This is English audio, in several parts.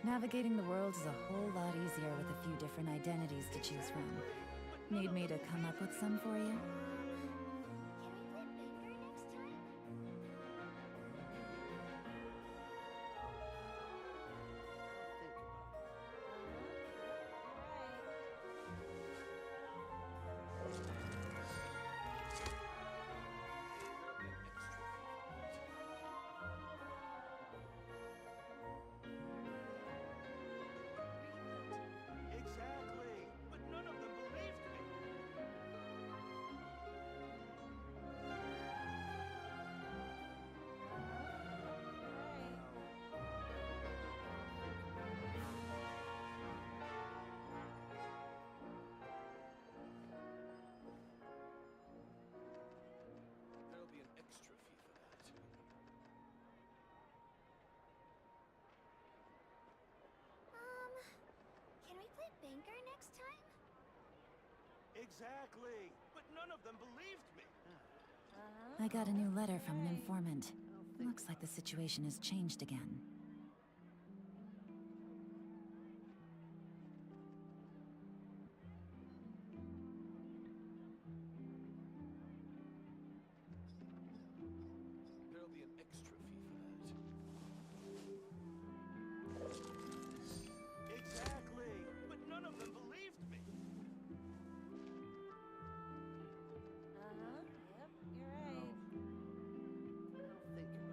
Navigating the world is a whole lot easier with a few different identities to choose from. Need me to come up with some for you? Can we play banker next time? Exactly, but none of them believed me. I got a new letter from an informant. Looks like the situation has changed again. There'll be an extra fee for that. Exactly, but none of them believed me. Yep, you're right. I'll think about it. Can we play banker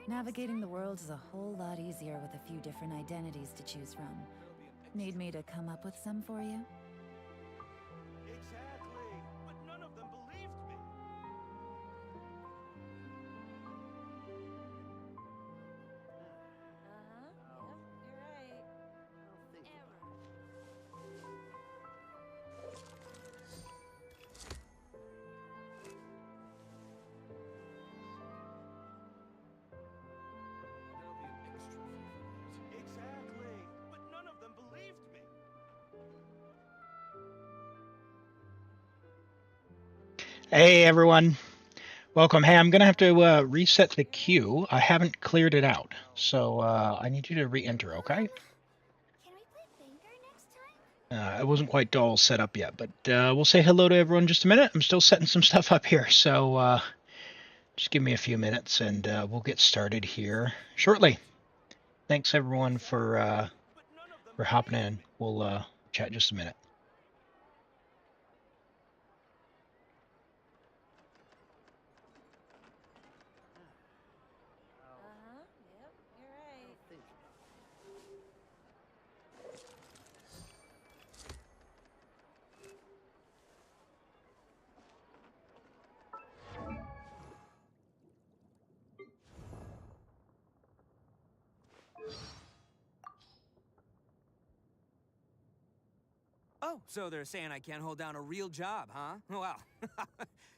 Navigating the world is a whole lot easier with a few different identities to choose from. Need me to come up with some for you? Exactly, but none of them believed me. Yep, you're right. I'll think Error. There'll be an extra fee for that. Exactly, but none of them believed me. Hey everyone, welcome. Hey, I'm gonna have to reset the queue. I haven't cleared it out, so I need you to re-enter, okay? Can we play banker next time? It wasn't quite all set up yet, but we'll say hello to everyone in just a minute. I'm still setting some stuff up here, so just give me a few minutes and we'll get started here shortly. Thanks everyone for hopping in. We'll chat just a minute. Yep, you're right. I'll think about Oh, so they're saying I can't hold down a real job, huh? Well,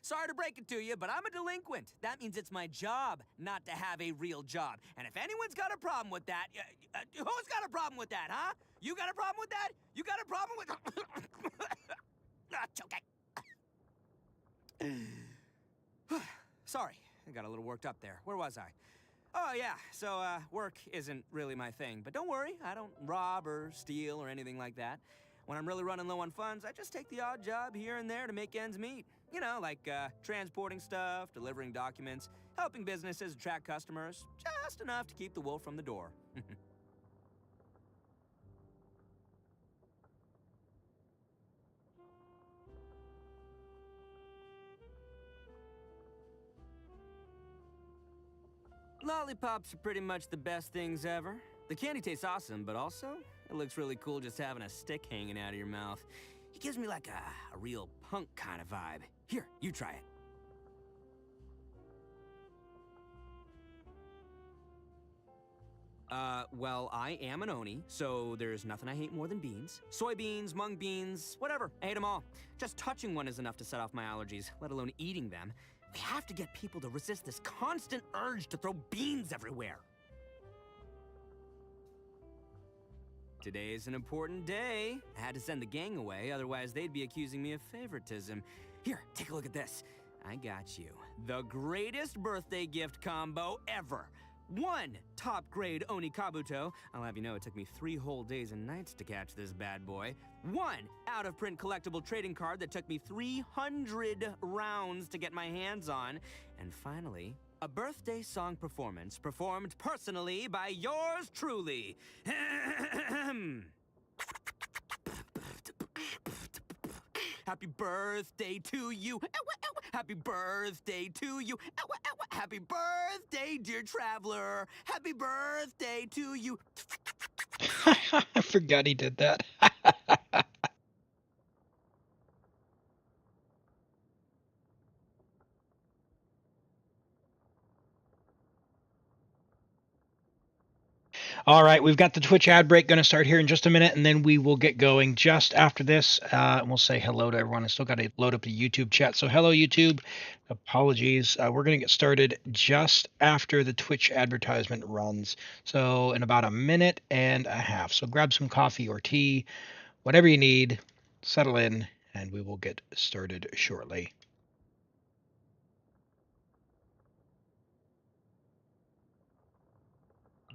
sorry to break it to you, but I'm a delinquent. That means it's my job not to have a real job. And if anyone's got a problem with that, who's got a problem with that, huh? You got a problem with that? You got a problem with... It's okay. Sorry, I got a little worked up there. Where was I? Oh, yeah, so, work isn't really my thing. But don't worry, I don't rob or steal or anything like that. When I'm really running low on funds, I just take the odd job here and there to make ends meet. You know, like, transporting stuff, delivering documents, helping businesses attract customers. Just enough to keep the wolf from the door. Lollipops are pretty much the best things ever. The candy tastes awesome, but also, it looks really cool just having a stick hanging out of your mouth. It gives me like a real punk kind of vibe. Here, you try it. Well, I am an Oni, so there's nothing I hate more than beans. Soybeans, mung beans, whatever. I hate them all. Just touching one is enough to set off my allergies, let alone eating them. We have to get people to resist this constant urge to throw beans everywhere. Today's an important day. I had to send the gang away, otherwise they'd be accusing me of favoritism. Here, take a look at this. I got you. The greatest birthday gift combo ever. 1 top-grade Oni Kabuto. I'll have you know it took me 3 whole days and nights to catch this bad boy. 1 out-of-print collectible trading card that took me 300 rounds to get my hands on. And finally, a birthday song performance performed personally by yours truly. Happy birthday to you. Happy birthday to you. Happy birthday, dear traveler. Happy birthday to you. I forgot he did that. All right, we've got the Twitch ad break going to start here in just a minute, and then we will get going just after this. And we'll say hello to everyone. I still got to load up the YouTube chat. So hello, YouTube. Apologies. We're going to get started just after the Twitch advertisement runs. So in about a minute and a half. So grab some coffee or tea, whatever you need, settle in, and we will get started shortly.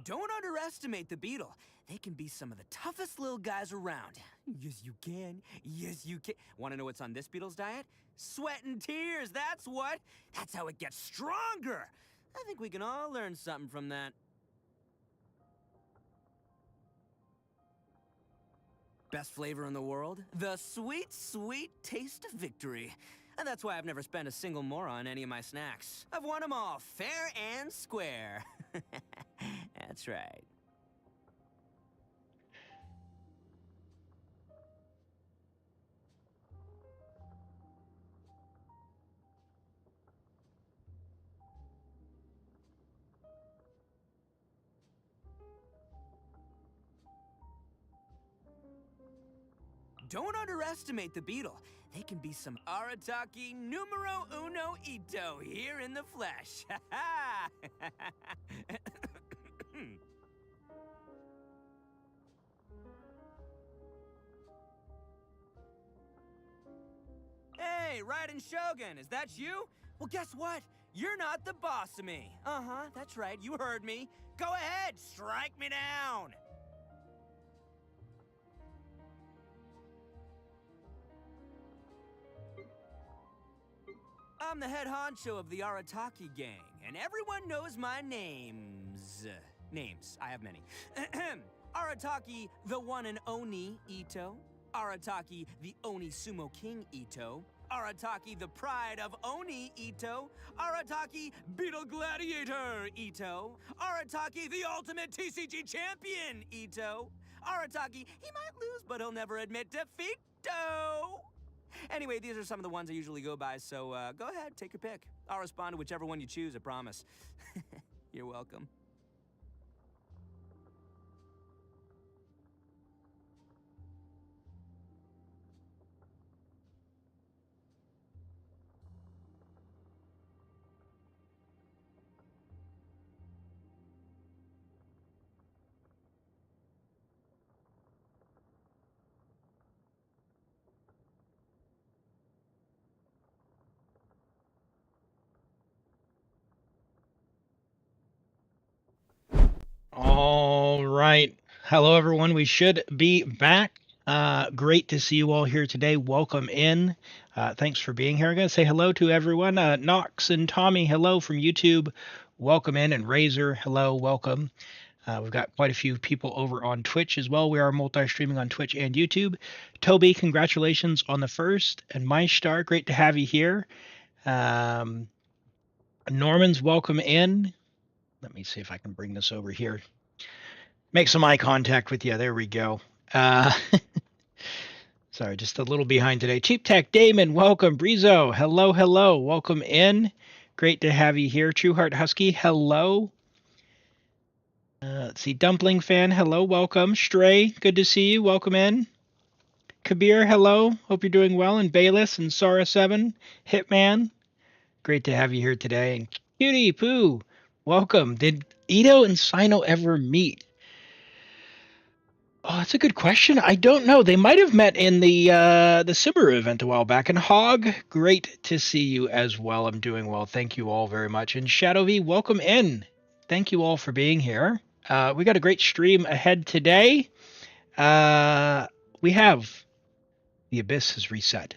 Don't underestimate the beetle. They can be some of the toughest little guys around. Yes, you can. Yes, you can. Want to know what's on this beetle's diet? Sweat and tears, that's what. That's how it gets stronger. I think we can all learn something from that. Best flavor in the world? The sweet, sweet taste of victory. And that's why I've never spent a single more on any of my snacks. I've won them all fair and square. That's right. Don't underestimate the beetle. They can be some Arataki numero uno Ito here in the flesh. Hey, Raiden Shogun, is that you? Well, guess what? You're not the boss of me. Uh-huh, that's right, you heard me. Go ahead, strike me down. I'm the head honcho of the Arataki gang, and everyone knows my names. I have many. Arataki, the one and Oni Ito. Arataki, the Oni Sumo King Ito. Arataki, the pride of Oni Ito. Arataki, Beetle Gladiator Ito. Arataki, the ultimate TCG champion Ito. Arataki, he might lose, but he'll never admit defeat-o. Anyway, these are some of the ones I usually go by, so go ahead, take your pick. I'll respond to whichever one you choose, I promise. You're welcome. All right. Hello, everyone. We should be back. Great to see you all here today. Welcome in. Thanks for being here. I'm going to say hello to everyone. Knox and Tommy, hello from YouTube. Welcome in. And Razor, hello, welcome. We've got quite a few people over on Twitch as well. We are multi-streaming on Twitch and YouTube. Toby, congratulations on the first. And MyStar, great to have you here. Norman's welcome in. Let me see if I can bring this over here. Make some eye contact with you. There we go. Sorry, just a little behind today. Cheap Tech Damon, welcome. Brizo, hello, hello. Welcome in. Great to have you here. True Heart Husky, hello. Let's see. Dumpling Fan, hello, welcome. Stray, good to see you. Welcome in. Kabir, hello. Hope you're doing well. And Bayless and Sora7, Hitman, great to have you here today. And Cutie Poo, welcome. Did Ito and Sino ever meet? Oh, that's a good question. I don't know. They might have met in the Subaru event a while back. And Hog, great to see you as well. I'm doing well. Thank you all very much. And Shadow V, welcome in. Thank you all for being here. We got a great stream ahead today. We have the Abyss has reset.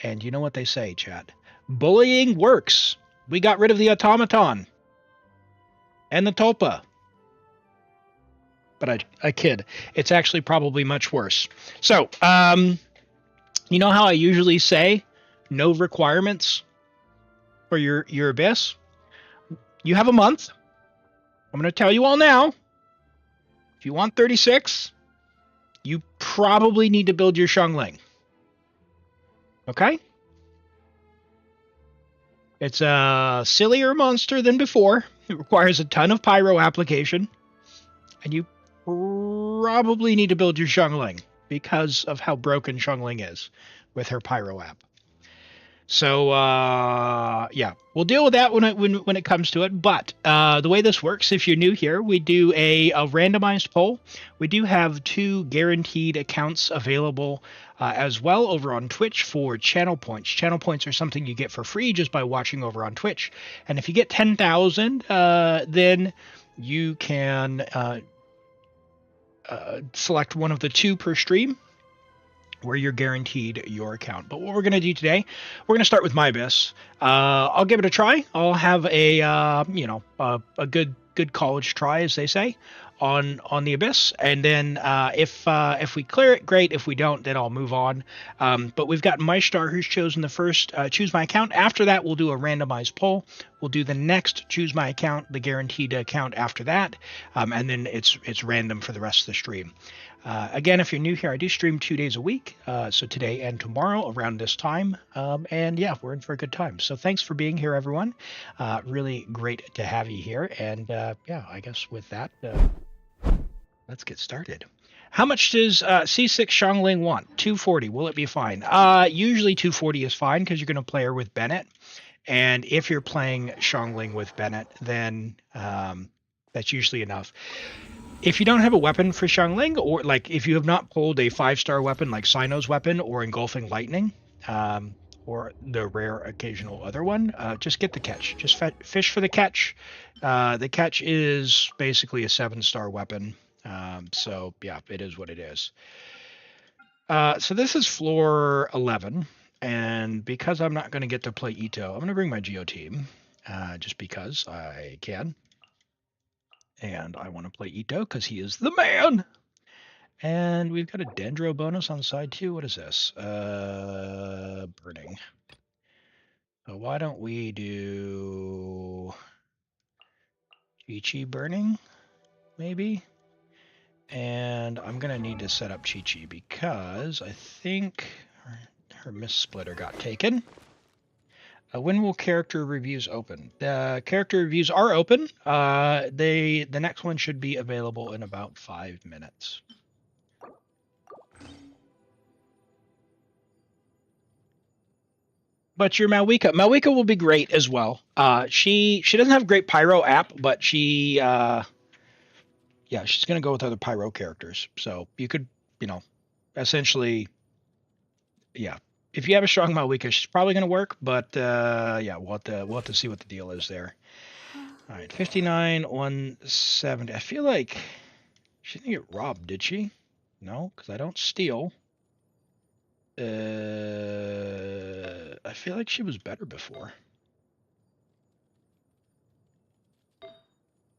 And you know what they say, chat. Bullying works. We got rid of the automaton. And the tulpa. But I kid. It's actually probably much worse. So, you know how I usually say no requirements for your Abyss? You have a month. I'm going to tell you all now. If you want 36, you probably need to build your Xiangling. Okay? It's a sillier monster than before. It requires a ton of pyro application. And you probably need to build your Xiangling because of how broken Xiangling is with her pyro app. So yeah, we'll deal with that when it comes to it. But the way this works, if you're new here, we do a randomized poll. We do have 2 guaranteed accounts available as well over on Twitch for channel points. Channel points are something you get for free just by watching over on Twitch. And if you get 10,000, then you can select one of the 2 per stream where you're guaranteed your account. But what we're going to do today, we're going to start with my Abyss. I'll give it a try. I'll have a a good college try, as they say, on the Abyss, and then if we clear it, great. If we don't, then I'll move on. But we've got MyStar, who's chosen the first choose my account. After that, we'll do a randomized poll. We'll do the next choose my account, the guaranteed account after that, and then it's random for the rest of the stream. Again, if you're new here, I do stream 2 days a week, so today and tomorrow around this time, and yeah, we're in for a good time. So thanks for being here, everyone. Really great to have you here, and yeah, I guess with that, let's get started. How much does C6 Xiangling want? 240. Will it be fine? Usually 240 is fine because you're going to play her with Bennett, and if you're playing Xiangling with Bennett, then that's usually enough. If you don't have a weapon for Xiangling, or like if you have not pulled a 5-star weapon like Sino's weapon or Engulfing Lightning, or the rare occasional other one, just get the catch. Just fish for the catch. The catch is basically a 7-star weapon. So yeah, it is what it is. So this is floor 11, and because I'm not going to get to play Ito, I'm going to bring my Geo team, just because I can. And I want to play Ito because he is the man. And we've got a Dendro bonus on the side too. What is this? Burning. So why don't we do Qiqi burning, maybe? And I'm going to need to set up Qiqi because I think her Mist Splitter got taken. When will character reviews open? The character reviews are open. The next one should be available in about 5 minutes. But your Mavuika will be great as well. She doesn't have a great pyro app, but she yeah, she's gonna go with other pyro characters. So you could, essentially, yeah. If you have a strong Mavuika, she's probably going to work, but yeah, we'll have to see what the deal is there. All right, 59, 170. I feel like she didn't get robbed, did she? No, because I don't steal. I feel like she was better before.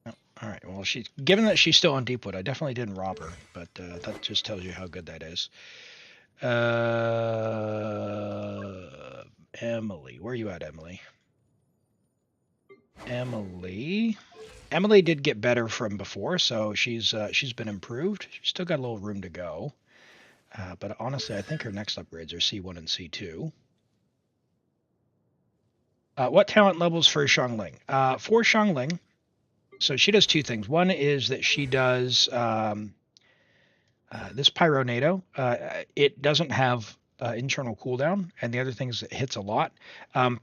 Oh, all right, well, given that she's still on Deepwood, I definitely didn't rob her, but that just tells you how good that is. Emily, where are you at, Emily? Emily did get better from before, so she's been improved. She's still got a little room to go, but honestly, I think her next upgrades are C1 and C2. What talent levels for Xiangling? For Xiangling, so she does 2 things. One is that she does this Pyronado. It doesn't have internal cooldown, and the other thing is it hits a lot.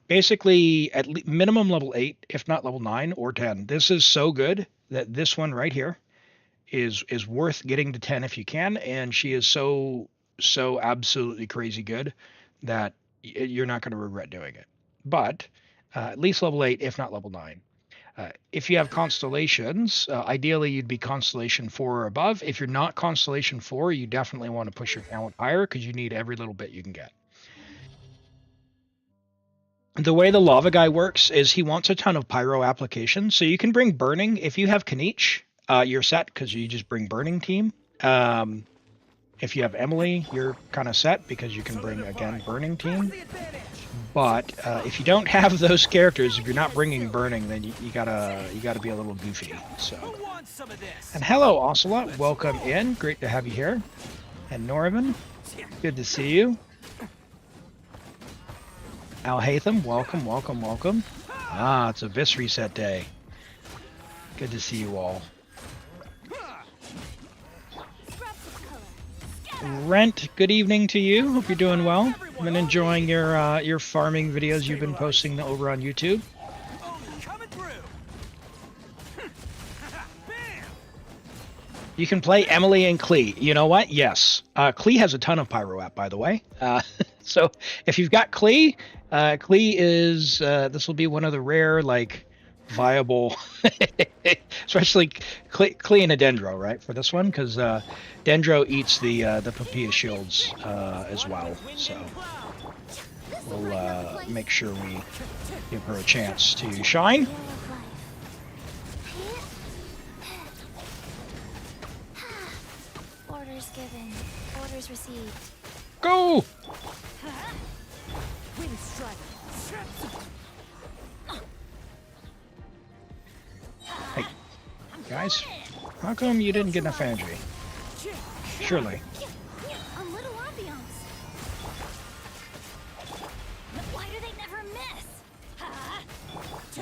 Basically, at minimum level 8, if not level 9 or 10. This is so good that this one right here is worth getting to 10 if you can, and she is so absolutely crazy good that you're not going to regret doing it. But at least level 8, if not level 9. If you have constellations, ideally you'd be constellation 4 or above. If you're not constellation 4, you definitely want to push your talent higher because you need every little bit you can get. The way the lava guy works is he wants a ton of pyro applications. So you can bring burning. If you have Kaniche, you're set because you just bring burning team. If you have Emily, you're kind of set because you can bring, again, burning team. But if you don't have those characters, if you're not bringing burning, then you gotta be a little goofy. So, and hello, Ocelot, welcome in. Great to have you here. And Norman, good to see you. Al Hatham, welcome, welcome, welcome. Ah, it's a Vis reset day. Good to see you all. Rent, good evening to you. Hope you're doing well. I've been enjoying your farming videos you've been posting over on YouTube. You can play Emily and Qiqi. You know what? Yes. Qiqi has a ton of pyro app, by the way. So if you've got Qiqi, Qiqi is this will be one of the rare viable, especially Qiqi and a Dendro, right, for this one, because Dendro eats the Papilla shields as well. So we'll make sure we give her a chance to shine. Orders given. Orders received. Go! Hey, guys, how come you didn't get enough energy? Surely. A little ambiance. Why do they never miss?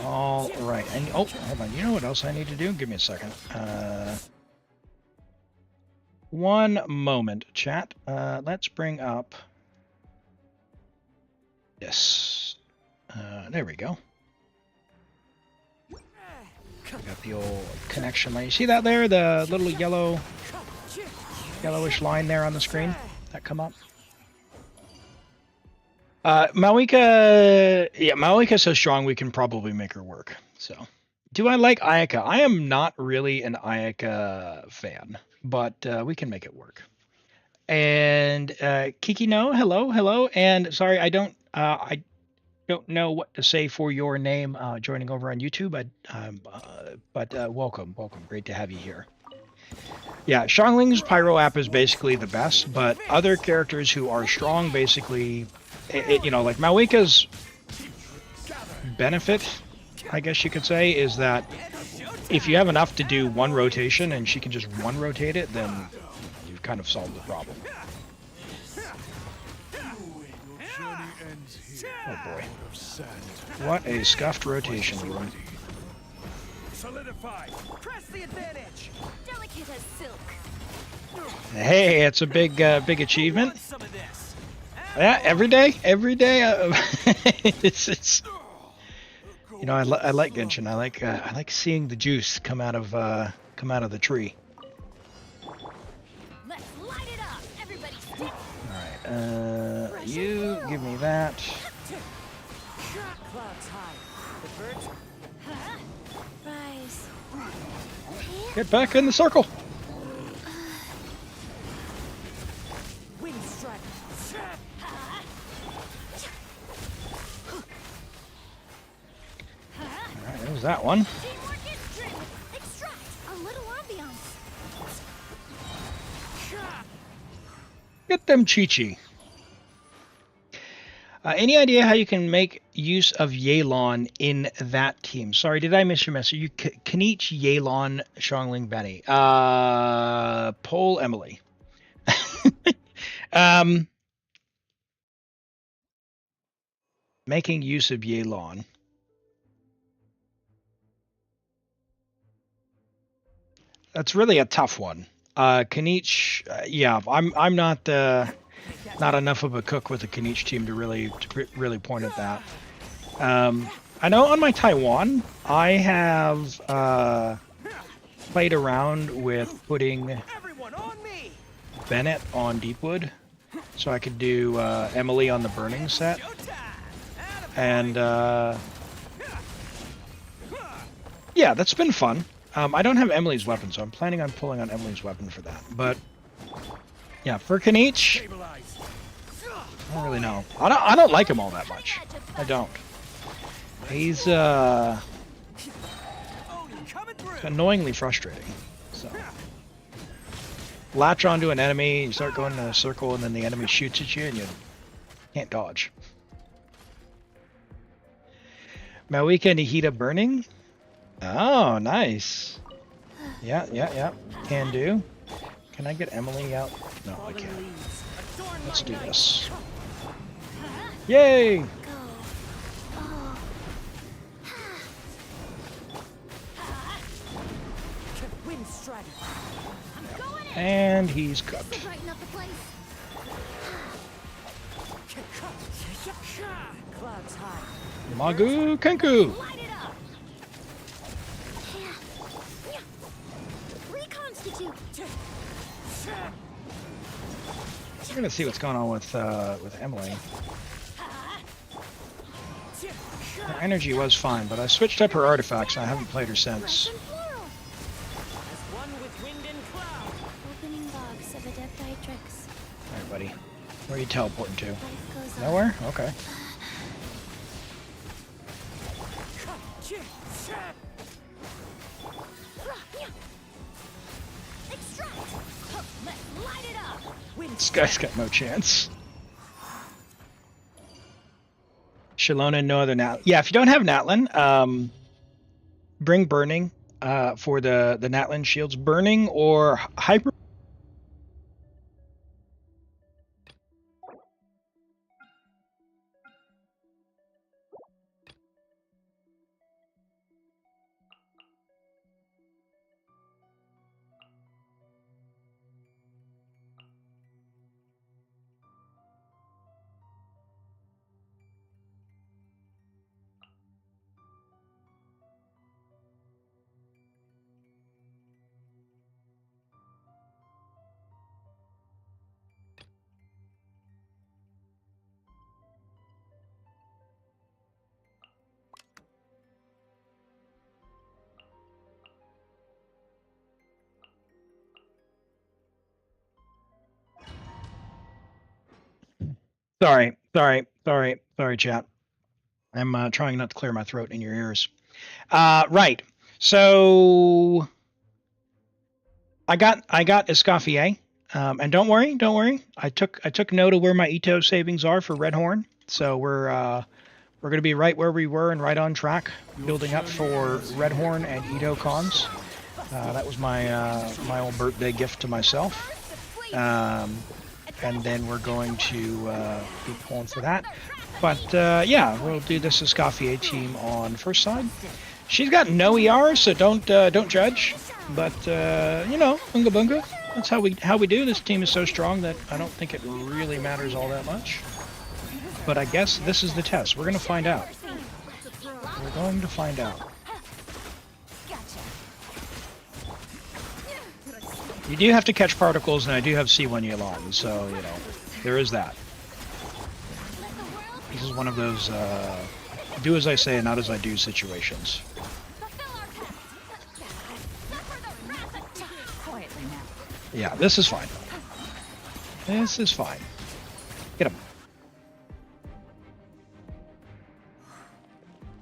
All right, and oh, hold on. You know what else I need to do? Give me a second. One moment, chat. Let's bring up this. There we go. Got the old connection line. You see that there? The little yellowish line there on the screen that come up. Mavuika, yeah, Mavuika's so strong we can probably make her work. So, do I like Ayaka? I am not really an Ayaka fan, but we can make it work. And Qiqi, no, hello, and sorry, I don't know what to say for your name joining over on YouTube, but welcome, great to have you here. Yeah, Xiangling's pyro app is basically the best, but other characters who are strong basically, you know, like Mavuika's benefit, I guess you could say, is that if you have enough to do one rotation and she can just one rotate it, then you've kind of solved the problem. Oh boy. What a scuffed rotation, Elim. Solidify. Press the advantage. Delicate as silk. Hey, it's a big achievement. Yeah, every day. It's you know, I like Genshin. I like seeing the juice come out of the tree. Let's light it up. Everybody stick. All right. You give me that. Rise. Get back in the circle. Alright, there's that one. Extract. A little ambiance. Get them Qiqi. Any idea how you can make use of Yelan in that team? Sorry, did I miss your message? You Kaniche, Yelan, Xiangling, Benny. Poll Emily. Making use of Yelan. That's really a tough one. Kaniche, yeah, I'm not enough of a cook with the Kaniche team to really point at that. I know on my Taiwan, I have played around with putting Everyone on me! Bennett on Deepwood, so I could do Emily on the Burning set, and yeah, that's been fun. I don't have Emily's weapon, so I'm planning on pulling on Emily's weapon for that. But yeah, for Kaniche, I don't really know. I don't like him all that much. I don't. He's annoyingly frustrating. So latch onto an enemy, you start going in a circle, and then the enemy shoots at you, and you can't dodge. Mavuika Nihita burning. Oh, nice. Yeah. Can do. Can I get Emily out? No, I can't. Let's do this. Yay! And he's cooked. Magu Kenku! I'm gonna see what's going on with Emily. Her energy was fine, but I switched up her artifacts and I haven't played her since. Alright, buddy. Where are you teleporting to? Nowhere? Okay. This guy's got no chance. Shalona, no other Nat. Yeah, if you don't have Natlin, bring Burning for the Natlin shields. Burning or Hyper. Sorry, chat. I'm trying not to clear my throat in your ears. Right. So I got Escoffier, and don't worry. I took note of where my Ito savings are for Red Horn, so we're going to be right where we were and right on track, building up for Red Horn and Ito cons. That was my old birthday gift to myself. And then we're going to be pulling for that. But yeah, we'll do this Escoffier team on first side. She's got no ER, so don't judge. But you know, bunga bunga. That's how we do. This team is so strong that I don't think it really matters all that much. But I guess this is the test. We're gonna find out. We're going to find out. You do have to catch particles, and I do have C1 Yulon, so, you know, there is that. This is one of those do as I say and not as I do situations. Yeah, this is fine. This is fine. Get him.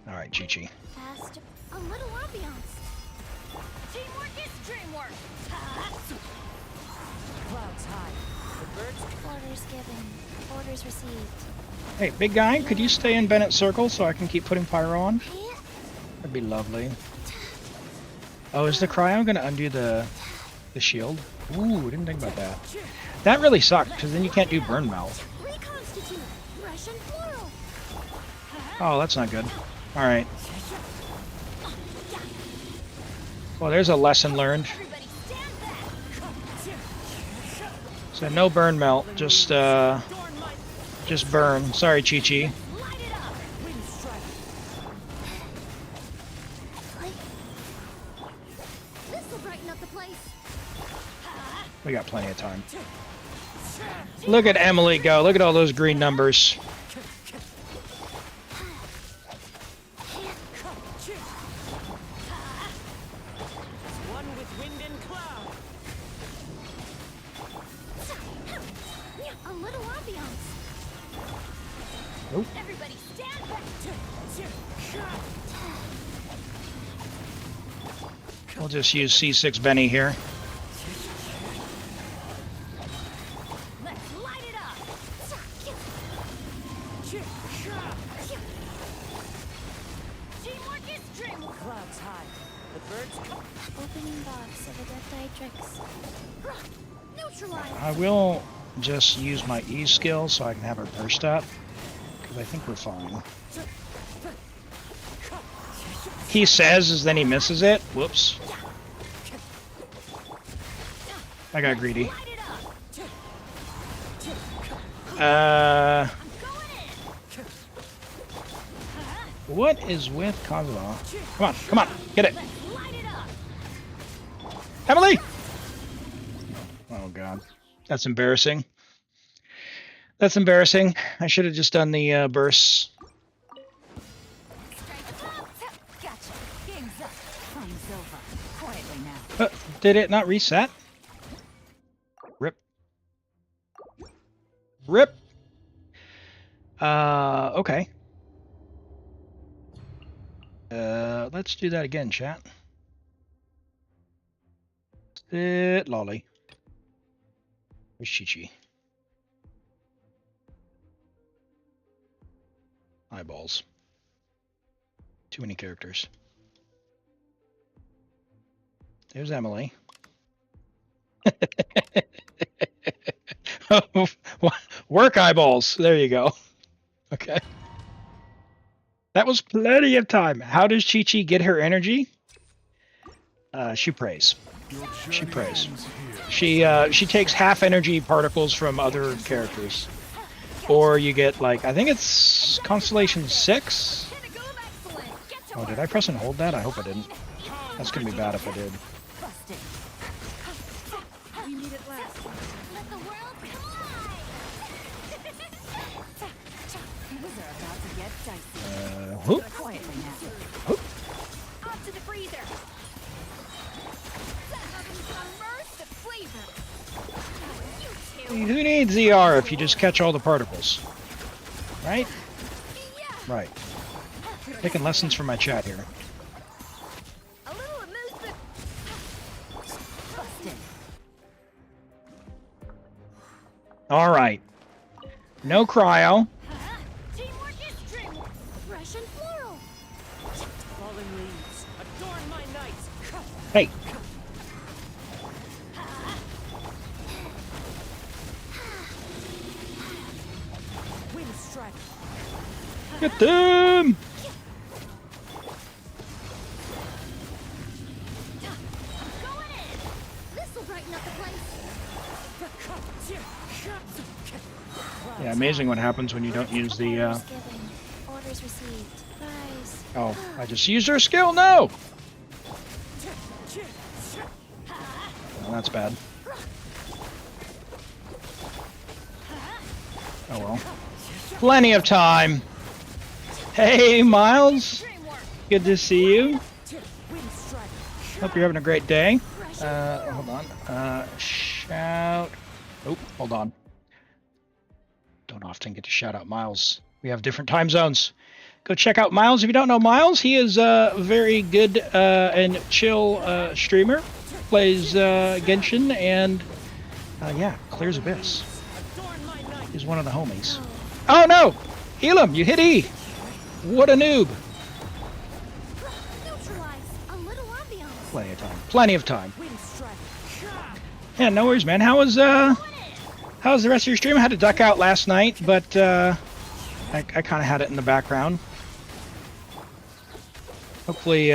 Alright, Qiqi. Fast, a little ambiance. Teamwork is dreamwork. Clouds high. The birds. Orders given. Orders received. Hey, big guy, could you stay in Bennett's circle so I can keep putting pyro on? That'd be lovely. Oh, is the cryo going to undo the shield? Ooh, didn't think about that. That really sucked, because then you can't do burn mouth. Oh, that's not good. Alright. Well, there's a lesson learned. So no burn melt, just burn. Sorry, Qiqi. We got plenty of time. Look at Emily go. Look at all those green numbers. One with wind and cloud. A little ambiance. Nope. Everybody stand back. We'll just use C6 Benny here. Let's light it up. Teamwork is dream. Clouds high. The birds come. Opening box of Adepti Tricks. Neutralize. I will just use my E skill so I can have her burst up, because I think we're fine. He says, as then he misses it. Whoops. I got greedy. What is with Kazuma? Come on, come on, get it. Emily! Oh god. That's embarrassing. That's embarrassing. I should have just done the bursts. Gotcha. Game's up. Time's over. Quietly now. Did it not reset? Rip. Rip. Okay. Let's do that again, chat. Sit, lolly. Where's Qiqi? Eyeballs. Too many characters. There's Emily. Work eyeballs. There you go. Okay. That was plenty of time. How does Qiqi get her energy? She prays. She prays. She takes half energy particles from other characters. Or you get, like, I think it's Constellation 6? Oh, did I press and hold that? I hope I didn't. That's gonna be bad if I did. We need it last. Let the world collide. Things are about to get dicey. Whoop. Quietly now. Whoop. Off to the freezer. Immerse the flavor. You two. Who needs ZR if you just catch all the particles? Right? Yeah. Right. Taking lessons from my chat here. A little amusement. Busted. Alright. No cryo. Teamwork is dreamwork. Fresh and floral. Falling leaves. Adorn my nights. Hey. Wind strike. Get them! Going in. This'll brighten up the place. Yeah, amazing what happens when you don't use the, Orders given. Orders received. Rise. Oh, I just used her skill? No! Well, that's bad. Oh well. Plenty of time. Hey, Miles. Good to see you. Hope you're having a great day. Hold on. Shout. Oh, hold on. Don't often get to shout out Miles. We have different time zones. Go check out Miles. If you don't know Miles, he is a very good and chill streamer. Plays Genshin and, yeah, clears Abyss. He's one of the homies. Oh no! Elim, you hit E! What a noob! Neutralize. A little ambiance. Plenty of time. Plenty of time. Yeah, no worries, man. How was the rest of your stream? I had to duck out last night, but I kind of had it in the background. Hopefully,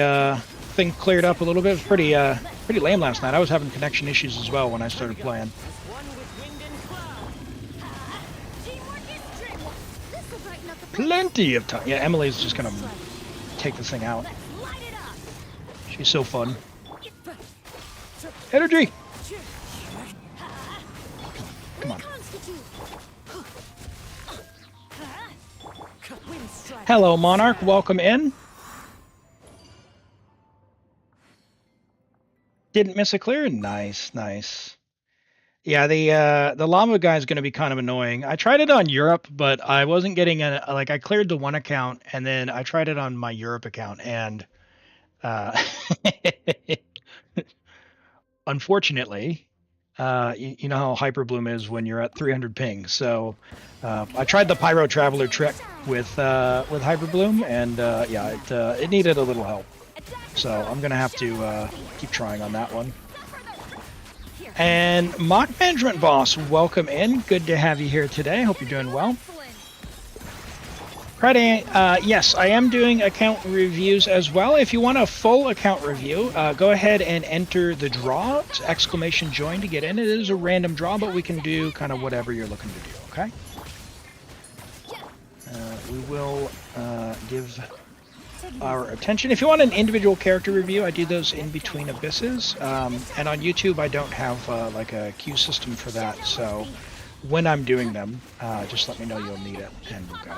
thing cleared up a little bit. It was pretty lame last night. I was having connection issues as well when I started playing. One with wind and cloud. Teamwork is dreamwork. This'll brighten up the place. Plenty of time. Yeah, Emily's just gonna take this thing out. Let's light it up. She's so fun. Energy! Come on. Hello, Monarch. Welcome in. Didn't miss a clear? Nice, nice. Yeah, the llama guy is going to be kind of annoying. I tried it on Europe, but I wasn't getting like I cleared the one account and then I tried it on my Europe account and unfortunately, you know how Hyperbloom is when you're at 300 ping. So I tried the Pyro Traveler trick with Hyperbloom, and yeah, it needed a little help. So I'm gonna have to keep trying on that one. And Mock Management Boss, welcome in. Good to have you here today. Hope you're doing well. Friday, yes, I am doing account reviews as well. If you want a full account review, go ahead and enter the draw. It's !join to get in. It is a random draw, but we can do kind of whatever you're looking to do, okay? We will give our attention. If you want an individual character review, I do those in between abysses. And on YouTube, I don't have like a queue system for that. So when I'm doing them, just let me know you'll need it, and we'll go.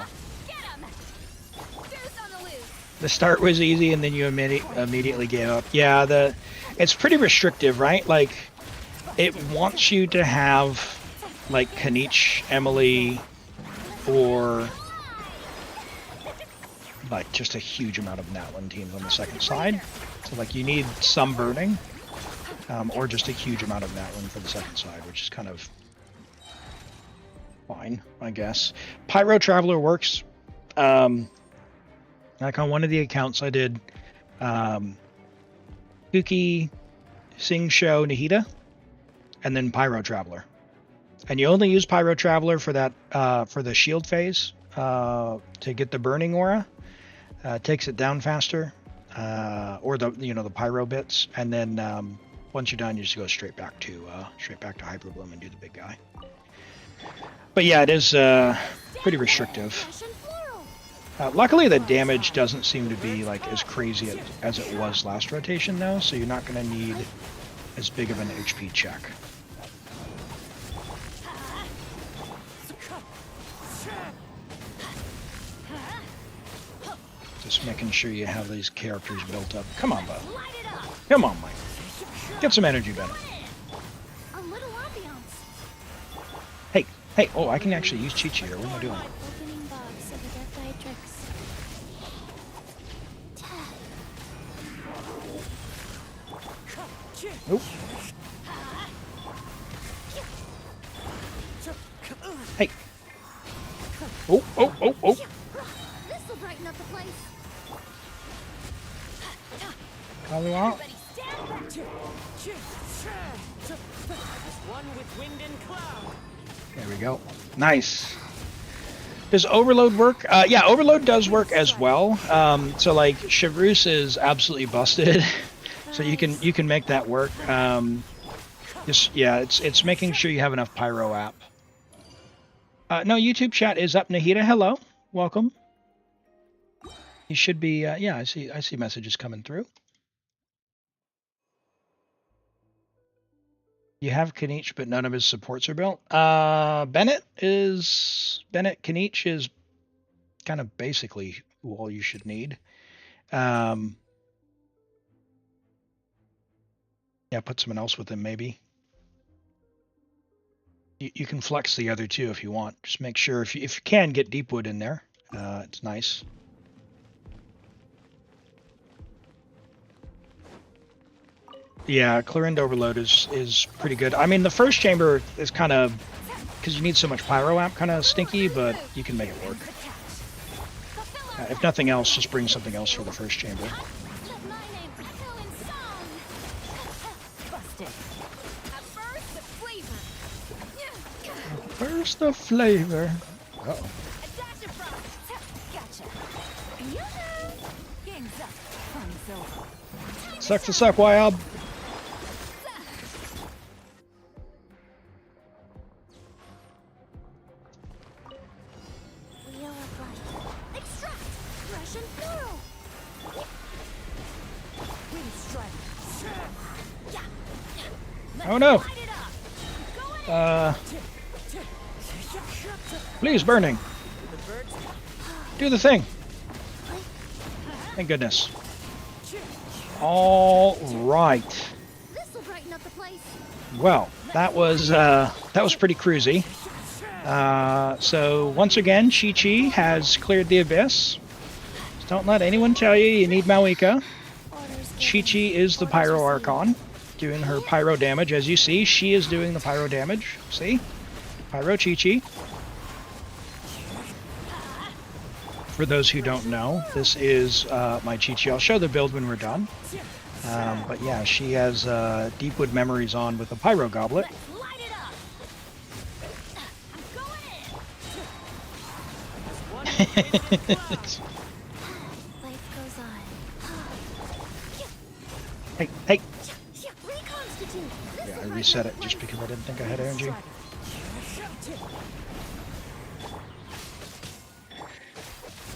The start was easy, and then you immediately gave up. Yeah, it's pretty restrictive, right? Like, it wants you to have, like, Kaniche, Emily, or, like, just a huge amount of Natlan teams on the second side. So, like, you need some burning, or just a huge amount of Natlan for the second side, which is kind of fine, I guess. Pyro Traveler works. Like on one of the accounts I did, Qiqi, Sing Show, Nahida, and then Pyro Traveler. And you only use Pyro Traveler for that, for the shield phase, to get the burning aura. Takes it down faster, or the pyro bits. And then once you're done, you just go straight back to Hyperbloom and do the big guy. But yeah, it is pretty restrictive. Luckily, the damage doesn't seem to be like as crazy as it was last rotation, though, so you're not going to need as big of an HP check. Just making sure you have these characters built up. Come on, bud. Come on, Mike. Get some energy, Bennett. Hey, oh, I can actually use Qiqi here. What am I doing? Nope. Hey. Oh. This'll brighten up the place. Call you out. There we go. Nice. Does Overload work? Yeah, Overload does work as well. So like Chevreuse is absolutely busted. So you can make that work. It's making sure you have enough pyro app. No, YouTube chat is up. Nahida, hello, welcome. You should be. Yeah, I see messages coming through. You have Kaniche, but none of his supports are built. Bennett, Kaniche is kind of basically all you should need. Yeah, put someone else with him, maybe. You can flex the other two if you want. Just make sure, if you can, get Deepwood in there. It's nice. Yeah, Clearend Overload is pretty good. I mean, the first chamber is kind of, because you need so much Pyro Amp, kind of stinky, but you can make it work. If nothing else, just bring something else for the first chamber. Where's the flavor? Uh-oh. Suck to suck, Wild. Oh no! Please, burning! Do the thing! Thank goodness. All right. This'll brighten up the place. Well, that was pretty cruisy. So once again, Qiqi has cleared the abyss. Don't let anyone tell you need Mavuika. Qiqi is the Pyro Archon, doing her pyro damage. As you see, she is doing the pyro damage. See? Pyro Qiqi. For those who don't know, this is my Qiqi. I'll show the build when we're done. But yeah, she has Deepwood Memories on with a Pyro Goblet. Light it up. Life goes on. Hey, hey! Reconstitute. Yeah, I reset it just because I didn't think I had energy.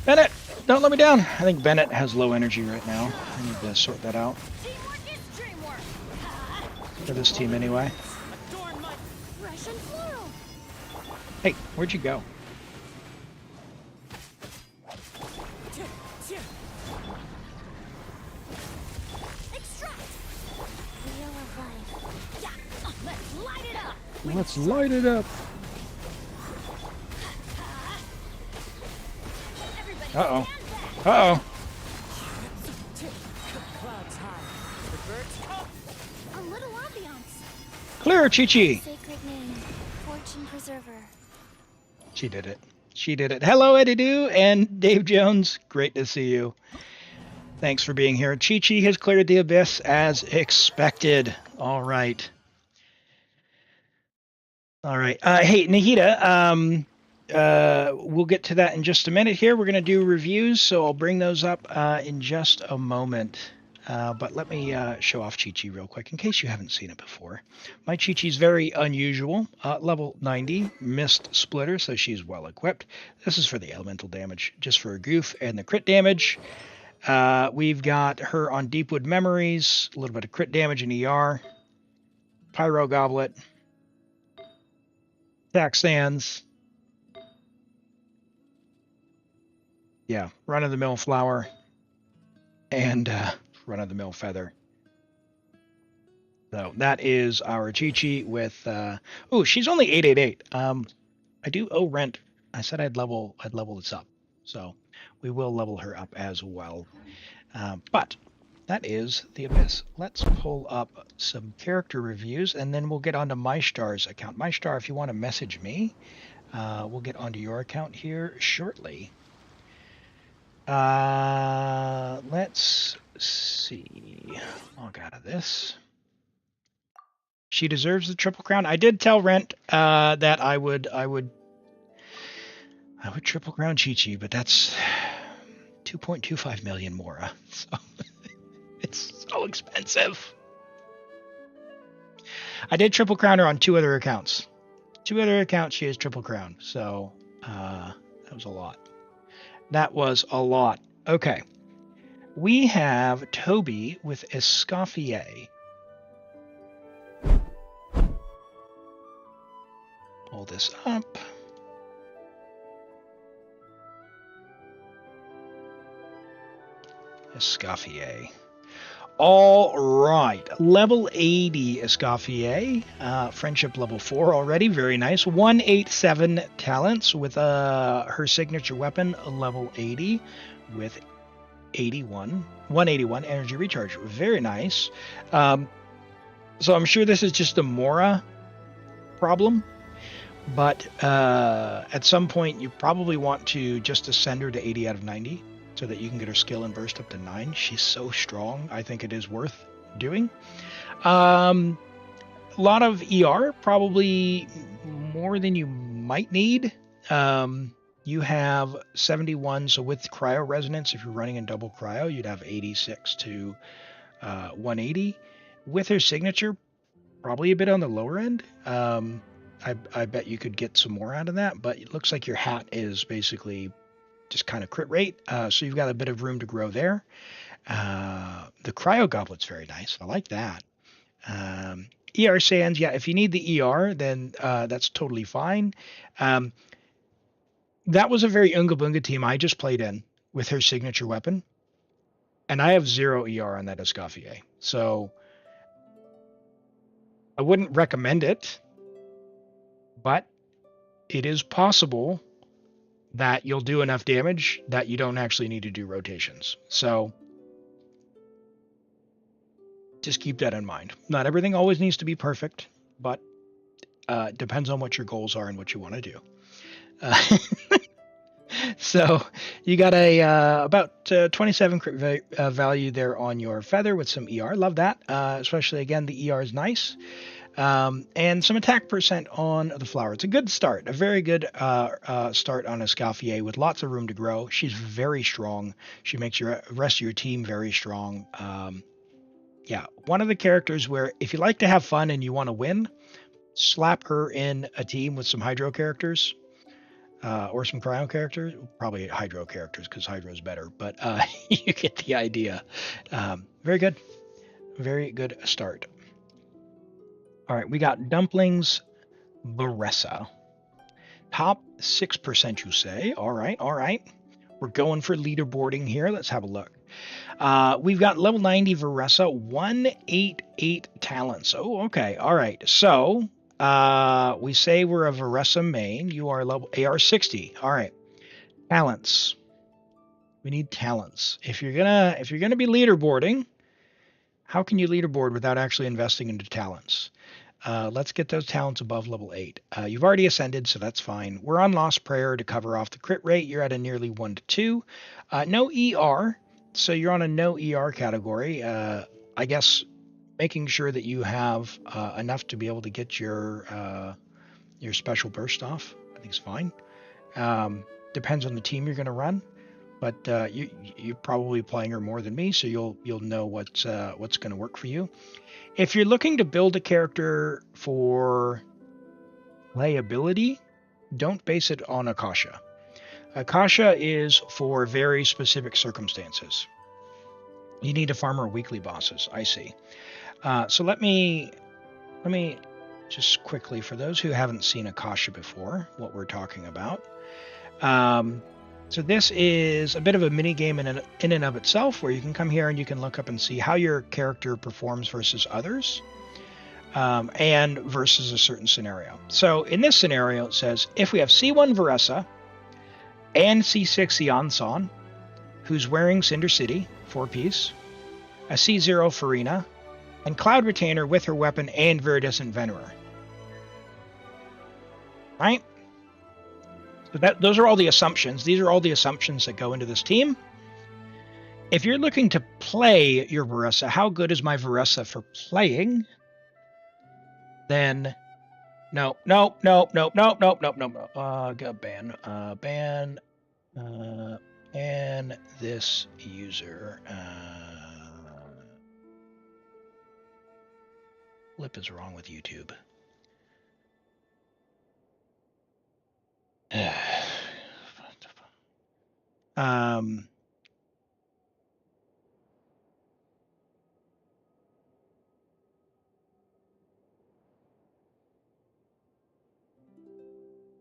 Bennett! Don't let me down! I think Bennett has low energy right now. I need to sort that out. Teamwork is dreamwork. For this team anyway. Fresh and floral. Hey, where'd you go? Extract. Wheel of life. Yeah. Let's light it up. Let's light it up! Uh-oh. Uh-oh. A little ambiance. Clear, Qiqi! Sacred name. Fortune preserver. She did it. She did it. Hello, Eddie Doo and Dave Jones. Great to see you. Thanks for being here. Qiqi has cleared the abyss as expected. All right. All right. Hey, Nahida, we'll get to that in just a minute here. We're going to do reviews, so I'll bring those up in just a moment. But let me show off Qiqi real quick, in case you haven't seen it before. My Qiqi's very unusual. Level 90, Mist Splitter, so she's well equipped. This is for the elemental damage, just for a goof, and the crit damage. We've got her on Deepwood Memories, a little bit of crit damage in ER. Pyro Goblet. Attack Sands. Yeah, run-of-the-mill flower. And run-of-the-mill feather. So that is our Qiqi with... oh, she's only 888. I do owe rent. I said I'd level this up. So we will level her up as well. But that is the Abyss. Let's pull up some character reviews, and then we'll get onto MyStar's account. MyStar, if you want to message me, we'll get onto your account here shortly. Let's see. Log out of this. She deserves the Triple Crown. I did tell Rent that I would Triple Crown Qiqi, but that's 2.25 million Mora. So it's so expensive. I did Triple Crown her on 2 other accounts. 2 other accounts she has Triple Crown. So that was a lot. That was a lot. Okay. We have Toby with Escoffier. Pull this up. Escoffier. All right. Level 80 Escoffier. Friendship level 4 already. Very nice. 187 talents with her signature weapon, level 80 with 181 energy recharge. Very nice. So I'm sure this is just a Mora problem. But at some point, you probably want to just ascend her to 80 out of 90 so that you can get her skill and burst up to 9. She's so strong. I think it is worth doing. A lot of ER, probably more than you might need. You have 71, so with cryo resonance, if you're running in double cryo, you'd have 86 to 180. With her signature, probably a bit on the lower end. I bet you could get some more out of that, but it looks like your hat is basically just kind of crit rate, so you've got a bit of room to grow there. The cryo goblet's very nice. I like that. ER Sands, yeah, if you need the ER, then that's totally fine. That was a very Unga Bunga team I just played in with her signature weapon. And I have 0 ER on that Escoffier. So I wouldn't recommend it, but it is possible that you'll do enough damage that you don't actually need to do rotations. So just keep that in mind. Not everything always needs to be perfect, but it depends on what your goals are and what you want to do. So you got a about 27 crit value there on your feather with some ER. Love that. Especially, again, the ER is nice. And some attack percent on the flower. It's a good start. A very good start on Escoffier with lots of room to grow. She's very strong. She makes your rest of your team very strong. Yeah, one of the characters where if you like to have fun and you want to win, slap her in a team with some Hydro characters. Or some cryo characters, probably Hydro characters because Hydro's better, but you get the idea. Very good. Very good start. All right, we got Dumplings Baressa. Top 6%, you say. All right, all right. We're going for leaderboarding here. Let's have a look. We've got level 90 Varessa, 188 talents. Oh, okay. All right. So we say we're a Varessa main. You are level AR 60. All right. Talents. We need talents. If you're gonna be leaderboarding, how can you leaderboard without actually investing into talents? Let's get those talents above level 8. You've already ascended, so that's fine. We're on Lost Prayer to cover off the crit rate. You're at a nearly 1 to 2. No ER, so you're on a no ER category. I guess making sure that you have enough to be able to get your special burst off, I think is fine. Depends on the team you're going to run, but you're probably playing her more than me, so you'll know what's going to work for you. If you're looking to build a character for playability, don't base it on Akasha. Akasha is for very specific circumstances. You need to farm her weekly bosses. I see. So let me just quickly, for those who haven't seen Akasha before, what we're talking about. So this is a bit of a mini game in and of itself, where you can come here and you can look up and see how your character performs versus others, and versus a certain scenario. So in this scenario, it says if we have C1 Varessa and C6 Yansan, who's wearing Cinder City 4-piece, a C0 Farina, and Cloud Retainer with her weapon and Viridescent Venerer. Right? So those are all the assumptions. These are all the assumptions that go into this team. If you're looking to play your Varessa, how good is my Varessa for playing? Then, no. Go ban this user. Flip is wrong with YouTube.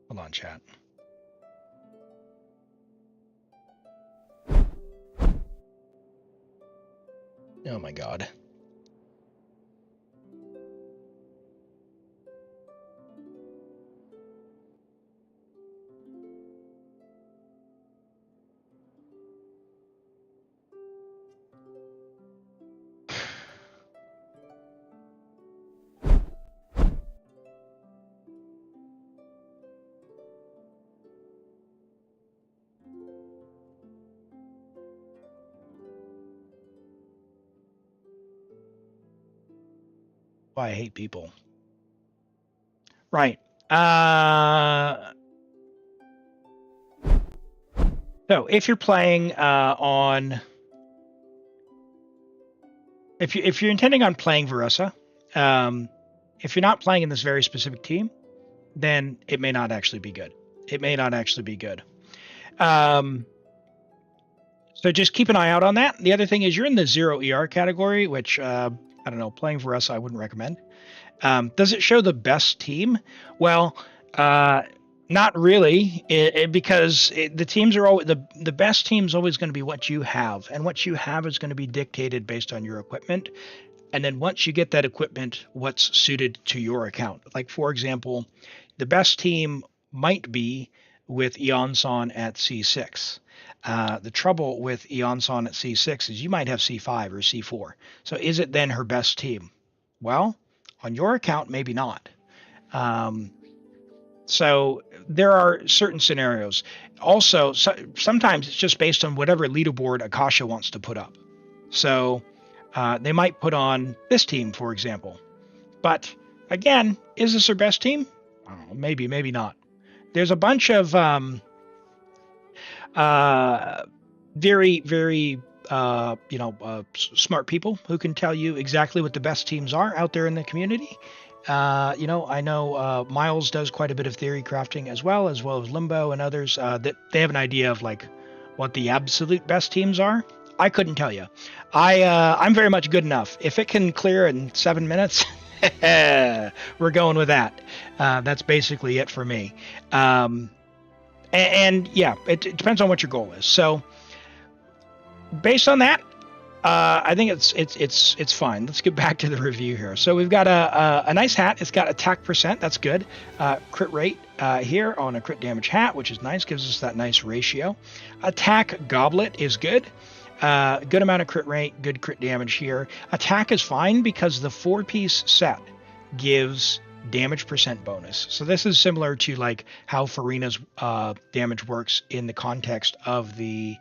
Hold on, chat. Oh my God. Why I hate people. Right. So if you're playing if you're intending on playing Varessa, if you're not playing in this very specific team, then it may not actually be good. It may not actually be good. So just keep an eye out on that. The other thing is you're in the 0 ER category, which I don't know, playing Varessa I wouldn't recommend. Does it show the best team? Well, not really, because the teams are always the best team's always going to be what you have, and what you have is going to be dictated based on your equipment. And then once you get that equipment, what's suited to your account. Like, for example, the best team might be with Eonson at C6. The trouble with Eonson at C6 is you might have C5 or C4. So is it then her best team? Well, on your account, maybe not. So there are certain scenarios. Also, sometimes it's just based on whatever leaderboard Akasha wants to put up. So they might put on this team, for example. But again, is this her best team? I don't know, maybe, maybe not. There's a bunch of very, very smart people who can tell you exactly what the best teams are out there in the community. I know Miles does quite a bit of theory crafting as well as Limbo and others that they have an idea of like what the absolute best teams are. I couldn't tell you. I'm very much good enough. If it can clear in 7 minutes, we're going with that. That's basically it for me. And yeah, it depends on what your goal is. So based on that, I think it's fine. Let's get back to the review here. So we've got a nice hat. It's got attack percent. That's good. Crit rate here on a crit damage hat, which is nice. Gives us that nice ratio. Attack goblet is good. Good amount of crit rate. Good crit damage here. Attack is fine because the 4-piece set gives damage percent bonus. So this is similar to like how Farina's damage works in the context of the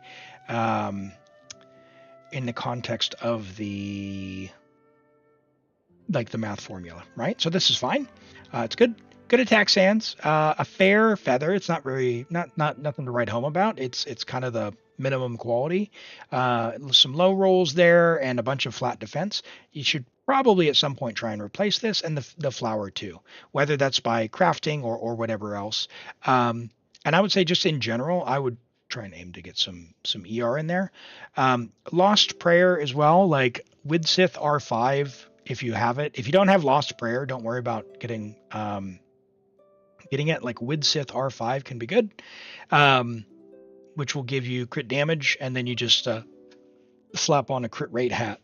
like the math formula, right? So this is fine. It's good attack sans. A fair feather. It's not really not nothing to write home about. It's kind of the minimum quality. Some low rolls there and a bunch of flat defense. You should probably at some point try and replace this, and the flower too, whether that's by crafting or whatever else. And I would say just in general, I would try and aim to get some ER in there. Lost Prayer as well, like Widsith R5 if you have it. If you don't have Lost Prayer, don't worry about getting it. Like Widsith R5 can be good, which will give you crit damage, and then you just slap on a crit rate hat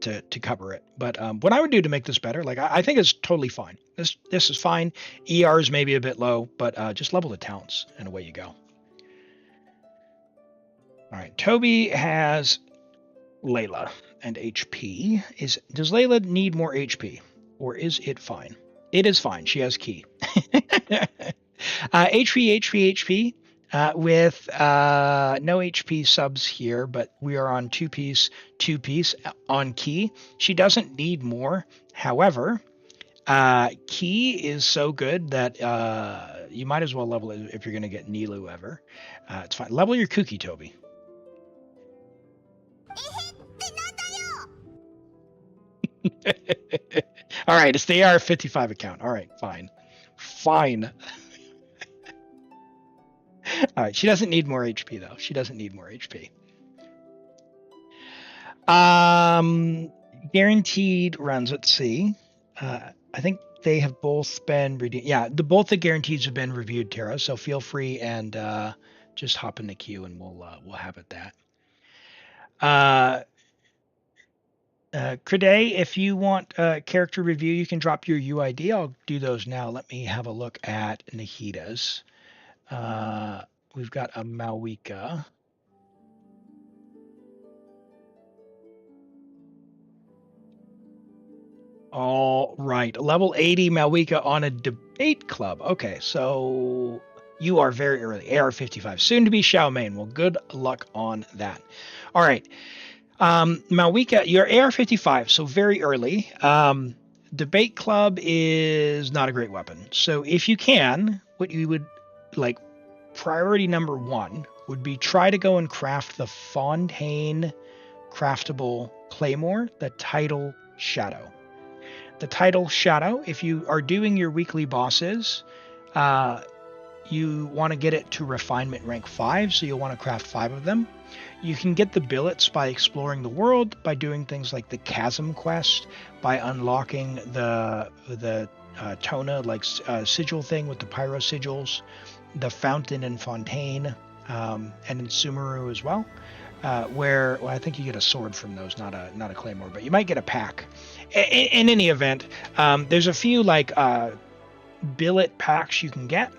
to cover it. But what I would do to make this better, like I think it's totally fine. This is fine. ER is maybe a bit low, but just level the talents and away you go. All right, Toby has Layla and HP. Does Layla need more HP, or is it fine? It is fine. She has key. HP. With no HP subs here, but we are on two piece on key. She doesn't need more. However, key is so good that you might as well level it if you're going to get Nilu ever. It's fine. Level your Qiqi, Toby. All right, it's the AR-55 account. All right, fine. All right, she doesn't need more HP though. She doesn't need more HP. Guaranteed runs. Let's see. I think they have both been redeemed. Yeah, both the guarantees have been reviewed, Tara. So feel free and just hop in the queue, and we'll have it that. Crede, if you want a character review, you can drop your UID. I'll do those now. Let me have a look at Nahida's. We've got a Mavuika. All right, level 80 Mavuika on a debate club. Okay, so you are very early. AR-55, soon to be Xiaoming. Well, good luck on that. All right, Mavuika, you're AR-55, so very early. Debate club is not a great weapon. So if you can, what you would like, priority number 1 would be try to go and craft the Fontaine craftable claymore, the Tidal Shadow. The Tidal Shadow, if you are doing your weekly bosses, you want to get it to refinement rank 5, so you'll want to craft 5 of them. You can get the billets by exploring the world, by doing things like the Chasm quest, by unlocking the Tona sigil thing with the pyro sigils, the fountain and fontaine, and in Sumeru as well, where I think you get a sword from those, not a claymore, but you might get a pack. In any event, there's a few billet packs you can get,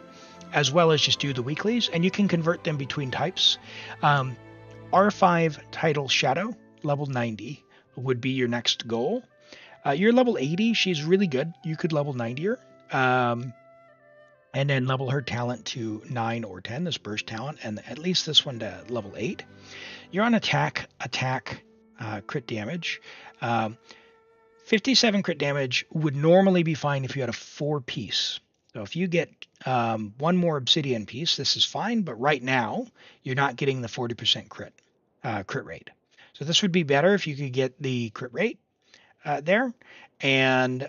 as well as just do the weeklies, and you can convert them between types. R5 Title Shadow, level 90, would be your next goal. You're level 80. She's really good. You could level 90 her. And then level her talent to 9 or 10, this burst talent, and at least this one to level 8. You're on attack, crit damage. 57 crit damage would normally be fine if you had a 4-piece. So if you get one more obsidian piece, this is fine, but right now you're not getting the 40% crit rate. So this would be better if you could get the crit rate there. And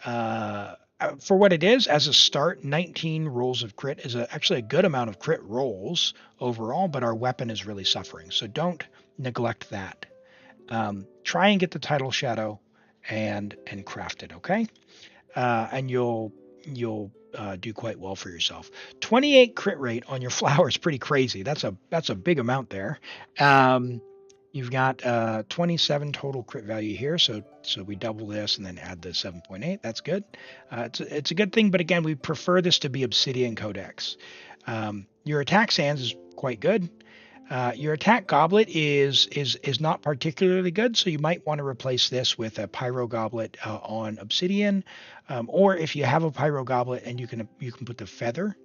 for what it is, as a start, 19 rolls of crit is actually a good amount of crit rolls overall, but our weapon is really suffering. So don't neglect that. Try and get the Title Shadow and craft it, okay? And you'll do quite well for yourself. 28 crit rate on your flower is pretty crazy. That's a big amount there. You've got 27 total crit value here, so we double this and then add the 7.8. That's good. It's a good thing, but again, we prefer this to be Obsidian Codex. Your attack sands is quite good. Your attack goblet is not particularly good, so you might want to replace this with a pyro goblet on obsidian, or if you have a pyro goblet and you can put the feather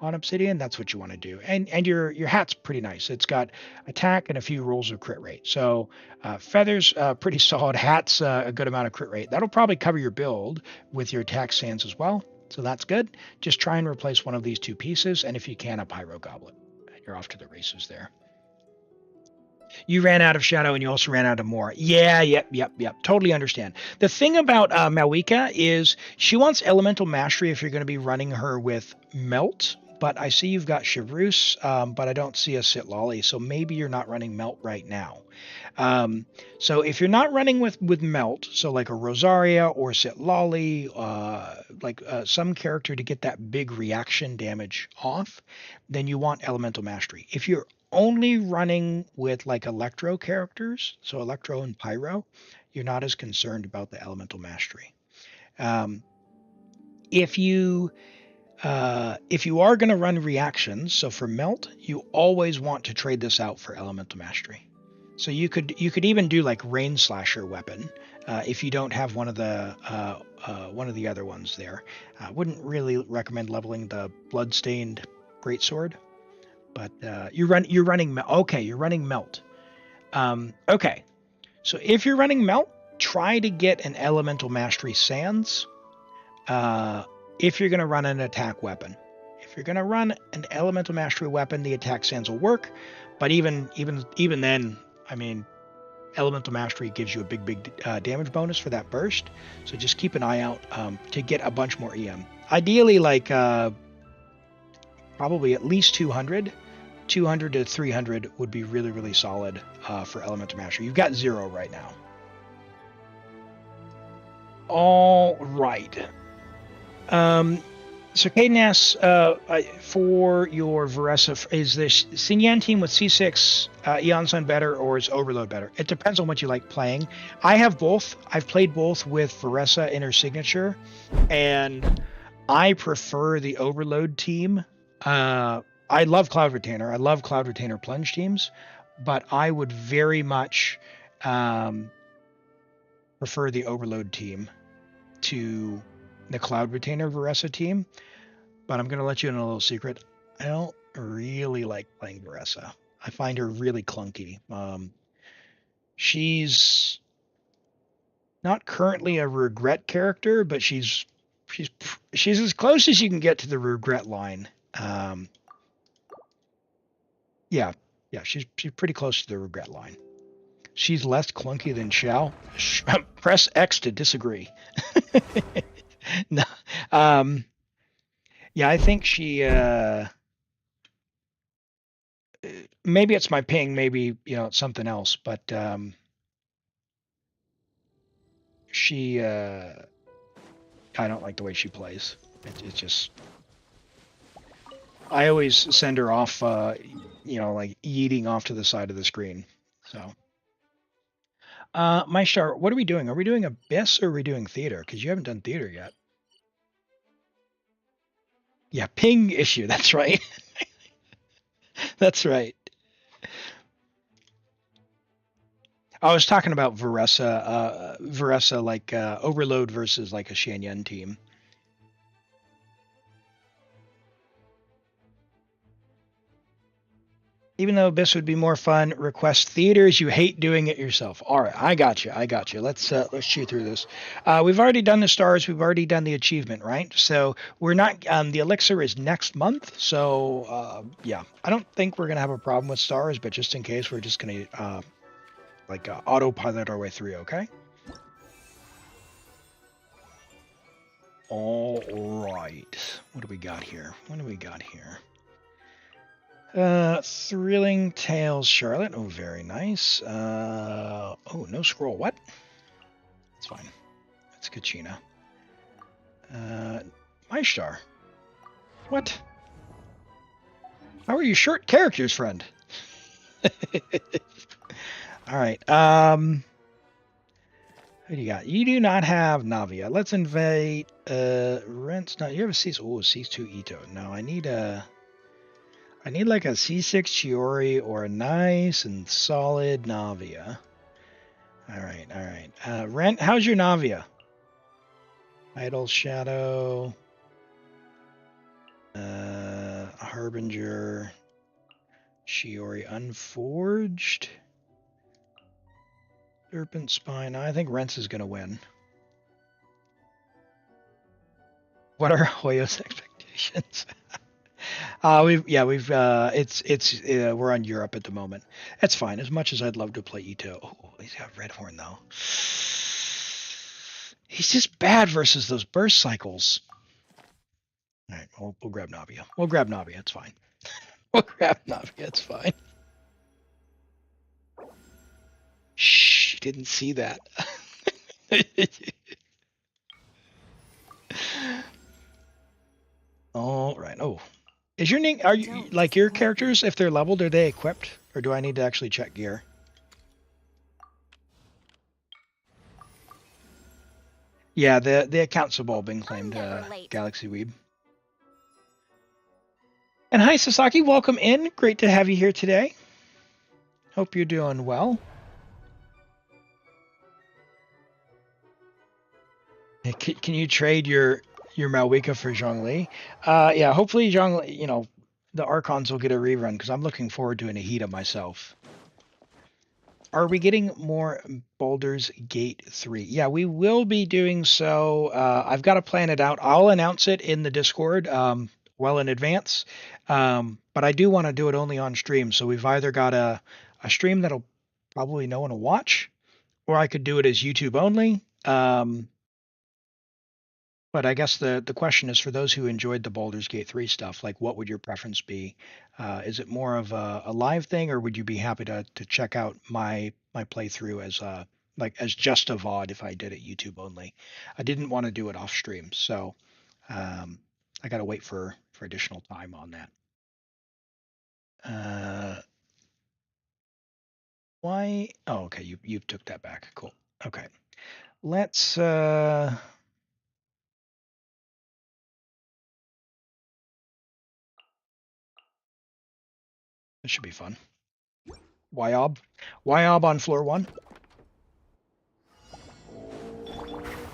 on obsidian, that's what you want to do. And your hat's pretty nice. It's got attack and a few rolls of crit rate. So feathers pretty solid. Hat's a good amount of crit rate. That'll probably cover your build with your attack sands as well. So that's good. Just try and replace one of these 2 pieces, and if you can, a pyro goblet. You're off to the races there. You ran out of Shadow and you also ran out of more. Yeah, yep. Totally understand. The thing about Mavuika is she wants Elemental Mastery if you're going to be running her with Melt, but I see you've got Chevreuse, but I don't see a Sitlolly, so maybe you're not running Melt right now. So if you're not running with Melt, so like a Rosaria or Sitlolly, some character to get that big reaction damage off, then you want Elemental Mastery. If you're only running with like Electro characters, so Electro and Pyro, you're not as concerned about the Elemental Mastery. If you are going to run reactions, so for Melt, you always want to trade this out for Elemental Mastery. So you could even do like Rain Slasher weapon if you don't have one of the other ones there. I wouldn't really recommend leveling the Bloodstained Greatsword, but you're running Melt. Okay, so if you're running Melt, try to get an Elemental Mastery Sands. If you're going to run an attack weapon. If you're going to run an Elemental Mastery weapon, the attack sands will work. But even then, I mean, Elemental Mastery gives you a big damage bonus for that burst. So just keep an eye out to get a bunch more EM. Ideally, like probably at least 200. 200 to 300 would be really, really solid for Elemental Mastery. You've got 0 right now. All right. So Caden asks for your Veressa, is this Xinyan team with C6 Eon Sun better or is Overload better? It depends on what you like playing. I have both. I've played both with Veressa in her signature, and I prefer the Overload team. I love Cloud Retainer. I love Cloud Retainer plunge teams, but I would very much prefer the Overload team to the Cloud Retainer Veressa team. But I'm going to let you in a little secret. I don't really like playing Veressa. I find her really clunky. She's not currently a regret character, but she's as close as you can get to the regret line. Yeah, she's pretty close to the regret line. She's less clunky than Xiao. Press X to disagree. No. Yeah, I think she maybe it's my ping, maybe, you know, it's something else, but she, I don't like the way she plays. It just, I always send her off, you know, like yeeting off to the side of the screen. So, my star, what are we doing? Are we doing Abyss or are we doing theater? Because you haven't done theater yet. Yeah, ping issue. That's right. That's right. I was talking about Varessa like Overload versus like a Xiangling team. Even though Abyss would be more fun, request theaters. You hate doing it yourself. All right, I got you. I got you. Let's chew through this. We've already done the stars. We've already done the achievement, right? So we're not. The elixir is next month. So yeah, I don't think we're gonna have a problem with stars, but just in case, we're just gonna autopilot our way through. Okay. All right. What do we got here? What do we got here? Thrilling Tales, Charlotte. Oh, very nice. Oh, no scroll. What? That's fine. That's Kachina. My star. What? How are you short characters, friend? All right. Who do you got? You do not have Navia. Let's invade. Rent's not. You have a C. Oh, C2 Ito. No, I need like a C6 Chiori or a nice and solid Navia. All right, all right. Rent, how's your Navia? Idle Shadow. Harbinger. Chiori Unforged. Serpent Spine. I think Rents is going to win. What are Hoyo's expectations? We're on Europe at the moment. That's fine. As much as I'd love to play Ito. Oh, he's got Red Horn though. He's just bad versus those burst cycles. All right, we'll grab Navia. We'll grab Navia. It's fine. We'll grab Navia. It's fine. Shh, didn't see that. All right. Oh. Is your name, are you, like your characters, if they're leveled, are they equipped? Or do I need to actually check gear? Yeah, the accounts have all been claimed, Galaxy Weeb. And hi, Sasaki, welcome in. Great to have you here today. Hope you're doing well. Can you trade your Mavuika for Xiangling? Yeah, hopefully Xiangling, you know, the Archons will get a rerun because I'm looking forward to an Ahita myself. Are we getting more Baldur's Gate 3? Yeah, we will be doing so. I've got to plan it out. I'll announce it in the Discord well in advance. But I do want to do it only on stream. So we've either got a stream that'll probably no one will watch, or I could do it as YouTube only. But I guess the question is for those who enjoyed the Baldur's Gate 3 stuff, like what would your preference be? Is it more of a live thing, or would you be happy to check out my playthrough as just a VOD if I did it YouTube only? I didn't want to do it off stream, so I got to wait for additional time on that. Why? Oh, okay, you took that back. Cool. Okay, let's. This should be fun. Wyob on floor 1.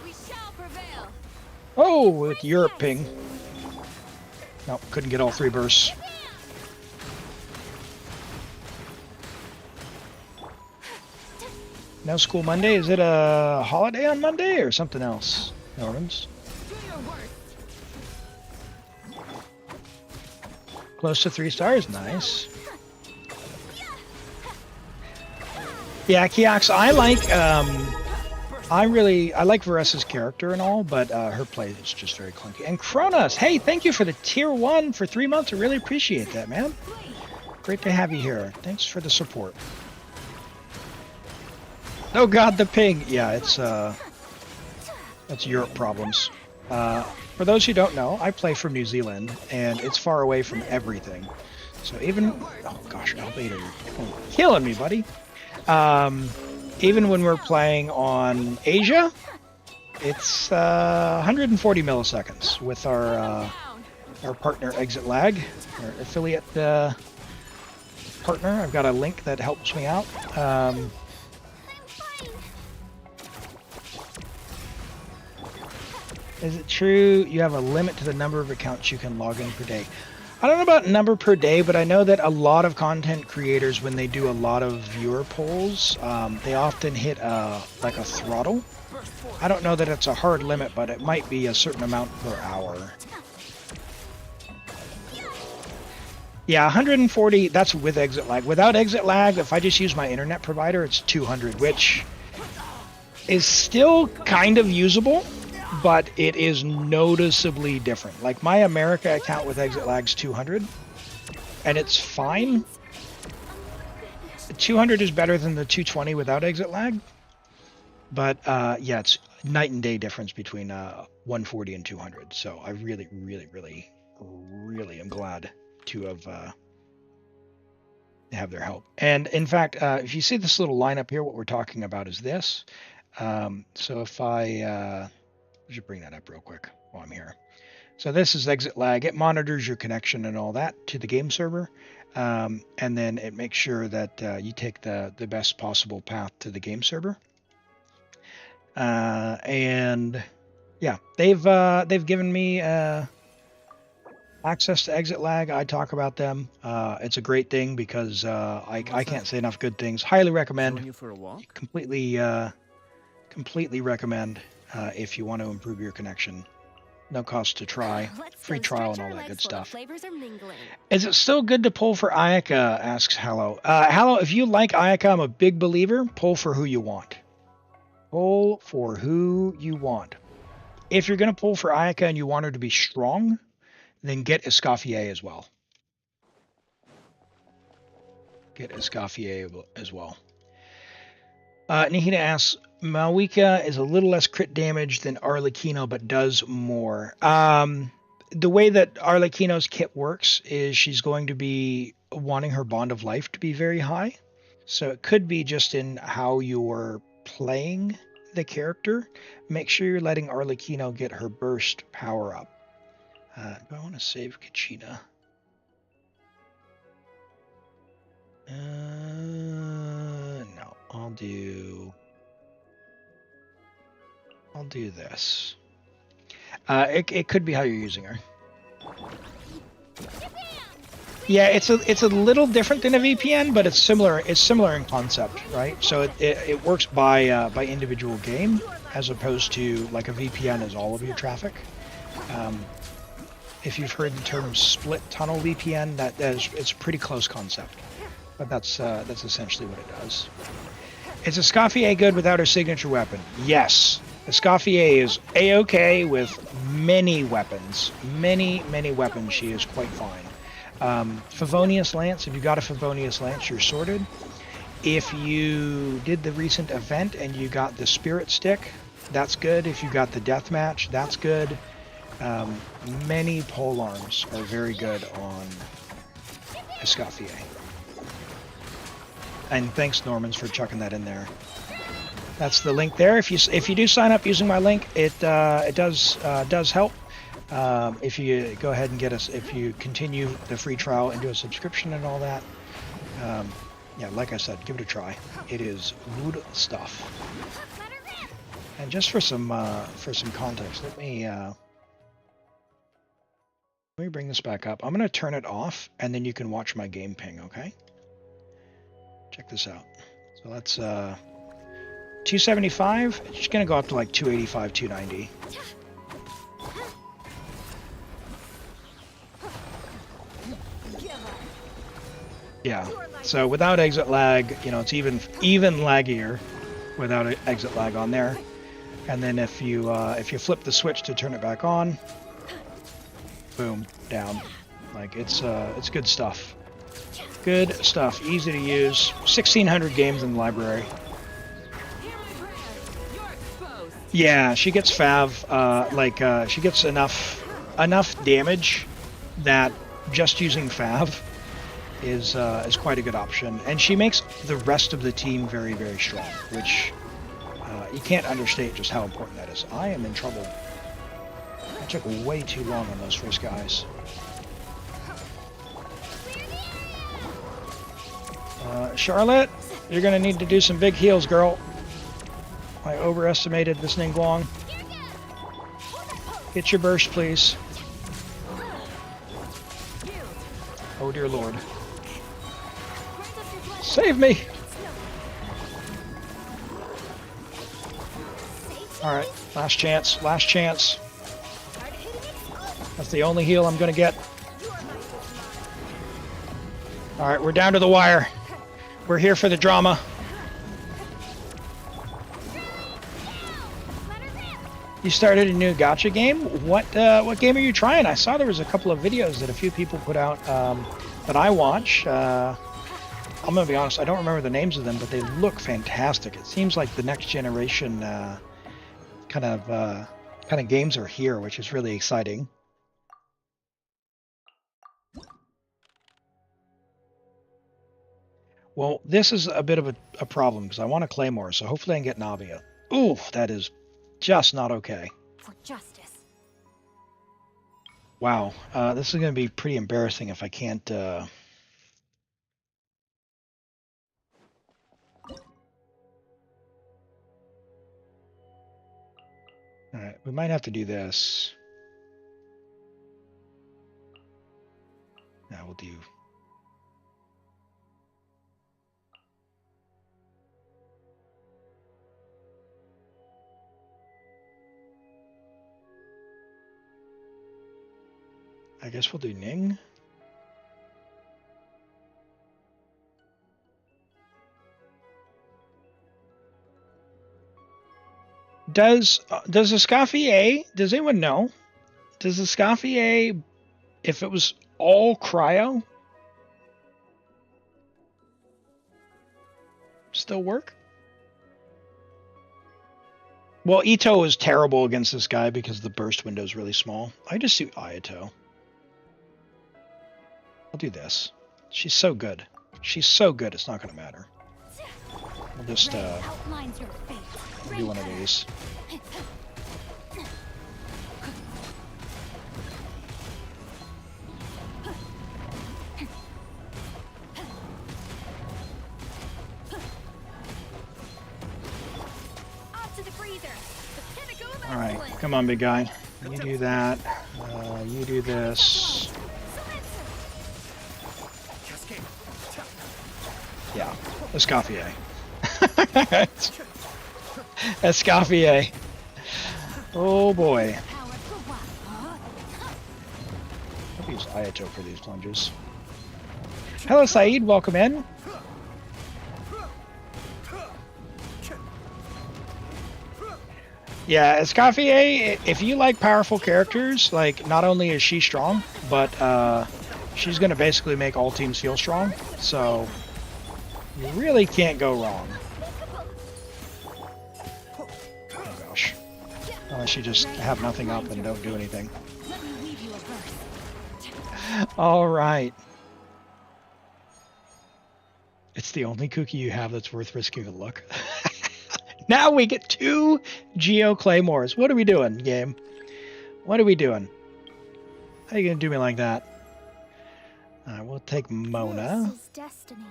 We shall prevail. Oh, with Europe ping. Nope, couldn't get all 3 bursts. No school Monday? Is it a holiday on Monday or something else? Normans? Close to 3 stars, nice. Yeah, Kiox, I like Varessa's character and all, but her play is just very clunky. And Kronos, hey, thank you for the tier 1 for 3 months. I really appreciate that, man. Great to have you here. Thanks for the support. Oh god, the ping! Yeah, that's Europe problems. For those who don't know, I play from New Zealand, and it's far away from everything. So even... Oh gosh, Albedo, you're killing me, buddy. Even when we're playing on Asia, it's 140 milliseconds with our partner Exit Lag, our affiliate partner. I've got a link that helps me out. Is it true you have a limit to the number of accounts you can log in per day? I don't know about number per day, but I know that a lot of content creators, when they do a lot of viewer polls, they often hit like a throttle. I don't know that it's a hard limit, but it might be a certain amount per hour. Yeah, 140, that's with exit lag. Without exit lag, if I just use my internet provider, it's 200, which is still kind of usable, but it is noticeably different. Like my America account with exit lag's 200, and it's fine. 200 is better than the 220 without exit lag, but yeah, it's night and day difference between 140 and 200. So I really am glad to have their help. And in fact, if you see this little line up here, what we're talking about is this. So if I should bring that up real quick while I'm here. So this is exit lag. It monitors your connection and all that to the game server, and then it makes sure that you take the best possible path to the game server. And yeah, they've given me access to exit lag. I talk about them. It's a great thing because I can't say enough good things. Highly recommend. You for a walk? Completely recommend if you want to improve your connection. No cost to try. Free trial and all that good stuff. Is it still good to pull for Ayaka? Asks Hallow. Hallow, if you like Ayaka, I'm a big believer. Pull for who you want. Pull for who you want. If you're going to pull for Ayaka and you want her to be strong, then get Escoffier as well. Get Escoffier as well. Nihita asks, Mavuika is a little less crit damage than Arlecchino, but does more. The way that Arlecchino's kit works is she's going to be wanting her Bond of Life to be very high. So it could be just in how you're playing the character. Make sure you're letting Arlecchino get her burst power up. Do I want to save Kachina? No, I'll do this. It could be how you're using her. Yeah, it's a little different than a VPN, but it's similar. It's similar in concept, right? So it works by individual game, as opposed to like a VPN is all of your traffic. If you've heard the term split tunnel VPN, it's a pretty close concept, but that's essentially what it does. Is Escoffier good without her signature weapon? Yes. Escoffier is A-OK with many weapons. Many weapons, she is quite fine. Favonius Lance, if you got a Favonius Lance, you're sorted. If you did the recent event and you got the Spirit Stick, that's good. If you got the Deathmatch, that's good. Many polearms are very good on Escoffier. And thanks, Normans, for chucking that in there. That's the link there. If you do sign up using my link, it does help. If you go ahead and get us, if you continue the free trial and do a subscription and all that, yeah, like I said, give it a try. It is good stuff. And just for some context, let me bring this back up. I'm going to turn it off, and then you can watch my game ping. Okay? Check this out. So that's 275. It's just going to go up to like 285, 290. Yeah. So without exit lag, you know, it's even laggier without exit lag on there. And then if you flip the switch to turn it back on, boom, down. Like it's good stuff. Good stuff. Easy to use. 1,600 games in the library. Yeah, she gets Fav. She gets enough damage that just using Fav is quite a good option, and she makes the rest of the team very, very strong, which you can't understate just how important that is. I am in trouble. I took way too long on those first guys. Charlotte, you're gonna need to do some big heals, girl. I overestimated this Ningguang. Get your burst, please. Oh dear lord. Save me! Alright, last chance, last chance. That's the only heal I'm gonna get. Alright, we're down to the wire. We're here for the drama. You started a new gacha game? What game are you trying? I saw there was a couple of videos that a few people put out that I watch. I'm gonna be honest, I don't remember the names of them, but they look fantastic. It seems like the next generation kind of games are here, which is really exciting. Well, this is a bit of a problem because I want a Claymore, so hopefully I can get Navia. Ooh, that is just not okay. For justice. Wow, this is going to be pretty embarrassing if I can't. All right, we might have to do this. Now we'll do. I guess we'll do Ning. Does Escoffier, does anyone know? Does Escoffier, if it was all cryo, still work? Well, Ito is terrible against this guy because the burst window is really small. I just do Ayato. I'll do this. She's so good. She's so good, it's not going to matter. We'll just do one of these. Alright, come on, big guy. You do that. You do this. Yeah, Escoffier. Escoffier. Oh boy. I'll use Ayato for these plunges. Hello, Saeed. Welcome in. Yeah, Escoffier, if you like powerful characters, like, not only is she strong, but she's going to basically make all teams feel strong, so you really can't go wrong. Oh gosh. Unless you just have nothing up and don't do anything. Alright. It's the only cookie you have that's worth risking a look. Now we get 2 Geo Claymores. What are we doing, game? What are we doing? How are you gonna do me like that? Alright, we'll take Mona. This is destiny.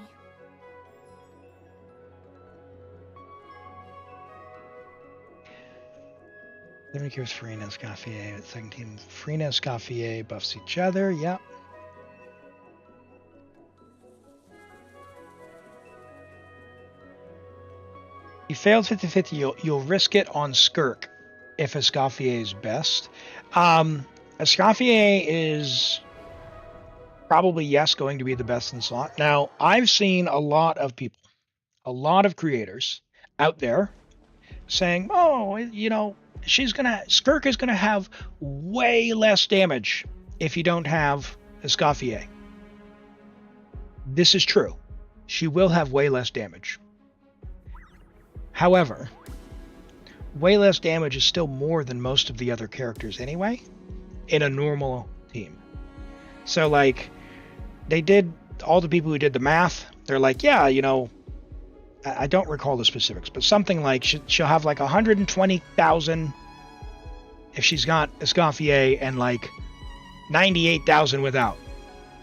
Then cures Farina and Escoffier at second team. Farina and Escoffier buffs each other. Yep. You failed 50-50, you'll risk it on Skirk if Escoffier is best. Escoffier is probably, yes, going to be the best in slot. Now, I've seen a lot of people, a lot of creators out there saying, oh, you know, Skirk is gonna have way less damage if you don't have Escoffier. This is true. She will have way less damage. However, way less damage is still more than most of the other characters anyway, in a normal team. So, like, they did, all the people who did the math, they're like, yeah, you know, I don't recall the specifics, but something like she'll have like 120,000 if she's got Escoffier and like 98,000 without.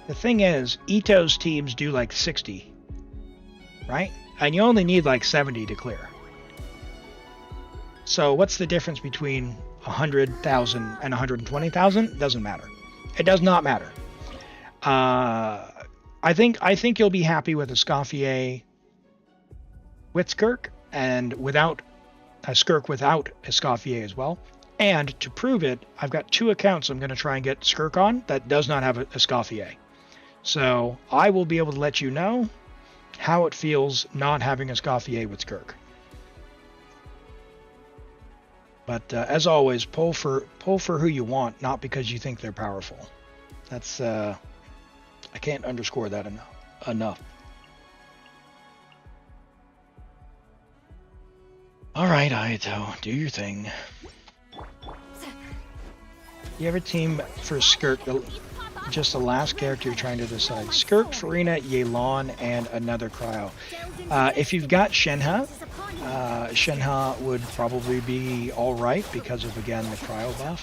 The thing is, Ito's teams do like 60, right? And you only need like 70 to clear. So what's the difference between 100,000 and 120,000? Doesn't matter. It does not matter. I think you'll be happy with Escoffier with Skirk and without a Skirk without Escoffier as well. And to prove it, I've got 2 accounts I'm going to try and get Skirk on that does not have Escoffier. So I will be able to let you know how it feels not having Escoffier with Skirk. But as always, pull for who you want, not because you think they're powerful. That's I can't underscore that enough. All right, Ayato, do your thing. You have a team for Skirk, just the last character you're trying to decide. Skirk, Farina, Yelan, and another Cryo. If you've got Shenhe, Shenhe would probably be alright because of, again, the Cryo buff.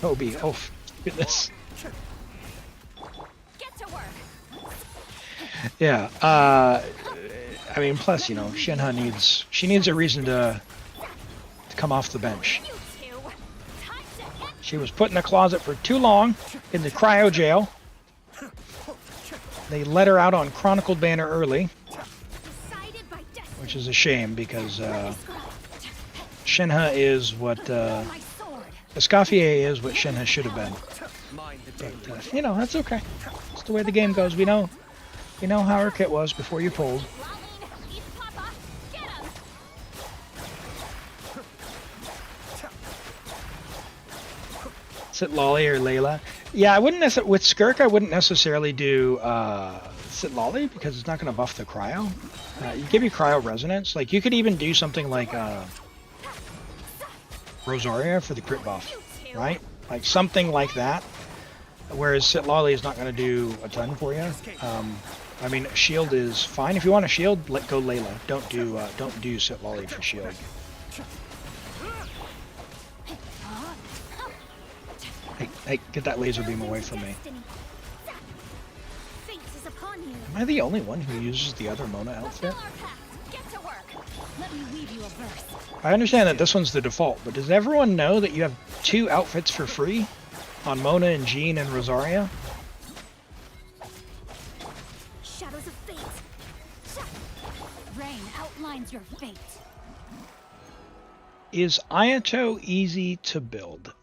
Obi, oh goodness. Get to work. Yeah, I mean, plus, you know, Shenhe needs a reason to come off the bench. She was put in the closet for too long in the cryo jail. They let her out on Chronicled banner early, which is a shame because Shenhe is what Escoffier is what Shenhe should have been. But you know, that's okay. It's the way the game goes. We know how her kit was before you pulled. Sitlolly or Layla. Yeah, I wouldn't necessarily with Skirk. I wouldn't necessarily do Sitlolly because it's not going to buff the cryo. You give you cryo resonance. Like you could even do something like Rosaria for the crit buff, right? Like something like that. Whereas Sitlolly is not going to do a ton for you. I mean, shield is fine. If you want a shield, go Layla. Don't do Sitlolly for shield. Hey, get that laser beam away from me. Am I the only one who uses the other Mona outfit? I understand that this one's the default, but does everyone know that you have 2 outfits for free on Mona and Jean and Rosaria? Shadows of fate. Rain outlines your fate. Is Ayato easy to build?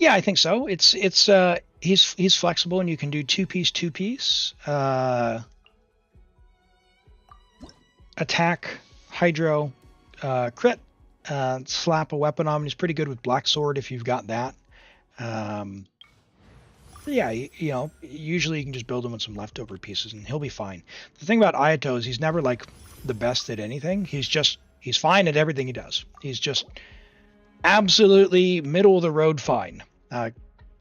Yeah, I think so. He's flexible and you can do 2-piece. Attack, Hydro, crit, slap a weapon on him. He's pretty good with Black Sword if you've got that. Yeah, you know, usually you can just build him with some leftover pieces and he'll be fine. The thing about Ayato is he's never like the best at anything. He's fine at everything he does. He's just absolutely middle of the road fine.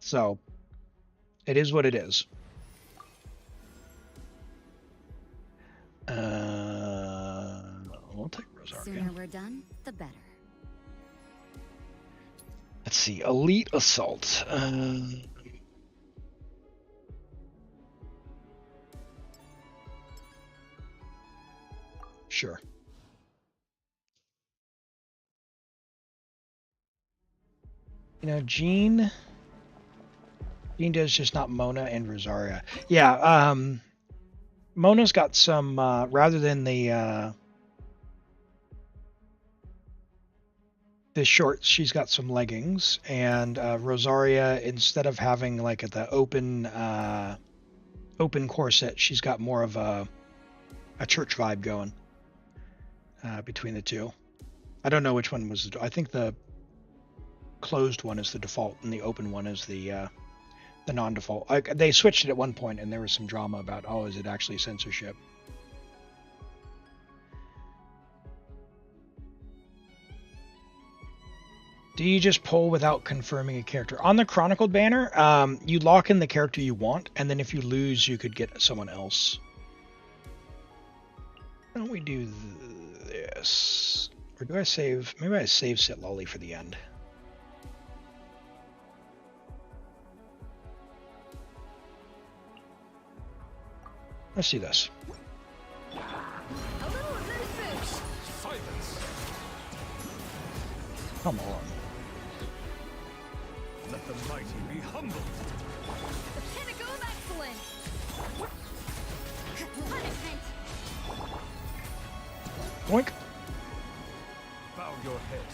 So it is what it is. We'll take Rosaria. Sooner we're done, the better. Let's see, Elite Assault. Sure. You know, Jean does just not Mona and Rosaria. Yeah, Mona's got some, rather than the shorts, she's got some leggings, and Rosaria, instead of having like the open corset, she's got more of a church vibe going between the two. I don't know which one was, I think the closed one is the default, and the open one is the non-default. They switched it at one point, and there was some drama about, oh, is it actually censorship? Do you just pull without confirming a character? On the Chronicled banner, you lock in the character you want, and then if you lose, you could get someone else. Why don't we do this? Or do I save? Maybe I save Sit Lolly for the end. Let's do this. A little of this boost. Silence. Come on. Let the mighty be humbled. The pinnacle of excellence. Punishment. Boink. Bow your head.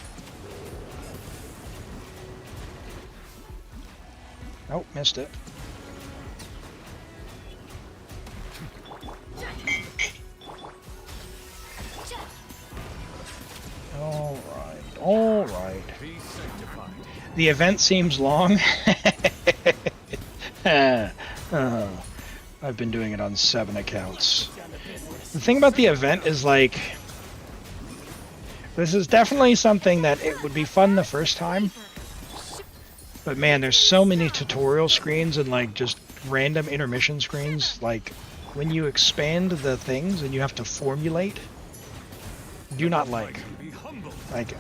Oh, missed it. All right. Be sanctified. The event seems long. I've been doing it on 7 accounts. The thing about the event is, like, this is definitely something that it would be fun the first time. But man, there's so many tutorial screens and like just random intermission screens. Like when you expand the things and you have to formulate, do not like. Like,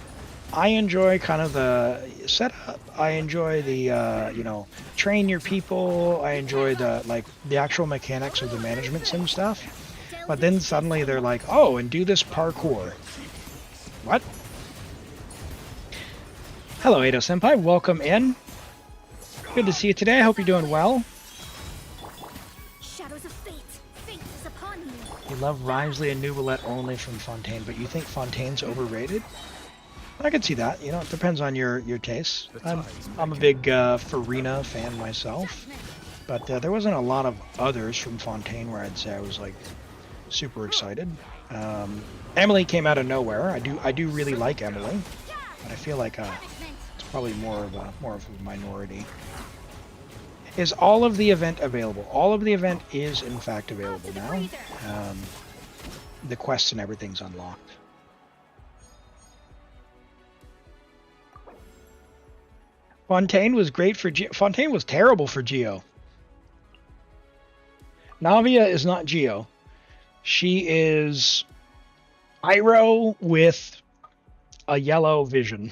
I enjoy kind of the setup. I enjoy the you know, train your people. I enjoy the actual mechanics of the management sim stuff. But then suddenly they're like, oh, and do this parkour. What? Hello, Ado Senpai. Welcome in. Good to see you today. I hope you're doing well. Shadows of fate. Fate is upon you. You love Wriothesley and Neuvillette only from Fontaine, but you think Fontaine's overrated? I can see that. You know, it depends on your taste. I'm a big Farina fan myself, but there wasn't a lot of others from Fontaine where I'd say I was like super excited. Emily came out of nowhere. I do really like Emily, but I feel like it's probably more of a minority. Is all of the event available? All of the event is in fact available now. The quests and everything's unlocked. Fontaine was great for Geo. Fontaine was terrible for Geo. Navia is not Geo. She is Iroh with a yellow vision.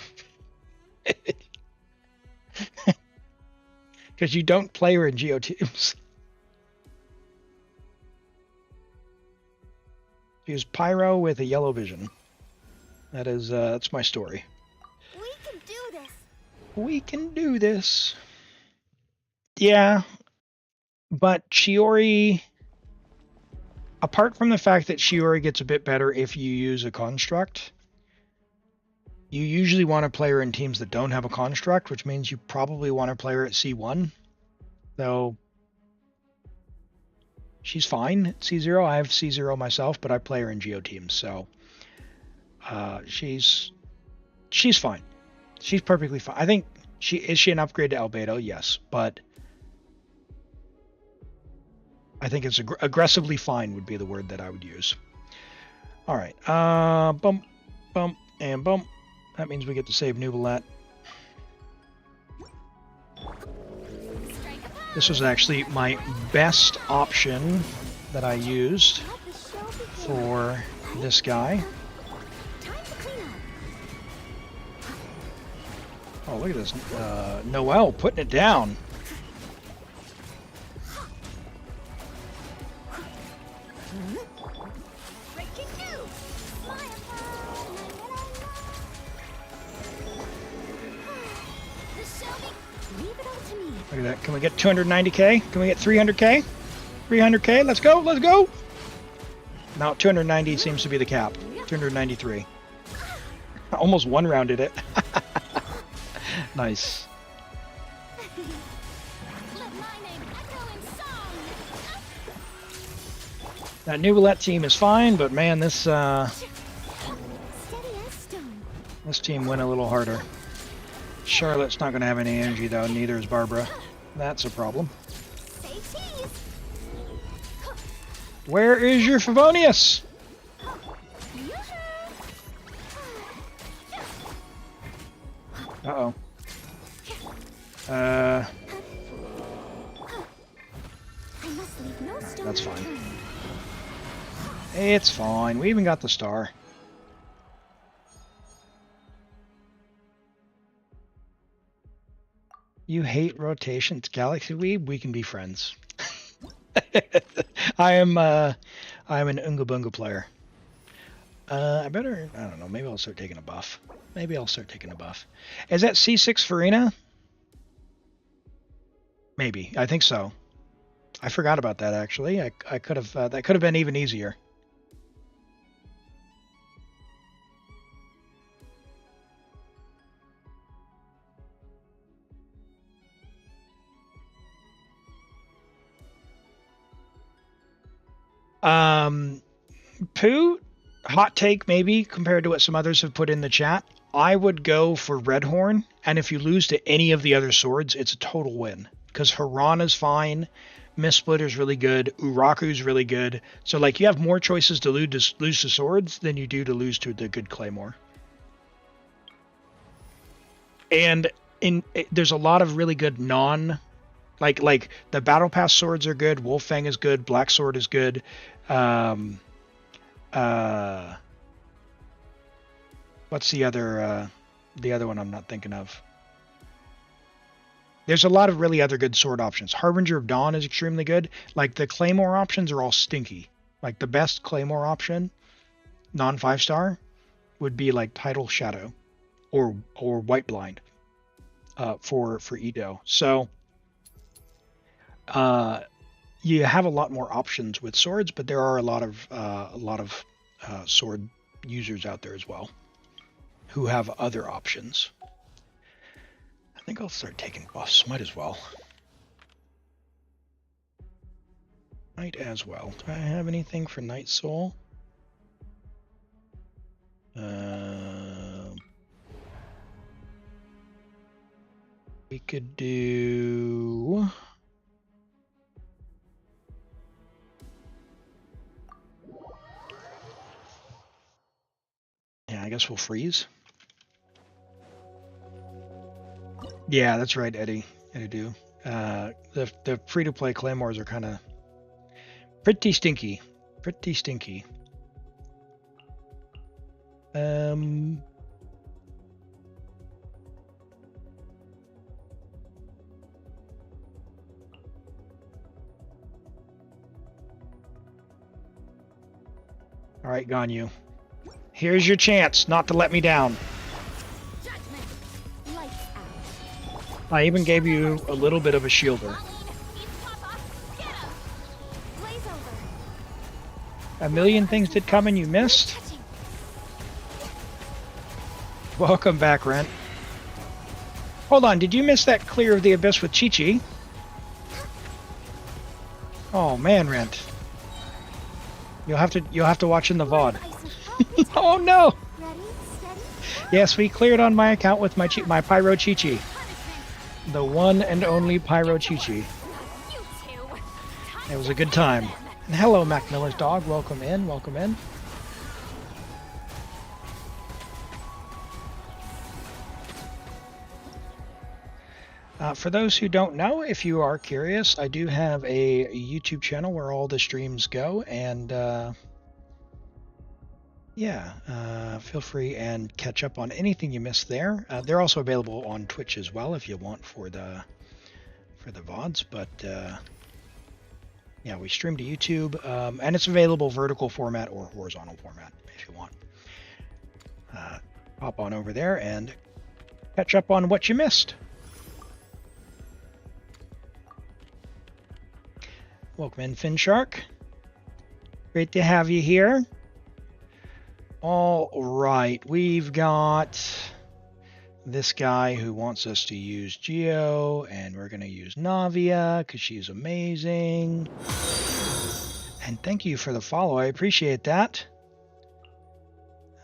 Because you don't play her in Geo teams. She is Pyro with a yellow vision. That is, that's my story. We can do this. We can do this. Yeah. But Shiori, apart from the fact that Shiori gets a bit better if you use a construct, you usually want to play her in teams that don't have a construct, which means you probably want to play her at C1. Though she's fine at C0. I have C0 myself, but I play her in Geo teams, so she's fine. She's perfectly fine. I think is she an upgrade to Albedo? Yes, but I think it's aggressively fine would be the word that I would use. All right, bump, bump, and bump. That means we get to save Neuvillette. This was actually my best option that I used for this guy. Oh, look at this. Noelle putting it down. Look at that. Can we get 290k? Can we get 300k? 300k? Let's go. Let's go. Now 290 seems to be the cap. 293. I almost one-rounded it. Nice. That Neuvillette team is fine, but man, this team went a little harder. Charlotte's not going to have any energy, though. Neither is Barbara. That's a problem. Say cheese. Where is your Favonius? Uh-oh. I must leave no stone That's fine. unturned. It's fine. We even got the star. You hate rotations, Galaxy Weeb? We can be friends. I'm an Unga Bunga player. I don't know, maybe I'll start taking a buff. Is that C6 Farina? Maybe. I think so. I forgot about that, actually. I could have, that could have been even easier. Pooh, hot take maybe compared to what some others have put in the chat. I would go for Redhorn, and if you lose to any of the other swords, it's a total win. Because Harana's fine, Mistsplitter's really good, Uraku's really good. So like you have more choices to lose to swords than you do to lose to the good Claymore. And there's a lot of really good like the Battle Pass swords are good, Wolfang is good, Black Sword is good. What's the other one I'm not thinking of? There's a lot of really other good sword options. Harbinger of Dawn is extremely good. Like the Claymore options are all stinky. Like the best Claymore option, non 5-star, would be like Tidal Shadow or White Blind for Edo. So you have a lot more options with swords, but there are a lot of sword users out there as well who have other options. I think I'll start taking buffs. Might as well. Do I have anything for Night Soul? We could do... Yeah, I guess we'll freeze. Yeah, that's right, Eddie. Do. The free-to-play Claymores are kind of pretty stinky. All right, Ganyu. Here's your chance not to let me down. Judgment. Lights out. I even gave you a little bit of a shielder. Get him. Blaze over. A million things did come and you missed. Catching. Welcome back, Rent. Hold on, did you miss that clear of the abyss with Qiqi? Oh man, Rent. You'll have to watch in the VOD. Oh no! Ready, steady. Yes, we cleared on my account with my Pyro Qiqi. The one and only Pyro Qiqi. You two. It was a good time. And hello, Mac Miller's dog. Welcome in. For those who don't know, if you are curious, I do have a YouTube channel where all the streams go, and feel free and catch up on anything you missed there. They're also available on Twitch as well if you want for the VODs, but yeah, we stream to YouTube, and it's available vertical format or horizontal format if you want. Hop on over there and catch up on what you missed. Welcome in, Finshark. Great to have you here. All right, we've got this guy who wants us to use Geo, and we're going to use Navia because she's amazing. And thank you for the follow. I appreciate that.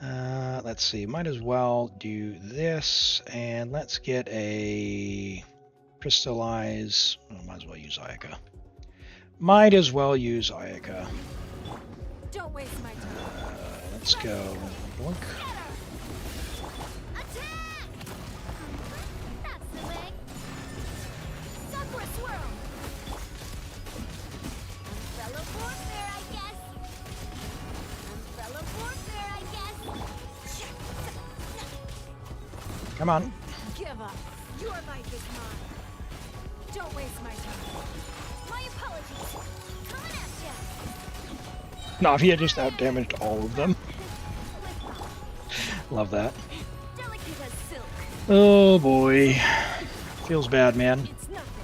Let's see, might as well do this, and let's get a crystallize. Oh, might as well use Ayaka. Might as well use Ayaka. Don't waste my time. Let's go. Boink. Attack! That's the way. Sakura swirl. Umbrella warfare, I guess. Umbrella warfare, I guess. Come on. Give up. Your life is mine. Don't waste my time. My apologies. Coming at ya. Navia just outdamaged all of them. Love that. Delicate as silk. Oh boy. Feels bad, man. It's nothing.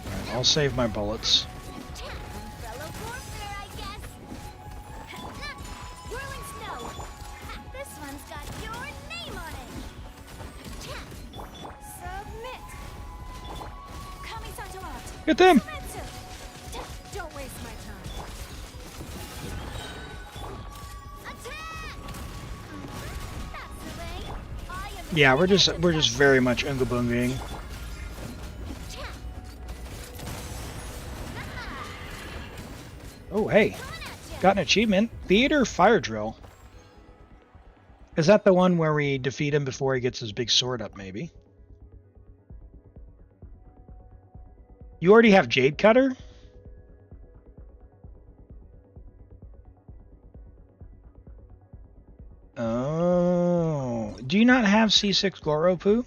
Alright, I'll save my bullets. Umbrella warfare, I guess. Whirling snow. This one's got your name on it. Submit. Kami-sato out. Get them! Don't waste my time. Attack! That's the way. I am Yeah, we're just very much Unga Bungaing. Oh hey. Got an achievement. Theater Fire Drill. Is that the one where we defeat him before he gets his big sword up, maybe? You already have Jade Cutter? Oh. Do you not have C6 Goro Poo?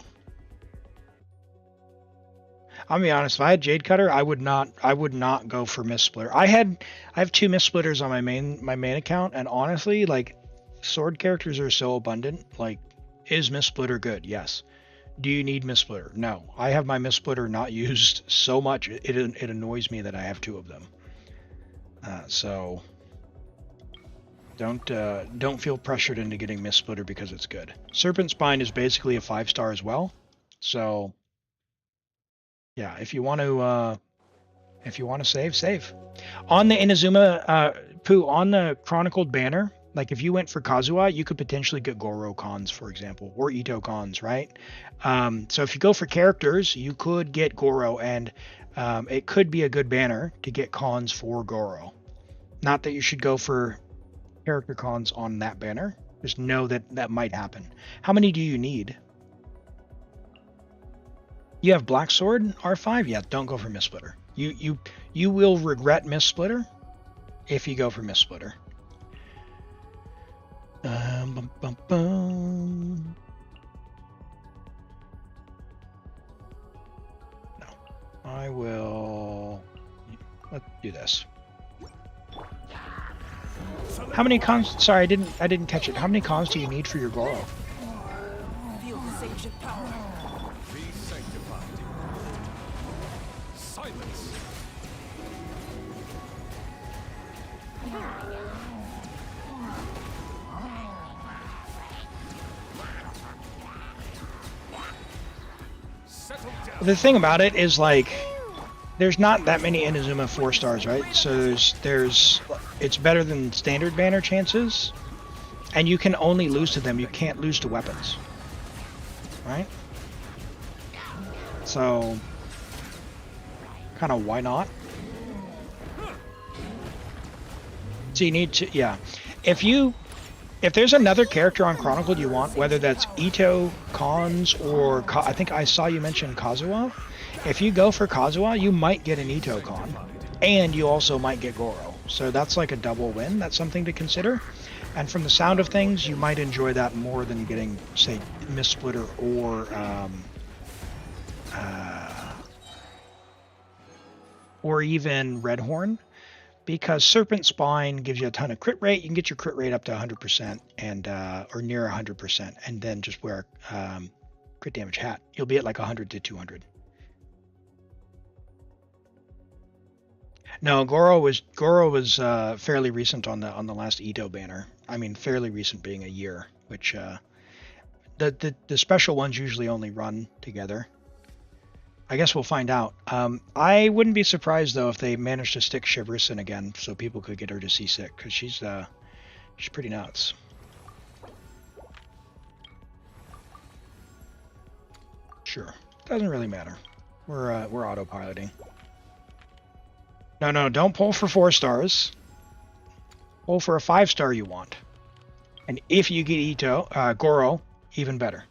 I'll be honest, if I had Jade Cutter, I would not go for Mist Splitter. I have 2 Mist Splitters on my main account, and honestly, like, sword characters are so abundant. Like, is Mist Splitter good? Yes. Do you need Mist Splitter? No. I have my Mist Splitter not used so much it annoys me that I have 2 of them. So don't feel pressured into getting Mist Splitter because it's good. Serpent Spine is basically a 5-star as well. So yeah, if you want to save. On the Inazuma Poo, on the Chronicled banner, like if you went for Kazuha, you could potentially get Goro cons, for example, or Ito cons, right? So if you go for characters, you could get Goro, and it could be a good banner to get cons for Goro. Not that you should go for character cons on that banner. Just know that that might happen. How many do you need? You have Black Sword, R5? Yeah, don't go for Mist Splitter. You will regret Mist Splitter if you go for Mist Splitter. Bum, bum, bum. No, I will. Let's do this. How many cons? Sorry, I didn't catch it. How many cons do you need for your Goro? Feel the sage of power. Be sanctified. Silence. Settle down. The thing about it is, like, there's not that many Inazuma 4-stars, right? So it's better than standard banner chances, and you can only lose to them. You can't lose to weapons, right? So kind of why not? So you need to, yeah. If there's another character on Chronicled you want, whether that's Ito, Cons, or I think I saw you mention Kazuha. If you go for Kazuha, you might get an Ito con, and you also might get Goro. So that's like a double win. That's something to consider. And from the sound of things, you might enjoy that more than getting, say, Mist Splitter or even Redhorn, because Serpent Spine gives you a ton of crit rate. You can get your crit rate up to 100% and or near 100%, and then just wear crit damage hat. You'll be at like 100 to 200. No, Goro was fairly recent on the last Ito banner. I mean, fairly recent being a year, which the special ones usually only run together. I guess we'll find out. I wouldn't be surprised though if they managed to stick Chevreuse in again, so people could get her to C6, because which is pretty nuts. Sure, doesn't really matter. We're autopiloting. No, don't pull for 4 stars. Pull for a 5-star you want. And if you get Goro, even better.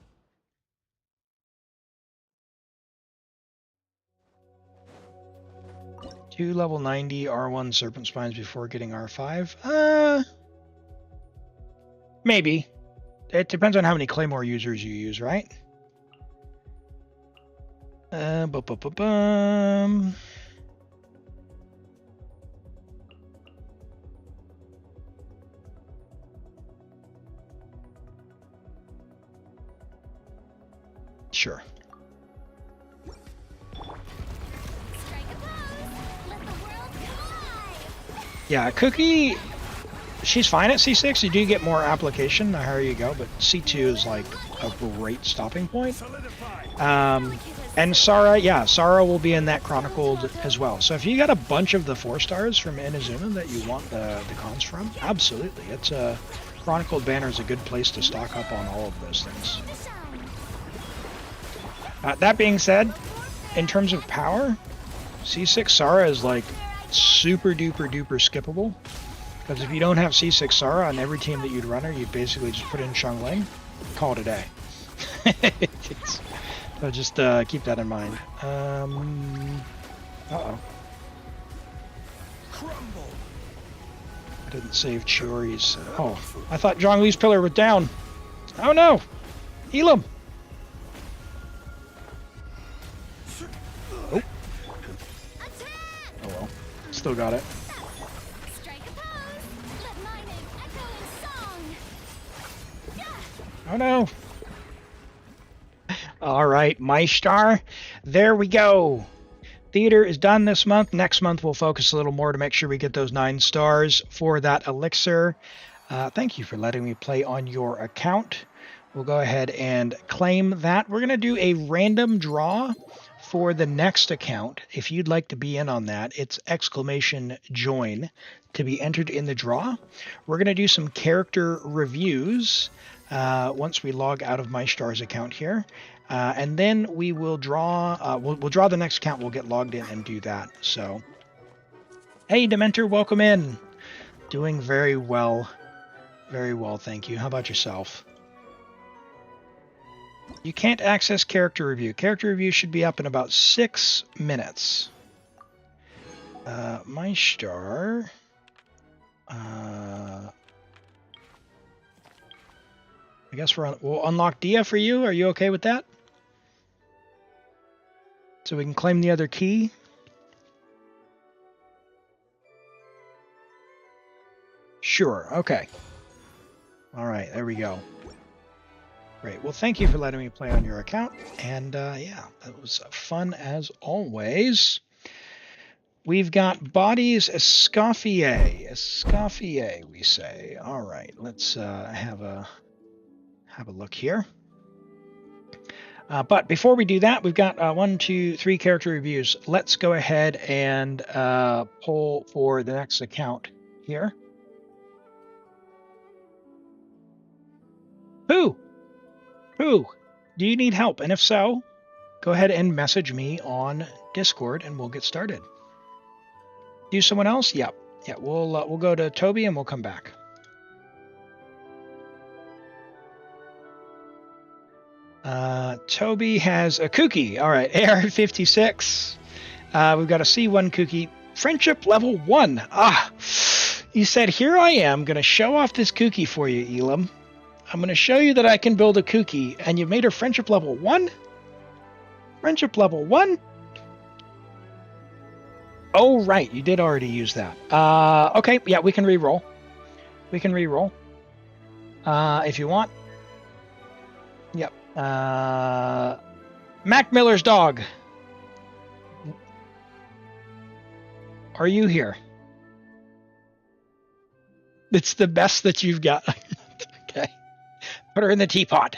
Two level 90 R1 Serpent Spines before getting R5? Maybe. It depends on how many Claymore users you use, right? Sure. Yeah, Qiqi, she's fine at C6. You do get more application the higher you go, but C2 is like a great stopping point. And Sara, yeah, Sara will be in that Chronicled as well. So if you got a bunch of the 4 stars from Inazuma that you want the cons from, absolutely. It's a Chronicled banner is a good place to stock up on all of those things. That being said, in terms of power, C6 Sara is like super duper skippable, because if you don't have C6 Sara on every team that you'd run her, you'd basically just put in Xiangling, call it a day. So just keep that in mind. Uh-oh. I didn't save Chiori's. Oh, I thought Zhongli's pillar was down. Oh no! Elim! Oh. Oh well. Still got it. Oh no! Alright, my star. There we go. Theater is done this month. Next month we'll focus a little more to make sure we get those 9 stars for that elixir. Thank you for letting me play on your account. We'll go ahead and claim that. We're going to do a random draw for the next account. If you'd like to be in on that, it's !join to be entered in the draw. We're going to do some character reviews once we log out of my stars account here. And then we will draw, we'll draw the next account. We'll get logged in and do that. So, hey, Dementor, welcome in. Doing very well. Very well, thank you. How about yourself? You can't access character review. Character review should be up in about 6 minutes. My star. I guess we'll unlock Dia for you. Are you okay with that? So we can claim the other key. Sure, okay. All right, there we go. Great, well thank you for letting me play on your account. And yeah, that was fun as always. We've got bodies Escoffier. Escoffier, we say. All right, let's have a look here. But before we do that, we've got 1, 2, 3 character reviews. Let's go ahead and poll for the next account here. Who? Do you need help? And if so, go ahead and message me on Discord and we'll get started. Do someone else? Yep. Yeah, we'll go to Toby and we'll come back. Toby has a Qiqi. All right, AR-56. We've got a C1 Qiqi. Friendship level 1. Ah, you said, here I am going to show off this Qiqi for you, Elim. I'm going to show you that I can build a Qiqi, and you made her friendship level 1? Friendship level 1? Oh, right, you did already use that. Okay, yeah, we can re-roll. We can re-roll. If you want. Yep. Mac Miller's dog. Are you here? It's the best that you've got. Okay. Put her in the teapot.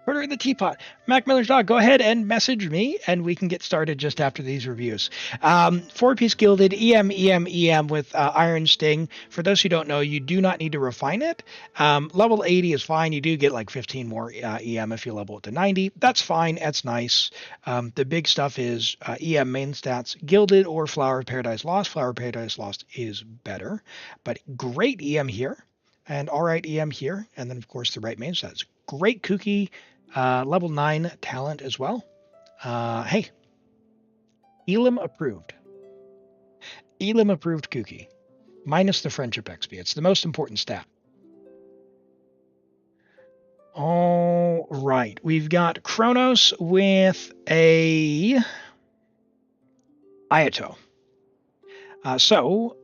Put her in the teapot. Mac Miller's dog, go ahead and message me, and we can get started just after these reviews. 4-piece gilded EM with Iron Sting. For those who don't know, you do not need to refine it. Level 80 is fine. You do get like 15 more EM if you level it to 90. That's fine. That's nice. The big stuff is EM main stats. Gilded or Flower of Paradise Lost. Flower of Paradise Lost is better, but great EM here. And all right EM here. And then, of course, the right main stats. Great Qiqi. Level 9 talent as well. Hey, Elim approved. Elim approved Qiqi. Minus the friendship XP. It's the most important stat. All right. We've got Kronos with a Ayato. So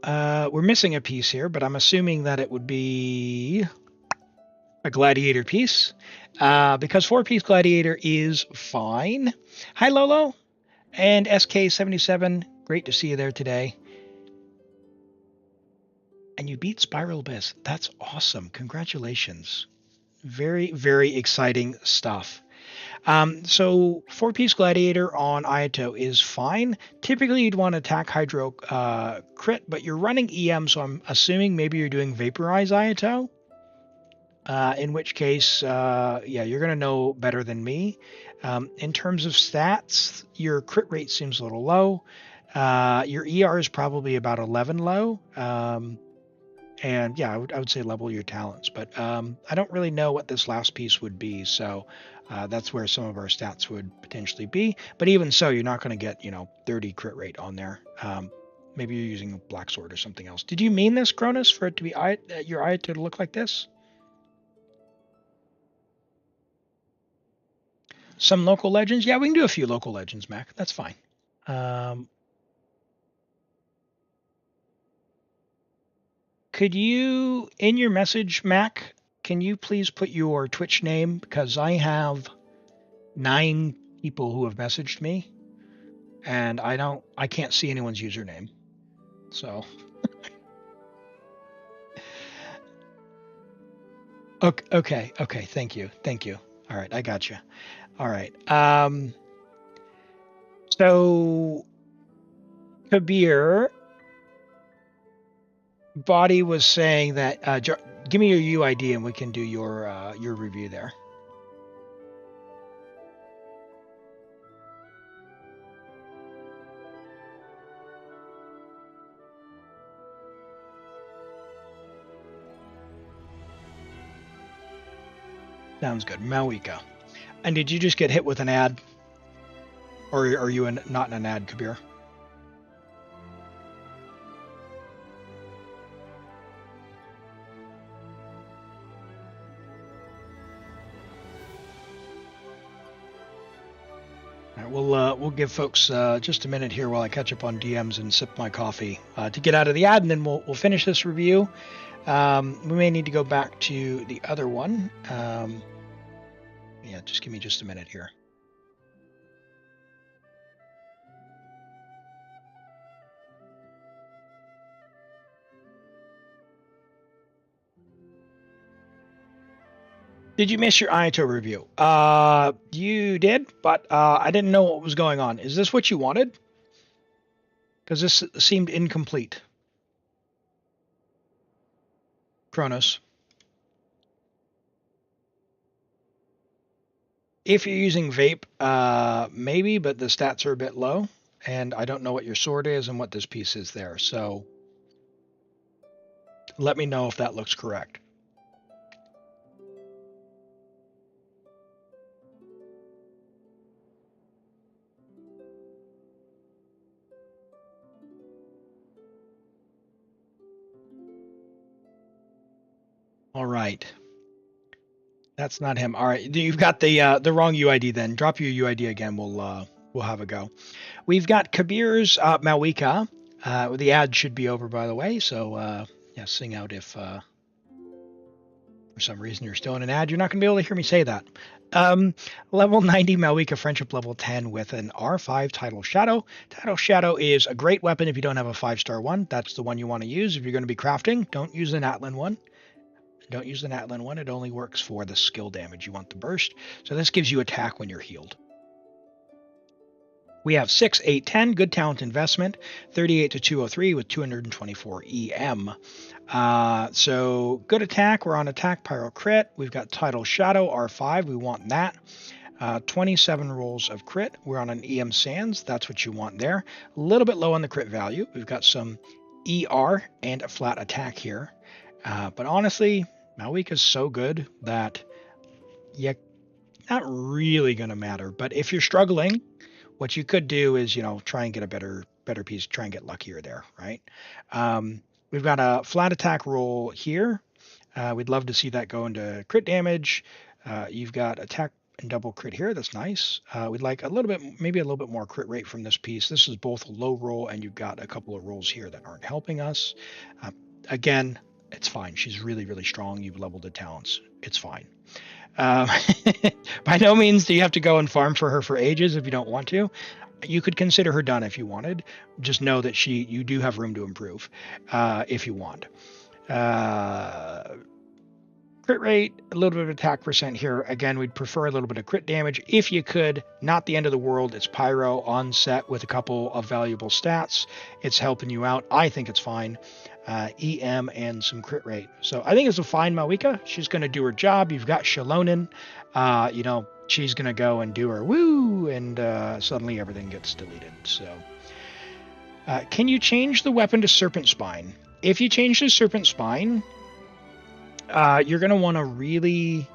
we're missing a piece here, but I'm assuming that it would be a gladiator piece. Because 4-piece gladiator is fine. Hi, Lolo. And SK77. Great to see you there today. And you beat Spiral Abyss. That's awesome. Congratulations. Very, very exciting stuff. So 4-piece gladiator on Ayato is fine. Typically, you'd want to attack Hydro crit, but you're running EM, so I'm assuming maybe you're doing Vaporize Ayato. In which case, yeah, you're going to know better than me. In terms of stats, your crit rate seems a little low. Your ER is probably about 11 low. And yeah, I would say level your talents. But I don't really know what this last piece would be. So that's where some of our stats would potentially be. But even so, you're not going to get, 30 crit rate on there. Maybe you're using a Black Sword or something else. Did you mean this, Cronus, for it to be your eye to look like this? Some local legends? Yeah, we can do a few local legends, Mac. That's fine. Could you, in your message, Mac, can you please put your Twitch name? Because I have 9 people who have messaged me, and I can't see anyone's username. So. Okay. Thank you. All right, I got you. All right. So Kabir Body was saying that give me your UID and we can do your review there. Sounds good. Mavuika. And did you just get hit with an ad? Or are you not in an ad, Kabir? All right, we'll give folks just a minute here while I catch up on DMs and sip my coffee to get out of the ad, and then we'll finish this review. We may need to go back to the other one. Yeah, just give me just a minute here. Did you miss your Ayato review? You did, but I didn't know what was going on. Is this what you wanted? Because this seemed incomplete. Kronos. If you're using vape, maybe, but the stats are a bit low, and I don't know what your sword is and what this piece is there, so let me know if that looks correct. All right. That's not him. All right, you've got the wrong UID then. Drop your UID again. We'll have a go. We've got Kabir's Mavuika. The ad should be over, by the way. So yeah, sing out if for some reason you're still in an ad. You're not going to be able to hear me say that. Level 90 Mavuika Friendship level 10 with an R5 Tidal Shadow. Tidal Shadow is a great weapon if you don't have a 5-star one. That's the one you want to use if you're going to be crafting. Don't use an Atlan one. Don't use the Natlin one. It only works for the skill damage. You want the burst. So this gives you attack when you're healed. We have 6, 8, 10, good talent investment, 38 to 203 with 224 EM. So good attack. We're on attack, pyro crit. We've got title shadow, R5. We want that. 27 rolls of crit. We're on an EM Sands. That's what you want there. A little bit low on the crit value. We've got some ER and a flat attack here. But honestly, Mavuika is so good that not really going to matter. But if you're struggling, what you could do is, try and get a better piece, try and get luckier there, right? We've got a flat attack roll here. We'd love to see that go into crit damage. You've got attack and double crit here. That's nice. We'd like maybe a little bit more crit rate from this piece. This is both a low roll and you've got a couple of rolls here that aren't helping us. Again, it's fine. She's really, really strong. You've leveled the talents. It's fine. By no means do you have to go and farm for her for ages if you don't want to. You could consider her done if you wanted. Just know that you do have room to improve if you want. Crit rate, a little bit of attack percent here. Again, we'd prefer a little bit of crit damage. If you could, not the end of the world. It's pyro on set with a couple of valuable stats. It's helping you out. I think it's fine. EM and some crit rate. So I think it's a fine Mavuika. She's going to do her job. You've got Xiangling. She's going to go and do her woo, and suddenly everything gets deleted. So can you change the weapon to Serpent Spine? If you change to Serpent Spine, you're going to want to really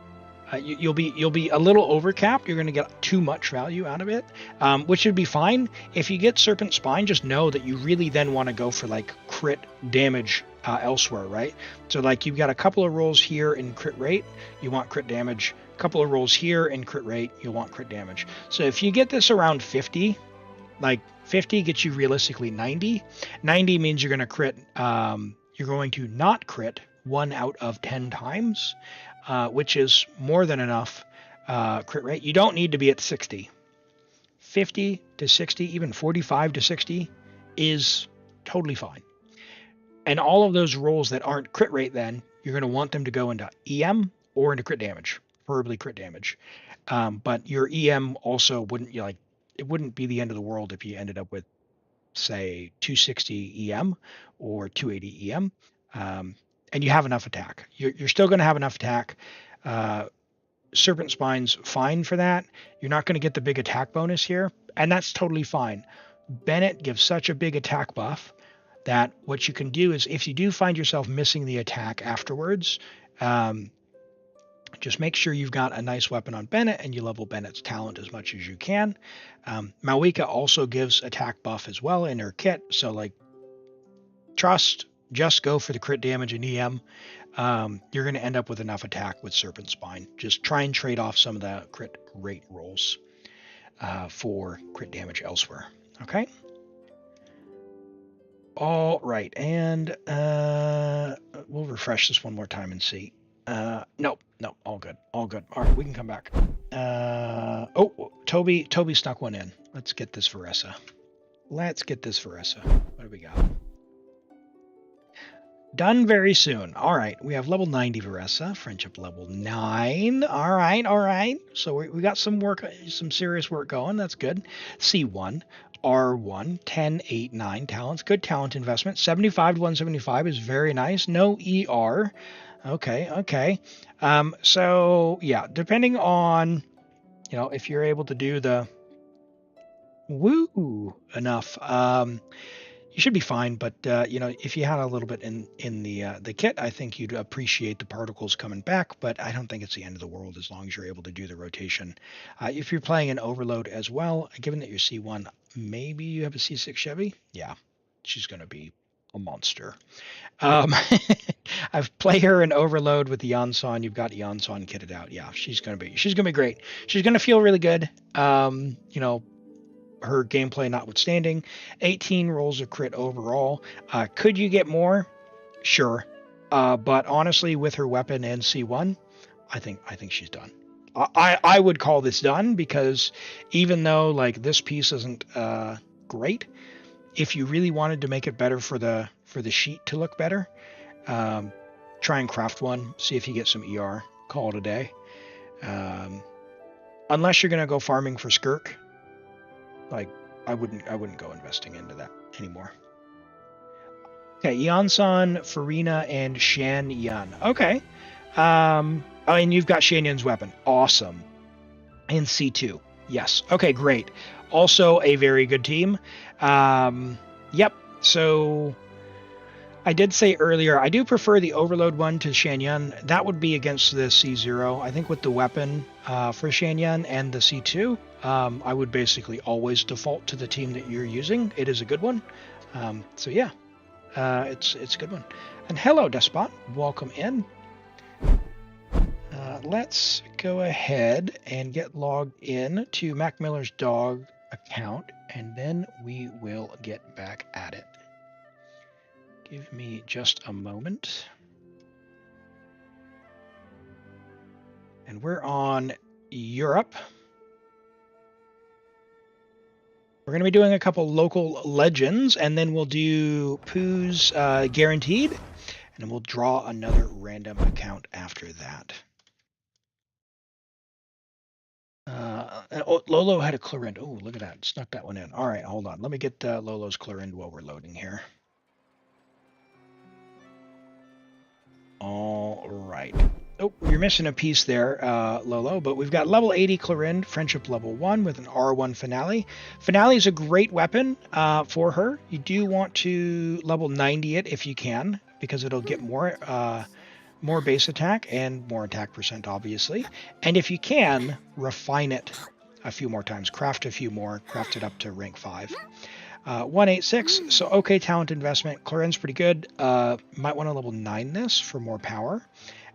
you'll be a little overcapped. You're going to get too much value out of it, which would be fine. If you get Serpent Spine, just know that you really then want to go for like crit damage elsewhere, right? So like you've got a couple of rolls here in crit rate, you want crit damage. A couple of rolls here in crit rate, you want crit damage. So if you get this around 50, like 50 gets you realistically 90. 90 means you're going to crit. You're going to not crit 1 out of 10 times. Which is more than enough crit rate. You don't need to be at 60. 50 to 60, even 45 to 60 is totally fine. And all of those rolls that aren't crit rate, then you're going to want them to go into EM or into crit damage, preferably crit damage. But your EM also it wouldn't be the end of the world if you ended up with, say, 260 EM or 280 EM. And you have enough attack. You're still going to have enough attack. Serpent Spine's fine for that. You're not going to get the big attack bonus here, and that's totally fine. Bennett gives such a big attack buff that what you can do is, if you do find yourself missing the attack afterwards, just make sure you've got a nice weapon on Bennett and you level Bennett's talent as much as you can. Mavuika also gives attack buff as well in her kit, so just go for the crit damage in EM. You're going to end up with enough attack with Serpent Spine. Just try and trade off some of the crit rate rolls for crit damage elsewhere. Okay? All right. And we'll refresh this one more time and see. No, all good. All right, we can come back. Toby snuck one in. Let's get this Veressa. What do we got? Done very soon. All right, we have level 90 Veressa, friendship level 9. All right. So we got some serious work going. That's good. C1, R1, 10, 8, 9 talents. Good talent investment. 75 to 175 is very nice. No ER. Okay. So yeah, depending on, if you're able to do the woo enough, you should be fine, but if you had a little bit in the kit, I think you'd appreciate the particles coming back, but I don't think it's the end of the world as long as you're able to do the rotation. If you're playing an overload as well, given that you're C1, maybe you have a C6 Chevy? Yeah, she's going to be a monster. I've played her in overload with the Yansan. You've got Yansan kitted out. Yeah, she's going to be great. She's going to feel really good. Her gameplay notwithstanding, 18 rolls of crit overall. Could you get more? Sure. But honestly, with her weapon and C1, I think she's done. I would call this done, because even though this piece isn't great, if you really wanted to make it better for the sheet to look better, try and craft one, see if you get some ER, call it a day. Unless you're going to go farming for Skirk, like I wouldn't go investing into that anymore. Okay, Yansan, Farina, and Shan Yan. Okay. Oh, and you've got Shan Yan's weapon. Awesome. And C2. Yes. Okay, great. Also a very good team. Yep. So I did say earlier, I do prefer the Overload one to Shan Yan. That would be against the C0. I think with the weapon for Shan Yan and the C2, I would basically always default to the team that you're using. It is a good one. So yeah, it's a good one. And hello, Despot. Welcome in. Let's go ahead and get logged in to Mac Miller's dog account, and then we will get back at it. Give me just a moment. And we're on Europe. We're going to be doing a couple local legends, and then we'll do Pooh's Guaranteed, and then we'll draw another random account after that. Lolo had a Clorind. Oh, look at that. Snuck that one in. All right, hold on. Let me get Lolo's Clorind while we're loading here. All right. Oh, you're missing a piece there, Lolo, but we've got level 80 Clorind, Friendship level 1 with an R1 Finale. Finale is a great weapon for her. You do want to level 90 it if you can, because it'll get more base attack and more attack percent, obviously. And if you can, refine it a few more times. Craft a few more. Craft it up to rank 5. 186, so okay talent investment. Clorind's pretty good. Might want to level 9 this for more power.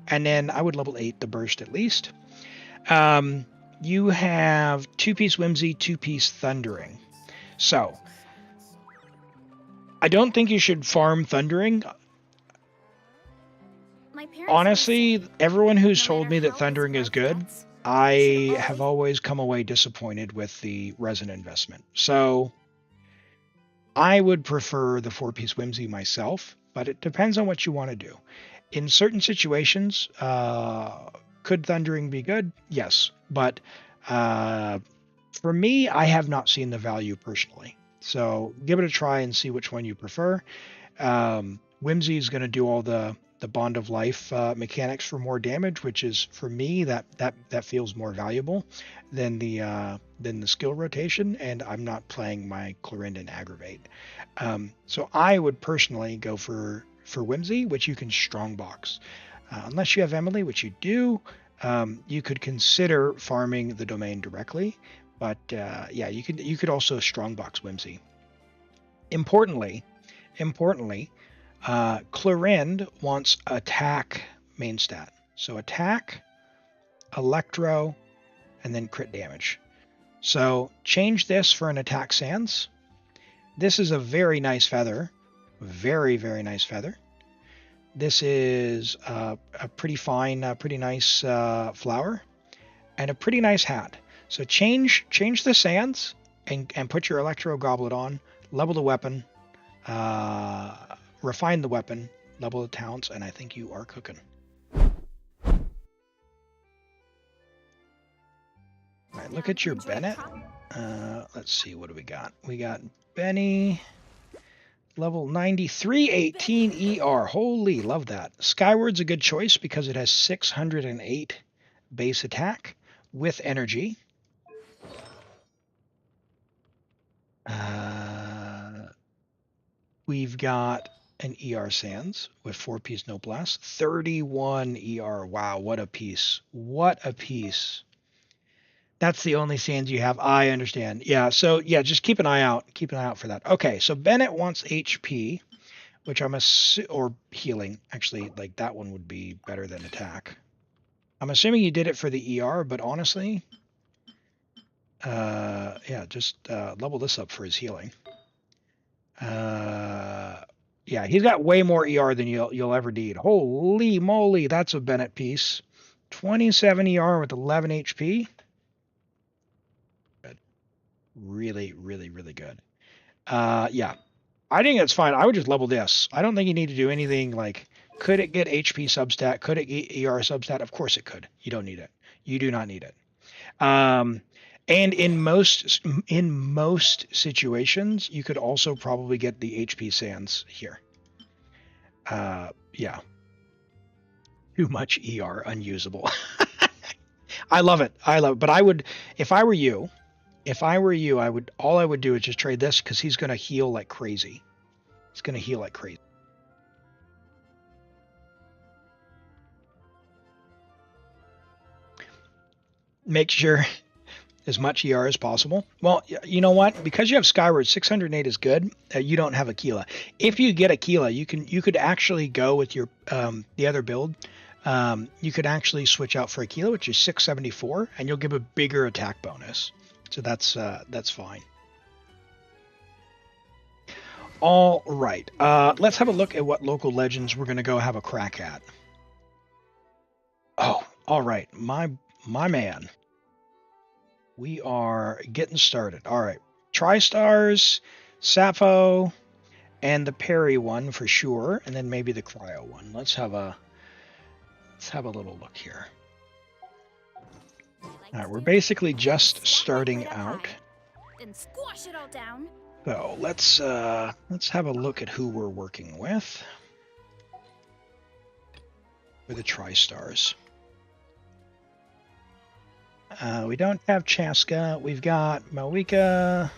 And then I would level 8 the burst at least. You have 2-piece Whimsy, 2-piece Thundering. So, I don't think you should farm Thundering. Honestly, everyone who's told me that Thundering is good, I have always come away disappointed with the resin investment. So I would prefer the 4-piece Whimsy myself, but it depends on what you want to do. In certain situations, could Thundering be good? Yes, but for me, I have not seen the value personally. So give it a try and see which one you prefer. Whimsy is going to do all the Bond of Life mechanics for more damage, which is, for me, that feels more valuable than the skill rotation, and I'm not playing my Clorind and Aggravate. So I would personally go for Whimsy, which you can strongbox. Unless you have Emily, which you do, you could consider farming the domain directly, but yeah, you could also strongbox Whimsy. Importantly, Clorind wants attack main stat. So attack, electro, and then crit damage. So change this for an attack sans. This is a very nice feather. Very, very nice feather. This is a pretty fine, pretty nice flower. And a pretty nice hat. So change the sans and put your electro goblet on. Level the weapon. Refine the weapon, level the talents, and I think you are cooking. All right, look at your Bennett. Let's see, what do we got? We got Benny, level 93, 18 ER. Holy, love that. Skyward's a good choice because it has 608 base attack with energy. We've got an ER Sans with 4-piece Noblesse. 31 ER. Wow, what a piece. What a piece. That's the only Sans you have. I understand. Yeah, so yeah, just keep an eye out. Keep an eye out for that. Okay, so Bennett wants HP, which I'm or healing. Actually, like that one would be better than attack. I'm assuming you did it for the ER, but honestly, yeah, just level this up for his healing. Yeah, he's got way more ER than you'll ever need. Holy moly, that's a Bennett piece. 27 ER with 11 HP. Good. Really, really, really good. Yeah, I think that's fine. I would just level this. I don't think you need to do anything like Could it get HP substat? Could it get ER substat? Of course it could. You don't need it. You do not need it. And in most situations, you could also probably get the HP sands here. Yeah. Too much ER, unusable. I love it. I love it. But I would, if I were you, all I would do is just trade this because he's going to heal like crazy. He's going to heal like crazy. Make sure as much ER as possible. Well, you know what? Because you have Skyward, 608 is good. You don't have Aquila. If you get Aquila, you could actually go with your the other build. You could actually switch out for Aquila, which is 674, and you'll give a bigger attack bonus. So that's fine. All right. Let's have a look at what local legends we're going to go have a crack at. Oh, all right. My man. We are getting started. All right. Tri-Stars, Sappho, and the Parry one for sure, and then maybe the Cryo one. Let's have a little look here. All right, we're basically just starting out. Then squash it all down. So let's have a look at who we're working with. For the Tri-Stars. We don't have Chaska. We've got Mavuika,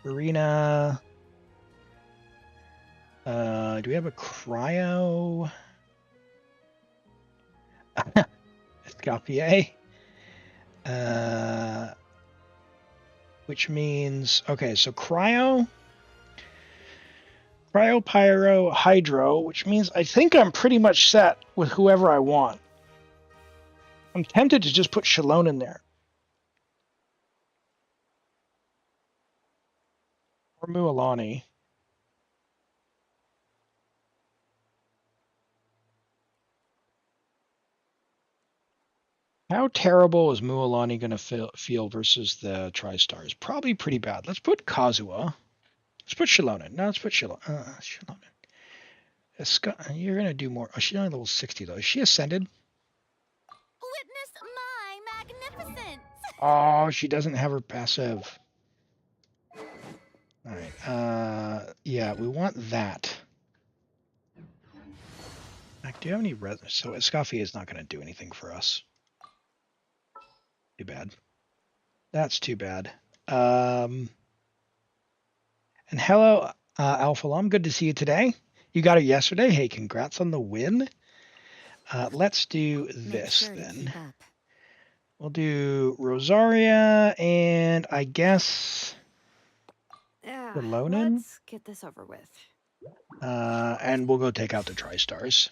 Arena. Do we have a Cryo? Escoffier. Which means, okay, so Cryo, Pyro, Hydro, which means I think I'm pretty much set with whoever I want. I'm tempted to just put Shalone in there. Or Mualani. How terrible is Mualani going to feel versus the Tri-Stars? Probably pretty bad. Let's put Kazuha. Let's put Shalone in. No, let's put Shalone. You're going to do more. Oh, she's only level 60, though. Is she ascended? Witness my magnificence. Oh, she doesn't have her passive. All right. Yeah, we want that. Do you have any res? So Escoffier is not going to do anything for us. Too bad. That's too bad. And hello, Alphalam. Good to see you today. You got it yesterday. Hey, congrats on the win. Let's do this then. We'll do Rosaria and I guess Relonin. Let's get this over with. And we'll go take out the Tri-Stars.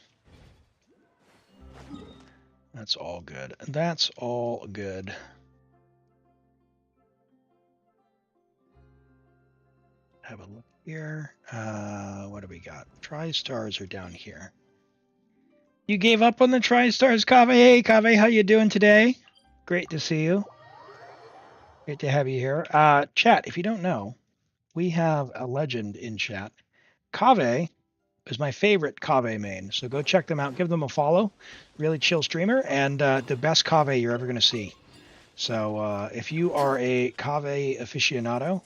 That's all good. That's all good. Have a look here. What do we got? Tri-Stars are down here. You gave up on the Tri-Stars, Kave. Hey, Kave, how you doing today? Great to see you. Great to have you here. Chat, if you don't know, we have a legend in chat. Kave is my favorite Kave main, so go check them out. Give them a follow. Really chill streamer, and the best Kave you're ever going to see. So if you are a Kave aficionado,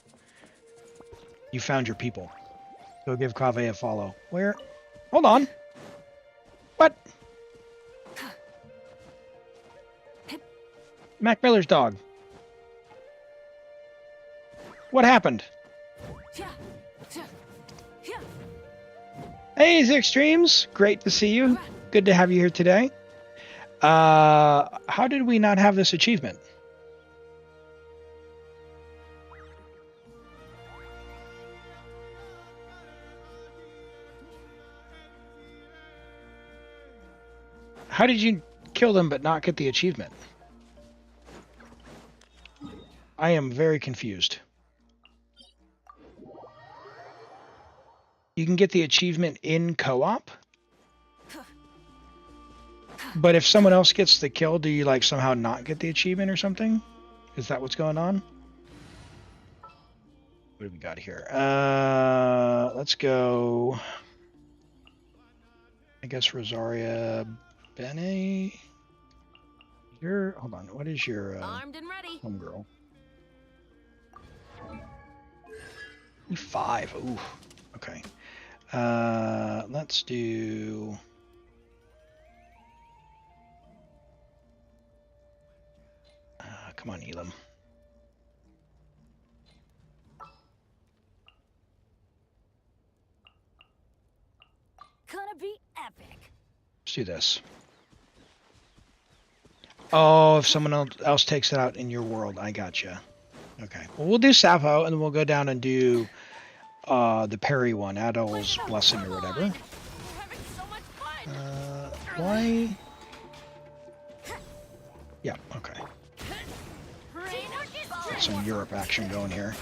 you found your people. Go give Kave a follow. Where? Hold on. What? Mac Miller's dog. What happened? Hey, Z Extremes. Great to see you. Good to have you here today. How did we not have this achievement? How did you kill them but not get the achievement? I am very confused. You can get the achievement in co-op? But if someone else gets the kill, do you like somehow not get the achievement or something? Is that what's going on? What do we got here? Let's go. I guess Rosaria Bennett. Hold on. What is your Armed and ready. homegirl? E5. Ooh. Okay. Let's do. Come on, Elim. Gonna be epic. Let's do this. Oh, if someone else takes it out in your world, I gotcha. Okay. Well, we'll do Sappho, and then we'll go down and do the parry one, Adol's Blessing or whatever. We're having so much fun. Why? Yeah, okay. Got some Europe action going here.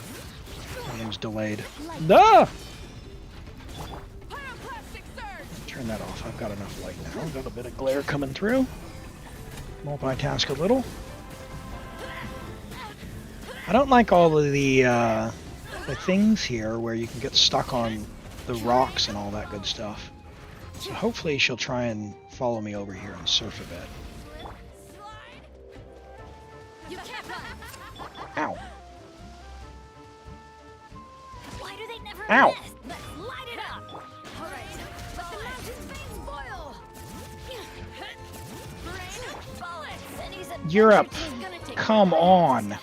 My name's delayed. Ah! Turn that off. I've got enough light now. Got a bit of glare coming through. Multitask a little. I don't like all of the things here where you can get stuck on the rocks and all that good stuff. So hopefully she'll try and follow me over here and surf a bit. You can't run. Ow. Why do they never Ow. miss? Let's light it up. All right. Let the mountain's veins boil. Rain, bullets, and he's a Europe. he's gonna take Come on.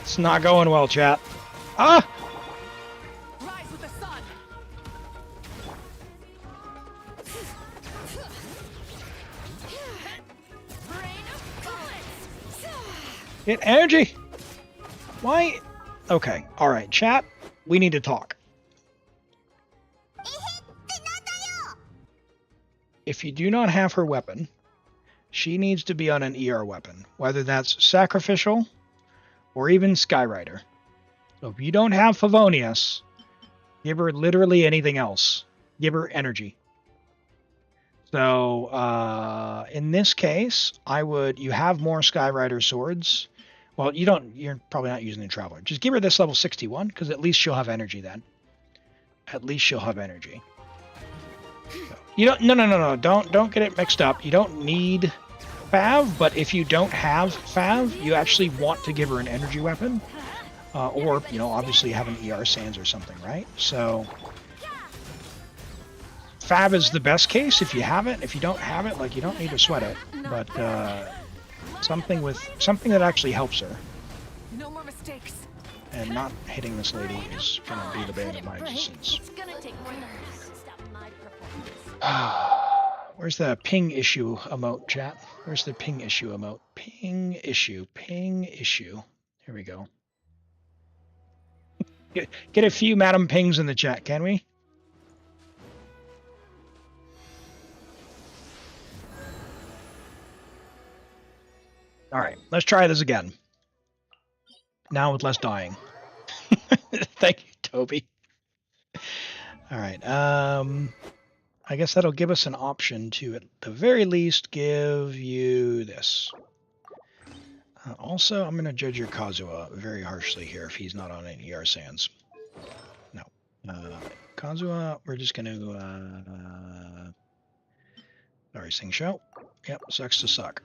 It's not going well, chat. Ah! Rise with the sun. Rain of bullets. Get energy! Why? Okay, alright, chat. We need to talk. If you do not have her weapon, she needs to be on an ER weapon, whether that's sacrificial or even Skyrider. So if you don't have Favonius, give her literally anything else. Give her energy. So in this case, you have more Skyrider swords. Well, you're probably not using the Traveler. Just give her this level 61, because at least she'll have energy then. At least she'll have energy. So, no. Don't get it mixed up. You don't need Fav, but if you don't have Fav, you actually want to give her an energy weapon. Or, obviously have an ER Sands or something, right? So Fav is the best case if you have it. If you don't have it, you don't need to sweat it. But something that actually helps her. No more mistakes. And not hitting this lady is going to be the bane of my existence. It's gonna take more than that to stop my performance. Where's the ping issue emote, chat? Where's the ping issue emote? Ping issue. Here we go. Get a few Madam Pings in the chat, can we? All right, let's try this again. Now with less dying. Thank you, Toby. All right. I guess that'll give us an option to, at the very least, give you this. Also, I'm going to judge your Kazuha very harshly here if he's not on any ER Sands. No. Kazuha, we're just going to... sorry, Sing Show. Yep, sucks to suck.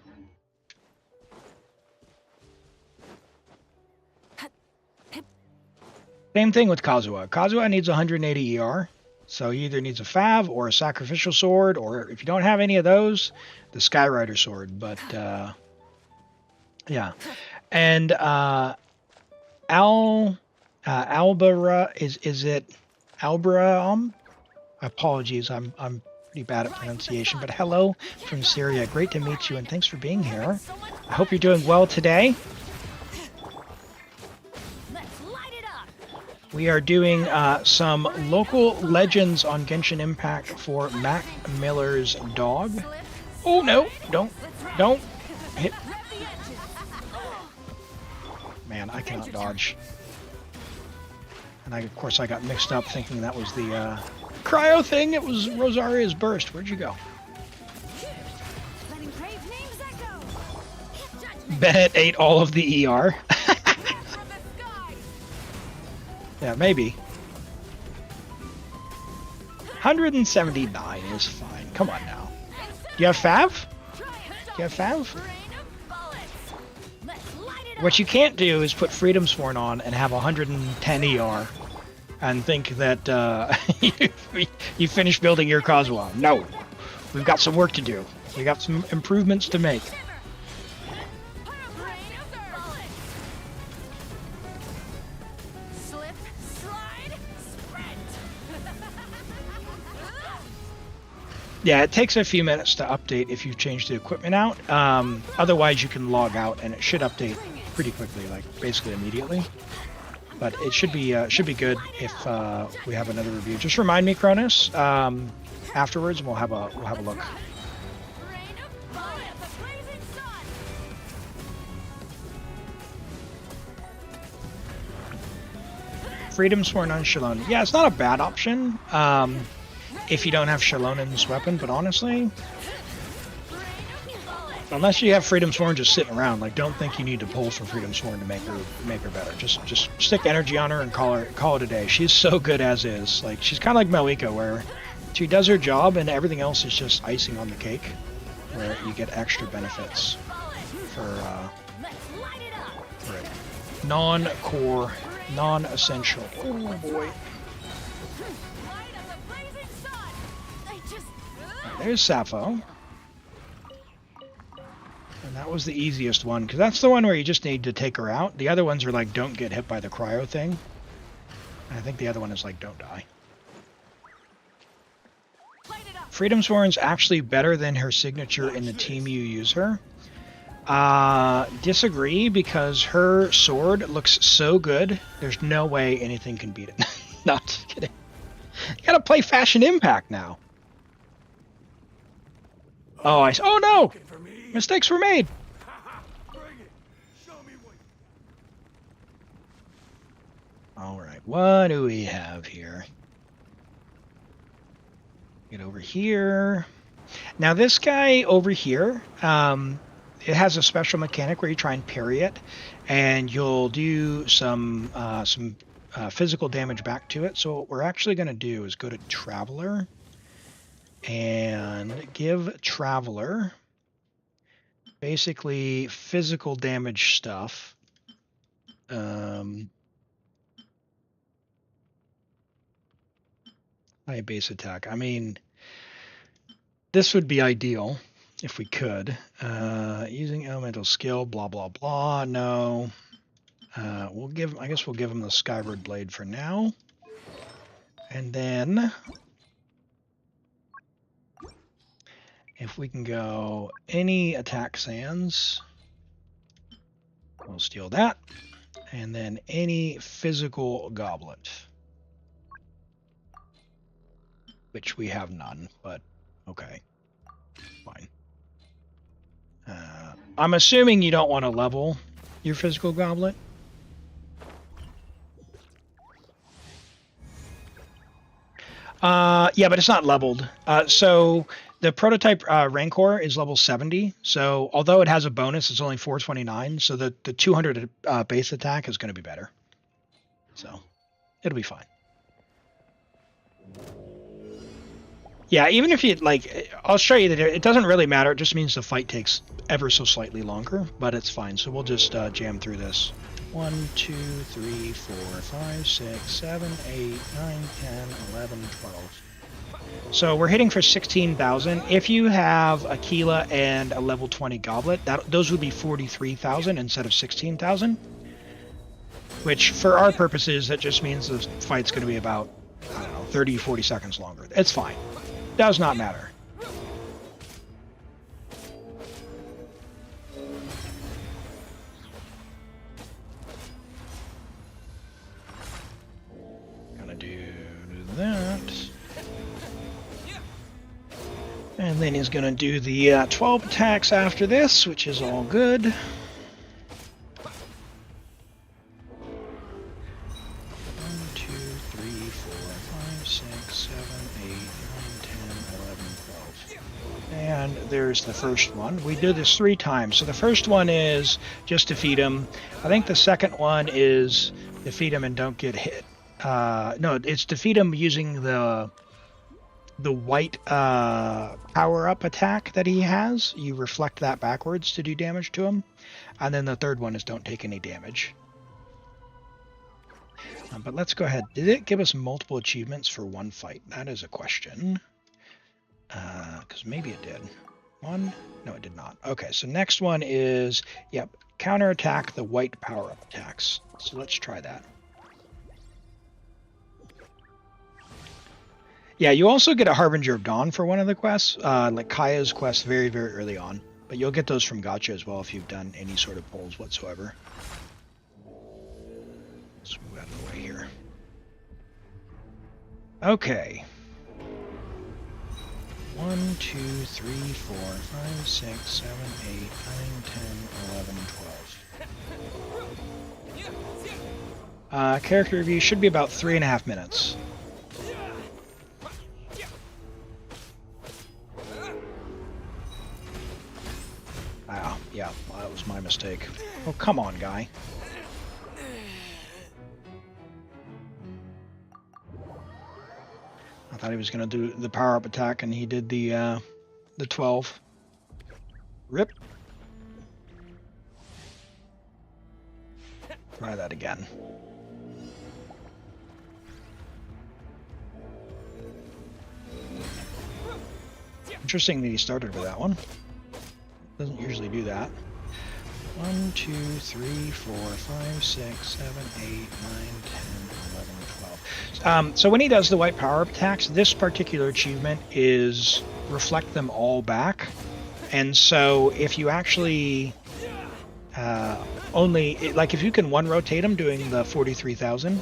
Same thing with Kazuha. Kazuha needs 180 ER. So he either needs a Fav or a Sacrificial Sword, or if you don't have any of those, the Skyrider Sword. But, yeah. And Albara, is it Albaram? Apologies, I'm pretty bad at pronunciation. But hello from Syria. Great to meet you, and thanks for being here. I hope you're doing well today. We are doing some local legends on Genshin Impact for Mac Miller's dog. Oh no, don't hit. Man, I cannot dodge. And of course I got mixed up thinking that was the cryo thing. It was Rosaria's burst. Where'd you go? Bennett ate all of the ER. Yeah, maybe. 179 is fine. Come on now. Do you have Fav? Do you have Fav? What you can't do is put Freedom Sworn on and have 110 ER and think that you finished building your Cosmo. No. We've got some work to do. We got some improvements to make. Yeah, it takes a few minutes to update if you've changed the equipment out. Otherwise, you can log out and it should update pretty quickly, like basically immediately. But it should be good if we have another review. Just remind me, Cronus, afterwards, and we'll have a look. Freedom Sworn on Shalon. Yeah, it's not a bad option. If you don't have Shalonen's weapon, but honestly, unless you have Freedom Sworn just sitting around, like, don't think you need to pull for Freedom Sworn to make her better. Just stick energy on her and call it a day. She's so good as is. Like, she's kind of like Mavuika, where she does her job and everything else is just icing on the cake, where you get extra benefits for non-core, non-essential. Oh boy. There's Sappho. And that was the easiest one, because that's the one where you just need to take her out. The other ones are like, don't get hit by the cryo thing. And I think the other one is like, don't die. Freedom Sworn's actually better than her signature in the team you use her. Disagree, because her sword looks so good, there's no way anything can beat it. Not just kidding. You gotta play Fashion Impact now. Oh no! Mistakes were made! Alright, what do we have here? Get over here. Now this guy over here, it has a special mechanic where you try and parry it, and you'll do some physical damage back to it. So what we're actually going to do is go to Traveler and give Traveler basically physical damage stuff. High base attack. I mean, this would be ideal if we could. Using elemental skill, blah blah blah. No. I guess we'll give him the Skyward Blade for now. And then if we can go any attack sands, we'll steal that. And then any physical goblet, which we have none, but okay, fine. I'm assuming you don't want to level your physical goblet. Yeah, but it's not leveled. So the prototype Rancor is level 70. So although it has a bonus, it's only 429. So the 200 base attack is going to be better. So it'll be fine. Yeah, even if you, like, I'll show you that it doesn't really matter. It just means the fight takes ever so slightly longer, but it's fine. So we'll just jam through this. 1, 2, 3, 4, 5, 6, 7, 8, 9, 10, 11, 12. So we're hitting for 16,000. If you have a Aquila and a level 20 goblet, those would be 43,000 instead of 16,000. Which, for our purposes, that just means the fight's going to be about, I don't know, 30, 40 seconds longer. It's fine. Does not matter. Gonna do that. And then he's gonna do the 12 attacks after this, which is all good. 12. And there's the first one. We did this 3 times. So the first one is just defeat him. I think the second one is defeat him and don't get hit. No, it's defeat him using the the white power-up attack that he has, you reflect that backwards to do damage to him. And then the third one is don't take any damage. But let's go ahead. Did it give us multiple achievements for one fight? That is a question. Because maybe it did. One? No, it did not. Okay, so next one is, yep, counterattack the white power-up attacks. So let's try that. Yeah, you also get a Harbinger of Dawn for one of the quests, like Kaya's quest very, very early on. But you'll get those from Gacha as well if you've done any sort of polls whatsoever. Let's move out of the way here. Okay. 1, 2, 3, 4, 5, 6, 7, 8, 9, 10, 11, 12. Character review should be about 3.5 minutes. Ah, yeah, well, that was my mistake. Oh, come on, guy. I thought he was going to do the power-up attack, and he did the 12. Rip. Try that again. Interesting that he started with that one. Doesn't usually do that. 1, 2, 3, 4, 5, 6, 7, 8, 9, 10, 11, 12. So when he does the white power-up attacks, this particular achievement is reflect them all back. And so if you actually like if you can one rotate him doing the 43,000,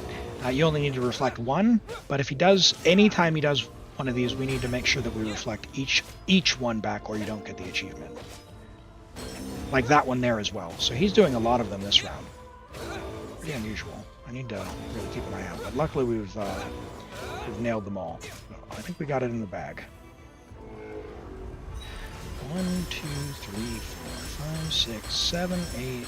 you only need to reflect one. But if he does, anytime he does one of these, we need to make sure that we reflect each one back, or you don't get the achievement. Like that one there as well. So he's doing a lot of them this round. Pretty unusual. I need to really keep an eye out. But luckily we've nailed them all. I think we got it in the bag. 1, 2, 3, 4, 5, 6, 7, 8, 9,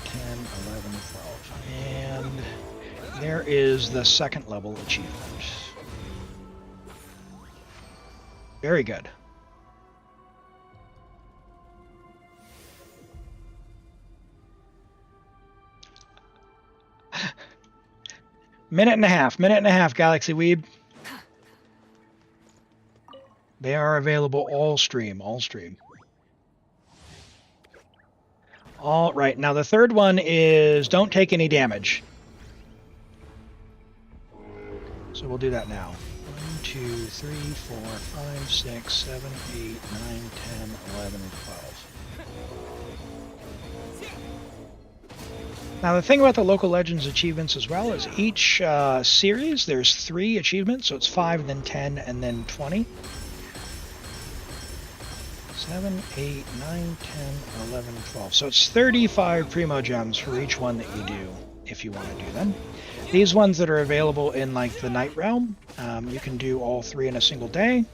10, 11, 12. And there is the second level achievement. Very good. Minute and a half, Galaxy Weeb. They are available all stream. All right, now the third one is don't take any damage. So we'll do that now. 1, 2, 3, 4, 5, 6, 7, 8, 9, 10, 11, 12. Now the thing about the Local Legends achievements as well is each series there's 3 achievements, so it's 5, then 10, and then 20. 7, 8, 9, 10, 11, 12. So it's 35 Primo Gems for each one that you do, if you want to do them. These ones that are available in like the Night Realm, you can do all 3 in a single day.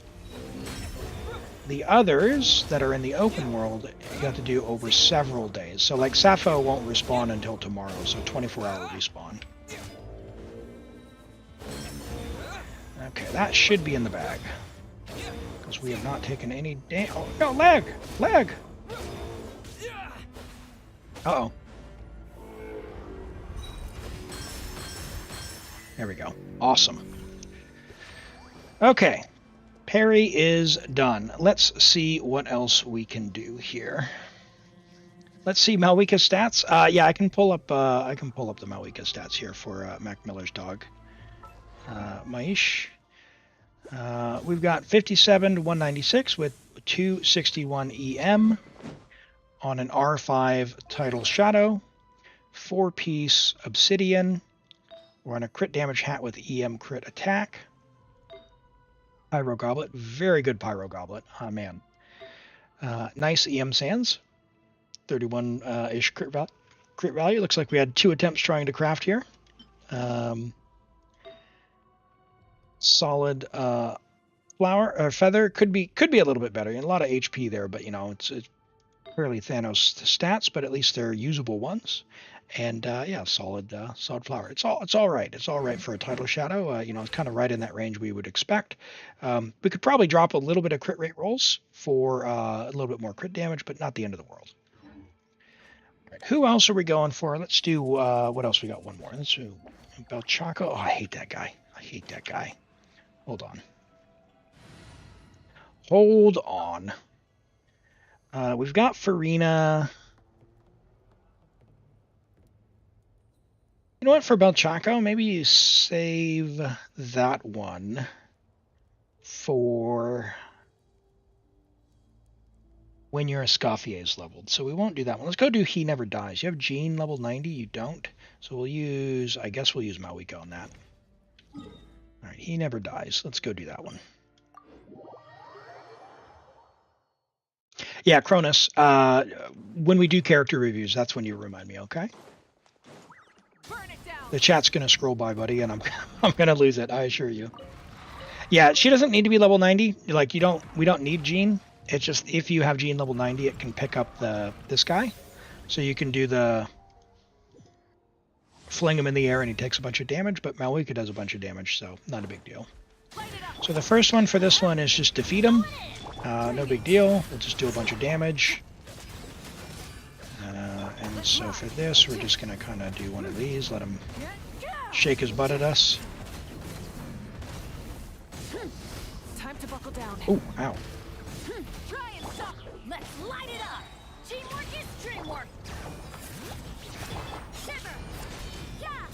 The others that are in the open world, you have to do over several days. So like Sappho won't respawn until tomorrow, so 24-hour respawn. Okay, that should be in the bag. Because we have not taken any damage. Oh, no, lag! Uh-oh. There we go. Awesome. Okay. Parry is done. Let's see what else we can do here. Let's see Mavuika stats. Yeah, I can pull up the Mavuika stats here for Mac Miller's dog. Maish. We've got 57 to 196 with 261 EM on an R5 Tidal Shadow, 4-piece Obsidian. We're on a crit damage hat with EM crit attack. Pyro Goblet, very good Pyro Goblet. Oh, man. Nice EM Sands, 31-ish crit value. Looks like we had 2 attempts trying to craft here. Solid flower or feather could be a little bit better. A lot of HP there, but you know it's fairly Thanos stats, but at least they're usable ones. And yeah, solid flower. It's all right. It's all right for a title shadow. You know, it's kind of right in that range we would expect. We could probably drop a little bit of crit rate rolls for a little bit more crit damage, but not the end of the world. Right, who else are we going for? Let's do what else? We got one more. Let's do Belchaco. Oh, I hate that guy. I hate that guy. Hold on. Hold on. We've got Farina. You know what, for Belchaco, maybe you save that one for when your Escoffier is leveled. So we won't do that one. Let's go do He Never Dies. You have Jean level 90, you don't. So we'll use, I guess we'll use Mavuika on that. All right, He Never Dies. Let's go do that one. Yeah, Cronus, when we do character reviews, that's when you remind me, okay? The chat's gonna scroll by, buddy, and I'm gonna lose it. I assure you. Yeah, she doesn't need to be level 90. Like we don't need Jean. It's just if you have Jean level 90, it can pick up this guy, so you can do the fling him in the air and he takes a bunch of damage. But Mavuika does a bunch of damage, so not a big deal. So the first one for this one is just defeat him. No big deal. We'll just do a bunch of damage. And so for this, we're just going to kind of do one of these, let him shake his butt at us. Time to buckle down. Oh, ow. Try and stop. Let's light it up. Teamwork is dreamwork. Shiver. Yeah.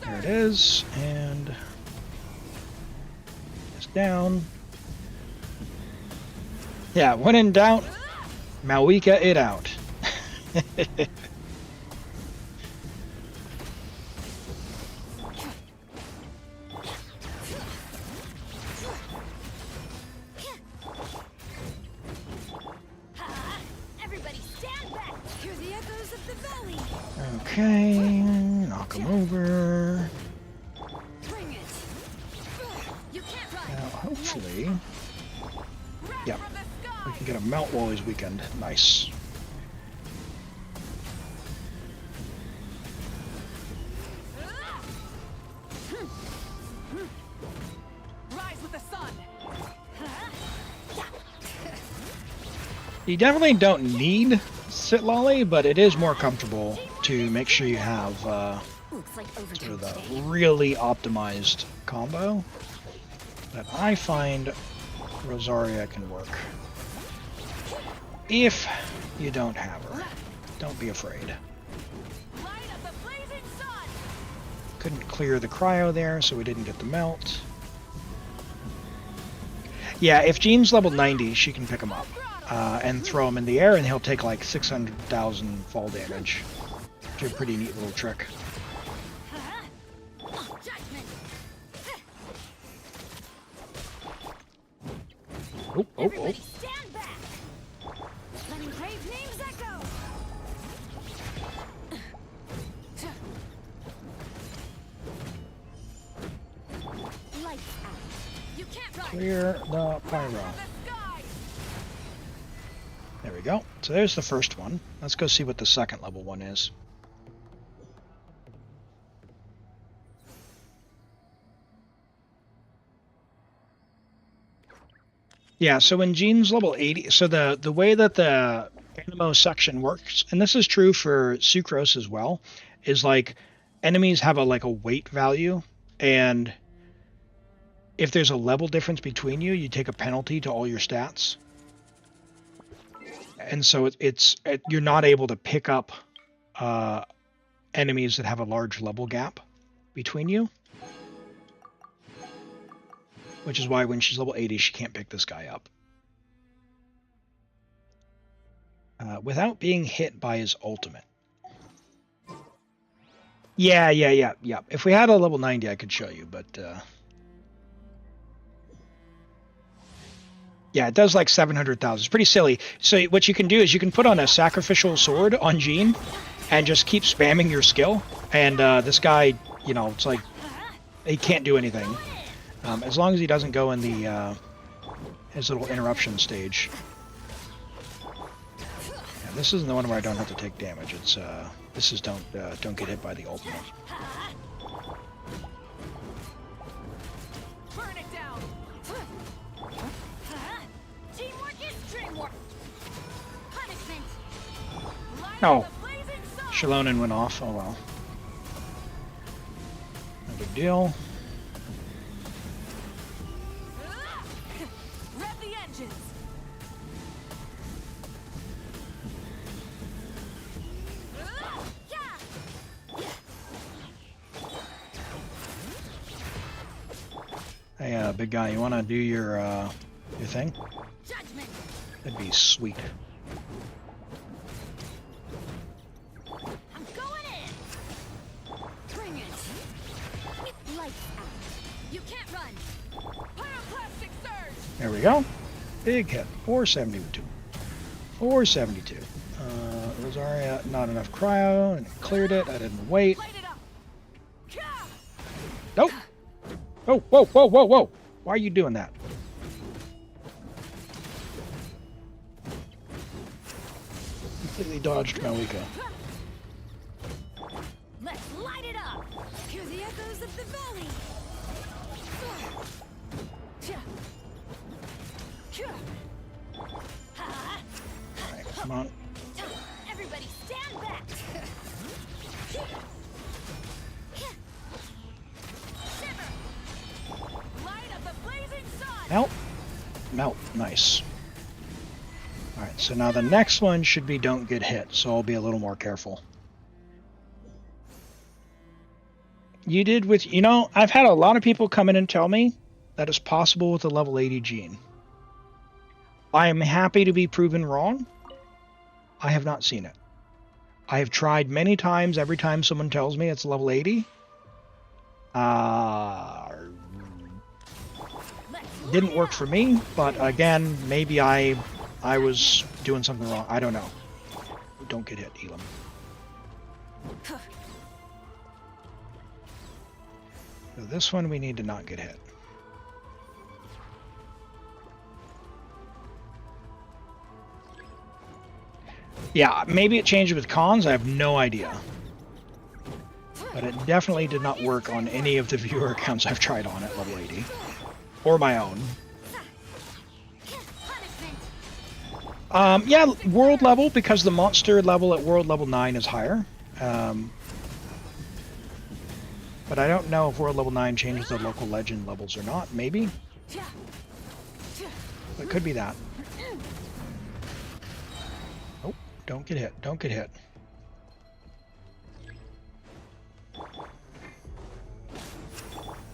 There it is, and it's down. Yeah, when in doubt, Mavuika it out. Everybody stand back. Hear the echoes of the valley. Okay, knock him over. Bring it. You can't run. Now, hopefully, yeah, we can get a melt while he's weakened. Nice. Rise with the sun. You definitely don't need Sit Lolly, but it is more comfortable to make sure you have sort of the really optimized combo that I find Rosaria can work. If you don't have her, don't be afraid. Couldn't clear the cryo there, so we didn't get the melt. Yeah, if Jean's level 90, she can pick him up and throw him in the air, and he'll take like 600,000 fall damage. Which is a pretty neat little trick. Oh, oh, oh. Stand back. Letting brave names echo. Lights out. You can't run. Clear the pyro. There we go. So there's the first one. Let's go see what the second level one is. Yeah, so when Jean's level 80, so the way that the Animo section works, and this is true for Sucrose as well, is like enemies have a weight value, and if there's a level difference between you, you take a penalty to all your stats. And so you're not able to pick up enemies that have a large level gap between you. Which is why when she's level 80, she can't pick this guy up. Without being hit by his ultimate. Yeah. If we had a level 90, I could show you, but... yeah, it does like 700,000. It's pretty silly. So what you can do is you can put on a sacrificial sword on Jean and just keep spamming your skill. And this guy, it's like he can't do anything. As long as he doesn't go in the his little interruption stage. Yeah, this isn't the one where I don't have to take damage. It's this is don't get hit by the ultimate. Burn it down. Teamwork is dreamwork. Punishment. No, Shalonen went off. Oh well. No big deal. Rev the engines. Hey, big guy, you want to do your thing? Judgment. That'd be sweet. I'm going in. Bring it. Lights out. You can't run. Pyroclastic surge. There we go. Big hit. 472. 472. Rosaria, not enough cryo, and it cleared it. I didn't wait. Light it up. Nope. Oh, whoa, whoa, whoa, whoa. Why are you doing that? Completely dodged Mavuika. Let's light it up. Hear the echoes of the valley. Alright, come on. Everybody stand back. Shiver. Light of the blazing sun. Melt. Melt. Nice. Alright, so now the next one should be don't get hit, so I'll be a little more careful. You did with... You know, I've had a lot of people come in and tell me that it's possible with a level 80 gene. I am happy to be proven wrong. I have not seen it. I have tried many times. Every time someone tells me it's level 80, didn't work for me. But again, maybe I was doing something wrong. I don't know. Don't get hit, Elim. So this one we need to not get hit. Yeah, maybe it changed with cons, I have no idea. But it definitely did not work on any of the viewer accounts I've tried on at level 80. Or my own. Yeah, world level, because the monster level at world level 9 is higher. But I don't know if world level 9 changes the local legend levels or not. Maybe? It could be that. Oh, don't get hit. Don't get hit.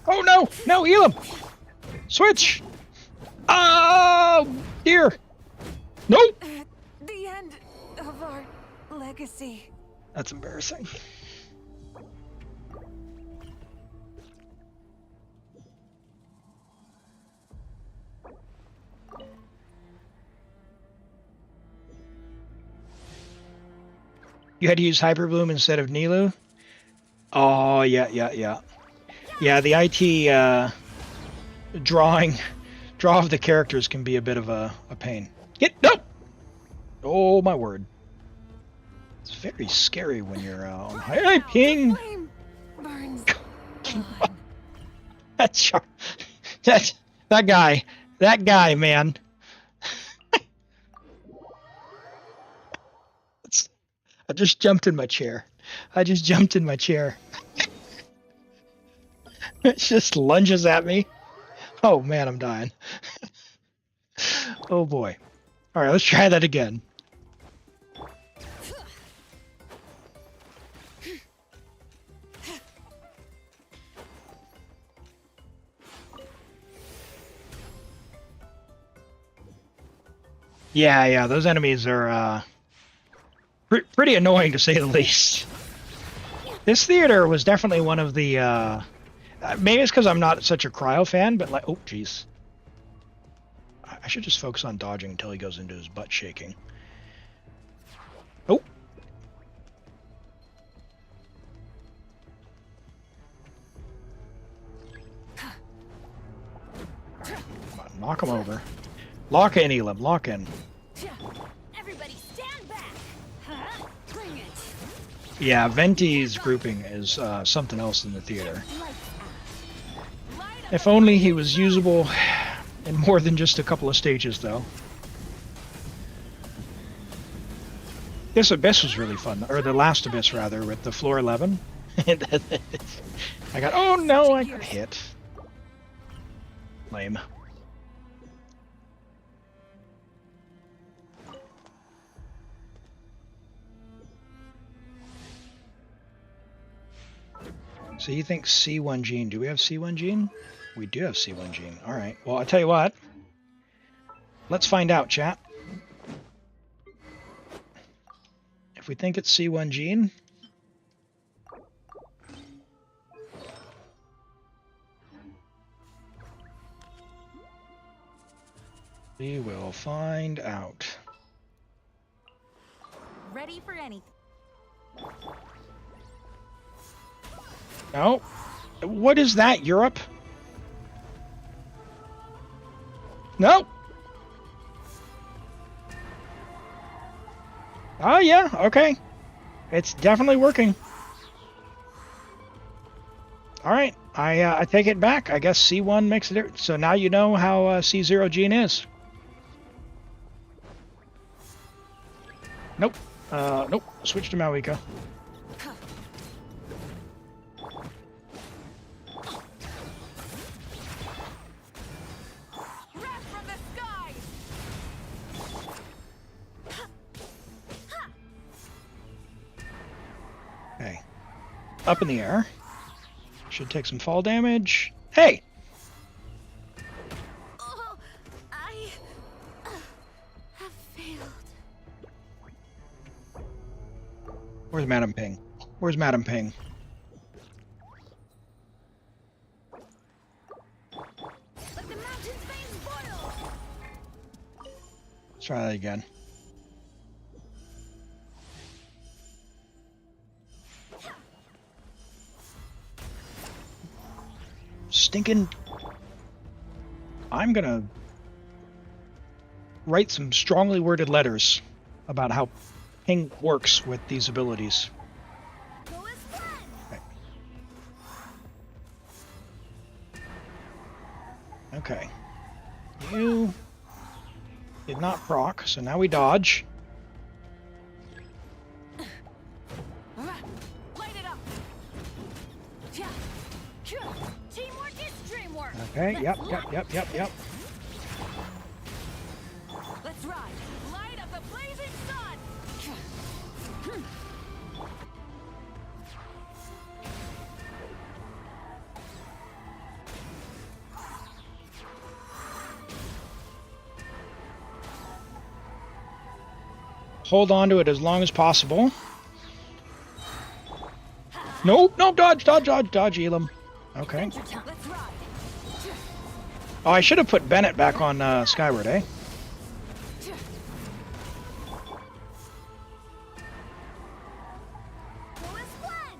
Oh no! No, Elim! Switch! Oh, dear! Nope! The end of our legacy. That's embarrassing. You had to use Hyperbloom instead of Nilu? Oh, yeah. Yeah, the IT draw of the characters can be a bit of a pain. No! Oh, my word. It's very scary when you're on high ping. That's that guy, man. I just jumped in my chair. It just lunges at me. Oh man, I'm dying. Oh boy. All right, let's try that again. Yeah, those enemies are pretty annoying to say the least. This theater was definitely one of the maybe it's because I'm not such a cryo fan, but like, oh jeez, I should just focus on dodging until he goes into his butt shaking. Oh, come on, knock him over. Lock in, Elim. Lock in. Everybody stand back. Huh? Bring it. Yeah, Venti's grouping is something else in the theater. If only he was usable in more than just a couple of stages, though. This Abyss was really fun, or the last Abyss, rather, with the floor 11. I got, oh no, I got hit. Lame. So you think C1 gene? Do we have C1 gene? We do have C1 gene. All right. Well, I'll tell you what. Let's find out, chat. If we think it's C1 gene, we will find out. Ready for anything. No. What is that, Europe? No. Oh, yeah, okay. It's definitely working. All right, I take it back. I guess C1 makes it. So now you know how C0 gene is. Nope. Nope. Switch to Mavuika. Okay. Up in the air. Should take some fall damage. Hey! Oh, I have failed. Where's Madam Ping? Where's Madam Ping? Let the mountain's veins boil. Let's try that again. Stinking... I'm gonna write some strongly worded letters about how Ping works with these abilities. Go as planned. Okay. You did not proc, so now we dodge. Light it up. Teamwork is dreamwork. Okay, yep. Let's ride. Light up the blazing sun. Hold on to it as long as possible. Nope, dodge, Elim. Okay. Let's ride. Oh, I should have put Bennett back on Skyward, eh? Go as planned.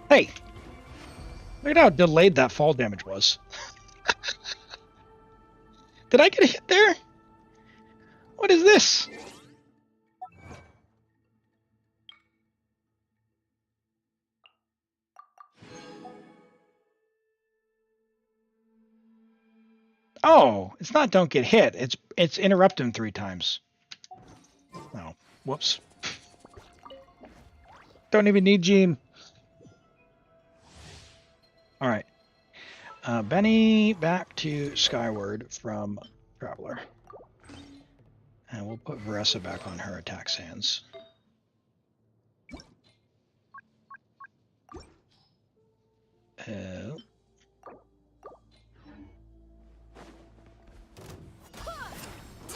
Hey! Look at how delayed that fall damage was. Did I get a hit there? What is this? Oh, it's not don't get hit. It's interrupt him 3 times. Oh, whoops. Don't even need Gene. All right. Benny back to Skyward from Traveler. And we'll put Veressa back on her attack sands.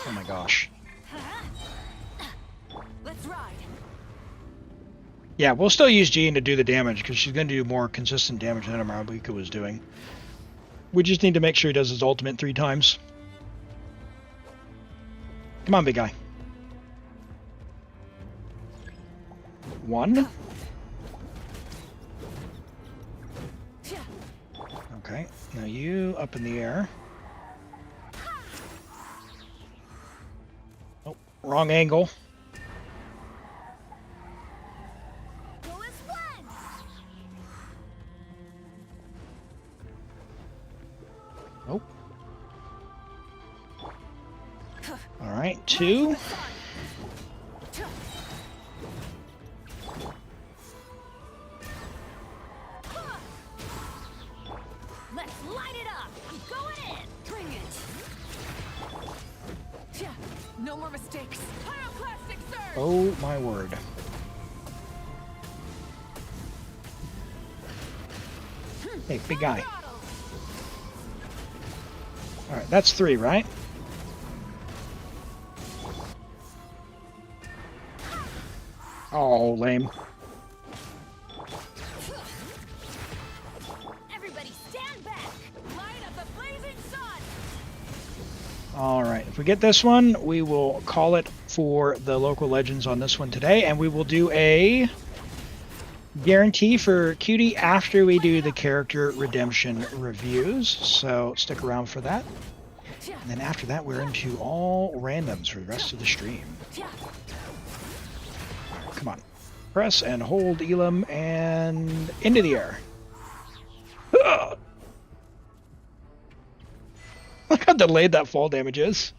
Oh my gosh. Let's ride. Yeah, we'll still use Jean to do the damage because she's going to do more consistent damage than Mavuika was doing. We just need to make sure he does his ultimate 3 times. Come on, big guy. 1. Okay, now you up in the air. Wrong angle. Go as planned. Oh. All right, 2. Let's light it up. I'm going in. Bring it. Yeah, no more mistakes. Pyroclastic surge. Oh my word. Hey, big guy. All right, that's 3, right? Oh, lame. Everybody stand back. Light up the blazing sun. All right, if we get this one, we will call it for the local legends on this one today, and we will do a guarantee for Qiqi after we do the character redemption reviews, so stick around for that. And then after that, we're into all randoms for the rest of the stream. Come on. Press and hold Elim and into the air. Ugh. Look how delayed that fall damage is.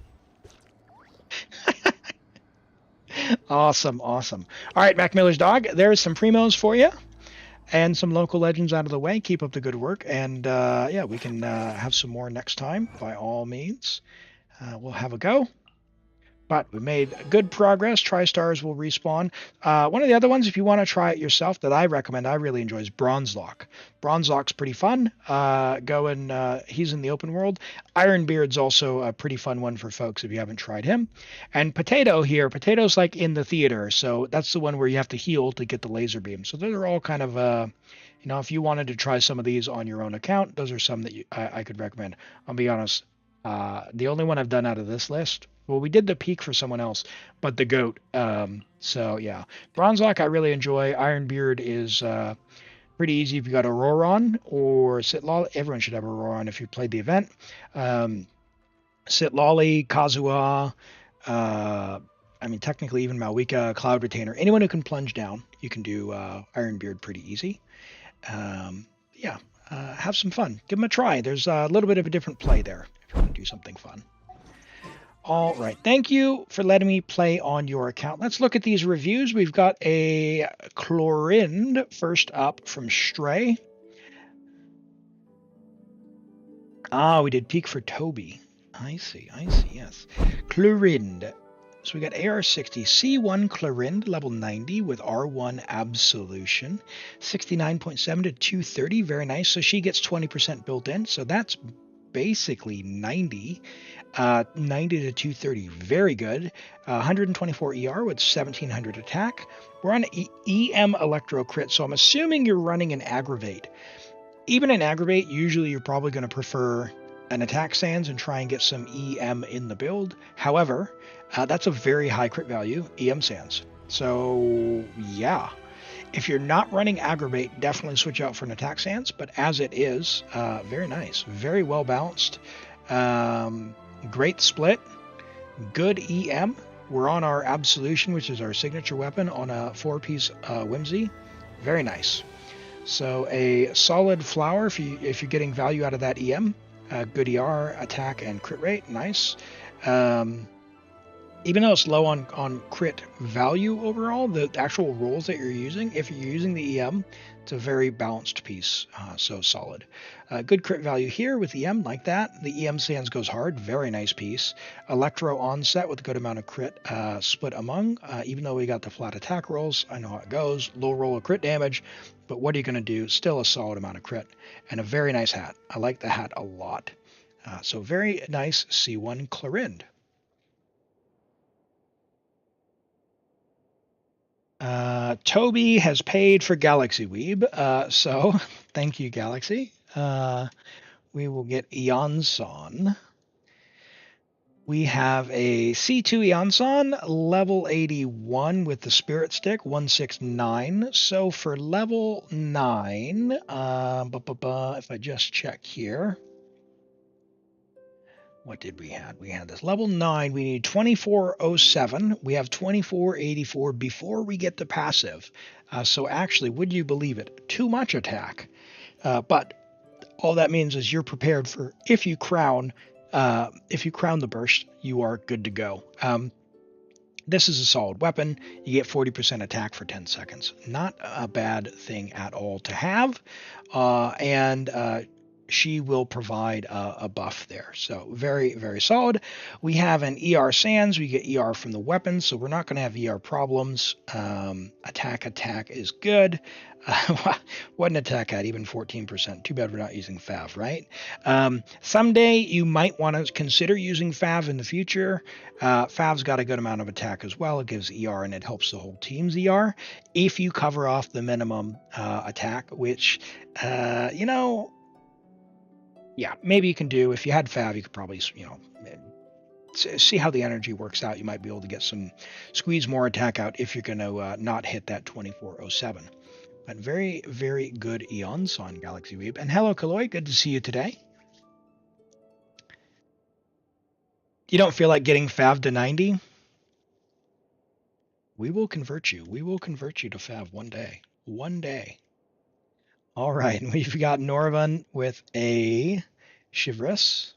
Awesome, awesome. All right, Mac Miller's dog, there's some primos for you and some local legends out of the way. Keep up the good work. And yeah, we can have some more next time by all means. We'll have a go. But we made good progress. Tri-Stars will respawn. One of the other ones, if you want to try it yourself, that I recommend, I really enjoy, is Bronze Lock. Bronze Lock's pretty fun. He's in the open world. Ironbeard's also a pretty fun one for folks if you haven't tried him. And Potato here, Potato's like in the theater, so that's the one where you have to heal to get the laser beam. So those are all kind of, you know, if you wanted to try some of these on your own account, those are some that I could recommend. I'll be honest, the only one I've done out of this list, well, we did the peak for someone else, but the goat. So yeah, Bronzelock I really enjoy. Ironbeard is pretty easy if you got Auroron or Sitlolly. Everyone should have Auroron if you played the event. Sitlolly, Kazuha, I mean technically even Mavuika, Cloud Retainer. Anyone who can plunge down, you can do Ironbeard pretty easy. Yeah, have some fun. Give them a try. There's a little bit of a different play there if you want to do something fun. All right, thank you for letting me play on your account. Let's look at these reviews. We've got a Chlorind first up from Stray. Ah, we did peak for Toby. I see, yes. Chlorind. So we got AR60, C1 Chlorind, level 90 with R1 Absolution. 69.7 to 230, very nice. So she gets 20% built in, so that's basically 90. 90 to 230, very good. 124 ER with 1700 attack. We're on EM Electro Crit, so I'm assuming you're running an Aggravate. Even an Aggravate, usually you're probably going to prefer an Attack Sands and try and get some EM in the build. However, that's a very high crit value, EM Sands. So yeah, if you're not running Aggravate, definitely switch out for an Attack Sands, but as it is, very nice, very well balanced. Great split, good EM. We're on our Absolution, which is our signature weapon, on a 4-piece Whimsy. Very nice. So a solid flower if you're getting value out of that EM. Good ER, attack, and crit rate. Nice. Even though it's low on crit value overall, the actual rolls that you're using, if you're using the EM, it's a very balanced piece, so solid. Good crit value here with EM like that. The EM Sands goes hard, very nice piece. Electro Onset with a good amount of crit split among, even though we got the flat attack rolls, I know how it goes. Low roll of crit damage, but what are you going to do? Still a solid amount of crit. And a very nice hat. I like the hat a lot. So very nice C1 Chlorind. Toby has paid for Galaxy Weeb, so thank you, Galaxy. We will get Eonson. We have a C2 Eonson, level 81 with the Spirit Stick, 169. So for level 9, if I just check here, what did we have? We had this level 9. We need 2407. We have 2484 before we get the passive. So actually, would you believe it? Too much attack. But all that means is you're prepared for if you crown the burst, you are good to go. This is a solid weapon. You get 40% attack for 10 seconds. Not a bad thing at all to have. And she will provide a buff there. So very, very solid. We have an ER Sands. We get ER from the weapons, so we're not going to have ER problems. Attack is good. What an attack at, even 14%. Too bad we're not using Fav, right? Someday you might want to consider using Fav in the future. Fav's got a good amount of attack as well. It gives ER and it helps the whole team's ER if you cover off the minimum attack, which, yeah, maybe you can do. If you had Fav, you could probably, see how the energy works out. You might be able to get squeeze more attack out if you're going to not hit that 2407. But very, very good eons on Galaxy Weeb. And hello, Kaloy. Good to see you today. You don't feel like getting Fav to 90? We will convert you. We will convert you to Fav one day. One day. All right. And we've got Norvan with a Chevreuse.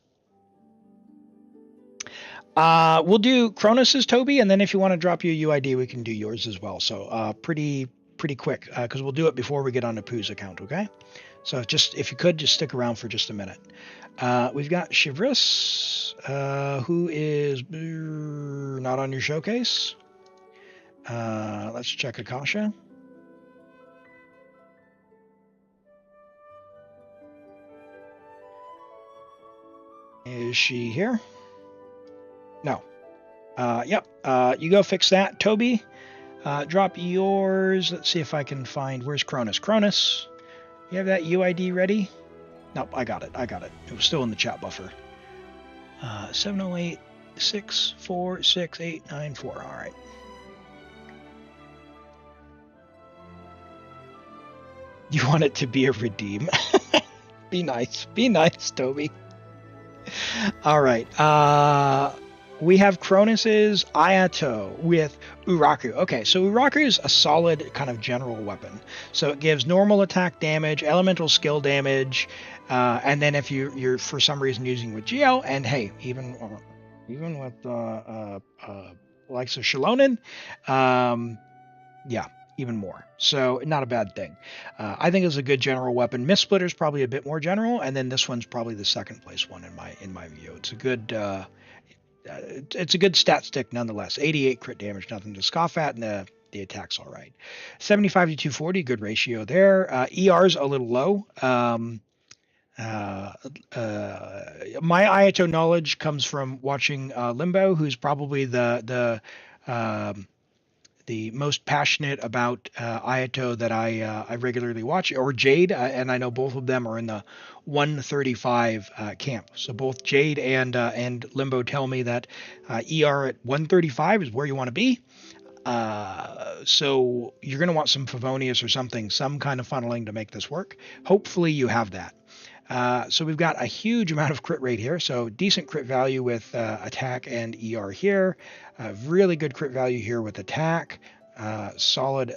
We'll do Cronus's, Toby, and then if you want to drop your UID, we can do yours as well. So pretty quick, because we'll do it before we get on to Pooh's account, okay? So just, if you could, just stick around for just a minute. We've got Chevreuse, who is not on your showcase. Let's check Akasha. Is she here? No. Yep. You go fix that, Toby. Drop yours. Let's see if I can find. Where's Cronus? Cronus, you have that UID ready? Nope, I got it. It was still in the chat buffer. 708-646-894. All right. You want it to be a redeem? Be nice, Toby. All right. We have Cronus's Ayato with Uraku. Okay, so Uraku is a solid kind of general weapon. So it gives normal attack damage, elemental skill damage, and then if you're for some reason using with GL, and hey, even with likes of Shalonen, yeah, even more. So not a bad thing. I think it's a good general weapon. Mist Splitter's probably a bit more general, and then this one's probably the second place one in my view. It's a good stat stick nonetheless. 88 crit damage, nothing to scoff at, and the attack's all right. 75 to 240, good ratio there. ER's a little low. My Ayato knowledge comes from watching Limbo, who's probably the most passionate about Ayato that I regularly watch, or Jade, and I know both of them are in the 135 camp. So both Jade and Limbo tell me that ER at 135 is where you want to be. So you're going to want some Favonius or something, some kind of funneling to make this work. Hopefully you have that. So we've got a huge amount of crit rate here. So decent crit value with attack and ER here. Really good crit value here with attack. Solid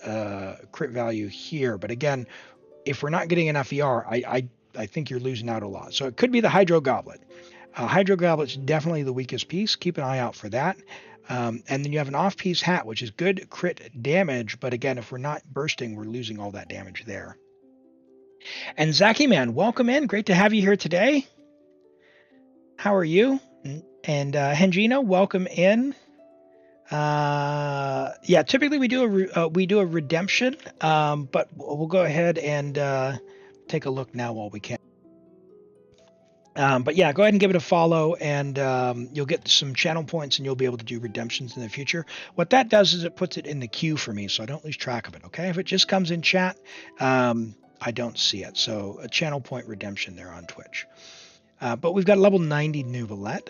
crit value here. But again, if we're not getting enough ER, I think you're losing out a lot. So it could be the Hydro Goblet. Hydro Goblet's definitely the weakest piece. Keep an eye out for that. And then you have an off-piece hat, which is good crit damage. But again, if we're not bursting, we're losing all that damage there. And Zaki Man, welcome in. Great to have you here today. How are you? And Hengino, welcome in. Yeah, typically we do a redemption, but we'll go ahead and take a look now while we can. But yeah, go ahead and give it a follow, and you'll get some channel points, and you'll be able to do redemptions in the future. What that does is it puts it in the queue for me, so I don't lose track of it. Okay, if it just comes in chat, I don't see it. So a channel point redemption there on Twitch. But we've got level 90 Neuvillette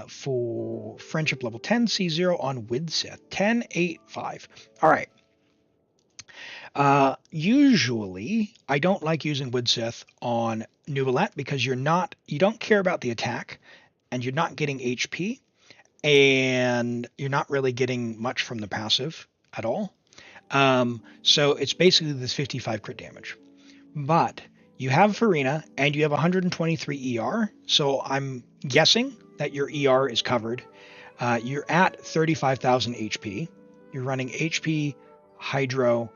for friendship level 10 C0 on Widsith 1085. All right. Usually I don't like using Widsith on Neuvillette because you don't care about the attack and you're not getting HP, and you're not really getting much from the passive at all. So it's basically this 55 crit damage. But you have Farina, and you have 123 ER, so I'm guessing that your ER is covered. You're at 35,000 HP. You're running HP, Hydro,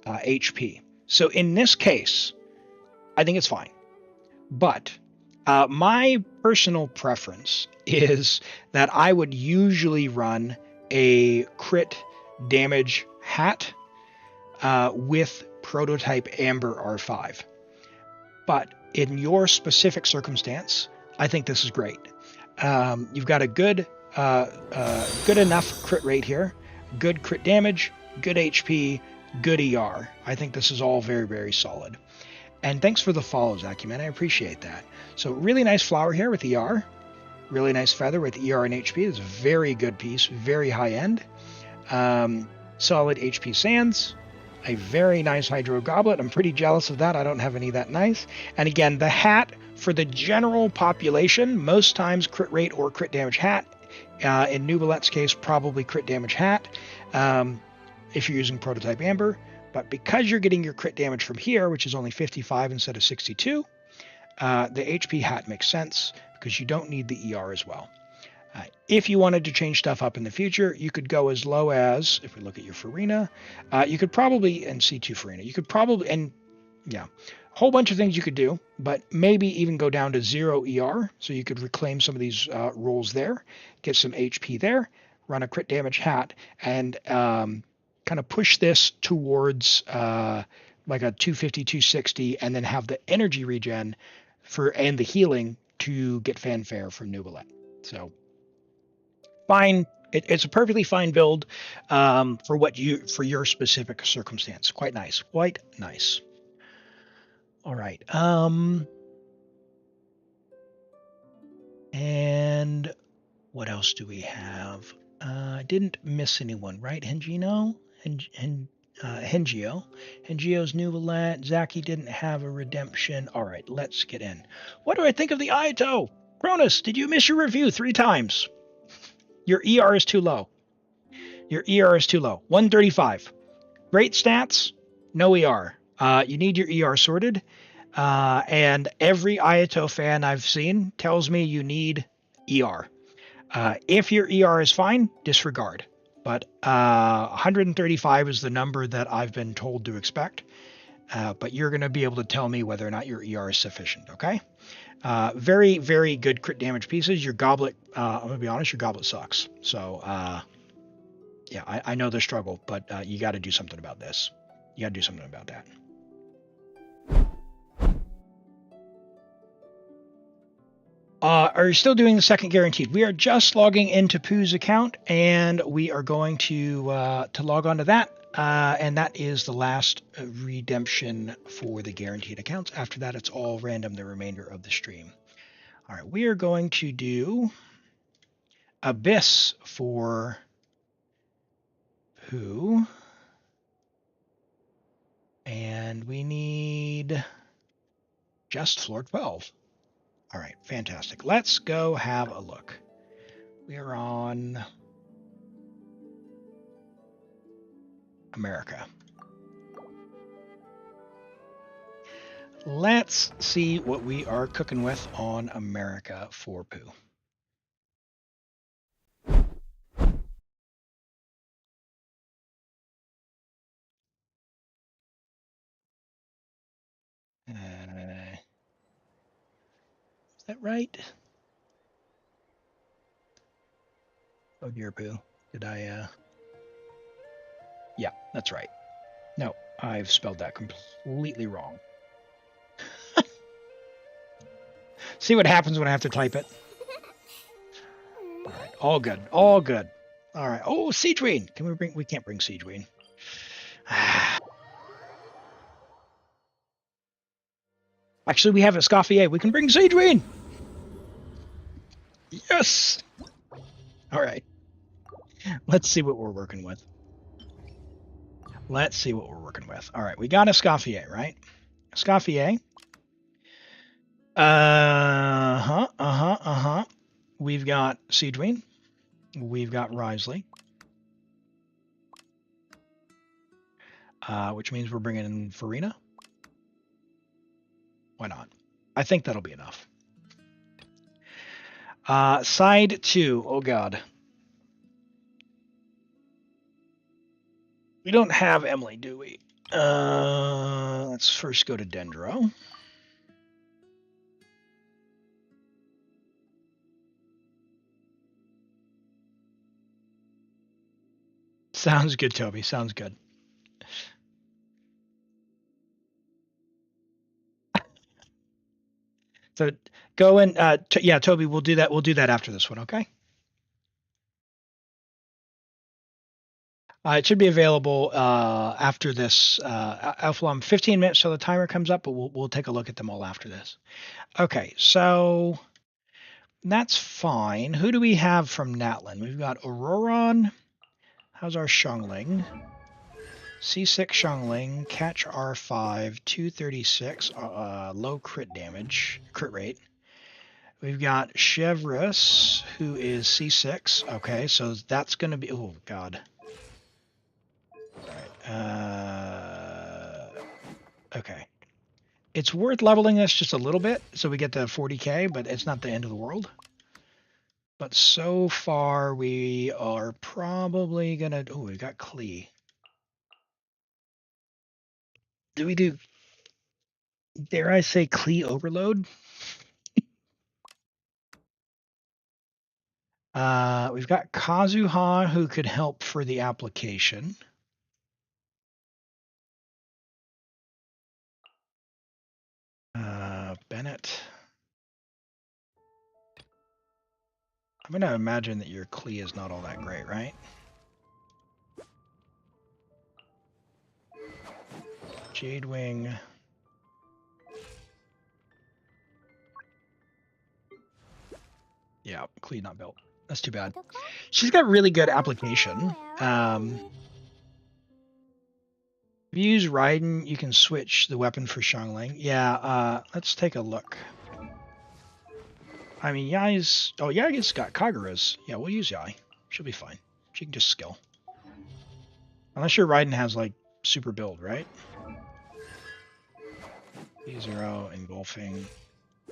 HP. So in this case, I think it's fine. But my personal preference is that I would usually run a crit damage hat with prototype Amber R5. But in your specific circumstance, I think this is great. You've got a good enough crit rate here, good crit damage, good HP, good ER. I think this is all very, very solid. And thanks for the follows, Acumen. I appreciate that. So really nice flower here with ER. Really nice feather with ER and HP. It's a very good piece, very high end. Solid HP sands. A very nice Hydro Goblet. I'm pretty jealous of that. I don't have any that nice. And again, the hat for the general population, most times crit rate or crit damage hat. In Neuvillette's case, probably crit damage hat if you're using prototype Amber. But because you're getting your crit damage from here, which is only 55 instead of 62, the HP hat makes sense because you don't need the ER as well. If you wanted to change stuff up in the future, you could go as low as, if we look at your Farina, you could probably, and C2 Farina, you could probably, and yeah, a whole bunch of things you could do, but maybe even go down to 0 ER, so you could reclaim some of these rolls there, get some HP there, run a crit damage hat, and kind of push this towards like a 250, 260, and then have the energy regen and the healing to get fanfare from Neuvillette. So fine, it's a perfectly fine build for your specific circumstance. Quite nice, quite nice. All right. And what else do we have? I didn't miss anyone, right? Hengino? Hengio. Hengio's Neuvillette. Zaki didn't have a redemption. All right, let's get in. What do I think of the Ayato? Cronus, did you miss your review 3 times? Your ER is too low. Your ER is too low. 135. Great stats, no ER. You need your ER sorted. And every Ayato fan I've seen tells me you need ER. If your ER is fine, disregard. But 135 is the number that I've been told to expect. But you're going to be able to tell me whether or not your ER is sufficient, okay? Very, very good crit damage pieces. Your goblet, I'm going to be honest, your goblet sucks. So, yeah, I know the struggle, but you got to do something about this. You got to do something about that. Are you still doing the second guaranteed? We are just logging into Pooh's account, and we are going to log on to that. And that is the last redemption for the guaranteed accounts. After that, it's all random the remainder of the stream. All right, we are going to do Abyss for Pooh. And we need just floor 12. All right, fantastic. Let's go have a look. We are on America. Let's see what we are cooking with on America for Pooh. Is that right? Oh dear, Pooh. Did I, Yeah, that's right. No, I've spelled that completely wrong. See what happens when I have to type it? All right, all good, all good. All right. Oh, Siegeween. Can we bring? We can't bring Siegeween. Actually, we have Escoffier. We can bring Siegeween. Yes. All right. Let's see what we're working with. Let's see what we're working with. All right, we got Escoffier, right? Escoffier. we've got Xiangling. We've got Wriothesley. Which means we're bringing in Farina. Why not? I think that'll be enough. Side 2. Oh, God. We don't have Emily, do we? Let's first go to Dendro. Sounds good, Toby. Sounds good. So go and yeah, Toby, we'll do that. We'll do that after this one, okay? It should be available after this. Alphalom, 15 minutes till the timer comes up, but we'll take a look at them all after this. Okay, so that's fine. Who do we have from Natlan? We've got Auroron. How's our Xiangling? C6 Xiangling, catch R5, 236, low crit damage, crit rate. We've got Chevreuse, who is C6. Okay, so that's going to be... Oh, God. All right. Okay. It's worth leveling this just a little bit, so we get to 40k, but it's not the end of the world. But so far, we are probably going to... Oh, we got Qiqi. Do we do... Dare I say Qiqi overload? We've got Kazuha, who could help for the application. Bennett. I'm going to imagine that your Qiqi is not all that great, right? Jadewing. Yeah, Qiqi not built. That's too bad. She's got really good application. If you use Raiden, you can switch the weapon for Xiangling. Yeah, let's take a look. I mean, Yai's... Oh, Yai's got Kagura's. Yeah, we'll use Yai. She'll be fine. She can just skill. Unless your Raiden has, like, super build, right? E0, engulfing...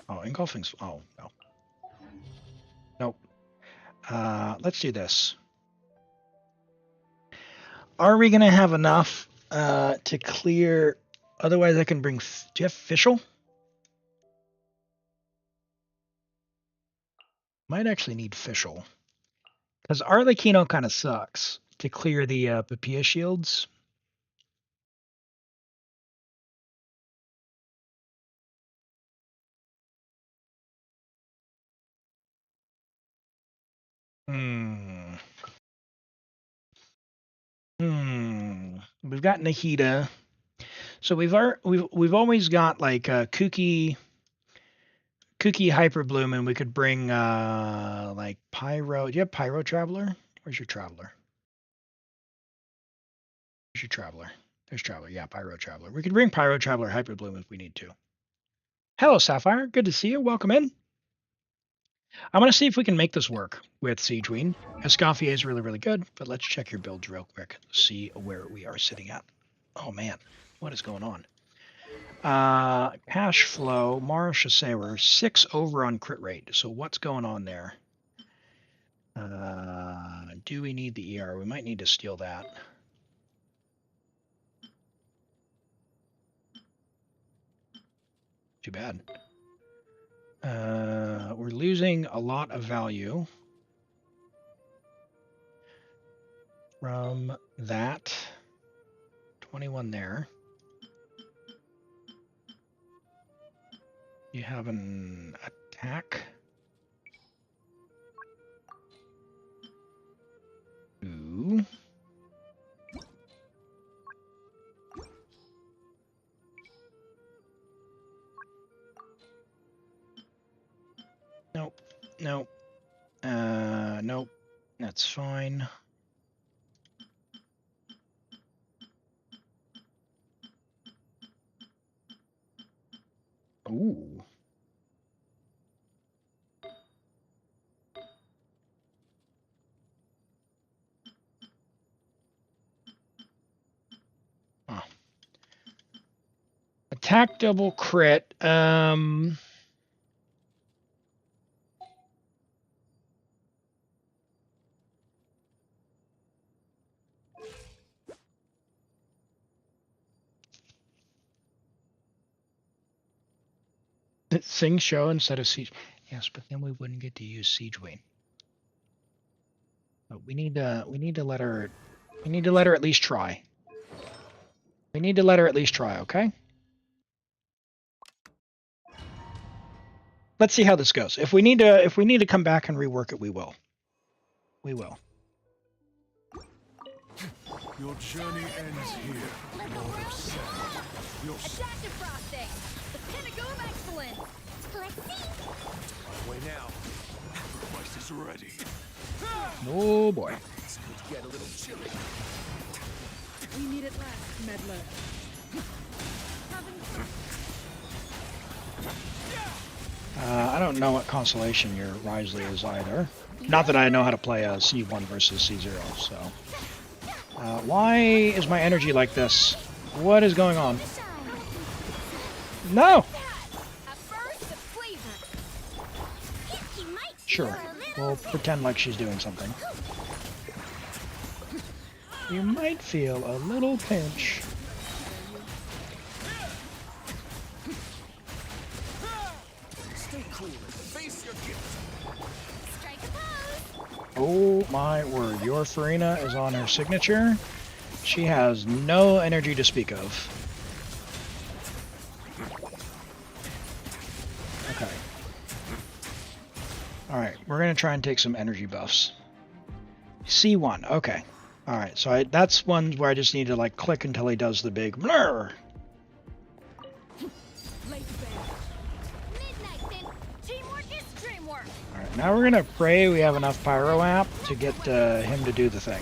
Oh, engulfing's... Oh, no. Nope. Let's do this. Are we going to have enough to clear... Otherwise, I can bring... Do you have Fischl? Might actually need Fischl. Because Arlecchino kind of sucks to clear the Papilla shields. We've got Nahida. So we've always got like Qiqi Hyperbloom, and we could bring like Pyro. Do you have Pyro Traveler? Where's your Traveler? Where's your Traveler? There's Traveler. Yeah, Pyro Traveler. We could bring Pyro Traveler Hyperbloom if we need to. Hello, Sapphire. Good to see you. Welcome in. I'm going to see if we can make this work with Xiangling. Escoffier is really, really good, but let's check your builds real quick. See where we are sitting at. Oh, man. What is going on? Cash flow, Mara Chassé, we're 6 over on crit rate. So what's going on there? Do we need the ER? We might need to steal that. Too bad. We're losing a lot of value from that. 21 there. You have an attack. Ooh. Nope. Nope. Nope. That's fine. Ooh. Attack double crit. Sing show instead of siege. Yes, but then we wouldn't get to use siege wing. But we need to let her at least try. We need to let her at least try, okay? Let's see how this goes. If we need to come back and rework it, we will. We will. Your journey ends here, Lord of Sand. Adaptive frosting! The pinnacle of excellence! Let's see! On way now. Sacrifice is ready. Oh boy. This could get a little chilly. We need it last, meddler. I don't know what constellation your Wriothesley is either. Not that I know how to play a C1 versus C0, so. Why is my energy like this? What is going on? No! Sure. We'll pretend like she's doing something. You might feel a little pinch. Stay cool and face your gift. Strike a pose! Oh my word, your Farina is on her signature. She has no energy to speak of. Okay. Alright, we're going to try and take some energy buffs. C1, okay. Alright, so that's one where I just need to like click until he does the big blur. Alright, now we're going to pray we have enough Pyro App to get him to do the thing.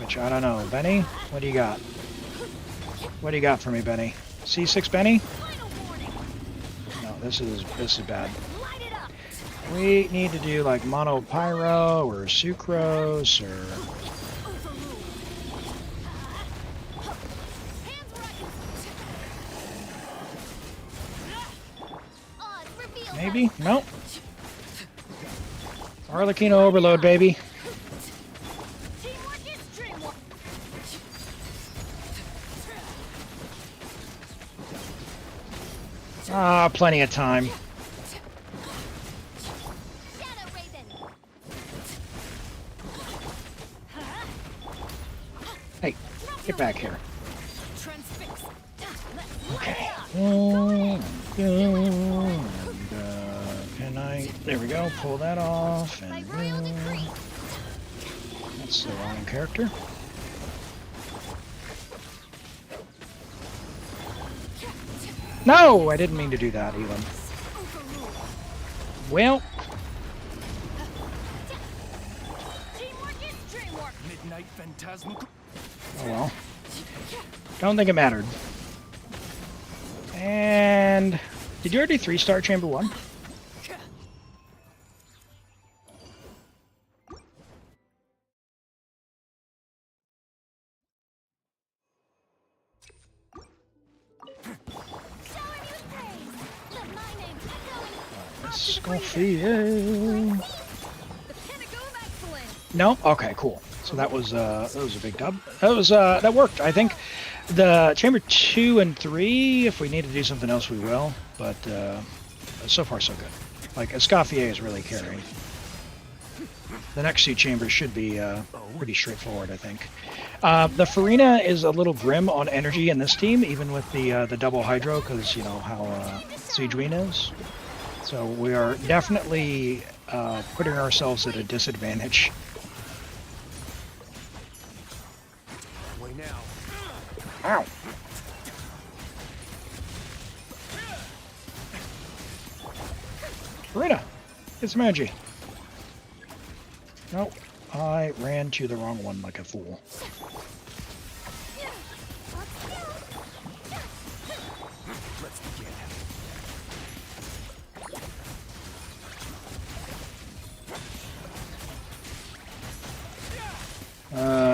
Which, I don't know. Benny, what do you got? What do you got for me, Benny? C6 Benny? No, this is bad. We need to do like Mono Pyro or Sucrose or... Maybe? Nope. Arlecchino Overload, baby. Ah, plenty of time. Hey, get back here. Okay. And, can I... There we go. Pull that off. And that's the wrong character. No! I didn't mean to do that, Elim. Well... Oh well. Don't think it mattered. And... Did you already 3-star Chamber 1? Escoffier. No? Okay, cool. So that was a big dub. That worked. I think the Chamber 2 and 3, if we need to do something else, we will. But so far, so good. Like, Escoffier is really carrying. The next 2 chambers should be pretty straightforward, I think. The Farina is a little grim on energy in this team, even with the double Hydro, because you know how Siegeween is. So we are definitely putting ourselves at a disadvantage. Ow! Farina! Get some energy! Nope. I ran to the wrong one like a fool.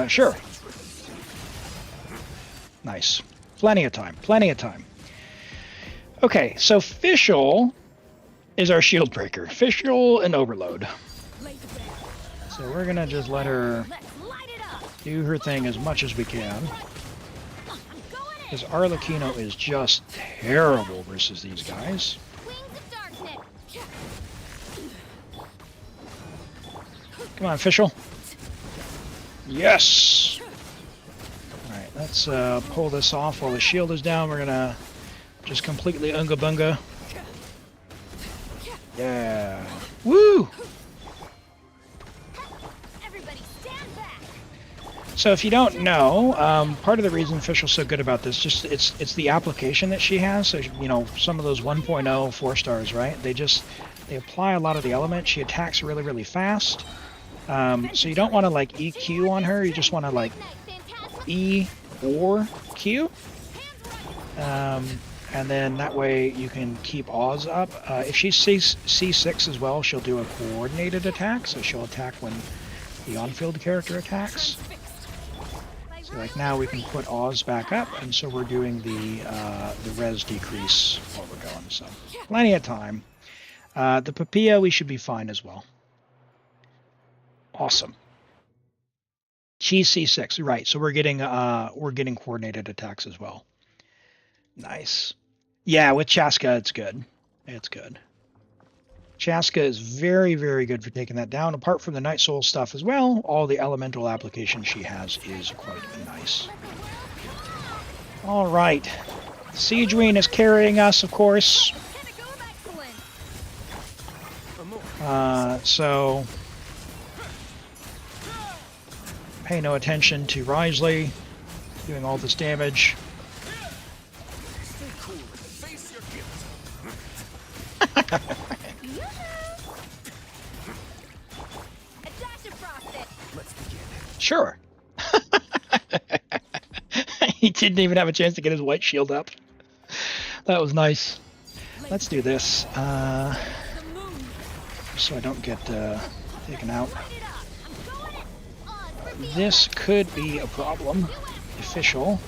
Sure. Nice. Plenty of time. Plenty of time. Okay, so Fischl is our shield breaker. Fischl and Overload. So we're gonna just let her do her thing as much as we can. Because Arlecchino is just terrible versus these guys. Come on, Fischl. Yes! Alright, let's pull this off while the shield is down. We're gonna just completely unga bunga. Yeah. Woo! So if you don't know, part of the reason Fischl's so good about this, just it's the application that she has. So you know, some of those 1.0 4-stars, right? They apply a lot of the elements. She attacks really, really fast. So you don't want to like EQ on her. You just want to like E or Q. And then that way you can keep Oz up. If she's C6 as well, she'll do a coordinated attack. So she'll attack when the on-field character attacks. So like now we can put Oz back up, and so we're doing the res decrease while we're going. So plenty of time. The Papilla we should be fine as well. Awesome. She's C6, right? So we're getting coordinated attacks as well. Nice. Yeah, with Chaska it's good. It's good. Chaska is very, very good for taking that down. Apart from the Night Soul stuff as well, all the elemental application she has is quite nice. All right. Siegeween is carrying us, of course. So pay no attention to Wriothesley doing all this damage. Sure. He didn't even have a chance to get his white shield up. That was nice. Let's do this. So I don't get taken out. This could be a problem. Official.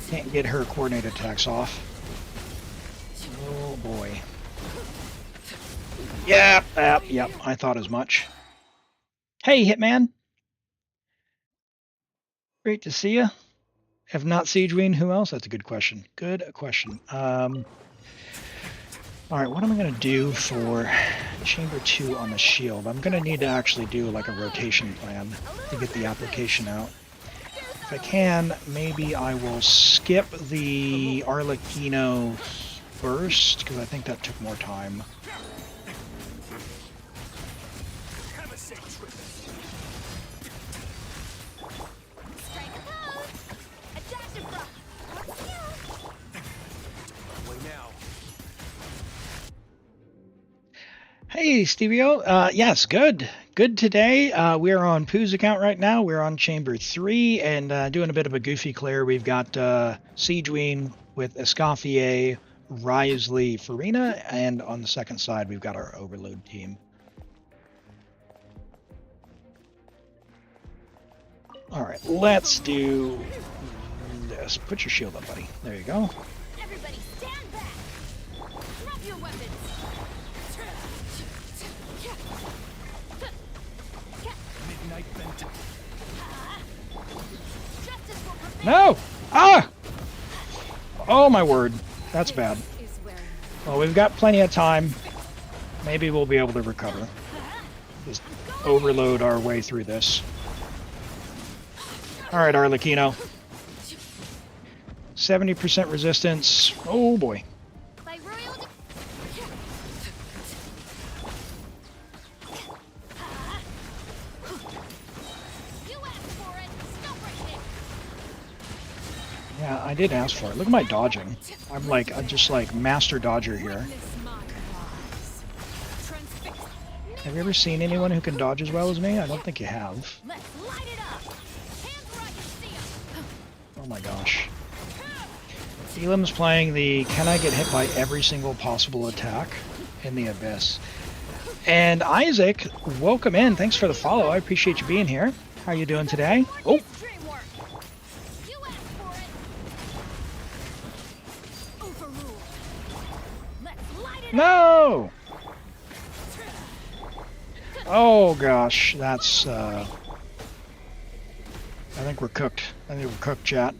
Can't get her coordinated attacks off. Oh boy. Yep, I thought as much. Hey, Hitman. Great to see you. If not Siegeween, who else? That's a good question. Good question. Alright, what am I going to do for Chamber 2 on the shield? I'm going to need to actually do like a rotation plan to get the application out. If I can, maybe I will skip the Arlecchino first, because I think that took more time. Hey, Stevio. Yes, good. Good today. We're on Pooh's account right now. We're on Chamber 3 and doing a bit of a goofy clear. We've got Siegeween with Escoffier, Wriothesley, Farina, and on the second side we've got our Overload team. Alright, let's do this. Put your shield up, buddy. There you go. Everybody stand back. Drop your weapons. No! Ah! Oh my word. That's bad. Well, we've got plenty of time. Maybe we'll be able to recover. Just overload our way through this. Alright, Arlecchino. 70% resistance. Oh boy. Yeah, I did ask for it. Look at my dodging. I'm just like master dodger here. Have you ever seen anyone who can dodge as well as me? I don't think you have. Oh my gosh. Elim's playing the can I get hit by every single possible attack in the abyss. And Isaac, welcome in. Thanks for the follow. I appreciate you being here. How are you doing today? Oh! No! Oh gosh, that's I think we're cooked. I think we're cooked, chat.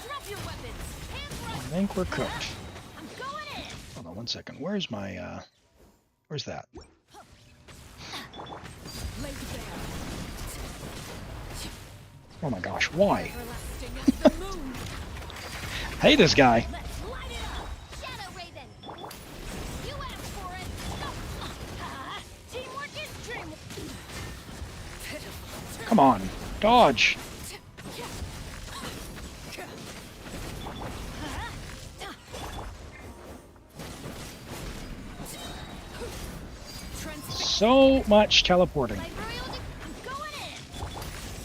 Drop your weapons. I think we're cooked. I'm going in. Hold on one second. Where's my where's that? Lay down. Oh my gosh, why? Everlasting as the moon. Hey, this guy. Let's light it up. Shadow Raven. You asked for it. Teamwork is dreamwork. Come on, dodge. So much teleporting. I'm going in.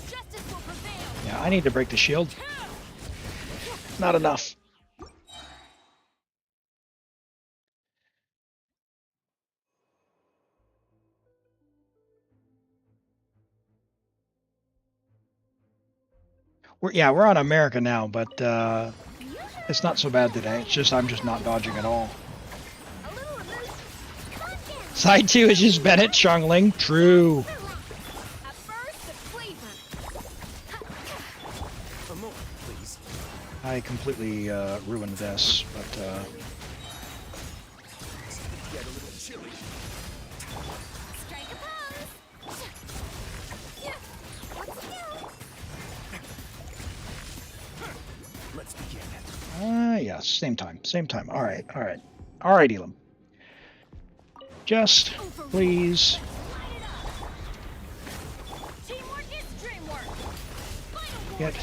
Justice will prevail. Yeah, I need to break the shield. Not enough. We're on America now, but it's not so bad today. It's just I'm just not dodging at all. A little loose. Come on down. Side 2 is just Bennett, Xiangling. True. A burst of flavor. A moment, please. I completely ruined this, but Get a little chilly. Strike a pose. Yeah. Let's go. Let's begin. yeah, same time. All right, Elim. Just please. Light it up. Teamwork is dreamwork. Final Get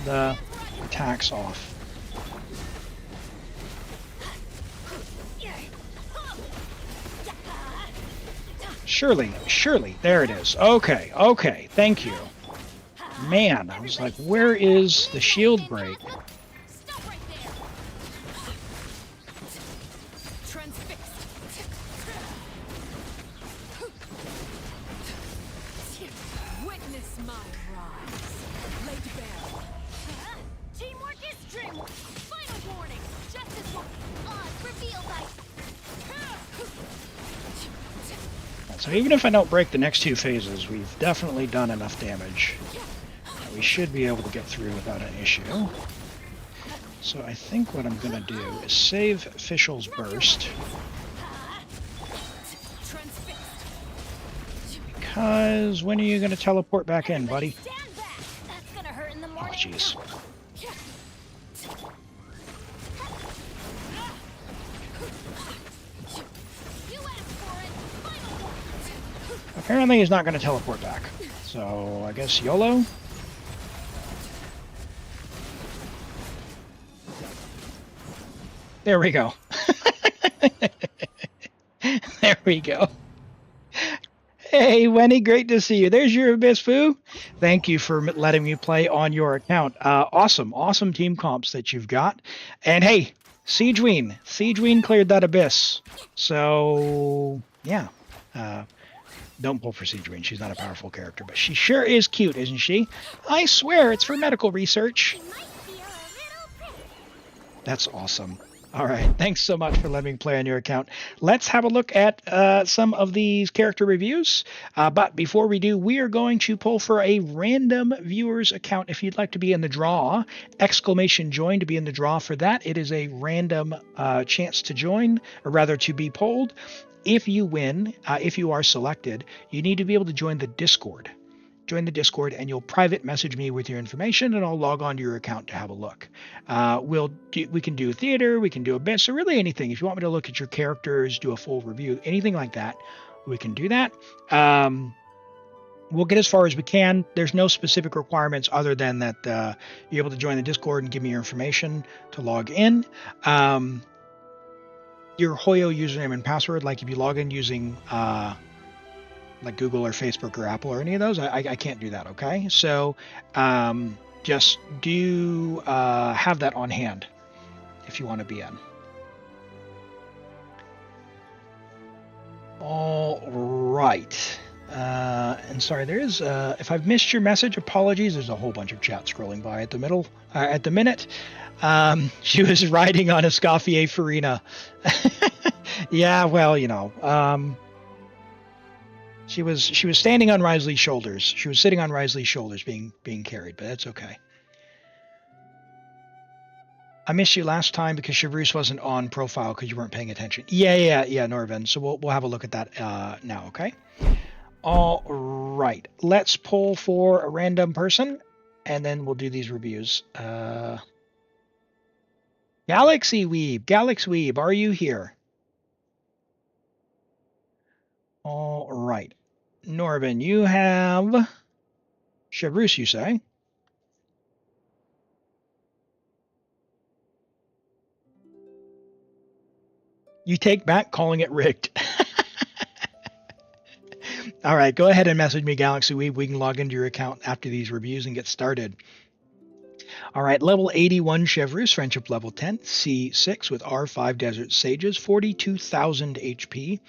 warning. the attacks off. Surely, there it is. Okay, thank you. Man, I was like, where is the shield break? Stop right there. Transfixed. Witness my rise. Laid bare. Teamwork is dreamwork. Final warning. Justice will reveal thy. So even if I don't break the next 2 phases, we've definitely done enough damage. We should be able to get through without an issue. So I think what I'm going to do is save Fischl's Burst. Because when are you going to teleport back in, buddy? Stand back. That's gonna hurt in the Oh, morning. jeez. You asked for it. Final warning. Apparently he's not going to teleport back. So I guess YOLO? There we go. There we go. Hey, Wenny, great to see you. There's your Abyss Foo. Thank you for letting me play on your account. Awesome team comps that you've got. And hey, Siegeween cleared that Abyss. So, yeah. Don't pull for Siegeween. She's not a powerful character, but she sure is cute, isn't she? I swear, it's for medical research. You might feel a little pretty. That's awesome. All right, thanks so much for letting me play on your account. Let's have a look at some of these character reviews. But before we do, we are going to pull for a random viewer's account. If you'd like to be in the draw, !join to be in the draw for that. It is a random chance to join, or rather to be polled. If you win, if you are selected, you need to be able to join the Discord. Join the Discord and you'll private message me with your information and I'll log on to your account to have a look. We can do theater, we can do Abyss, or really anything. If you want me to look at your characters, do a full review, anything like that, we can do that. We'll get as far as we can. There's no specific requirements other than that you're able to join the Discord and give me your information to log in. Your Hoyo username and password, like if you log in using like Google or Facebook or Apple or any of those, I can't do that, okay? So just do have that on hand if you want to be in. All right. And sorry, there is, if I've missed your message, apologies. There's a whole bunch of chat scrolling by at the minute. She was riding on Escoffier Farina. Yeah, well, you know, she was standing on Wriothesley's shoulders. She was sitting on Wriothesley's shoulders being carried, but that's okay. I missed you last time because Chevreuse wasn't on profile because you weren't paying attention. Yeah, Norvin. So we'll have a look at that now, okay? All right. Let's pull for a random person, and then we'll do these reviews. Galaxy Weeb, are you here? All right. Norvin, you have Chevreuse, you say? You take back calling it rigged. All right, go ahead and message me, Galaxy Weeb. We can log into your account after these reviews and get started. All right, level 81 Chevreuse, friendship level 10, C6 with R5 Desert Sages, 42,000 HP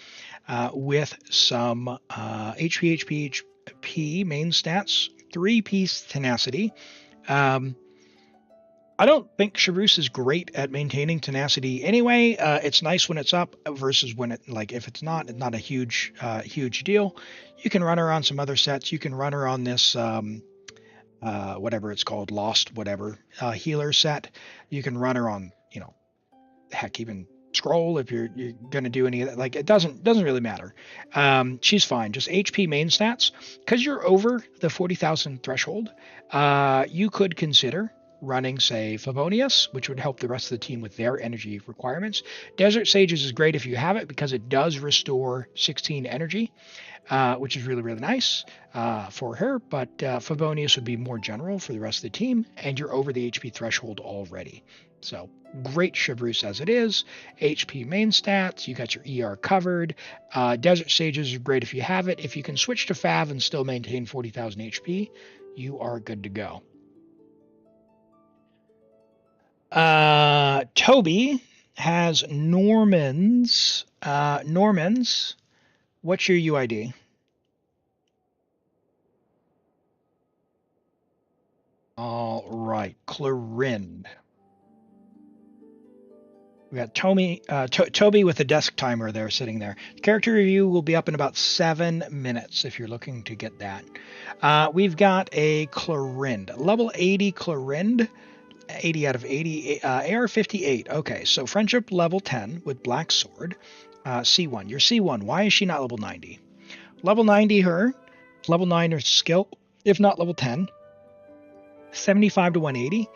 with some HP main stats, 3-piece tenacity. I don't think Chevreuse is great at maintaining tenacity anyway. It's nice when it's up versus when it, like, if it's not a huge deal. You can run her on some other sets. You can run her on this, whatever it's called, Lost, whatever, healer set. You can run her on, you know, heck, even Scroll if you're going to do any of that. Like, it doesn't really matter. She's fine. Just HP main stats. Because you're over the 40,000 threshold, you could consider running, say, Favonius, which would help the rest of the team with their energy requirements. Desert Sages is great if you have it because it does restore 16 energy, which is really, really nice for her, but Favonius would be more general for the rest of the team, and you're over the HP threshold already. So, great Chevreuse as it is. HP main stats, you got your ER covered. Desert Sages is great if you have it. If you can switch to Fav and still maintain 40,000 HP, you are good to go. Toby has Norman's. What's your UID? All right, Clorind. We got Toby with the desk timer there sitting there. Character review will be up in about 7 minutes if you're looking to get that. We've got a Clorind, level 80 Clorind. 80 out of 80, AR 58. Okay, so friendship level 10 with Black Sword, C1. You're C1. Why is she not level 90? Level 90 her, level 9 her skill, if not level 10. 75 to 180,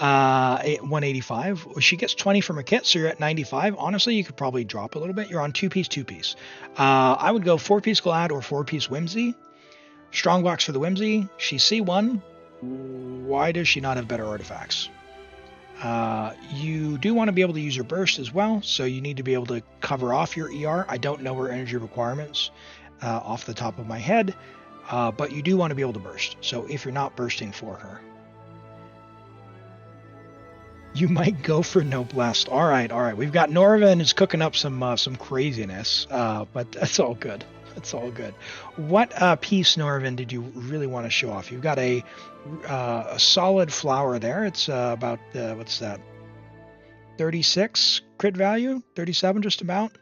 185. She gets 20 from her kit, so you're at 95. Honestly, you could probably drop a little bit. You're on 2-piece. I would go 4-piece Glad or 4-piece Whimsy. Strongbox for the Whimsy. She's C1. Why does she not have better artifacts? You do want to be able to use your burst as well, so you need to be able to cover off your ER. I don't know her energy requirements off the top of my head, but you do want to be able to burst. So if you're not bursting for her, you might go for no blast. All right. We've got Norvin is cooking up some craziness, but that's all good. It's all good. What piece, Norvin, did you really want to show off? You've got a solid flower there. It's about, what's that, 36 crit value? 37 just about.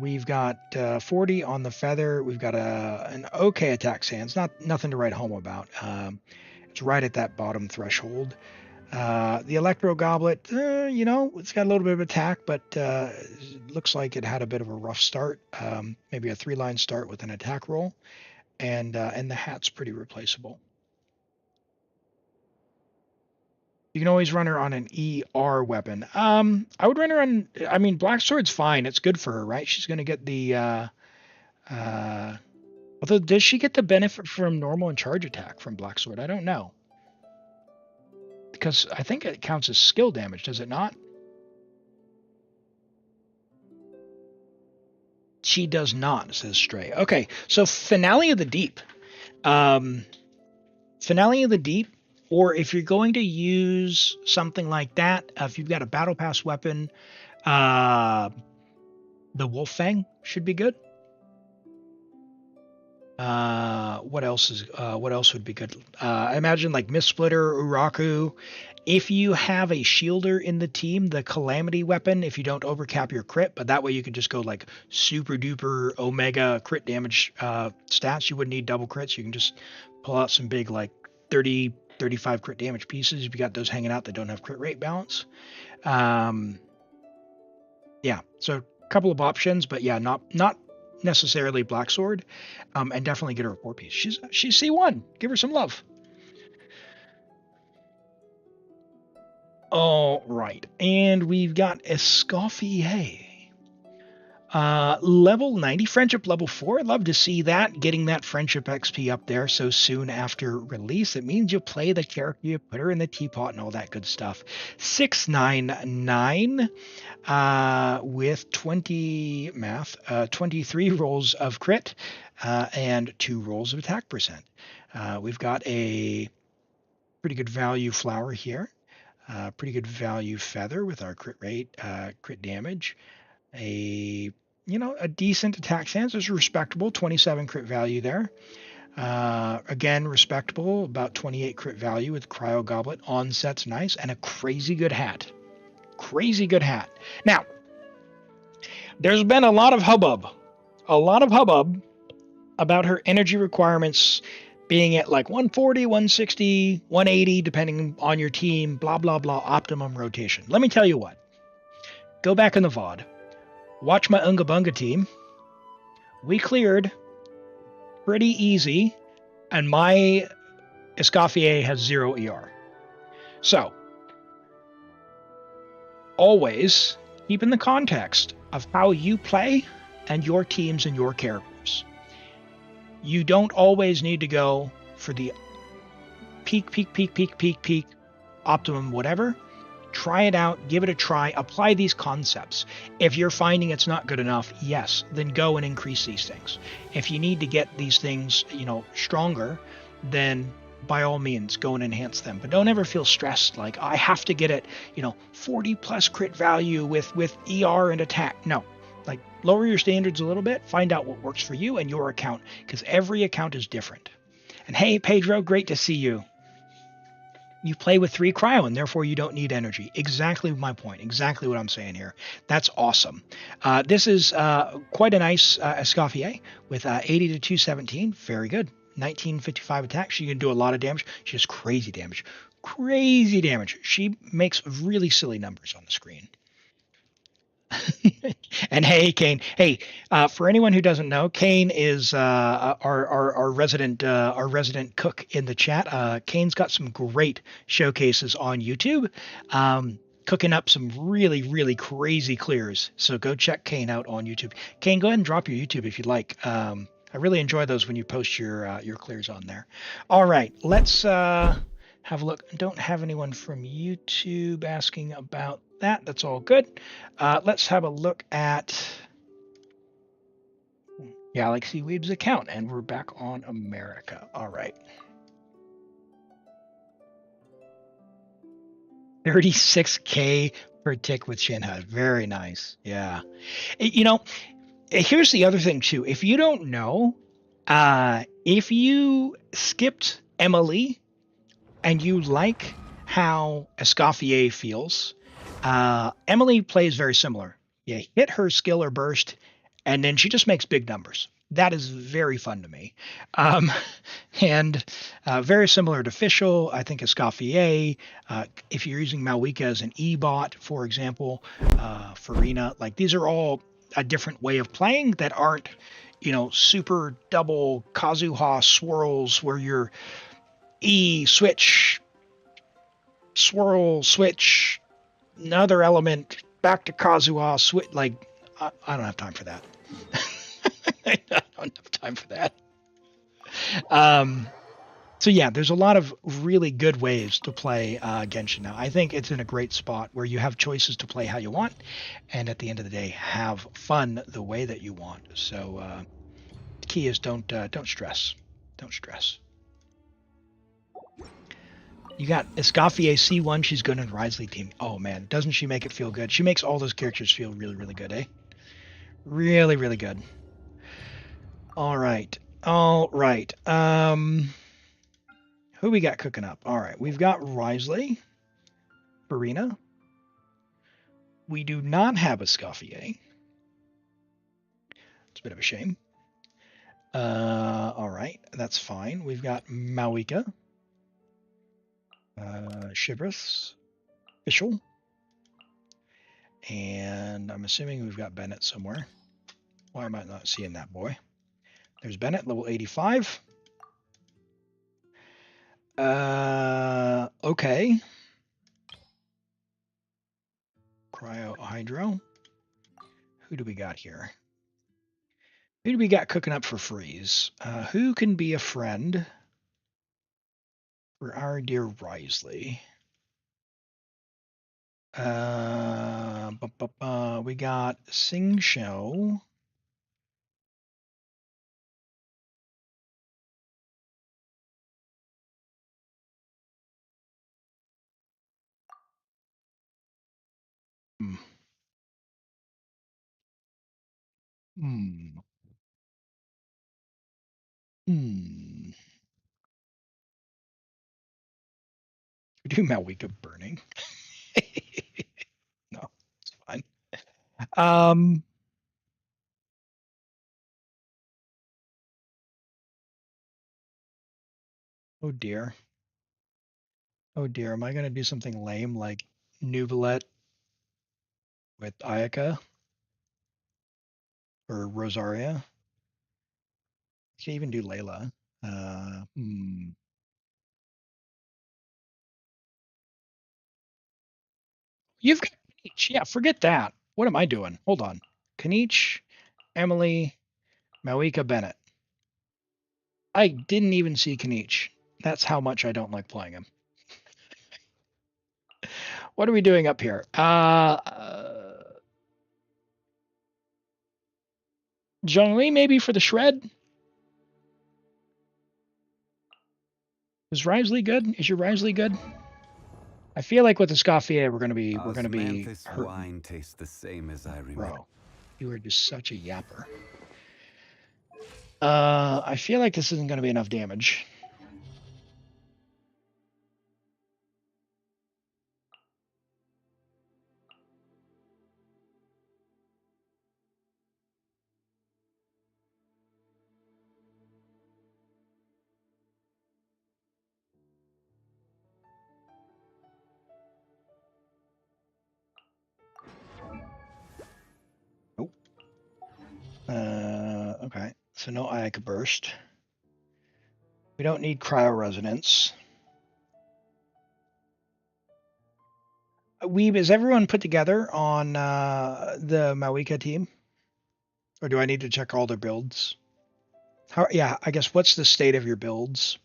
We've got 40 on the feather. We've got an okay attack stance. Nothing to write home about. It's right at that bottom threshold. The Electro Goblet, you know, it's got a little bit of attack, but looks like it had a bit of a rough start. Maybe a 3-line start with an attack roll, and the hat's pretty replaceable. You can always run her on an ER weapon. I would run her on. I mean, Black Sword's fine. It's good for her, right? She's going to get the. Although, does she get the benefit from normal and charge attack from Black Sword? I don't know. Because I think it counts as skill damage, does it not? She does not, says Stray. Okay, so Finale of the Deep. Finale of the Deep, or if you're going to use something like that, if you've got a Battle Pass weapon, the Wolf Fang should be good. What else would be good? I imagine like Mist Splitter, Uraku. If you have a shielder in the team, the Calamity weapon, if you don't overcap your crit, but that way you can just go like super duper omega crit damage stats. You wouldn't need double crits. You can just pull out some big like 30, 35 crit damage pieces if you got those hanging out that don't have crit rate balance. Yeah, so a couple of options, but yeah, not necessarily Black Sword, and definitely get her a 4-piece. She's C1. Give her some love. All right, and we've got Escoffier. Level 90, friendship level 4. I'd love to see that, getting that friendship XP up there so soon after release. It means you play the character, you put her in the teapot and all that good stuff. 699 with 23 rolls of crit and 2 rolls of attack percent. We've got a pretty good value flower here. Pretty good value feather with our crit rate, crit damage. A decent attack stance is respectable, 27 crit value there. Again, respectable, about 28 crit value with Cryo Goblet. Onset's nice, and a crazy good hat. Crazy good hat. Now, there's been a lot of hubbub about her energy requirements being at like 140, 160, 180, depending on your team, blah, blah, blah, optimum rotation. Let me tell you what. Go back in the VOD. Watch my Unga Bunga team. We cleared pretty easy, and my Escoffier has 0 ER. So, always keep in the context of how you play and your teams and your characters. You don't always need to go for the peak, optimum whatever. Try it out, give it a try, apply these concepts. If you're finding it's not good enough, yes, then go and increase these things. If you need to get these things, stronger, then by all means, go and enhance them. But don't ever feel stressed like, I have to get it, 40 plus crit value with ER and attack. No, like lower your standards a little bit, find out what works for you and your account, because every account is different. And hey, Pedro, great to see you. You play with 3 cryo, and therefore you don't need energy. Exactly my point. Exactly what I'm saying here. That's awesome. This is quite a nice Escoffier with 80 to 217. Very good. 1955 attack. She can do a lot of damage. She has crazy damage. Crazy damage. She makes really silly numbers on the screen. And hey, Kane. Hey, for anyone who doesn't know, Kane is our resident cook in the chat. Kane's got some great showcases on YouTube, cooking up some really, really crazy clears. So go check Kane out on YouTube. Kane, go ahead and drop your YouTube if you'd like. I really enjoy those when you post your clears on there. All right, let's have a look. I don't have anyone from YouTube asking about that. That's all good. Let's have a look at Galaxy Weeb's account, and we're back on America. All right. 36K per tick with Shinhud. Very nice. Yeah. Here's the other thing too. If you don't know, if you skipped Emily and you like how Escoffier feels, Emily plays very similar. You hit her skill or burst, and then she just makes big numbers. That is very fun to me. And very similar to Fischl, I think Escoffier, if you're using Mavuika as an E-bot, for example, Farina, like these are all a different way of playing that aren't, super double Kazuha swirls where you're E, switch, swirl, switch, another element, back to Kazuha, switch. Like, I don't have time for that. I don't have time for that. So yeah, there's a lot of really good ways to play Genshin now. I think it's in a great spot where you have choices to play how you want, and at the end of the day, have fun the way that you want. So the key is don't stress. Don't stress. You got Escoffier C1. She's good in Wriothesley team. Oh man, doesn't she make it feel good? She makes all those characters feel really, really good, eh? Really, really good. All right. All right. Who we got cooking up? All right. We've got Wriothesley, Farina. We do not have Escoffier. It's a bit of a shame. All right. That's fine. We've got Mavuika, Chevreuse, Official. And I'm assuming we've got Bennett somewhere. Why am I not seeing that boy? There's Bennett, level 85. Okay. Cryo Hydro. Who do we got here? Who do we got cooking up for freeze? Who can be a friend for our dear Wriothesley? We got Sing Show. Hmm. We do Mavuika burning. No, it's fine. Oh dear. Oh dear. Am I going to do something lame like Neuvillette with Ayaka or Rosaria? I can even do Layla. You've got Kaniche. Yeah, forget that. What am I doing? Hold on. Kaniche, Emily, Mavuika, Bennett. I didn't even see Kaniche. That's how much I don't like playing him. What are we doing up here? Xiangling maybe for the shred? Is Wriothesley good? Is your Wriothesley good? I feel like with the Escoffier we're gonna be hurting. Wine tastes the same as I remember. Bro, you are just such a yapper. I feel like this isn't gonna be enough damage. Nope. Okay. So no Ayaka burst. We don't need cryo resonance. Weeb, is everyone put together on the Mavuika team? Or do I need to check all their builds? Yeah, I guess what's the state of your builds?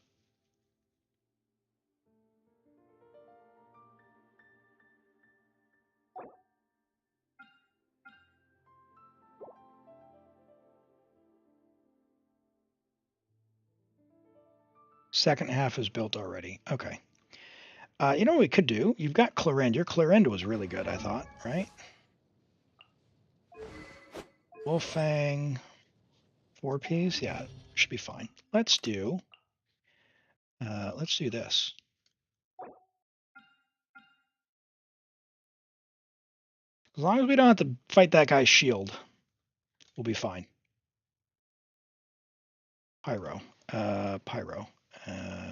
Second half is built already. Okay. You know what we could do? You've got Clarend. Your Clarend was really good, I thought, right? Wolfang, 4-piece. Yeah, should be fine. Let's do this. As long as we don't have to fight that guy's shield, we'll be fine. Pyro. Pyro. No.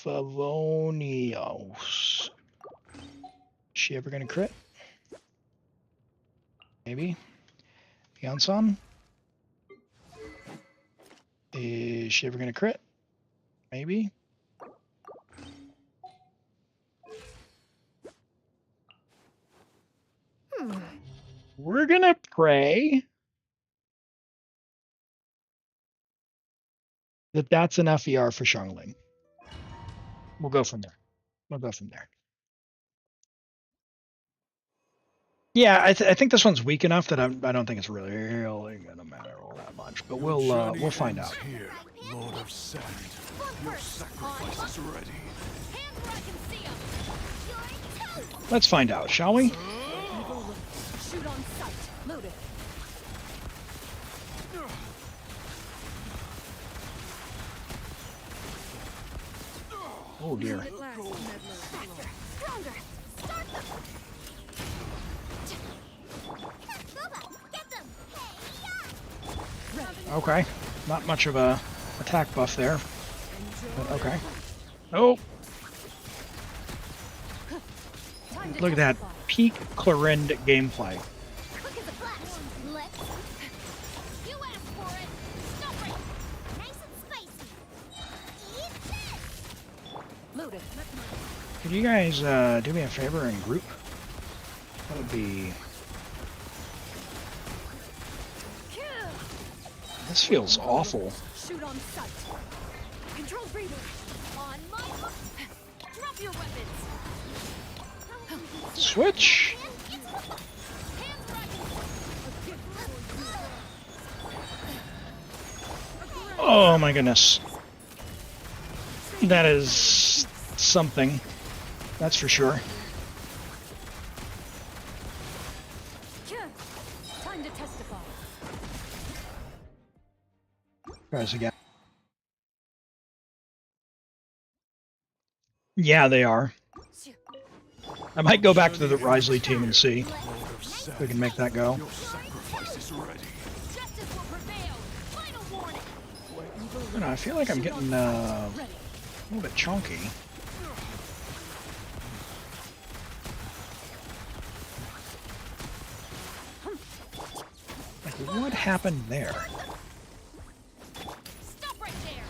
Favonios. Is she ever gonna crit? Maybe. Yansan? Is she ever gonna crit? Maybe. We're gonna pray that that's enough ER for Xiangling. We'll go from there. Yeah, I think this one's weak enough that I don't think it's really gonna matter all that much. But we'll find out. Here, Lord of Sand. Your sacrifice is ready. Hands where I can see 'em. You're toast. Let's find out, shall we? Shoot on sight. Loaded. Oh dear. Faster. Stronger. Start them. Get them. Hey, Okay, not much of a attack buff there, but okay. Oh, Time to look at that testify. peak Clorind gameplay. Quick as a flash. Let's. You asked for it. Stop right. Nice and spicy. Eat this. Loaded. Could you guys do me a favor and group? That would be. This feels awful. Shoot on sight. Control breathing. On my hook. Drop your weapons. Switch. Hands where I can. Oh my goodness. That is something. That's for sure. Time to testify. Guys again. Yeah, they are. I might go back to the Wriothesley team and see if we can make that go. Your sacrifice is ready. Justice will prevail. Final warning. I don't know, I feel like I'm getting a little bit chunky. Like, what happened there? Stop right there.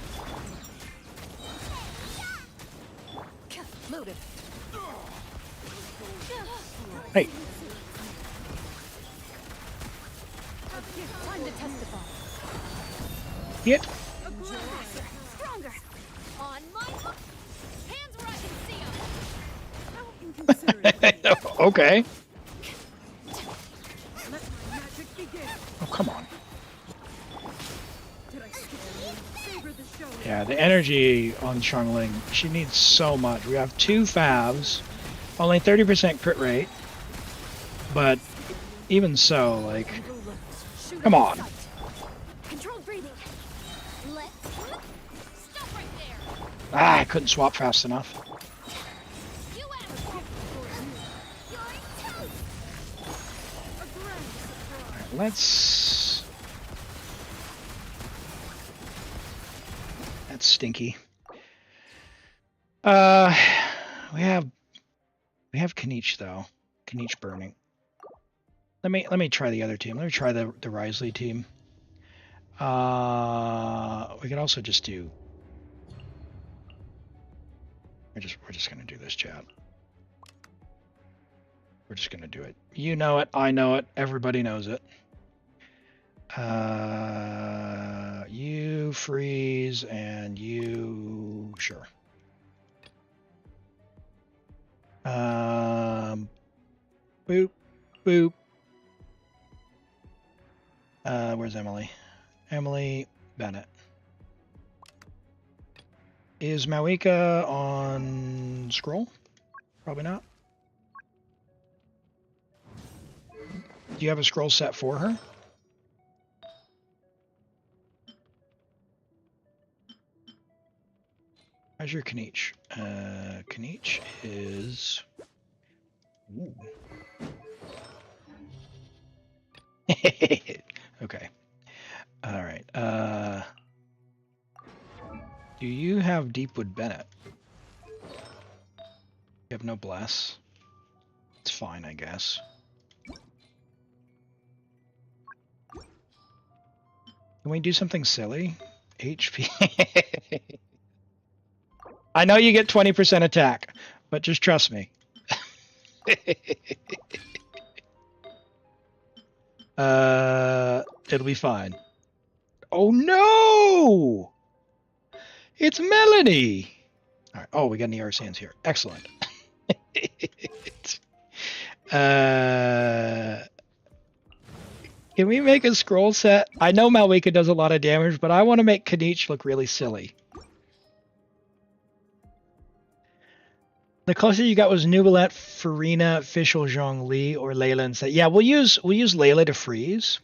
Loaded. Hey, Time to testify. hit. Stronger. On my hook. Hands where I can see 'em. Okay. Oh, come on. Yeah, the energy on Xiangling, she needs so much. We have 2 favs, only 30% crit rate, but even so, like, Shoot come on. sight. Controlled breathing. Let's. Stop right there. Ah, I couldn't swap fast enough. You asked for it. You're toast. Let's... That's stinky. We have Qiqi though. Qiqi burning. Let me try the other team. Let me try the Wriothesley team. We could also just do. We're just gonna do this, chat. We're just gonna do it. You know it. I know it. Everybody knows it. You freeze and you sure. Boop, boop. Where's Emily? Emily Bennett. Is Mavuika on scroll? Probably not. Do you have a scroll set for her? How's your Qiqi? Qiqi is... Ooh. Okay. All right. Do you have Deepwood Bennett? You have no bless. It's fine, I guess. Can we do something silly? HP. I know you get 20% attack, but just trust me. It'll be fine. Oh no! It's Melanie! All right. Oh, we got any Arsanes here. Excellent. Can we make a scroll set? I know Mavuika does a lot of damage, but I want to make Qiqi look really silly. The closest you got was Neuvillette, Farina, Fischl, Xiangling, or Layla instead. Yeah, we'll use Layla to freeze.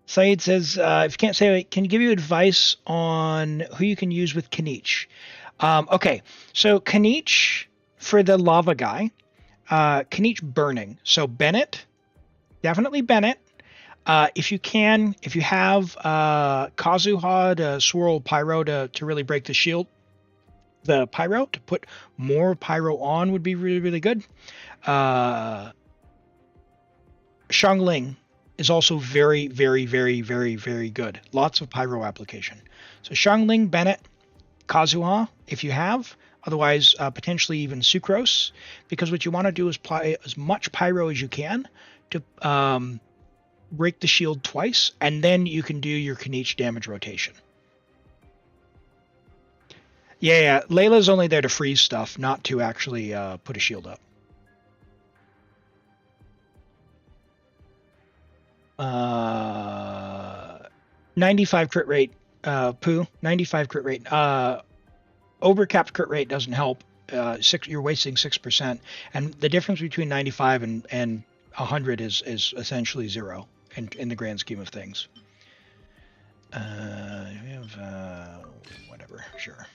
Saeed says, if you can't say it, can you give you advice on who you can use with Qiqi? Okay, so Qiqi for the lava guy, Qiqi burning. So Bennett, definitely Bennett. If you have Kazuha to swirl Pyro to really break the shield, the Pyro, to put more Pyro on would be really, really good. Xiangling is also very, very, very, very, very good. Lots of Pyro application. So Xiangling, Bennett, Kazuha, if you have. Otherwise, potentially even Sucrose, because what you want to do is apply as much Pyro as you can to break the shield twice, and then you can do your Qiqi damage rotation. Yeah, Layla's only there to freeze stuff, not to actually put a shield up. 95 crit rate, Pooh. 95 crit rate. Overcapped crit rate doesn't help. You're wasting 6%, and the difference between 95 and 100 is essentially 0 in the grand scheme of things. We have whatever, sure.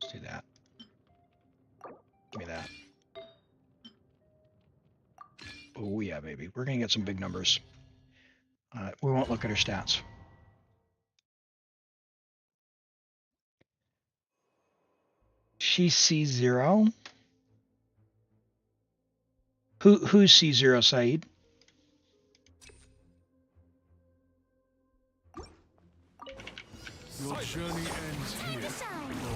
Let's do that. Give me that. Oh yeah, baby. We're gonna get some big numbers. We won't look at her stats. She's C0. Who's C0, Saeed? Your journey ends here.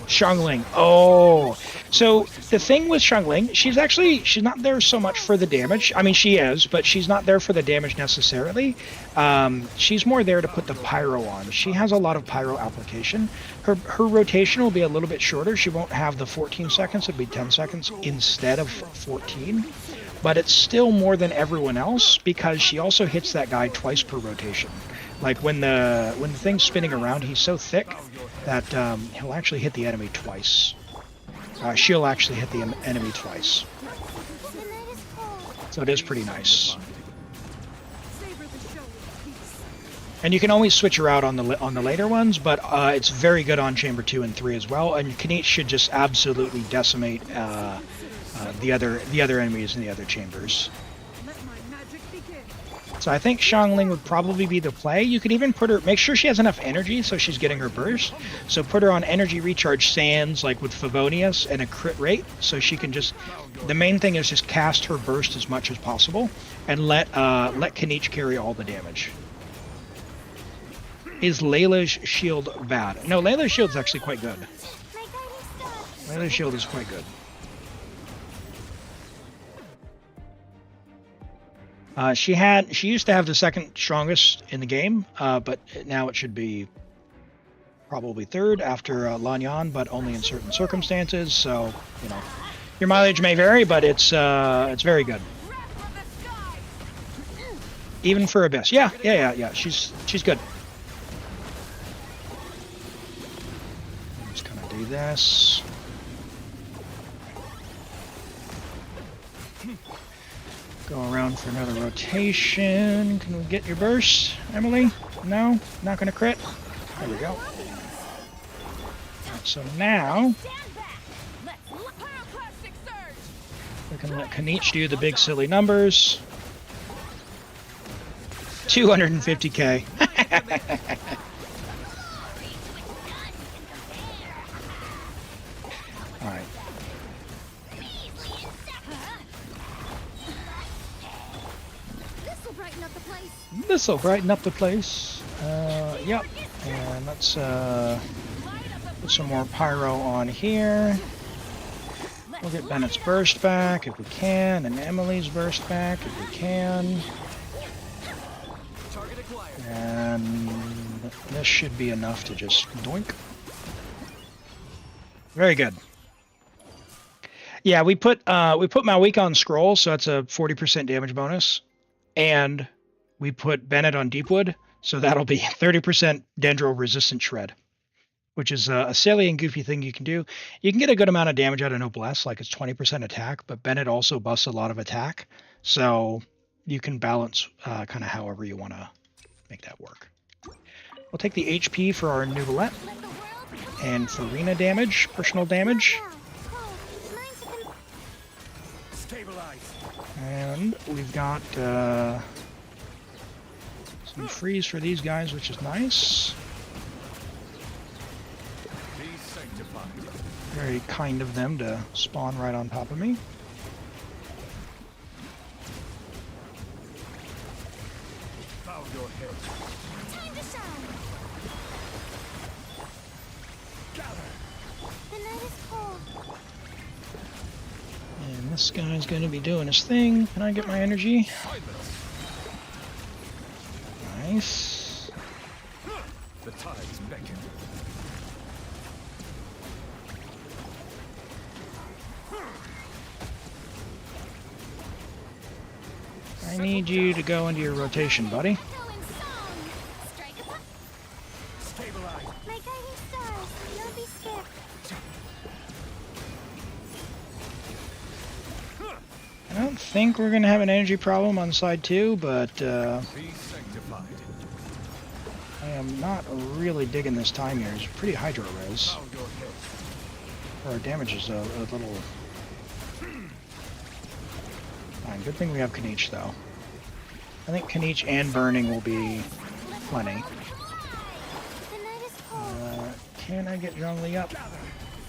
Xiangling. Oh, so the thing with Xiangling, she's not there so much for the damage. I mean, she is, but she's not there for the damage necessarily. She's more there to put the Pyro on. She has a lot of Pyro application. Her rotation will be a little bit shorter. She won't have the 14 seconds. It'll be 10 seconds instead of 14. But it's still more than everyone else because she also hits that guy twice per rotation. Like when the thing's spinning around, he's so thick that he'll actually hit the enemy twice. She'll actually hit the enemy twice. So it is pretty nice. And you can always switch her out on the later ones, but it's very good on Chamber 2 and 3 as well. And Qiqi should just absolutely decimate the other enemies in the other chambers. So I think Xiangling would probably be the play. You could even put her, make sure she has enough energy so she's getting her burst. So put her on energy recharge sands like with Favonius and a crit rate. So she can just, the main thing is just cast her burst as much as possible and let Qiqi carry all the damage. Is Layla's shield bad? No, Layla's shield is actually quite good. Layla's shield is quite good. She used to have the second strongest in the game, but now it should be probably third after Lanyan, but only in certain circumstances. So, you know, your mileage may vary, but it's very good. Even for Abyss. Yeah. She's good. I'm just gonna do this. Go around for another rotation. Can we get your burst, Emily? No? Not gonna crit? There we go. Right, so now we can let Qiqi do the big silly numbers. 250k. Alright. This'll brighten up the place. Yep. And let's put some more pyro on here. We'll get Bennett's burst back if we can, and Emily's burst back if we can. And this should be enough to just doink. Very good. Yeah, we put Mavuika on scroll, so that's a 40% damage bonus, and we put Bennett on Deepwood, so that'll be 30% Dendro resistant shred, which is a silly and goofy thing you can do. You can get a good amount of damage out of Noblesse, like it's 20% attack, but Bennett also busts a lot of attack, so you can balance kind of however you want to make that work. We'll take the HP for our Neuvillette, and for arena damage, personal damage. And we've got some freeze for these guys, which is nice. Very kind of them to spawn right on top of me. Time to shine. The night is cold. And this guy's going to be doing his thing. Can I get my energy? Nice. The tides beckon. I need you to go into your rotation, buddy. Echo in song. Strike a pop. Stabilize. My guiding stars. Don't be scared. I don't think we're going to have an energy problem on side 2, but Be sanctified. I am not really digging this time here. It's pretty hydro res. Bow your head. Our damage is a little... Fine. Good thing we have Kniche, though. I think Kniche and Burning will be plenty. The night is cold. Can I get Xiangling up?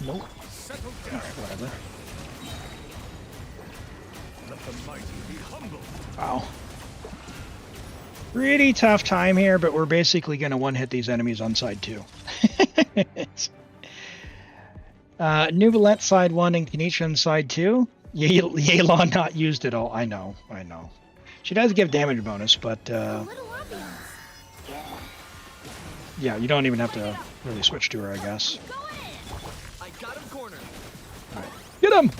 Nope. Settle down. Alright, whatever. Let the mighty be humble. Wow. Pretty tough time here, but we're basically going to one-hit these enemies on side 2. Neuvillette side 1 and Kniche on side 2. Yelan not used at all. I know. She does give damage bonus, but A little obvious. yeah, you don't even have to really switch to her, I guess. Go ahead. I got him cornered. Alright. Get him!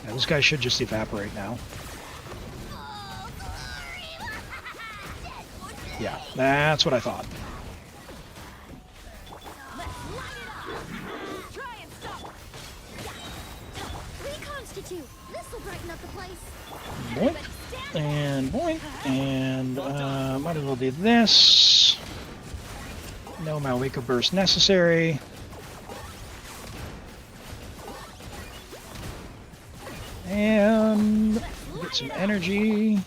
Yeah, this guy should just evaporate now. Oh, glory. Yeah, that's what I thought. Let's light it up. Try and stop. Reconstitute. This will brighten up the place. Boink. And boink. And might as well do this. No Mavuika burst necessary. And get some energy.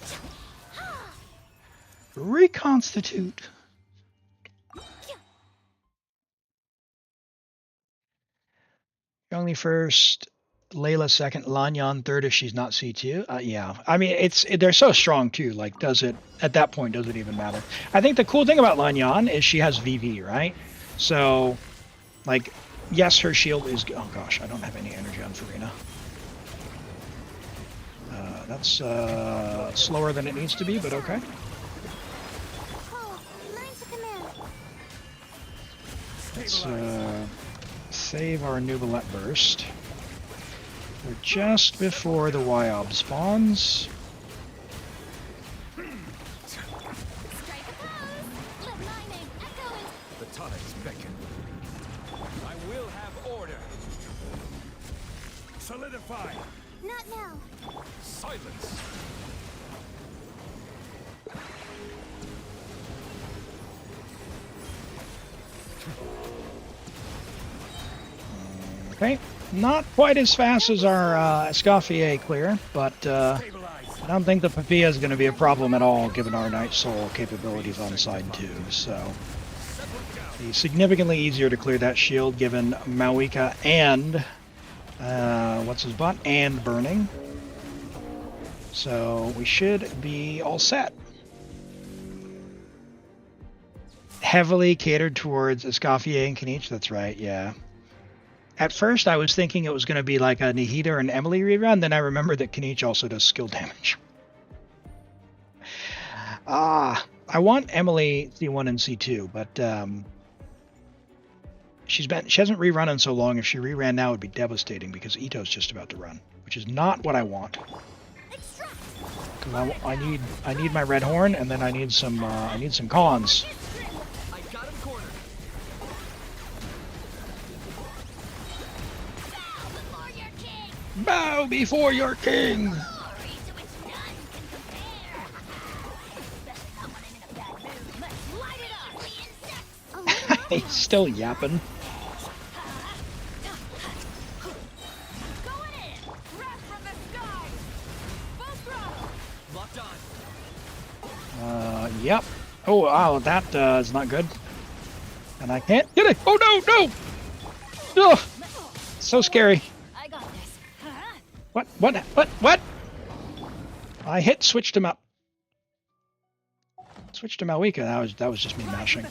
Reconstitute. Xiangling first, Layla second, Lanyan third if she's not C2. Yeah, I mean they're so strong too. Like, does it at that point? Does it even matter? I think the cool thing about Lanyan is she has VV, right? So, like, yes, her shield is. Oh gosh, I don't have any energy on Farina. That's slower than it needs to be, but okay. Cole, line to command. Let's save our Neuvillette burst. We're just before the Wyob spawns. Strike a pose. Let my name echo in. The tides beckon. I will have order. Solidify. Not now. Silence. Okay, not quite as fast as our Escoffier clear, but Stabilize. I don't think the Papilla is going to be a problem at all given our Night Soul capabilities on side 2, so it'll be significantly easier to clear that shield given Mavuika and what's his butt and Burning. So we should be all set. Heavily catered towards Escoffier and Kniche, that's right, yeah. At first, I was thinking it was going to be like a Nihita or an Emily rerun. Then I remembered that Qiqi also does skill damage. I want Emily C1 and C2, but she hasn't rerun in so long. If she reran now, it would be devastating because Ito's just about to run, which is not what I want. Because I need my red horn, and then I need some cons. I got him cornered. Bow before your king. He's still yapping. Locked on. Yep. Oh, wow, that is not good. And I can't get it. Oh, no, no! Ugh. So scary. I got this. What? I switched him up. Switched to Mavuika. That was just me mashing.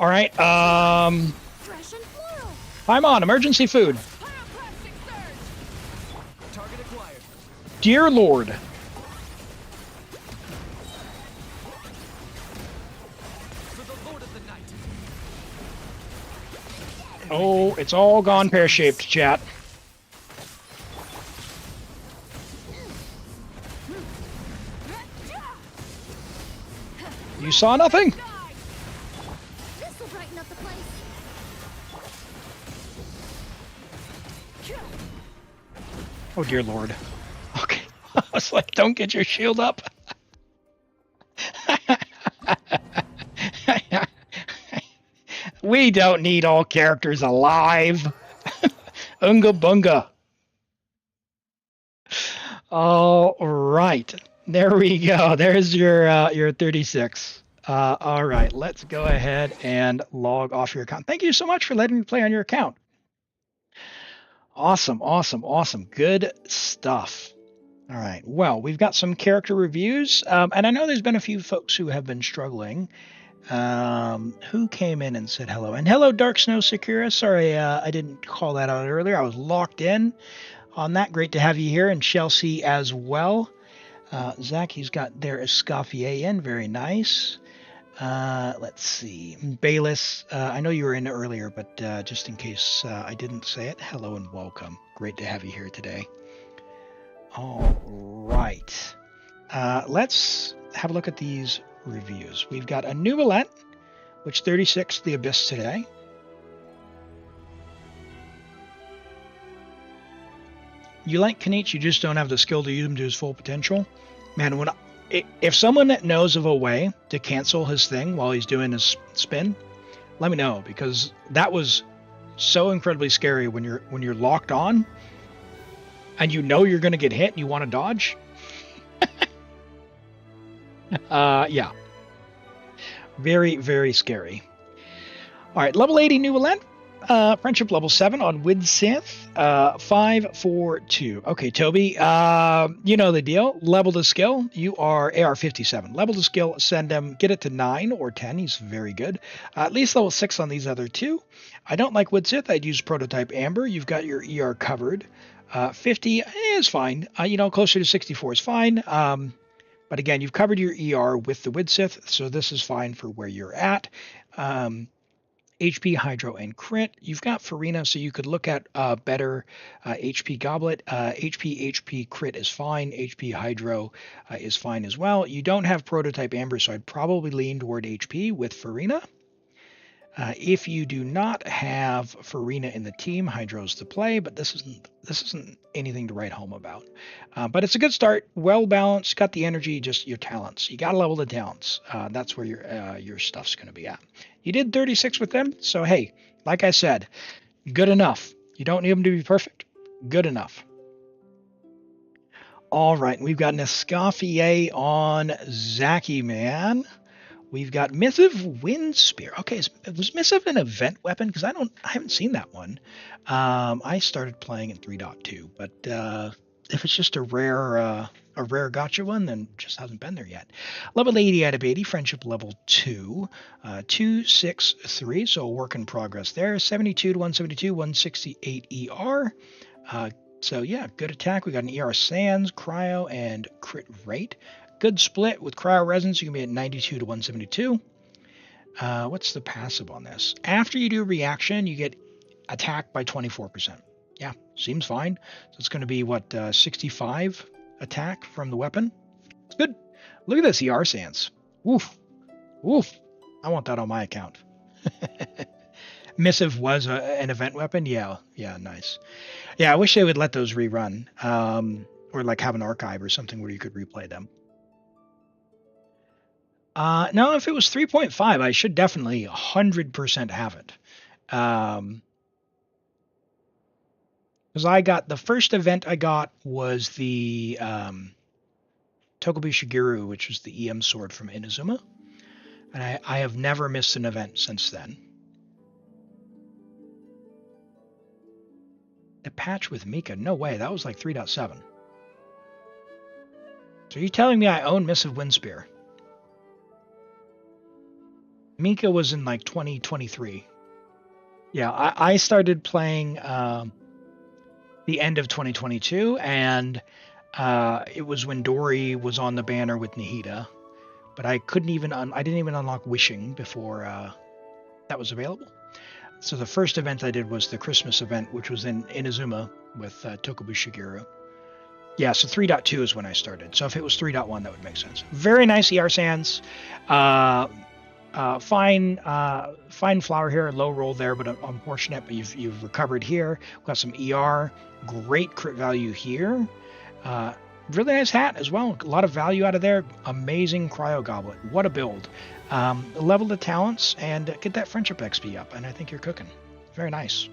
All right. Fresh and floral. I'm on emergency food. Pyroclastic surge. Target acquired. Dear Lord. For the Lord of the Night. Oh, it's all gone pear-shaped, chat. You saw nothing? This will brighten up the place. Oh, dear Lord. Okay. I was like, don't get your shield up. We don't need all characters alive. Unga bunga. All right. There we go. There's your 36. All right. Let's go ahead and log off your account. Thank you so much for letting me play on your account. Awesome. Good stuff. All right. Well, we've got some character reviews. And I know there's been a few folks who have been struggling. Who came in and said hello? And hello, Dark Snow Sakura. Sorry, I didn't call that out earlier. I was locked in on that. Great to have you here. And Chelsea as well. Zach, he's got their Escoffier in. Very nice. Let's see. Bayless, I know you were in earlier, but just in case I didn't say it, hello and welcome. Great to have you here today. All right. Let's have a look at these reviews. We've got a Neuvillette, which 36 the Abyss today. You like Qiqi, you just don't have the skill to use him to his full potential. Man, if someone knows of a way to cancel his thing while he's doing his spin, let me know, because that was so incredibly scary when you're locked on and you know you're going to get hit and you want to dodge. Yeah. Very, very scary. All right, level 80 Neuvillette. Friendship level 7 on Widsith. 542. Okay, Toby, you know the deal. Level to skill. You are AR57. Level to skill, send him, get it to 9 or 10. He's very good. At least level 6 on these other two. I don't like Widsith. I'd use Prototype Amber. You've got your ER covered. 50 is fine. Closer to 64 is fine. But again, you've covered your ER with the Widsith, so this is fine for where you're at. HP, Hydro, and Crit. You've got Farina, so you could look at better HP Goblet. HP Crit is fine. HP Hydro is fine as well. You don't have Prototype Amber, so I'd probably lean toward HP with Farina. If you do not have Farina in the team, Hydro's the play, but this isn't anything to write home about. But it's a good start, well balanced, got the energy, just your talents. You got to level the talents. That's where your stuff's going to be at. You did 36 with them, so hey, like I said, good enough. You don't need them to be perfect. Good enough. All right, we've got an Escoffier on Zaki, man. We've got Missive Wind Spear. Okay, was Missive an event weapon? Because I haven't seen that one. I started playing in 3.2, but If it's just a rare gotcha one, then it just hasn't been there yet. Level 80 out of 80, friendship level 2, 263, so a work in progress there. 72 to 172, 168 ER. So yeah, good attack. We got an ER Sands, Cryo, and crit rate. Good split with Cryo Resonance. You can be at 92 to 172. What's the passive on this? After you do reaction, you get attacked by 24%. Yeah, seems fine. So it's going to be, what, 65 attack from the weapon? It's good. Look at this ER Sands. Woof. Woof. I want that on my account. Missive was an event weapon? Yeah, nice. Yeah, I wish they would let those rerun. Or like have an archive or something where you could replay them. No, if it was 3.5, I should definitely 100% have it. Because I got, the first event I got was the Tokubu Shigeru, which was the EM sword from Inazuma. And I have never missed an event since then. The patch with Mika? No way, that was like 3.7. So are you telling me I own Missive Windspear? Mika was in like 2023. Yeah, I started playing the end of 2022, and it was when Dory was on the banner with Nihida, but I couldn't even I didn't even unlock Wishing before that was available. So the first event I did was the Christmas event, which was in Inazuma with Tokubu Shigeru. Yeah, so 3.2 is when I started. So if it was 3.1, that would make sense. Very nice ER Sands. Fine flower here, low roll there, but unfortunate. But you've recovered here. We've got some ER, great crit value here. Really nice hat as well. A lot of value out of there. Amazing Cryo Goblet. What a build. Level the talents and get that friendship XP up, and I think you're cooking. Very nice.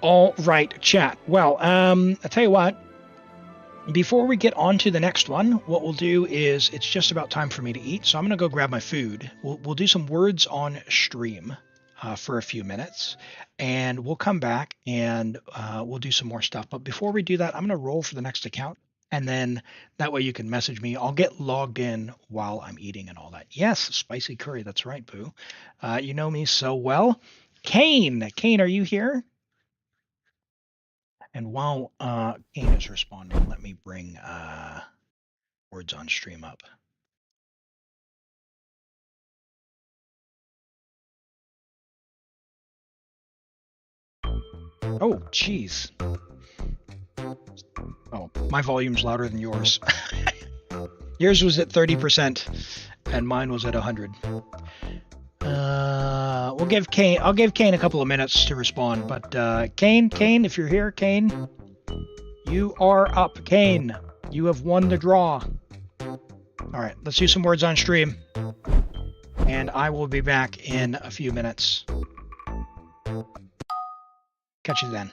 All right, chat. Well, I'll tell you what. Before we get on to the next one, what we'll do is, it's just about time for me to eat, so I'm going to go grab my food. We'll do some words on stream for a few minutes, and we'll come back and we'll do some more stuff. But before we do that, I'm going to roll for the next account, and then that way you can message me. I'll get logged in while I'm eating and all that. Yes, spicy curry. That's right, Boo. You know me so well. Kane, are you here? And while Kane is responding, let me bring words on stream up. Oh, jeez. Oh, my volume's louder than yours. Yours was at 30%, and mine was at 100. I'll give Kane a couple of minutes to respond, but Kane, if you're here, Kane, you are up. Kane, you have won the draw. All right, let's do some words on stream, and I will be back in a few minutes. Catch you then.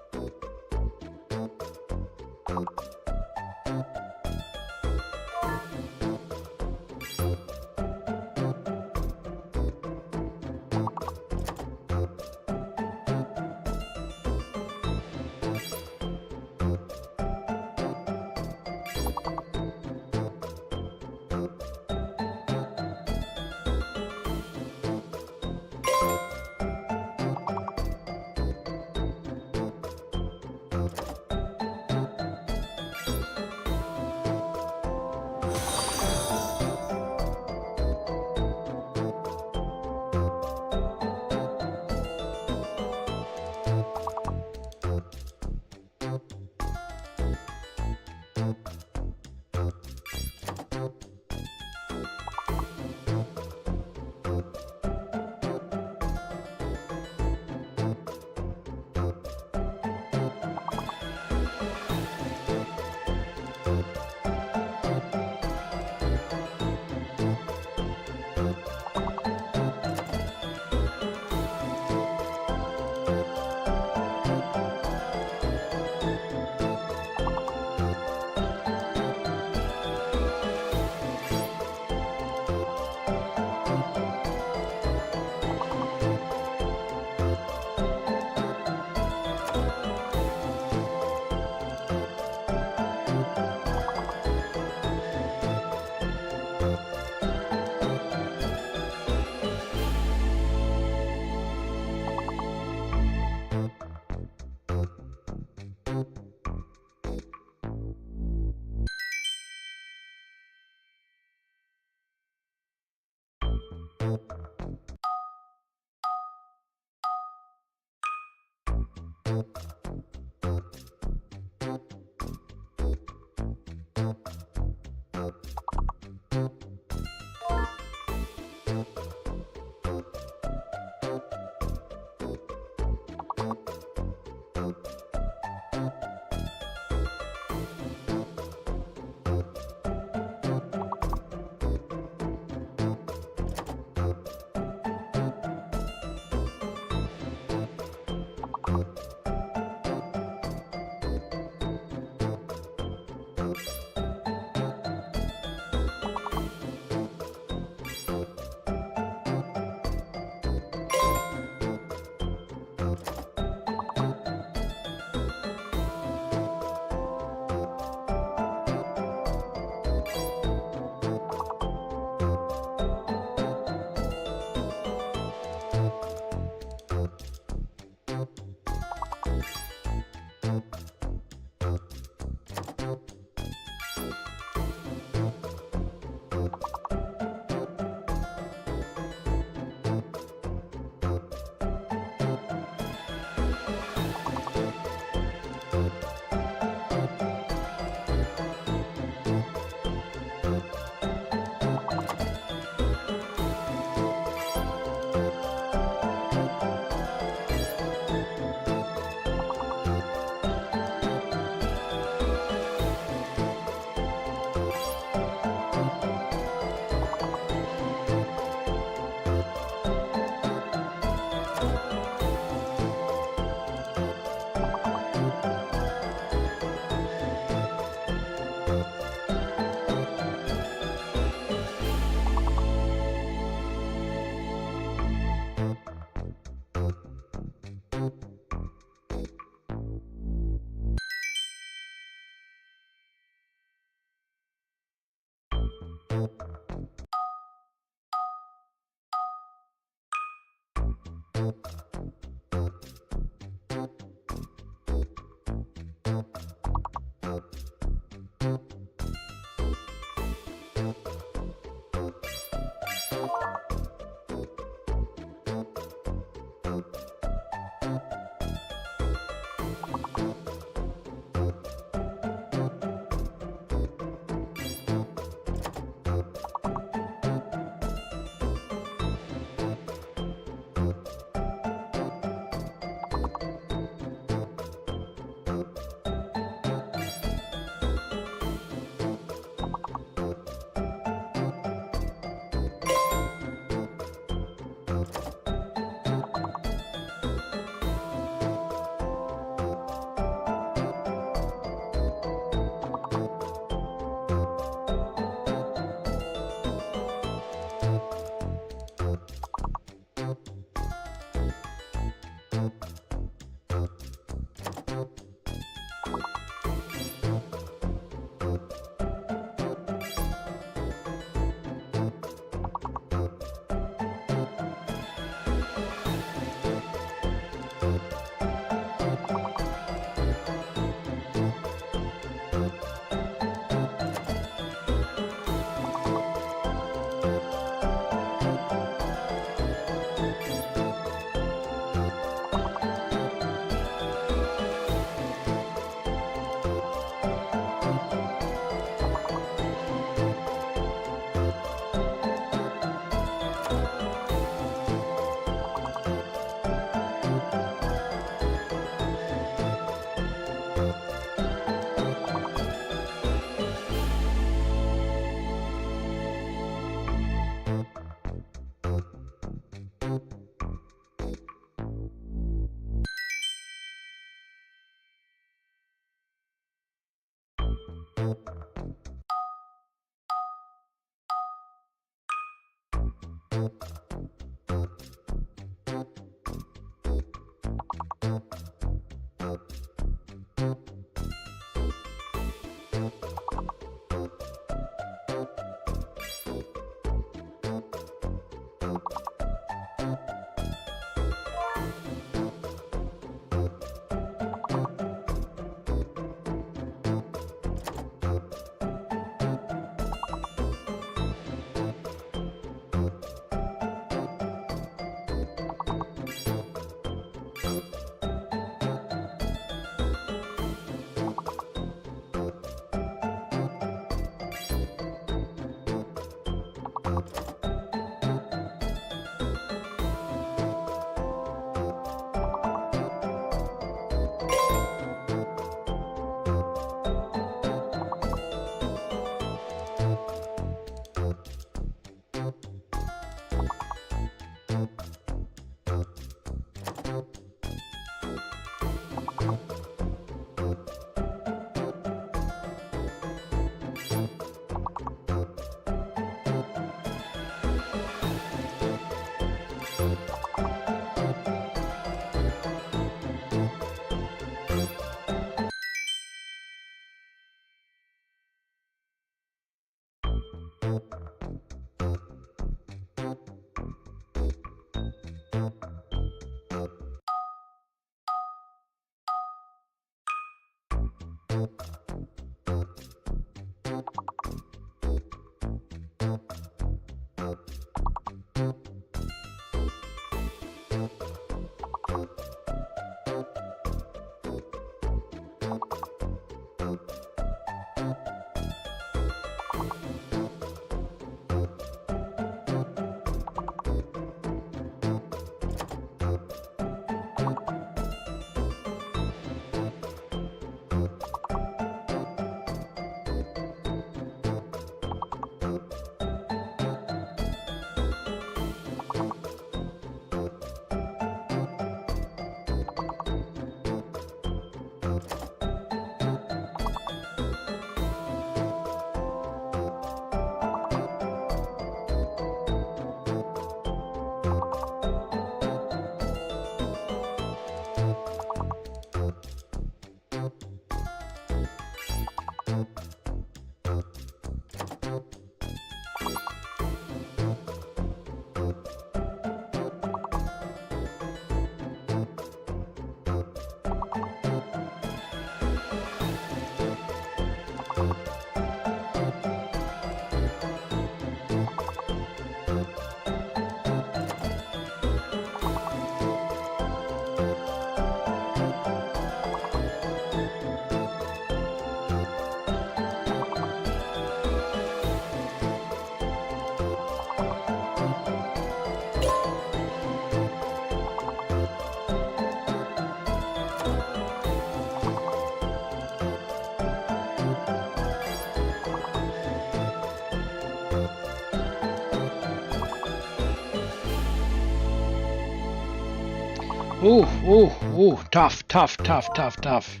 Ooh, ooh, ooh, tough, tough, tough, tough, tough.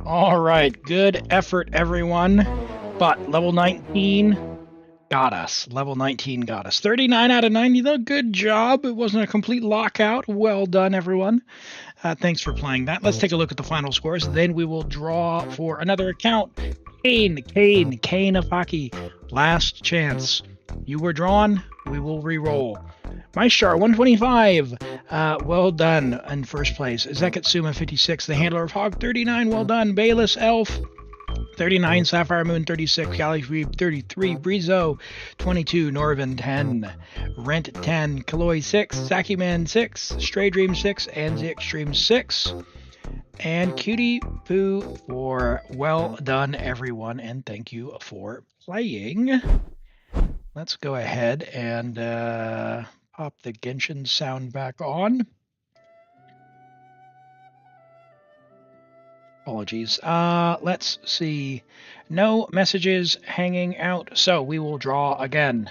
All right, good effort, everyone. But level 19 got us. Level 19 got us. 39 out of 90, though. Good job. It wasn't a complete lockout. Well done, everyone. Thanks for playing that. Let's take a look at the final scores. Then we will draw for another account. Kane Afaki. Last chance. You were drawn. We will re-roll. Maishar, 125. Well done in first place. Zeketsuma, 56. The Handler of Hog, 39. Well done. Bayless Elf, 39. Sapphire Moon, 36. Gallifrey, 33. Brizo, 22. Norvin, 10. Rent, 10. Kaloi, 6. Zakiman, 6. Stray Dream, 6. And The Extreme, 6. And Cutie Poo for well done, everyone, and thank you for playing. Let's go ahead and pop the Genshin sound back on. Apologies. Let's see. No messages hanging out, so we will draw again.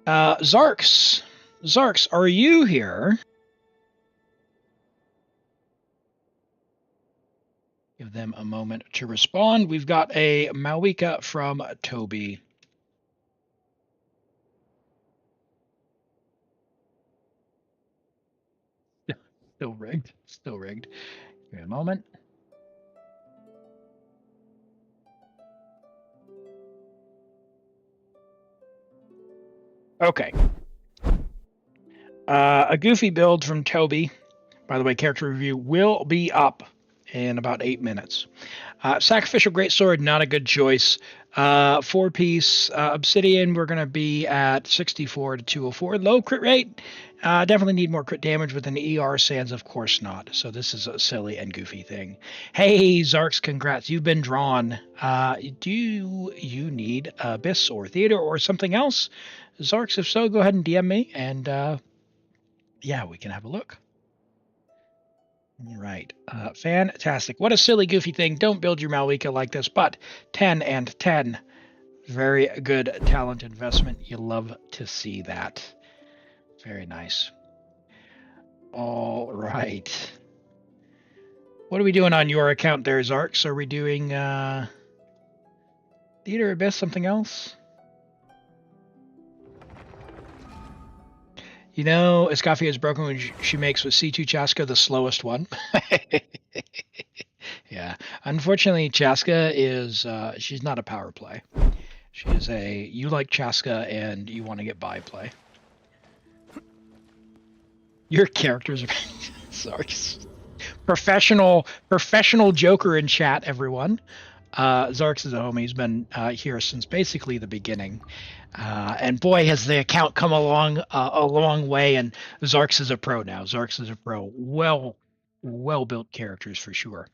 Zarks, are you here? Give them a moment to respond. We've got a Mavuika from Toby. Still rigged. Still rigged. Give me a moment. Okay. A goofy build from Toby. By the way, character review will be up in about 8 minutes. Sacrificial Greatsword, not a good choice. 4-piece Obsidian, we're going to be at 64 to 204. Low crit rate. Definitely need more crit damage with an ER Sands, of course not. So this is a silly and goofy thing. Hey, Zarks, congrats. You've been drawn. Do you need Abyss or Theater or something else? Zarks, if so, go ahead and DM me, and yeah, we can have a look. All right. Fantastic. What a silly, goofy thing. Don't build your Mavuika like this, but 10 and 10. Very good talent investment. You love to see that. Very nice. All right. What are we doing on your account there, Zarks? Are we doing Theater Abyss, something else? You know, Escoffier is broken when she makes with C2 Chaska the slowest one. Yeah. Unfortunately, Chaska is, she's not a power play. She is a, you like Chaska and you want to get by play. Your characters are, sorry. Professional Joker in chat, everyone. Zarks is a homie. He's been here since basically the beginning. And boy, has the account come along a long way, and Zarks is a pro now. Zarks is a pro. Well-built characters for sure.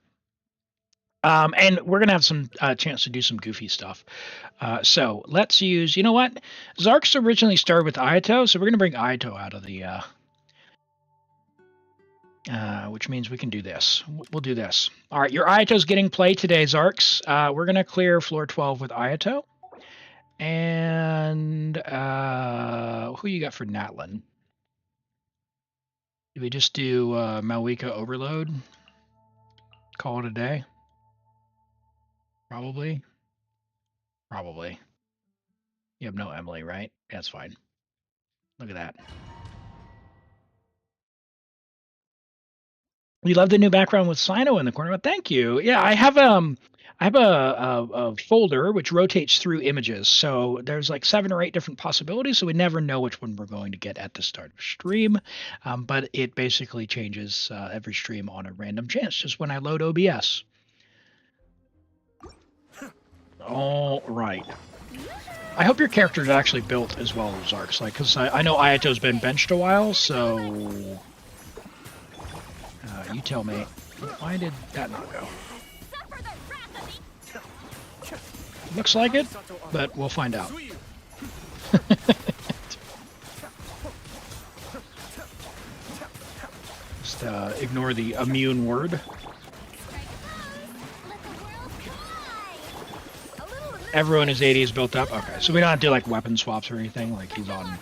And we're going to have some chance to do some goofy stuff. So let's use, you know what? Zarks originally started with Ayato, so we're going to bring Ayato out of the... which means we can do this. We'll do this. All right, your Ayato's getting play today, Zarks. We're going to clear floor 12 with Ayato. And who you got for Natlin? Do we just do Mavuika Overload? Call it a day? Probably. You have no Emily, right? That's fine. Look at that. We love the new background with Sino in the corner. But thank you. Yeah, I have a folder which rotates through images. So there's like 7 or 8 different possibilities. So we never know which one we're going to get at the start of stream. But it basically changes every stream on a random chance, just when I load OBS. All right. I hope your character is actually built as well as Zarks. Like, because I know Ayato's been benched a while, so... you tell me, why did that not go? Looks like it, but we'll find out. Just ignore the immune word. Everyone is 80 is built up? Okay, so we don't have to do like weapon swaps or anything, like he's on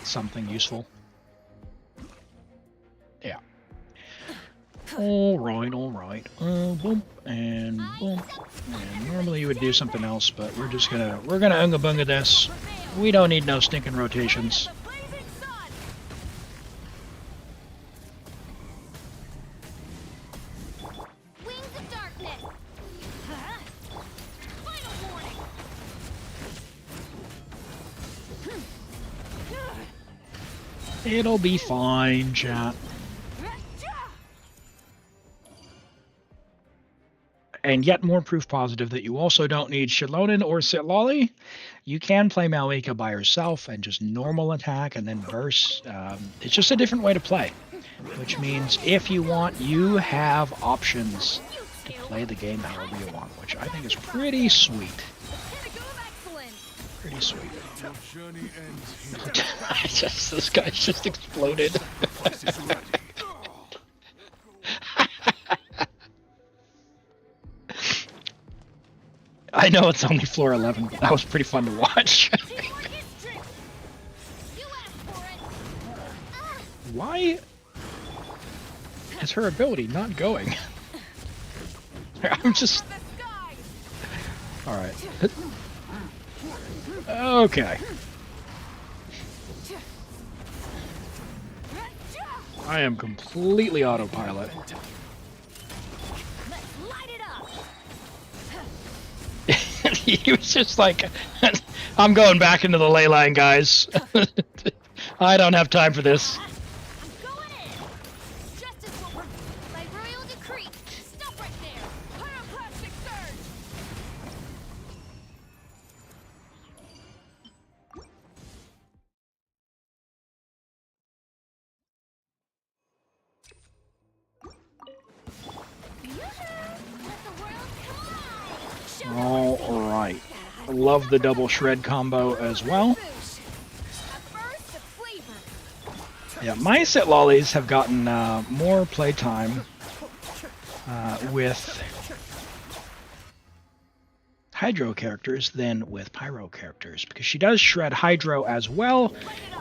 something useful. Yeah. All right. Boom and boom. And normally you would do something else, but we're gonna unga bunga this. We don't need no stinking rotations. Wings of darkness. Final warning. It'll be fine, chat. And yet more proof positive that you also don't need Shilonin or Sitlali. You can play Mavuika by yourself and just normal attack and then burst. It's just a different way to play, which means if you want, you have options to play the game however you want, which I think is pretty sweet. Pretty sweet. This guy's just exploded. I know it's only floor 11, but that was pretty fun to watch. Why is her ability not going? I'm just... Alright. Okay. I am completely autopilot. Let's light it up. He was just like, I'm going back into the ley line, guys. I don't have time for this. I'm going in. Justice will by royal decree. Stop right there. Pyroclastic surge. Let the world collide. All right. I love the double shred combo as well. Yeah, my set lollies have gotten more playtime with Hydro characters than with Pyro characters, because she does shred Hydro as well.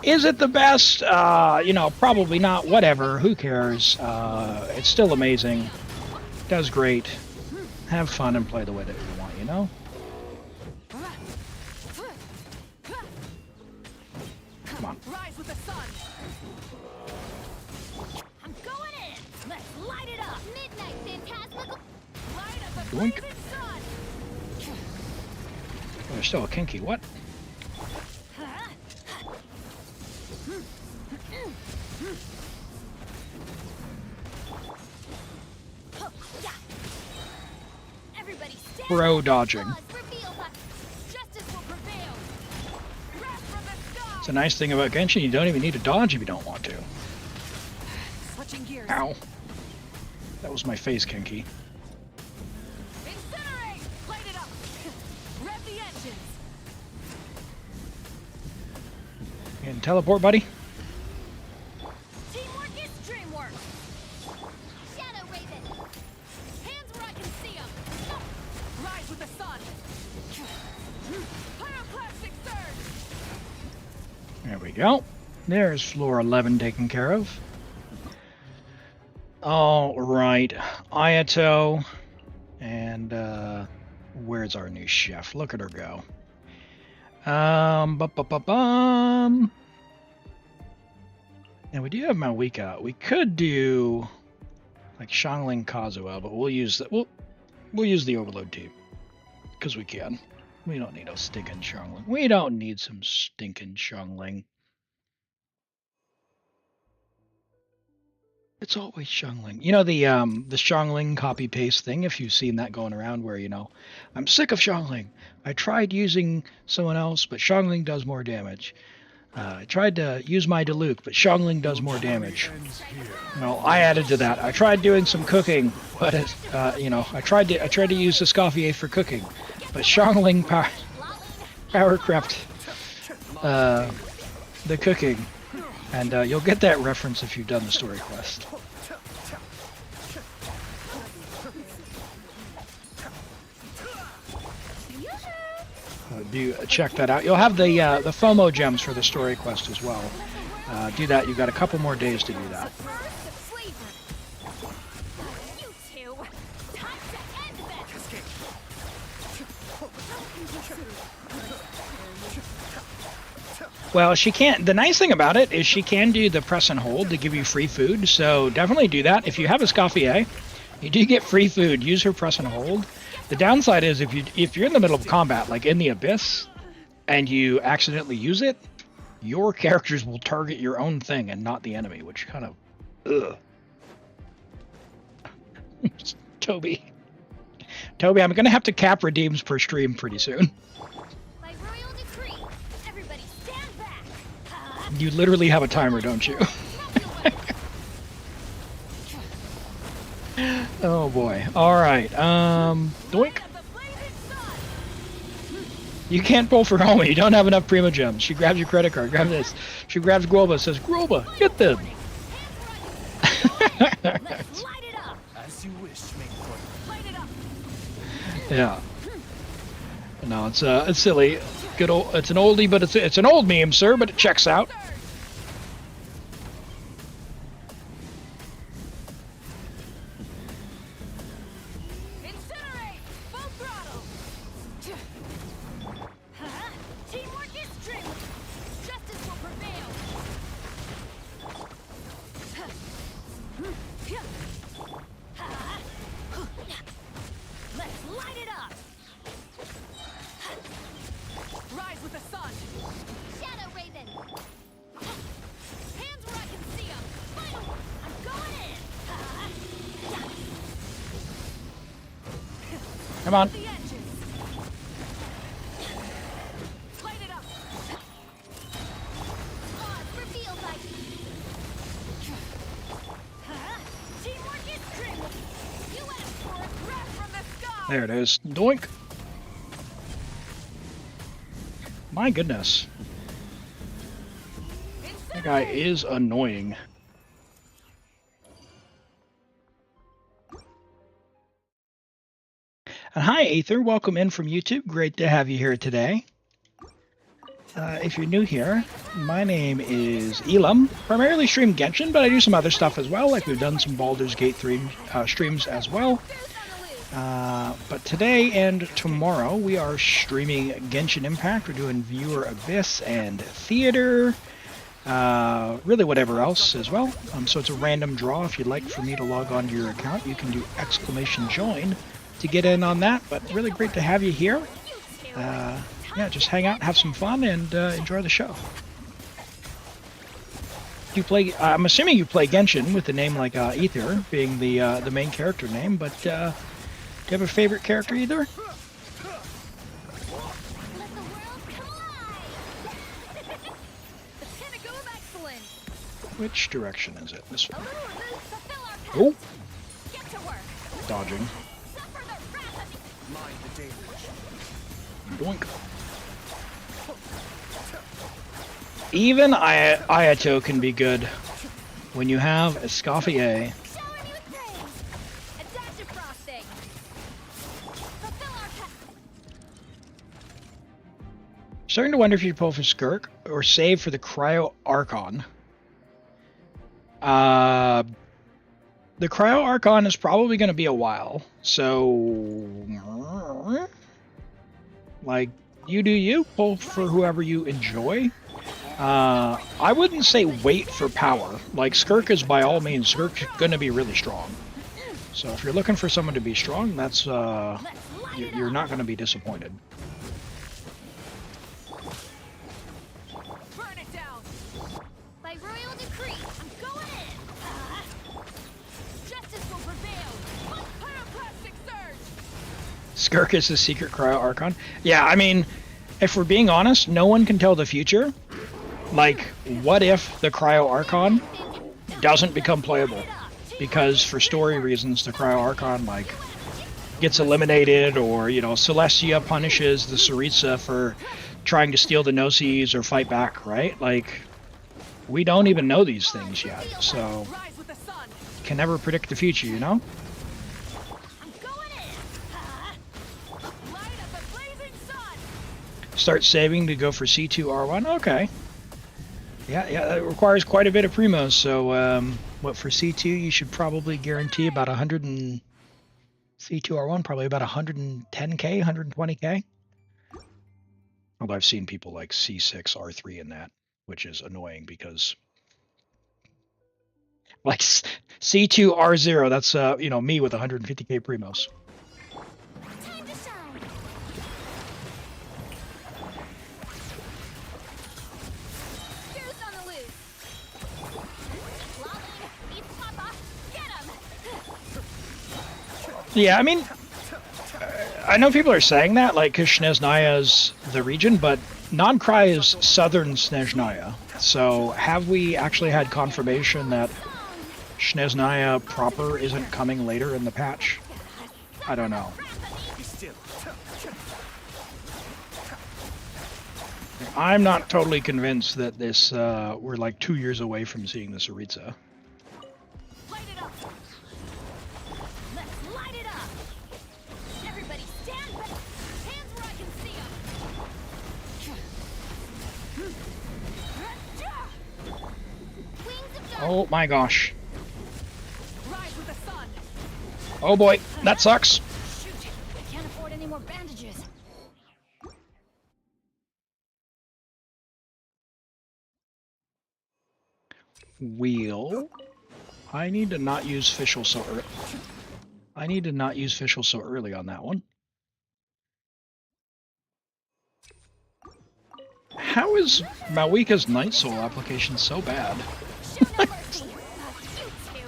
Is it the best? You know, probably not. Whatever, who cares? It's still amazing. Does great. Have fun and play the way that you want, you know? Come on. Rise with the sun. I'm going in. Let's light it up. Midnight phantasmical. Light up the Doink. blazing sun. Oh, there's still a Qiqi. What? Everybody stand Pro up. dodging. Laws reveal us. Justice will prevail. Wrath from the sky. It's a nice thing about Genshin, you don't even need to dodge if you don't want to. Switching gears. Ow. That was my face, Qiqi. Incinerate. Light it up. Rev the engines. And teleport, buddy. Teamwork is dreamwork. Shadow Raven. Hands where I can see them. Rise with the sun. Pyroclastic surge. There we go. There's floor 11 taken care of. All right, Ayato, and where's our new chef? Look at her go. Bum. And we do have Mavuika. We could do like Xiangling Kazuo, but we'll use the we'll use the Overload team because we can. We don't need a stinking Xiangling. We don't need some stinking Xiangling. It's always Xiangling. You know the Xiangling copy paste thing, if you've seen that going around where, you know, I'm sick of Xiangling. I tried using someone else, but Xiangling does more damage. I tried to use my Diluc, but Xiangling does more damage. Well, I added to that. I tried doing some cooking, but you know, I tried to use Escoffier for cooking, but Xiangling power crept the cooking. And you'll get that reference if you've done the story quest. Do check that out. You'll have the FOMO gems for the story quest as well. Do that. You've got a couple more days to do that. You two. Time to end this. Well, she can't. The nice thing about it is she can do the press and hold to give you free food. So definitely do that. If you have Escoffier, you do get free food. Use her press and hold. The downside is if you're in the middle of combat, like in the Abyss, and you accidentally use it, your characters will target your own thing and not the enemy, which kind of, ugh. Toby, I'm gonna have to cap redeems per stream pretty soon. By royal decree, everybody stand back. You literally have a timer, don't you? Oh boy. All right. Doink. You can't pull for Homie. You don't have enough Primo Gems. She grabs your credit card. Grab this. She grabs Groba. Says, Groba, get them. Let's light it up. As you wish, Main Light it up. Yeah. No, it's silly. Good old. It's an oldie, but it's an old meme, sir. But it checks out. Incinerate. Full throttle. Teamwork is dreamwork. Justice will prevail. Come on. The edges. Light it up. Reveal light. Teamwork is trim. You asked for a breath from the sky. There it is. Doink. My goodness. That guy is annoying. And hi, Aether. Welcome in from YouTube. Great to have you here today. If you're new here, my name is Elim. Primarily stream Genshin, but I do some other stuff as well, like we've done some Baldur's Gate 3 streams as well. But today and tomorrow, we are streaming Genshin Impact. We're doing Viewer Abyss and Theater. Really whatever else as well. So it's a random draw. If you'd like for me to log on to your account, you can do !join to get in on that. But really great to have you here. Yeah, just hang out, have some fun, and enjoy the show. You play? I'm assuming you play Genshin with a name like Aether being the main character name. But do you have a favorite character either? Let the world come alive. The pinnacle of excellence. Which direction is it? This A one. little boost to fill our past. Oh, Get to work. dodging. Suffer the wrath of Mind the deluge. Doink. Even Ayato can be good when you have Escoffier. showering you with praise. A dash of frosting. Fulfill our past. Starting to wonder if you should pull for Skirk or save for the Cryo Archon. The Cryo Archon is probably going to be a while, so like you do you, pull for whoever you enjoy. I wouldn't say wait for power. Like Skirk is by all means, Skirk's going to be really strong. So if you're looking for someone to be strong, that's you're not going to be disappointed. Burn it down. By royal decree, I'm going in. Justice will prevail. Pyroclastic surge. Skirk is the secret Cryo Archon. Yeah, I mean, if we're being honest, no one can tell the future. Like, what if the Cryo Archon doesn't become playable? Because for story reasons, the Cryo Archon, like, gets eliminated, or, you know, Celestia punishes the Tsaritsa for trying to steal the Gnosis or fight back, right? Like, we don't even know these things yet, so Rise with the sun. can never predict the future, you know? I'm going in. Light up the blazing sun. Start saving to go for C2R1. Okay. Yeah, that requires quite a bit of primos. So, what for C2, you should probably guarantee about 100 and C2R1 probably about 110k, 120k. Although I've seen people like C6, R3 in that, which is annoying because like C2, R0, that's you know, me with 150k primos. Time to shine. Juice on the loose. Lolly, eat Papa, get him. Yeah, I mean, I know people are saying that, like, because Snezhnaya is the region, but Non-Cry is southern Snezhnaya. So, have we actually had confirmation that Snezhnaya proper isn't coming later in the patch? I don't know. Be still. I'm not totally convinced that this, we're like 2 years away from seeing the Tsaritsa. Light it up. Let's light it up. Everybody stand back. Hands where I can see them. Wings of dark. Oh my gosh. Rise with the sun. Oh boy, that sucks. Shoot, I can't afford any more bandages. Wheel. I need to not use Fischl so early. I need to not use Fischl so early on that one. How is Mavuika's Night Soul application so bad? Show no mercy.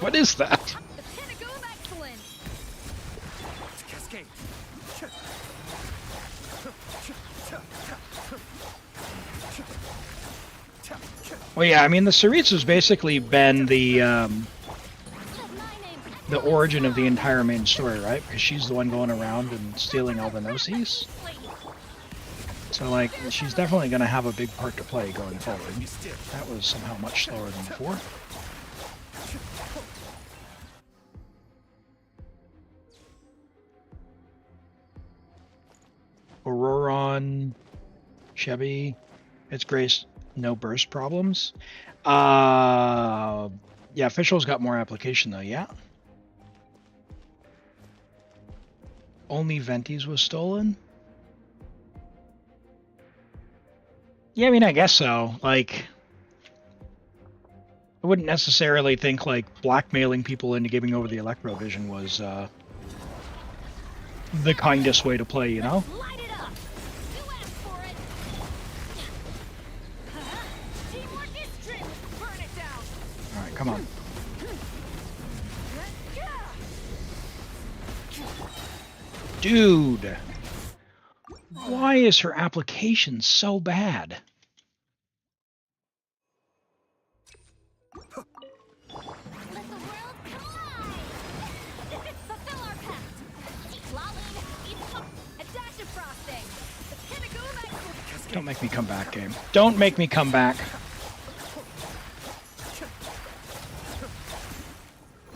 What is that? The pinnacle of excellence. Cascade. But yeah, I mean, the Cerise has basically been the origin of the entire main story, right? Because she's the one going around and stealing all the Gnosis. So, like, she's definitely going to have a big part to play going forward. That was somehow much slower than before. Auroron, Chevy, it's Grace, no burst problems. Yeah, Official's got more application though, yeah. Only Venti's was stolen? Yeah, I mean, I guess so. Like, I wouldn't necessarily think, like, blackmailing people into giving over the Electrovision was, the kindest way to play, you know? Light it up. You asked for it. Teamwork is strength. Burn it down. Alright, come on. Dude! Why is her application so bad? Let the world collide. Fulfill our pact. Lolling, eat pop, a dash of frosting. The pinnacle of Don't make me come back, game. Don't make me come back.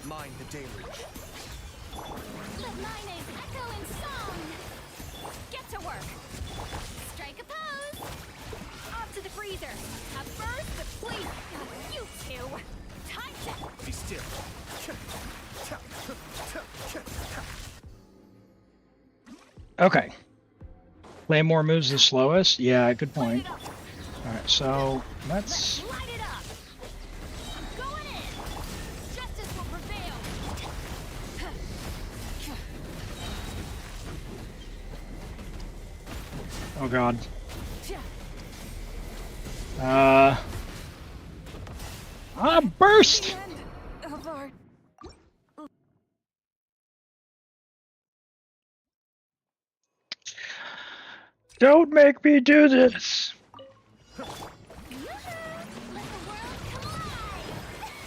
Mind the deluge. Let my name echo in song. Get to work. Strike a pose. Off to the freezer. A burst of sleep. You two. Time to. Be still. Okay. Play more moves the slowest? Yeah, good point. Alright, so let's... Light it up. Going in. Justice will prevail. Oh god. Burst! Of our Don't make me do this!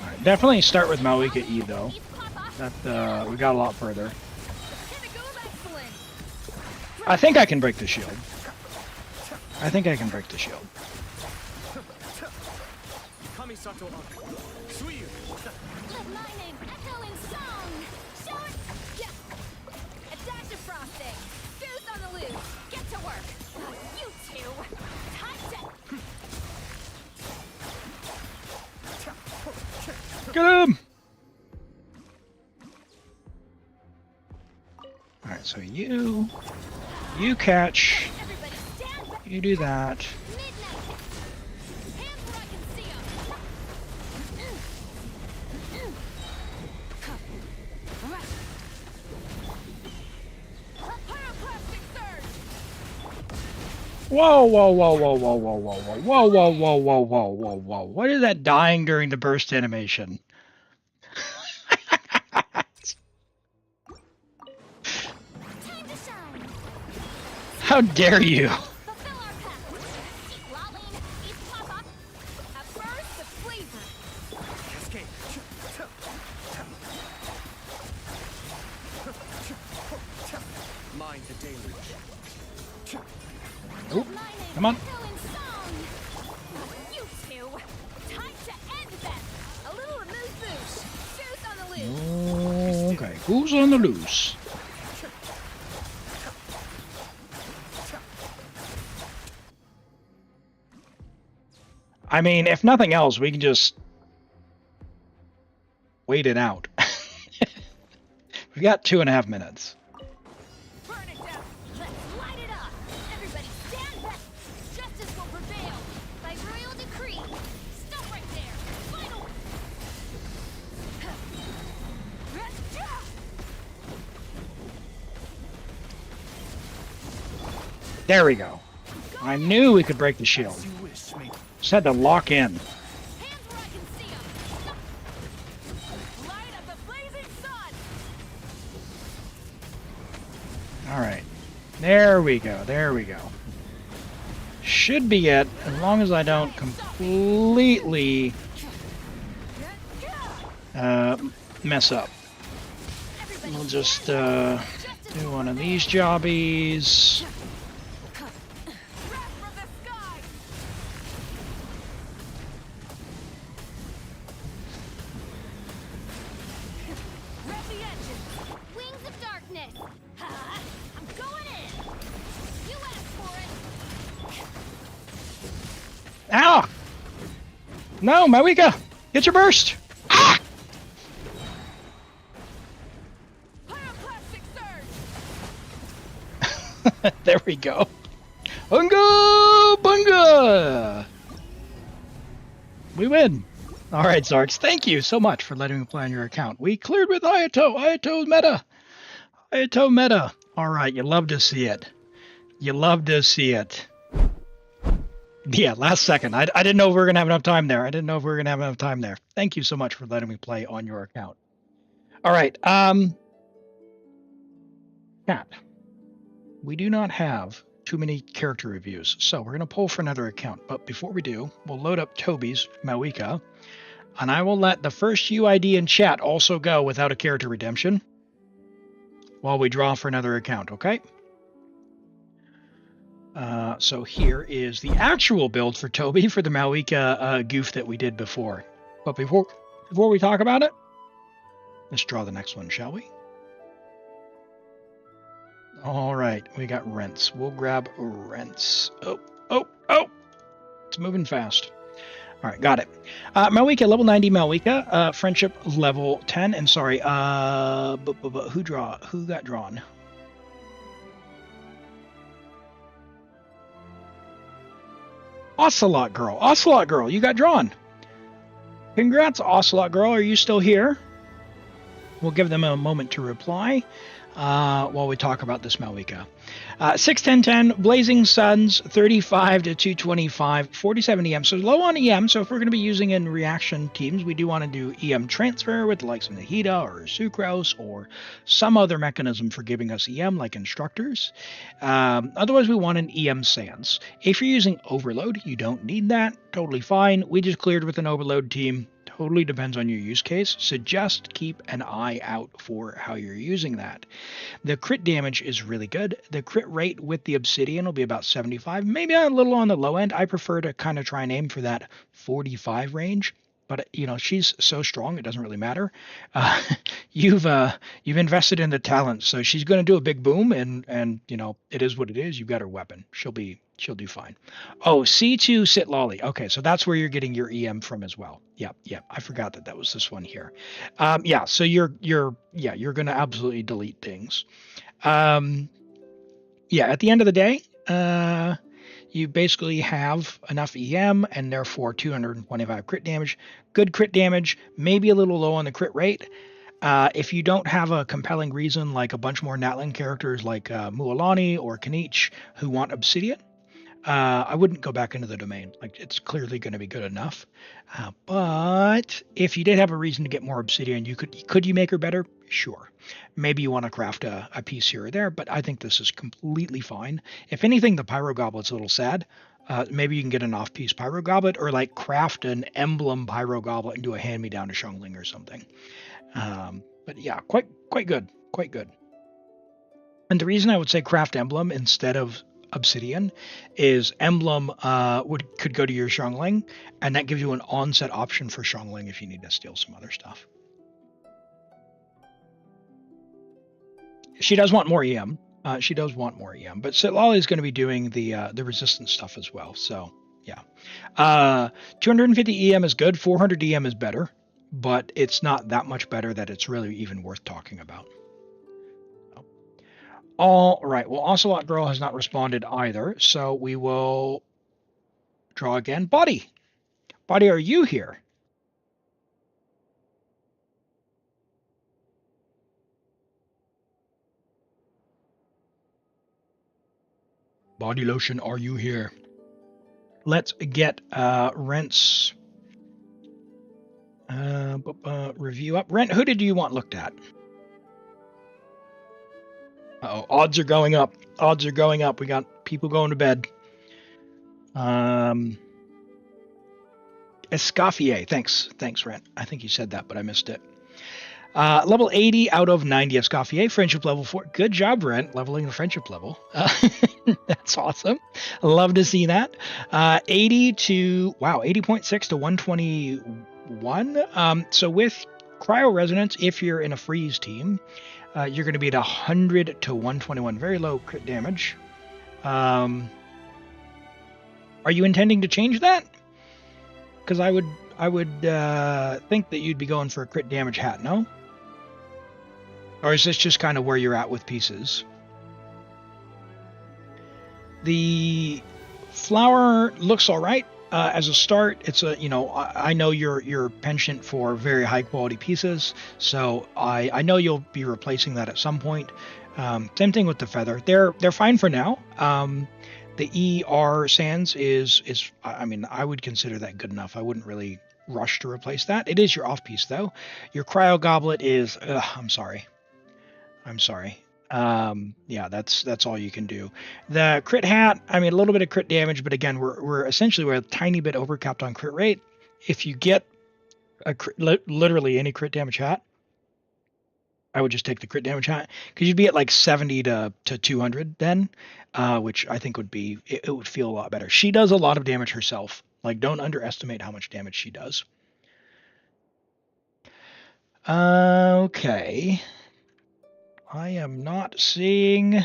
Alright, definitely start with Mavuika E though. That, we got a lot further. I think I can break the shield. I think I can break the shield. Kamisato Aka. Suiyu. Let my name echo in song. Show it. Yeah. A dash of frosting. Goose on the loose. Get to work. You two. Time to. Get him! Alright, so you catch. Everybody stand back. You do that. Midnight. Hands where I can see 'em. A pyroclastic surge. Whoa, whoa, whoa, whoa, whoa, whoa, whoa, whoa, whoa, whoa, whoa, whoa, whoa, whoa, whoa. What is that dying during the burst animation? Time to shine. How dare you? Fulfill our pact. Lolling, eat pop-up. A burst of flavor. Cascade. Mind the deluge. Oop, come on. Echo in song. You two. Time to end them. A little amuse bouche. Goose on the loose. Okay, who's on the loose? I mean, if nothing else, we can just wait it out. We've got 2.5 minutes. Burn it down. Let's light it up. Everybody stand back. Justice will prevail. By royal decree. Stop right there. Final. There we go. I knew we could break the shield. You wish, mate. Just had to lock in. Hands where I can see 'em. Light up the blazing sun. All right. There we go. There we go. should be it, as long as I don't completely mess up. We'll just do one of these jobbies. Wings of darkness. I'm going in. You asked for it. Ow! No, Mavuika! Get your burst! Ah! Pyroclastic surge. There we go. Bunga! Bunga! We win. All right, Zarks, thank you so much for letting me play on your account. We cleared with Ayato. Ayato meta. Ayato meta. All right, you love to see it. You love to see it. Yeah, last second. I didn't know if we were going to have enough time there. Thank you so much for letting me play on your account. All right. Chat. We do not have too many character reviews, so we're going to pull for another account. But before we do, we'll load up Toby's Mavuika, and I will let the first UID in chat also go without a character redemption while we draw for another account, okay? So here is the actual build for Toby for the Mavuika goof that we did before. But before we talk about it, let's draw the next one, shall we? All right, we got Rents. We'll grab Rents. Oh! It's moving fast. All right, got it. Mavuika, level 90 Mavuika. Friendship level 10. And sorry, who got drawn? Ocelot Girl, you got drawn. Congrats, Ocelot Girl. Are you still here? We'll give them a moment to reply while we talk about this Mavuika. 6-10-10, Blazing Suns, 35 to 225, 47 EM. So low on EM. So if we're going to be using in reaction teams, we do want to do EM transfer with the likes of Nahida or Sucrose or some other mechanism for giving us EM, like instructors. Otherwise, we want an EM Sans. If you're using Overload, you don't need that. Totally fine. We just cleared with an Overload team. Totally depends on your use case, so just keep an eye out for how you're using that. The crit damage is really good. The crit rate with the Obsidian will be about 75, maybe a little on the low end. I prefer to kind of try and aim for that 45 range, but you know, she's so strong it doesn't really matter. You've invested in the talent, so she's going to do a big boom, and you know, it is what it is. You've got her weapon. She'll do fine. Oh, C2 Sit Lolly. Okay, so that's where you're getting your EM from as well. Yep. I forgot that was this one here. Yeah, so you're going to absolutely delete things. Yeah, at the end of the day, you basically have enough EM and therefore 225 crit damage. Good crit damage, maybe a little low on the crit rate. If you don't have a compelling reason, like a bunch more Natlan characters like Mualani or Kanich who want Obsidian, I wouldn't go back into the domain. Like, it's clearly going to be good enough. But if you did have a reason to get more Obsidian, could you make her better? Sure. Maybe you want to craft a piece here or there, but I think this is completely fine. If anything, the Pyro Goblet's a little sad. Maybe you can get an off-piece Pyro Goblet, or like craft an emblem Pyro Goblet and do a hand-me-down to Xiangling or something. But yeah, quite good. And the reason I would say craft emblem instead of Obsidian is emblem could go to your Xiangling, and that gives you an onset option for Xiangling if you need to steal some other stuff. She does want more EM. But Sitlali is going to be doing the resistance stuff as well. So yeah, 250 EM is good. 400 EM is better, but it's not that much better that it's really even worth talking about. All right. Well, Ocelot Girl has not responded either, so we will draw again. Buddy, are you here? Body Lotion, are you here? Let's get Rent's review up. Rent, who did you want looked at? Uh-oh, odds are going up. We got people going to bed. Escoffier, thanks, Rent. I think you said that, but I missed it. Level 80 out of 90 Escoffier, friendship level 4. Good job, Rent, leveling the friendship level. That's awesome. Love to see that. 80.6 to 121. So with Cryo Resonance, if you're in a freeze team, you're going to be at 100 to 121. Very low crit damage. Are you intending to change that? Because I would think that you'd be going for a crit damage hat, no? Or is this just kind of where you're at with pieces? The flower looks all right as a start. It's a, I know you're penchant for very high quality pieces, so I know you'll be replacing that at some point. Same thing with the feather. They're fine for now. The ER Sands is I mean, I would consider that good enough. I wouldn't really rush to replace that. It is your off piece though. Your Cryo Goblet is I'm sorry. Yeah, that's all you can do. The crit hat, I mean, a little bit of crit damage, but again, we're essentially a tiny bit overcapped on crit rate. If you get a literally any crit damage hat, I would just take the crit damage hat because you'd be at like 70 to 200 then, which I think it would feel a lot better. She does a lot of damage herself. Like, don't underestimate how much damage she does. Okay. I am not seeing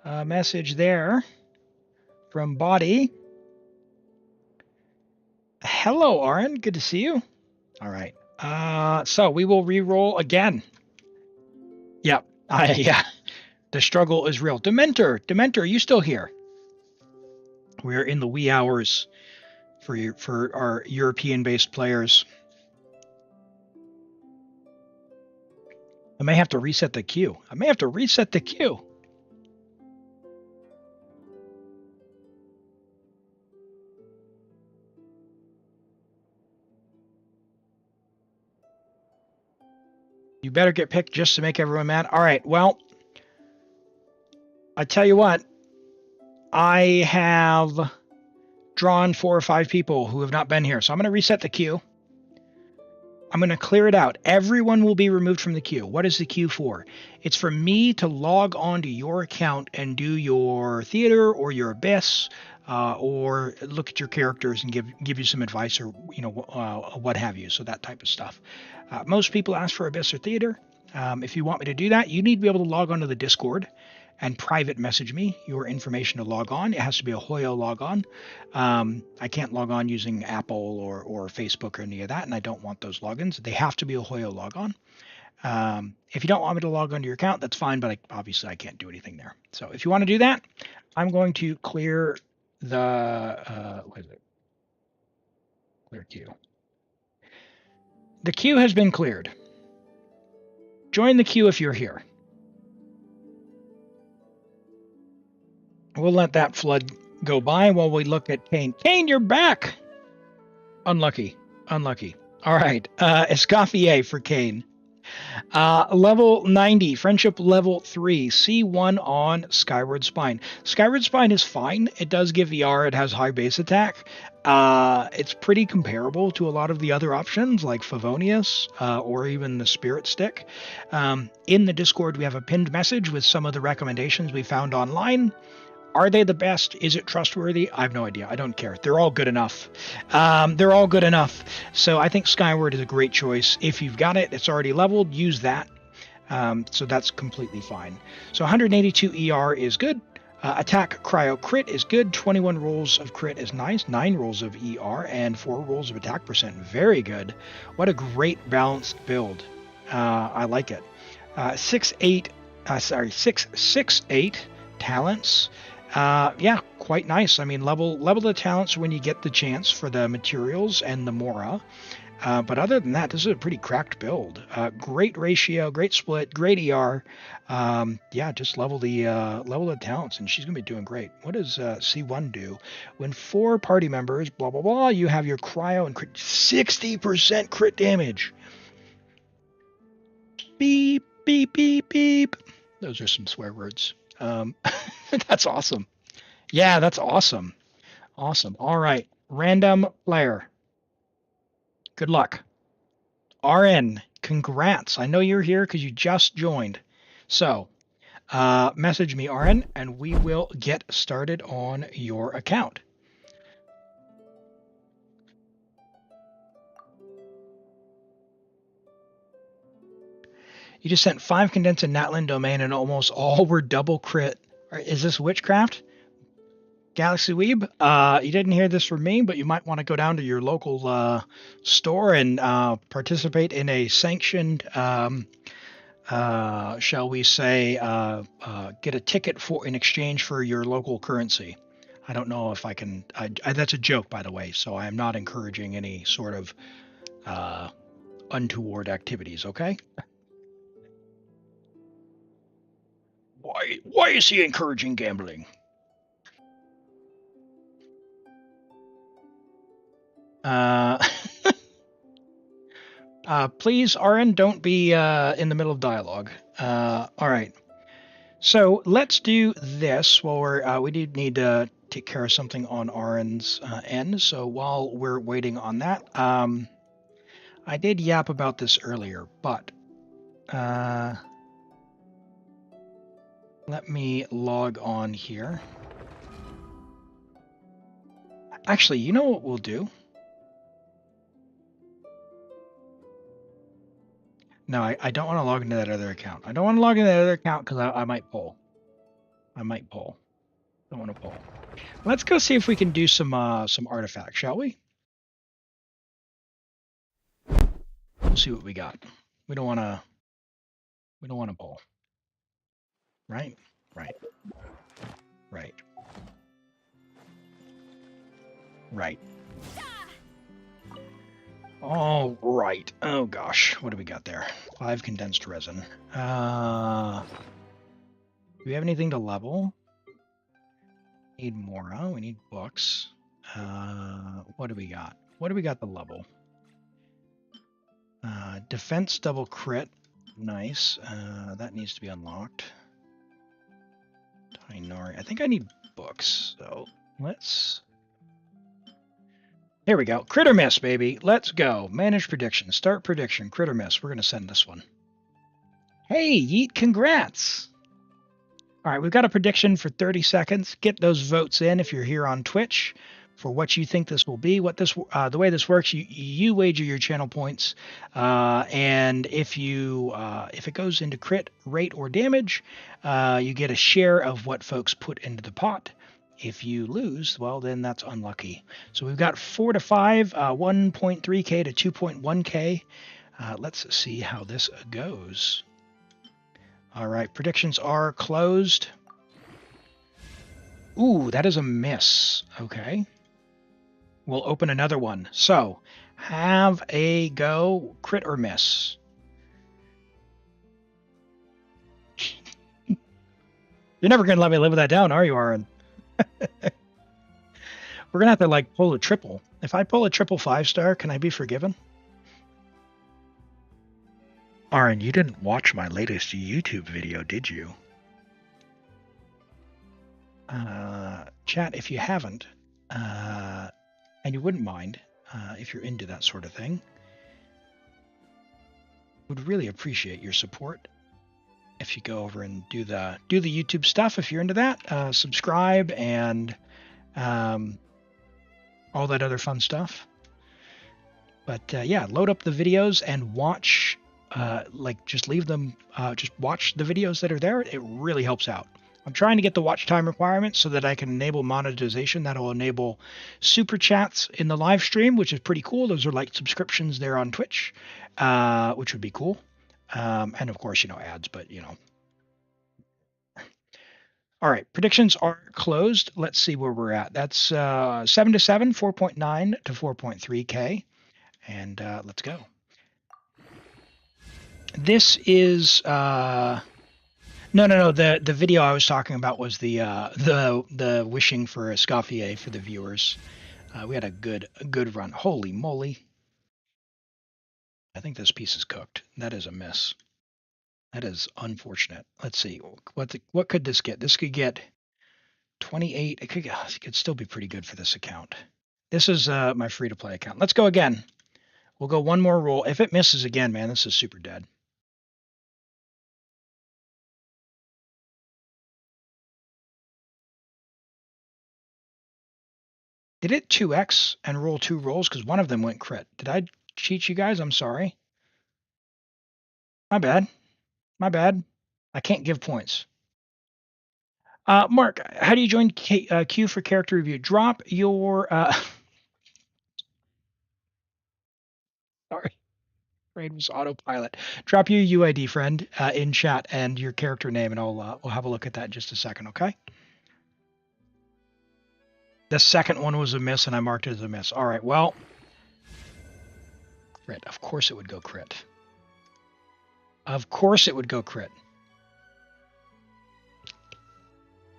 a message there from Body. Hello, Aaron. Good to see you. All right. So we will re-roll again. Yep. Yeah. The struggle is real. Dementor, are you still here? We're in the wee hours for our European-based players. I may have to reset the queue. You better get picked just to make everyone mad. All right, well, I tell you what, I have drawn 4 or 5 people who have not been here, so I'm going to reset the queue. I'm going to clear it out. Everyone will be removed from the queue. What is the queue for? It's for me to log on to your account and do your theater or your abyss, or look at your characters and give you some advice or what have you. So that type of stuff. Most people ask for abyss or theater. If you want me to do that, you need to be able to log on to the Discord and private message me your information to log on. It has to be a Hoyo logon. I can't log on using Apple or Facebook or any of that, and I don't want those logins. They have to be a Hoyo logon. If you don't want me to log on to your account, that's fine, but obviously I can't do anything there. So if you want to do that, I'm going to clear the clear queue. The queue has been cleared. Join the queue if you're here. We'll let that flood go by while we look at Kane. Kane, you're back! Unlucky. All right. Escoffier for Kane. Level 90, friendship level 3, C1 on Skyward Spine. Skyward Spine is fine. It does give ER. It has high base attack. It's pretty comparable to a lot of the other options like Favonius or even the Spirit Stick. In the Discord, we have a pinned message with some of the recommendations we found online. Are they the best? Is it trustworthy? I have no idea. I don't care. They're all good enough. So I think Skyward is a great choice. If you've got it, it's already leveled, use that. So that's completely fine. So 182 ER is good. Attack Cryo Crit is good. 21 rolls of crit is nice. 9 rolls of ER and 4 rolls of attack percent. Very good. What a great balanced build. I like it. 668 talents. Yeah, quite nice. I mean, level the talents when you get the chance for the materials and the Mora. But other than that, this is a pretty cracked build. Great ratio, great split, great ER. Yeah, just level the talents, and she's gonna be doing great. What does C1 do? When 4 party members, blah blah blah, you have your cryo and crit 60% crit damage. Beep beep beep beep. Those are some swear words. That's awesome. Yeah, that's awesome. Awesome. All right. Random player. Good luck. RN, congrats. I know you're here because you just joined. So, message me, RN, and we will get started on your account. You just sent 5 condensed in Natlan domain, and almost all were double crit. Is this witchcraft? Galaxy Weeb, you didn't hear this from me, but you might want to go down to your local store and participate in a sanctioned, shall we say, get a ticket for in exchange for your local currency. I don't know if I can. That's a joke, by the way. So I am not encouraging any sort of untoward activities. Okay. Why is he encouraging gambling? Please, RN, don't be in the middle of dialogue. All right. So let's do this while we do need to take care of something on RN's end. So while we're waiting on that, I did yap about this earlier, but let me log on here. Actually, you know what we'll do? No, I don't want to log into that other account. I don't want to log into that other account because I might pull. Don't want to pull. Let's go see if we can do some artifacts, shall we? We'll see what we got. We don't want to pull. Right. All right. Oh gosh, what do we got there? 5 condensed resin. Do we have anything to level? Need Mora. We need books. What do we got? What do we got to level? Defense double crit. Nice. That needs to be unlocked. Tainari. I think I need books, so let's... Here we go. Crit or miss, baby. Let's go. Manage prediction. Start prediction. Crit or miss. We're going to send this one. Hey, Yeet, congrats. All right, we've got a prediction for 30 seconds. Get those votes in if you're here on Twitch for what you think this will be. The way this works, you wager your channel points, and if it goes into crit, rate, or damage, you get a share of what folks put into the pot. If you lose, well, then that's unlucky. So we've got 4 to 5, 1.3k to 2.1k. Let's see how this goes. All right, predictions are closed. Ooh, that is a miss. Okay. We'll open another one. So, have a go, crit or miss. You're never going to let me live that down, are you, Aaron? We're gonna have to pull a triple. If I pull a triple 5-star, can I be forgiven? Aaron, you didn't watch my latest YouTube video, did you? Chat, if you haven't, and you wouldn't mind, if you're into that sort of thing, would really appreciate your support. If you go over and do the YouTube stuff, if you're into that, subscribe and all that other fun stuff. But yeah, load up the videos and watch. Just leave them. Just watch the videos that are there. It really helps out. I'm trying to get the watch time requirements so that I can enable monetization. That'll enable super chats in the live stream, which is pretty cool. Those are like subscriptions there on Twitch, which would be cool. And of course, ads, but All right, predictions are closed. Let's see where we're at. That's 7 to 7, 4.9 to 4.3k. And let's go. This is no. The video I was talking about was the wishing for Escoffier for the viewers. We had a good run. Holy moly! I think this piece is cooked. That is a miss. That is unfortunate. Let's see. What could this get? This could get 28. It could still be pretty good for this account. This is my free-to-play account. Let's go again. We'll go one more roll. If it misses again, man, this is super dead. Did it 2x and roll 2 rolls? Because one of them went crit. Did I cheat you guys? I'm sorry. My bad. My bad. I can't give points. Mark, how do you join queue for character review? Drop your... Sorry. Raid was autopilot. Drop your UID, friend, in chat and your character name, and we'll have a look at that in just a second, okay? The second one was a miss, and I marked it as a miss. All right, well... Crit. Of course it would go crit. Of course it would go crit.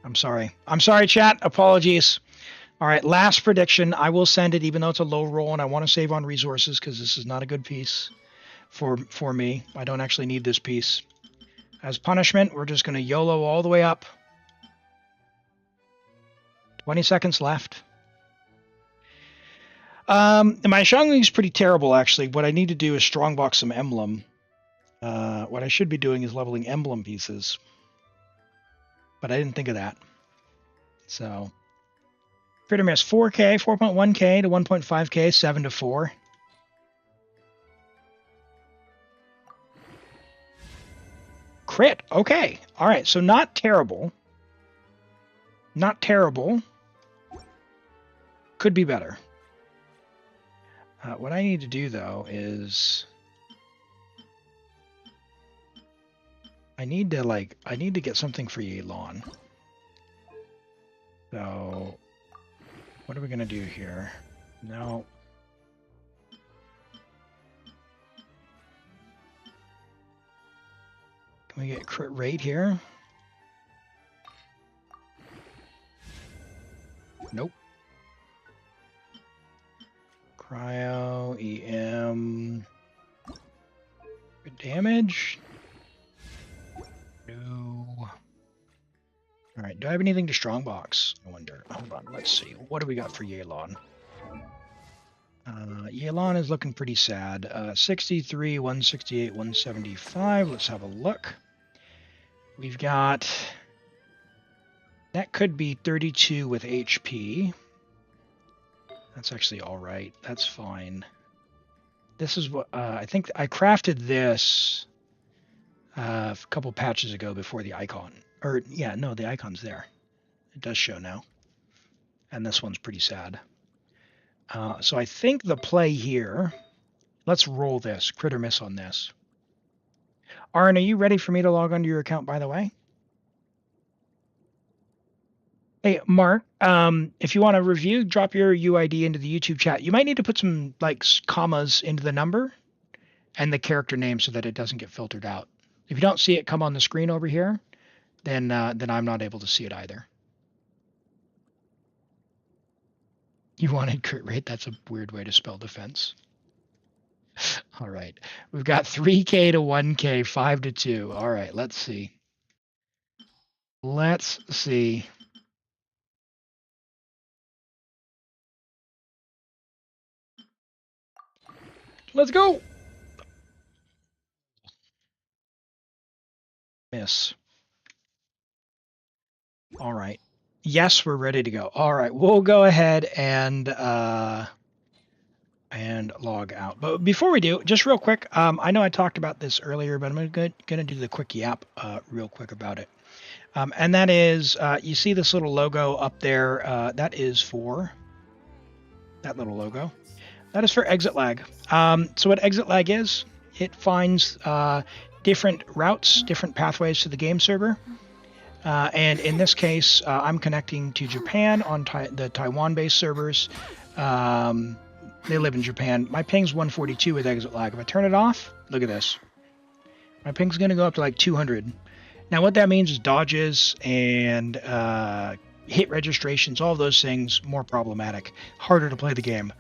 I'm sorry. I'm sorry, chat. Apologies. All right, last prediction. I will send it, even though it's a low roll, and I want to save on resources because this is not a good piece for me. I don't actually need this piece. As punishment, we're just going to YOLO all the way up. 20 seconds left. My Xiangling is pretty terrible, actually. What I need to do is strongbox some emblem. What I should be doing is leveling emblem pieces. But I didn't think of that. So, crit or miss, 4K, 4.1K to 1.5K, 7 to 4. Crit, okay. All right, so not terrible. Not terrible. Could be better. What I need to do, though, is... I need to get something for Yelan. So, what are we going to do here? No. Can we get crit rate here? Nope. Cryo, EM. Good damage. No. All right, do I have anything to strongbox? I wonder. Hold on, let's see. What do we got for Yelan? Yelan is looking pretty sad. 63, 168, 175. Let's have a look. We've got... That could be 32 with HP. That's actually all right. That's fine. This is what... I think I crafted this... a couple patches ago before the icon. Or, yeah, no, the icon's there. It does show now. And this one's pretty sad. So I think the play here... Let's roll this. Crit or miss on this. Aaron, are you ready for me to log onto your account, by the way? Hey, Mark, if you want to review, drop your UID into the YouTube chat. You might need to put some, like, commas into the number and the character name so that it doesn't get filtered out. If you don't see it come on the screen over here, then I'm not able to see it either. You wanted crit rate? That's a weird way to spell defense. All right. We've got 3K to 1K, 5 to 2. All right, let's see. Let's see. Let's go. Miss. All right. Yes, we're ready to go. All right, we'll go ahead and log out. But before we do, just real quick, I know I talked about this earlier, but I'm going to do the quick yap real quick about it. And that is, you see this little logo up there? That is for that little logo. That is for exit lag. So what exit lag is, it finds different routes, different pathways to the game server. And in this case, I'm connecting to Japan on the Taiwan-based servers. They live in Japan. My ping's 142 with exit lag. If I turn it off, look at this. My ping's going to go up to like 200. Now what that means is dodges and hit registrations, all of those things, more problematic, harder to play the game.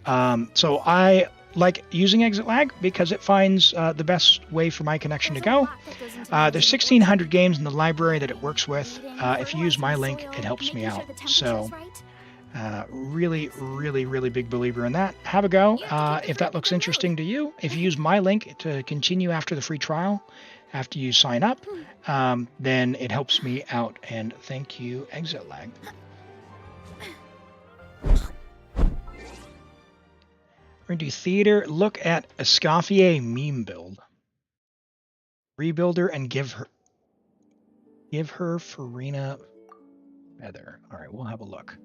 So I like using exit lag because it finds the best way for my connection to go. There's 1,600 games in the library that it works with. If you use my link, it helps me out. So really, really, really big believer in that. Have a go. If that looks interesting to you, if you use my link to continue after the free trial, after you sign up, then it helps me out. And thank you, Exit Lag. We're going to do theater. Look at Escoffier meme build. Rebuild her and give her Farina Feather. All right, we'll have a look.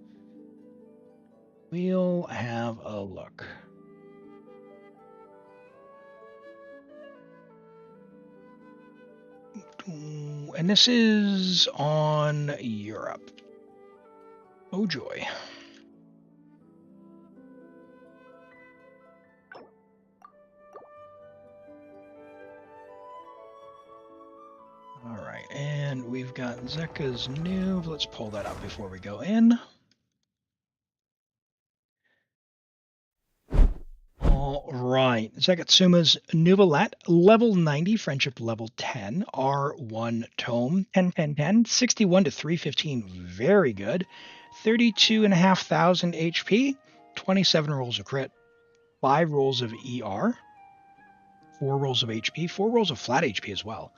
We'll have a look. And this is on Europe. Oh joy. All right, and we've got Zeka's new. Let's pull that up before we go in. All right, Zekatsuma's Neuvillette, level 90, friendship level 10, R1 tome, 10, 61 to 315, very good. 32,500 HP, 27 rolls of crit, 5 rolls of ER, 4 rolls of HP, 4 rolls of flat HP as well.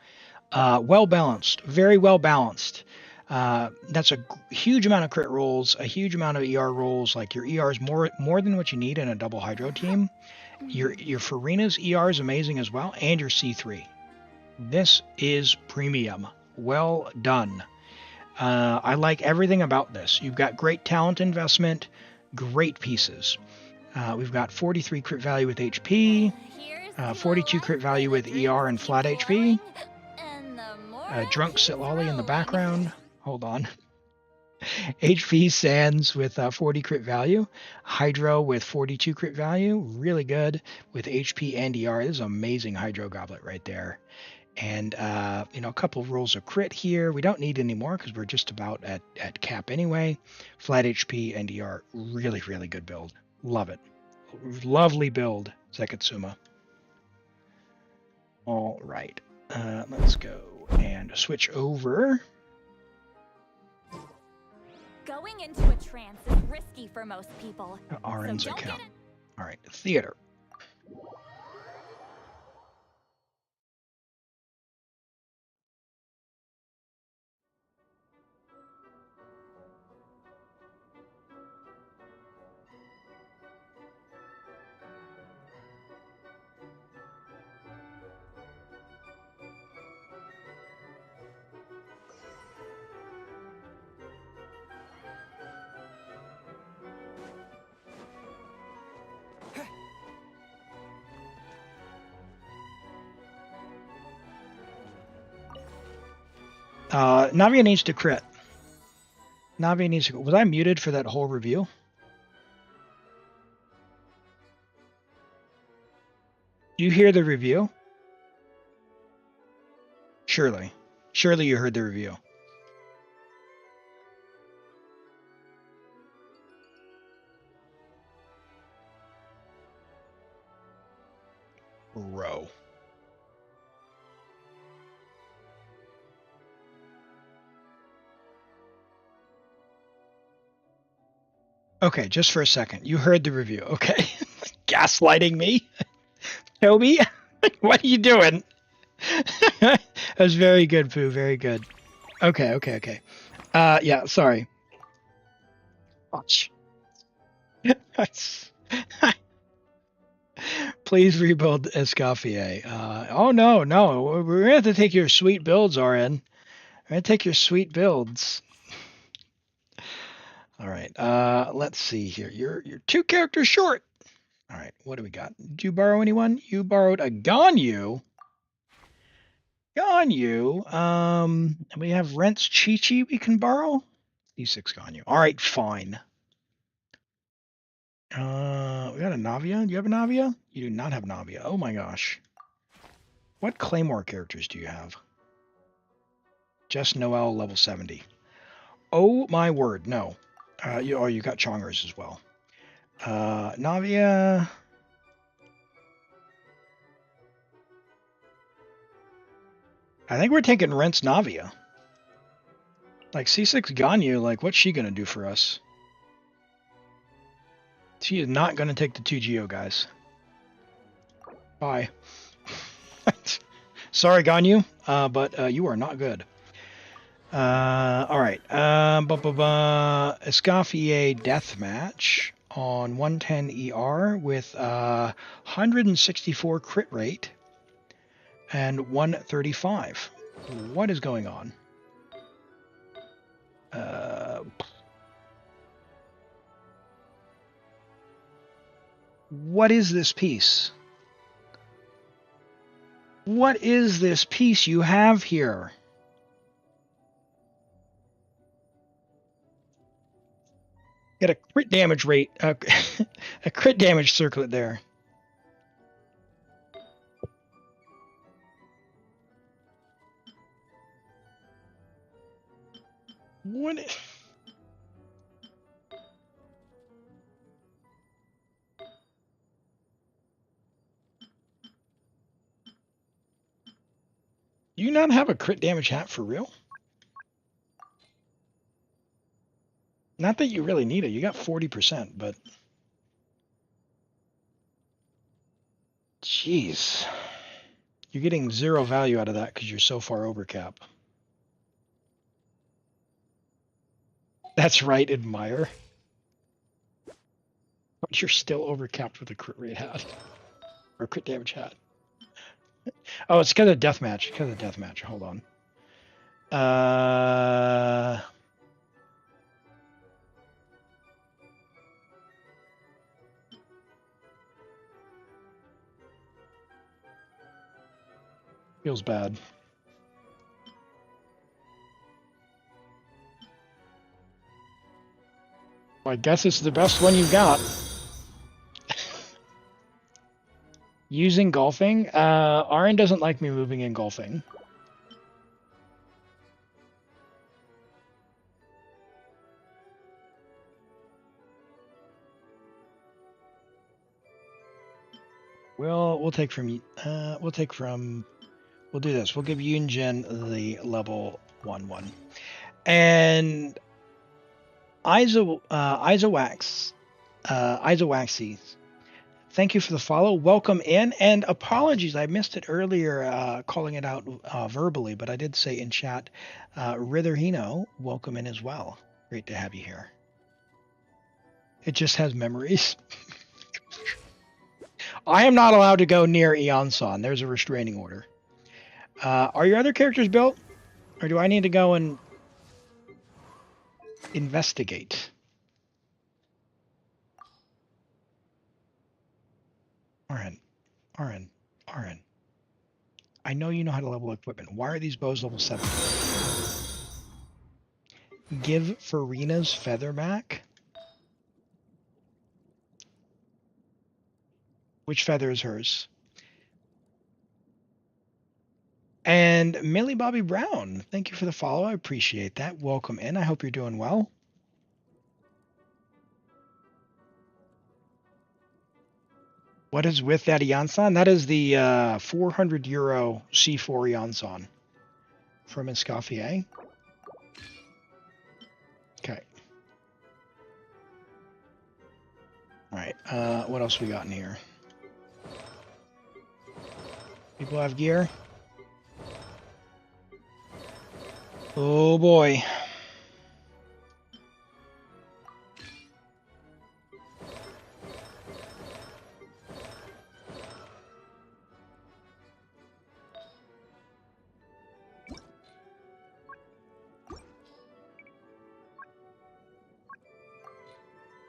Well balanced, very well balanced. That's a huge amount of crit rolls, a huge amount of ER rolls. Like your ER is more than what you need in a double hydro team. Your Farina's ER is amazing as well, and your C3. This is premium. Well done. I like everything about this. You've got great talent investment, great pieces. We've got 43 crit value with HP, 42 crit value with ER and flat HP. Drunk Sitlolly in the background. Hold on. HP Sands with 40 crit value. Hydro with 42 crit value. Really good with HP and ER. This is an amazing Hydro Goblet right there. And, a couple of rolls of crit here. We don't need any more because we're just about at cap anyway. Flat HP and ER. Really, really good build. Love it. Lovely build, Zekatsuma. All right. Let's go and switch over. Going into a trance is risky for most people. RN's account. All right, theater. Navia needs to crit. Navia needs to. Was I muted for that whole review? Do you hear the review? Surely you heard the review. Bro. Okay, just for a second. You heard the review. Okay. Gaslighting me? Toby? What are you doing? That was very good, Pooh. Very good. Okay. Yeah, sorry. Watch. Please rebuild Escoffier. Oh, no. We're going to have to take your sweet builds, RN. We're going to take your sweet builds. All right, let's see here. You're 2 characters short. All right, what do we got? Did you borrow anyone? You borrowed a Ganyu. We have Rent's Qiqi we can borrow. D6 Ganyu. All right, fine. We got a Navia. Do you have a Navia? You do not have Navia. Oh my gosh. What Claymore characters do you have? Just Noelle, level 70. Oh my word, no. You got Chongers as well. Navia. I think we're taking Rent's Navia. Like C6 Ganyu, like what's she gonna do for us? She is not gonna take the 2 Geo, guys. Bye. Sorry, Ganyu, but you are not good. All right. Escoffier Deathmatch on 110 ER with 164 crit rate and 135. What is going on? What is this piece? What is this piece you have here? Got a crit damage rate, a crit damage circlet there. What? Do you not have a crit damage hat for real? Not that you really need it. You got 40%, but... Jeez. You're getting 0 value out of that because you're so far over cap. That's right, admire. But you're still overcapped with a crit rate hat. Or crit damage hat. Oh, it's because of deathmatch. Because of deathmatch. Hold on. Feels bad. Well, I guess it's the best one you've got. Use engulfing. Aaron doesn't like me moving engulfing. We'll take from we'll do this. We'll give Yunjin the level 1/1. And Isowaxy, thank you for the follow. Welcome in, and apologies, I missed it earlier, calling it out verbally, but I did say in chat. Ritherhino, welcome in as well. Great to have you here. It just has memories. I am not allowed to go near Eonson. There's a restraining order. Are your other characters built? Or do I need to go and investigate? Arin. I know you know how to level equipment. Why are these bows level 7? Give Farina's feather back? Which feather is hers? And Millie Bobby Brown, thank you for the follow. I appreciate that. Welcome in. I hope you're doing well. What is with that Eonson? That is the €400 C4 Eonson from Escoffier. Okay. All right. What else we got in here? People have gear? Oh boy.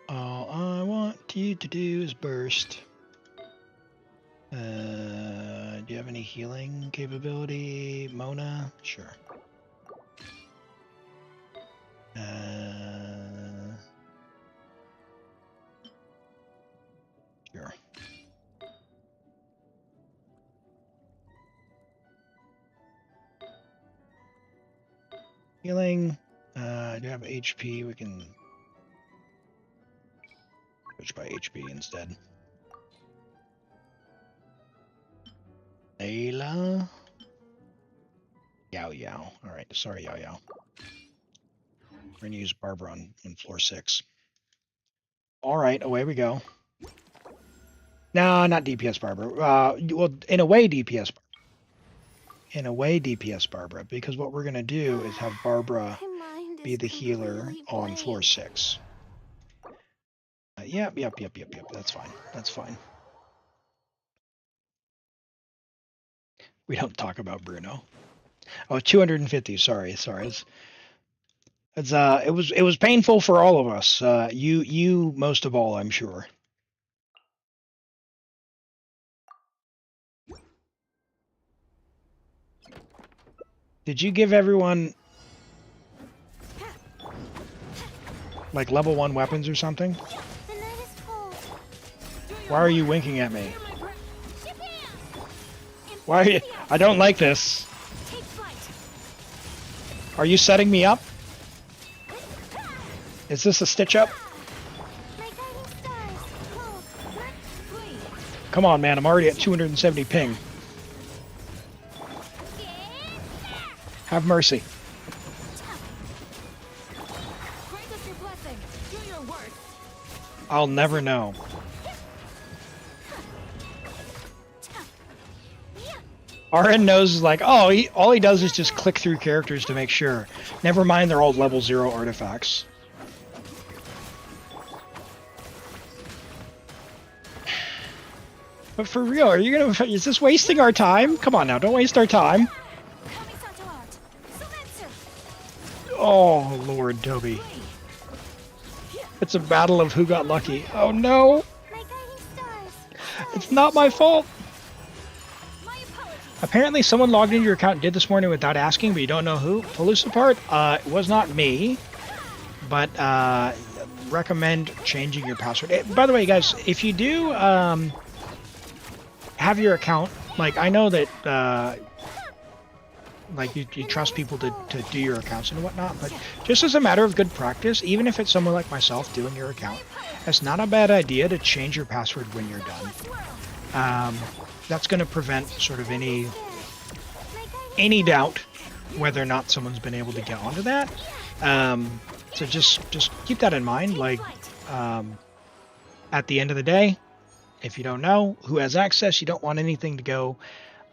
All I want you to do is burst. Do you have any healing capability? Mona? Sure. Sure. Healing. Do you have HP? We can switch by HP instead. Layla. Yao Yao. All right, sorry, Yao Yao. We're gonna use Barbara on floor 6. All right, away we go. No, not DPS Barbara. Well, in a way, DPS. In a way, DPS Barbara, because what we're gonna do is have Barbara My mind be is the healer completely on floor blank. 6. Yep. That's fine. That's fine. We don't talk about Bruno. Oh, 250. Sorry. It was painful for all of us. You most of all, I'm sure. Did you give everyone like level 1 weapons or something? The night is cold. Why are you winking at me? Japan! Why are you? I don't like this. Take flight. Are you setting me up? Is this a stitch up? My guiding stars. Hold. What? Flee. Come on, man. I'm already at 270 ping. Have mercy. Grant us your blessing. Do your work. I'll never know. RN knows is like, oh, all he does is just click through characters to make sure. Never mind, they're all level 0 artifacts. But for real, are you gonna? Is this wasting our time? Come on now, don't waste our time. Oh Lord, Toby. It's a battle of who got lucky. Oh no! My guiding stars. It's not my fault. My apologies. Apparently someone logged into your account and did this morning without asking, but you don't know who. Pelusa part? It was not me, but recommend changing your password. By the way, guys, if you do have your account, like I know that like you trust people to do your accounts and whatnot, but just as a matter of good practice, even if it's someone like myself doing your account, it's not a bad idea to change your password when you're done. That's going to prevent sort of any doubt whether or not someone's been able to get onto that. So just keep that in mind. Like at the end of the day, if you don't know who has access, you don't want anything to go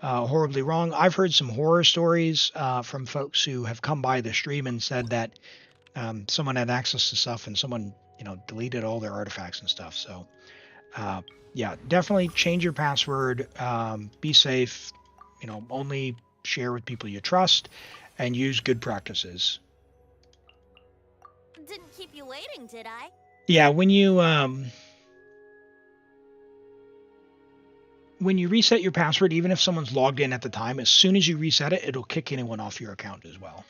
horribly wrong. I've heard some horror stories from folks who have come by the stream and said that someone had access to stuff and someone, deleted all their artifacts and stuff. So yeah, definitely change your password. Be safe. Only share with people you trust, and use good practices. Didn't keep you waiting, did I? Yeah, when you reset your password, even if someone's logged in at the time, as soon as you reset it, it'll kick anyone off your account as well.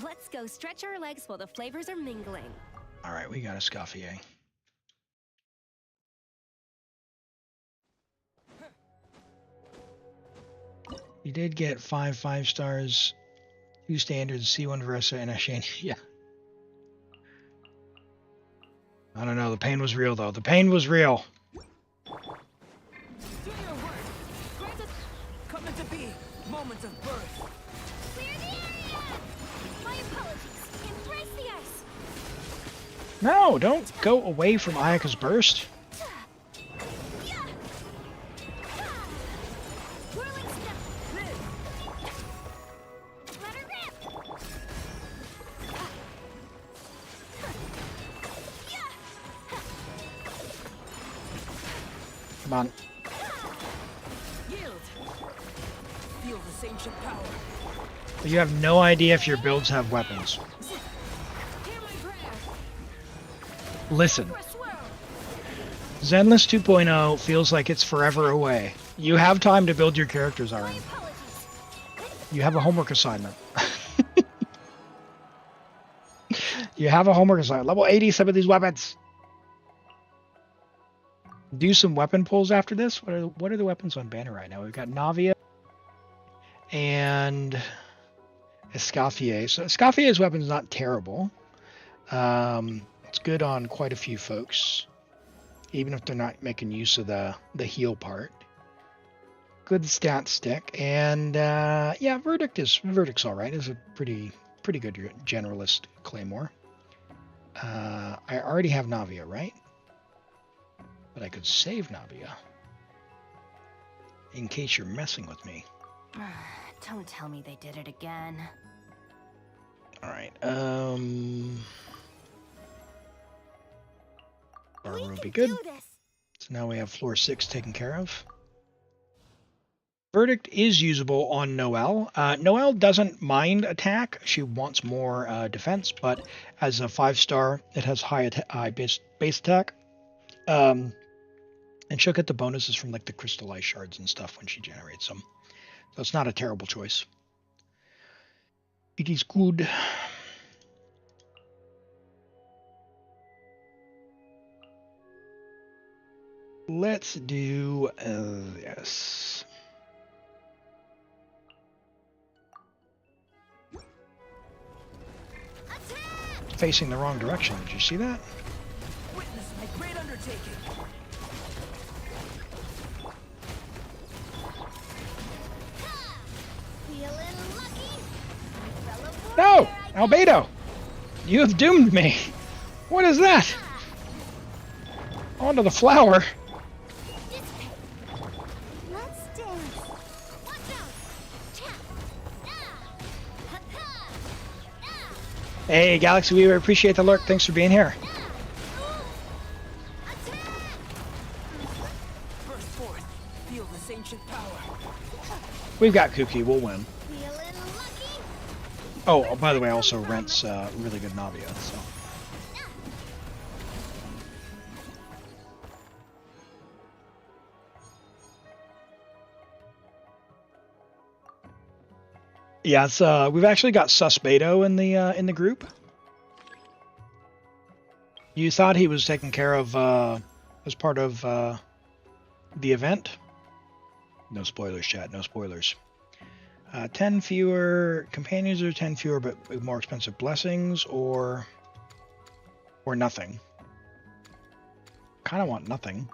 Let's go stretch our legs while the flavors are mingling. All right, we got a Escoffier. You did get 5 stars, 2 standards, C1 Versa, and a Shane. Yeah. I don't know. The pain was real, though. The pain was real. Do your work. Grant us coming to be moments of birth. Clear the area! My apologies. Embrace the ice. No, don't go away from Ayaka's burst. Whirling step. Let her rip. Come on. Yield. Feel the same power. You have no idea if your builds have weapons. Hear my prayer. Listen. For a swirl. Zenless 2.0 feels like it's forever away. You have time to build your characters My already. apologies. You have a homework assignment. You have a homework assignment. Level 80 some of these weapons. Do some weapon pulls after this. What are the weapons on banner right now? We've got Navia and Escoffier. So Escoffier's weapon's not terrible. It's good on quite a few folks, even if they're not making use of the heal part. good stat stick, and yeah, Verdict's all right. It's a pretty good generalist claymore. I already have Navia, right? But I could save Navia in case you're messing with me. Don't tell me they did it again. All right. Our will be good. So now we have floor 6 taken care of. Verdict is usable on Noelle. Noelle doesn't mind attack. She wants more defense, but as a 5-star, it has high base attack. And she'll get the bonuses from like the crystallized shards and stuff when she generates them. So it's not a terrible choice. It is good. Let's do this. Facing the wrong direction. Did you see that? Witness my great undertaking. Feeling lucky? No! Albedo! You have doomed me! What is that? Onto the flower. Let's dance. Watch out. Hey, Galaxy Weaver, appreciate the lurk. Thanks for being here. Burst forth. Feel this ancient power. We've got Qiqi. We'll win. Feeling lucky? Oh, by the way, also Rent's really good Navia, so. Yeah, it's, we've actually got Susbedo in the group. You thought he was taken care of as part of the event? No spoilers, chat. No spoilers. 10 fewer companions or 10 fewer but more expensive blessings, or nothing. Kind of want nothing.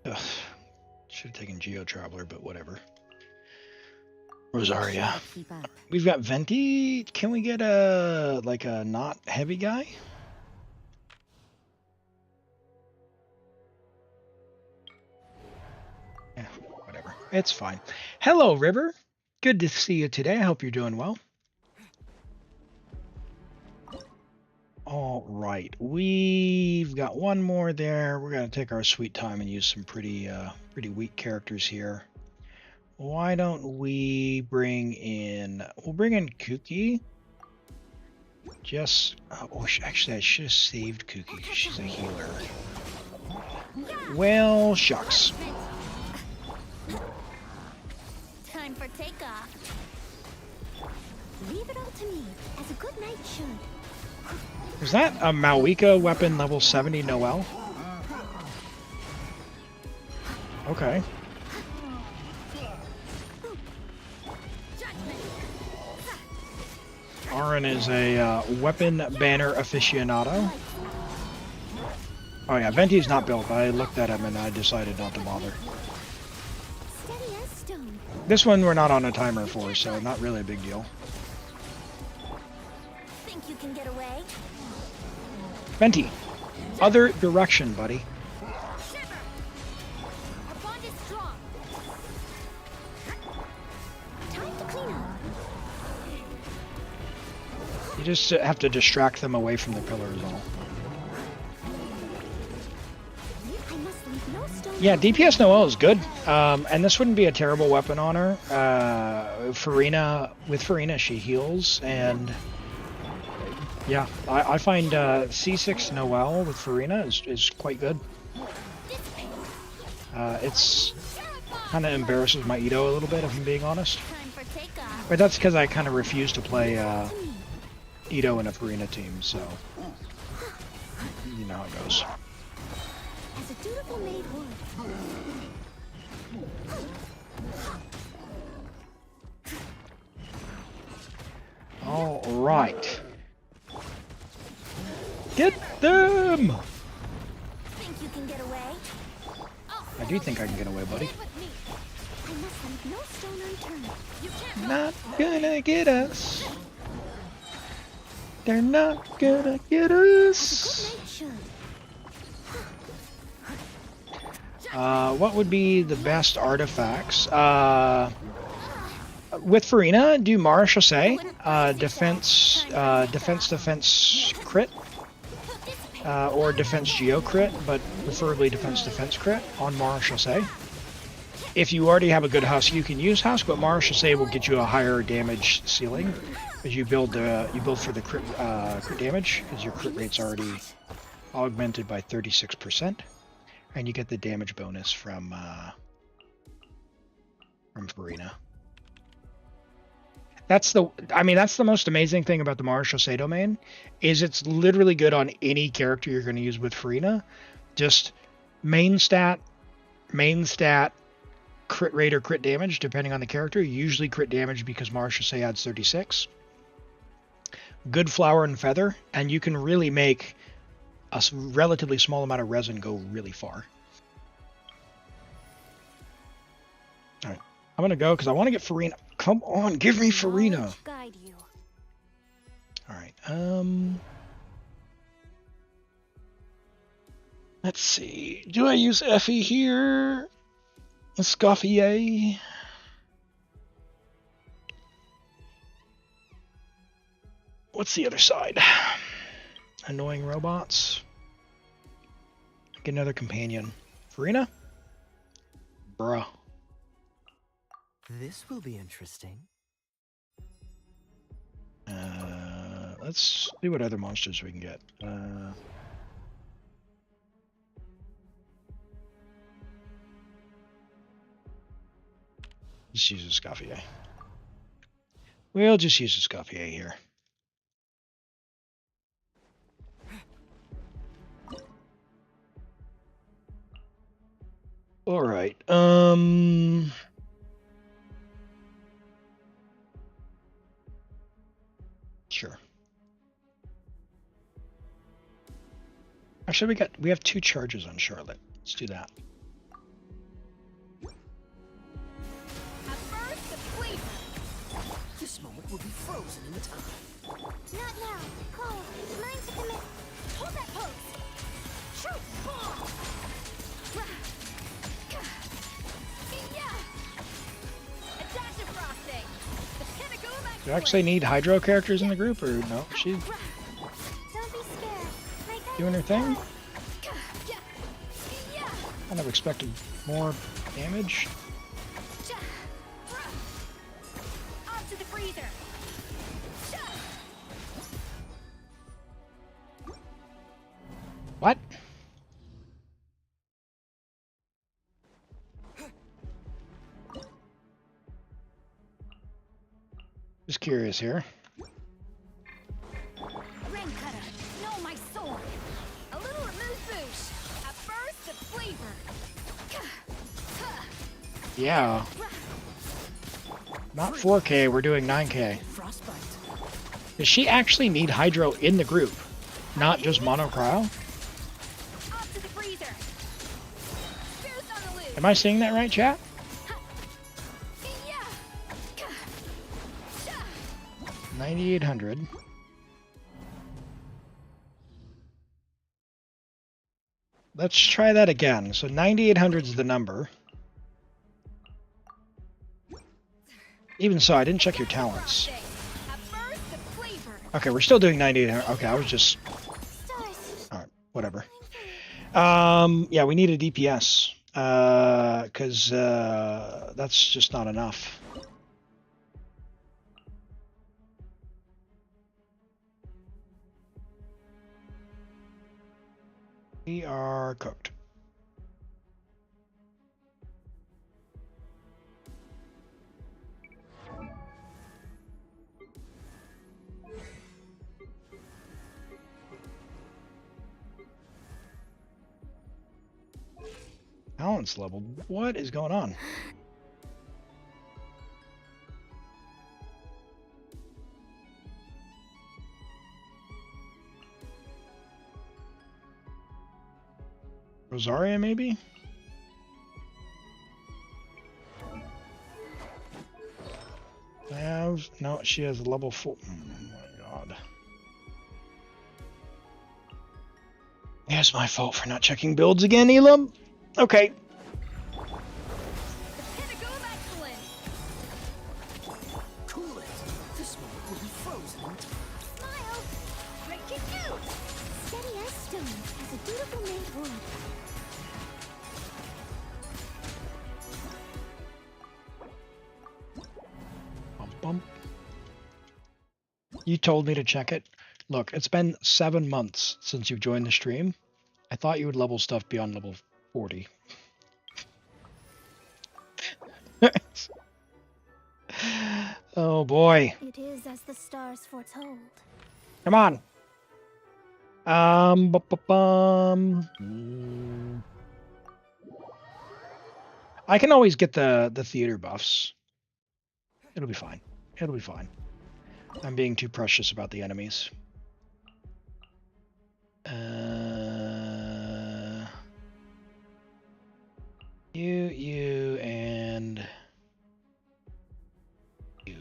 Ugh. Should have taken Geo Traveler, but whatever. Rosaria. We've got Venti. Can we get a not heavy guy? Yeah, whatever. It's fine. Hello, River. Good to see you today. I hope you're doing well. All right, we've got one more there. We're gonna take our sweet time and use some pretty weak characters here. Why don't we bring in? We'll bring in Qiqi. Just actually, I should have saved Qiqi because she's a healer. Well, shucks. Time for takeoff. Leave it all to me, as a good knight should. Is that a Mavuika weapon level 70 Noelle? Okay. Aaron is a weapon banner aficionado. Oh yeah, Venti's not built. I looked at him and I decided not to bother. Steady as stone. This one we're not on a timer for, so not really a big deal. Think you can get away? Venti, other direction, buddy. Shiver! Our bond is strong. Time to clean up. You just have to distract them away from the pillars, all. I must leave no stone. Yeah, DPS Noelle is good, and this wouldn't be a terrible weapon on her. With Farina, she heals, and yeah, I find C6 Noelle with Farina is quite good. It's kind of embarrasses my Ito a little bit, if I'm being honest. Time for takeoff. But that's because I kind of refuse to play Ito in a Farina team, so you know how it goes. As a dutiful maid would. All right. Get them! Think you can get away? I do think I can get away, buddy. With me. I must leave no stone unturned. You can't Not gonna get us. They're not gonna get us. Good night should. What would be the best artifacts? With Farina, do Mara Chassé, defense crit, or defense geo crit, but preferably defense crit on Mara Chassé. If you already have a good husk, you can use husk, but Mara Chassé will get you a higher damage ceiling as you build for the crit damage, because your crit rate's already augmented by 36%, and you get the damage bonus from Farina. That's the most amazing thing about the Mara Chassé domain, is it's literally good on any character you're going to use with Farina. Just main stat, crit rate or crit damage, depending on the character. Usually crit damage because Mara Chassé adds 36. Good flower and feather, and you can really make a relatively small amount of resin go really far. Alright, I'm going to go because I want to get Farina. Come on, give me Farina. Guide you. Alright, let's see. Do I use Effie here? Escoffier? What's the other side? Annoying robots. Get another companion. Farina? Bruh. This will be interesting. Let's see what other monsters we can get. Just use Escoffier. We'll just use Escoffier here. All right. Sure. Actually, we have 2 charges on Charlotte. Let's do that. At first, the flavor. This moment will be frozen in time. Not now. Cole, mine to commit. Hold that pose. Shoot! A dash of frosting. The pinnacle of Do you actually need Hydro characters in the group, or no? She's Don't be scared. doing her thing. Kind of expected more damage. Off to the freezer. What? Just curious here. Rain cutter. No, my sword. A little amuse-bouche. At first, the flavor. Yeah. Not 4K, we're doing 9K. Frostbite. Does she actually need Hydro in the group? Not just Mono Cryo? Off to the freezer. Boost on the loose. Am I seeing that right, chat? 9,800. Let's try that again. So 9,800 is the number. Even so, I didn't check your talents. Okay, we're still doing 9,800. Okay, I was just... Alright, whatever. Yeah, we need a DPS. Because that's just not enough. We are cooked. Balance level. What is going on? Rosaria, maybe? No, she has a level 4. Oh my god. Yeah, it's my fault for not checking builds again, Elim. Okay. Pinnacle of excellence. Cool it. This moment will be frozen in time. Smile. Break it out. Steady as stone, as a beautiful made wood. Bump, bump. You told me to check it. Look, it's been 7 months since you've joined the stream. I thought you would level stuff beyond level 40. Oh boy. It is as the stars foretold. Come on. I can always get the theater buffs. It'll be fine. It'll be fine. I'm being too precious about the enemies. You, and you.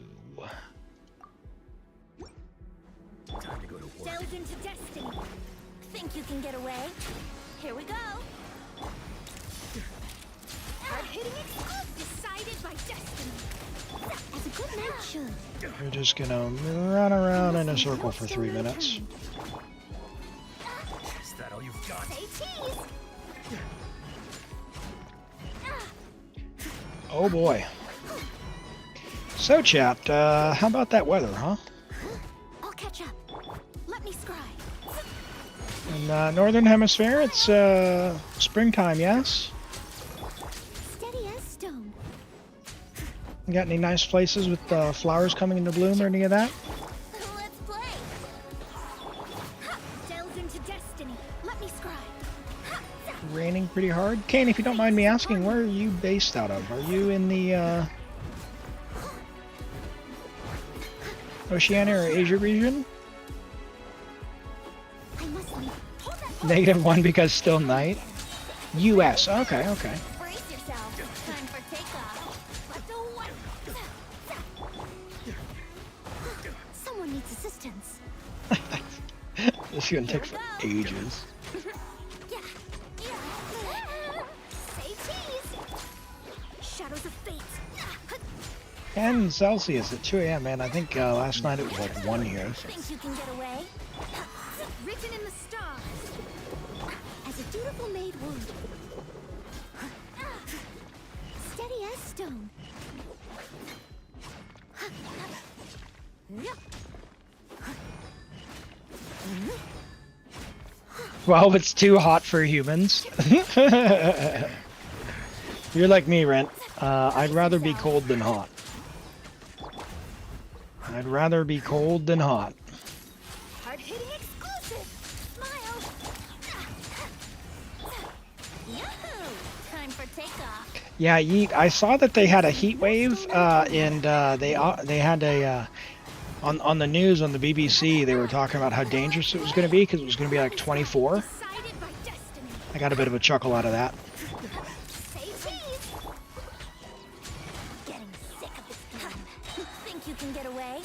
Time to go to work. Delve into destiny. Think you can get away? Here we go. Hard-hitting it, decided by destiny. As a good man should. We're just gonna run around in a circle for 3 minutes. Is that all you've got? Say cheese. Oh boy. So chat, how about that weather, huh? I'll catch up. Let me scry. In Northern Hemisphere, it's springtime, yes? Steady as stone. You got any nice places with flowers coming into bloom or any of that? Let's play. Delve into destiny. Let me scry. Raining pretty hard. Kane, if you don't mind me asking, where are you based out of? Are you in the Oceania or Asia region? I must leave. Hold that. -1 because still night. US. Okay, okay. Brace yourself. Time for takeoff. Let go. Someone needs assistance. This is gonna take for ages. Say cheese. Shadows of fate. 10 Celsius at 2 a.m. Man, I think last night it was like 1 here. Think you can get away? Written in the stars. As a dutiful maid would. Steady as stone. Well, it's too hot for humans. You're like me, Rent. I'd rather be cold than hot. I'd rather be cold than hot. Hard-hitting exclusive. Smile. Yahoo! Time for takeoff. Yeah, Yeet, I saw that they had a heat wave, and they had a on the news on the BBC. They were talking about how dangerous it was going to be because it was going to be like 24. Decided by destiny. I got a bit of a chuckle out of that. Say cheese. Getting sick of this game. Think you can get away?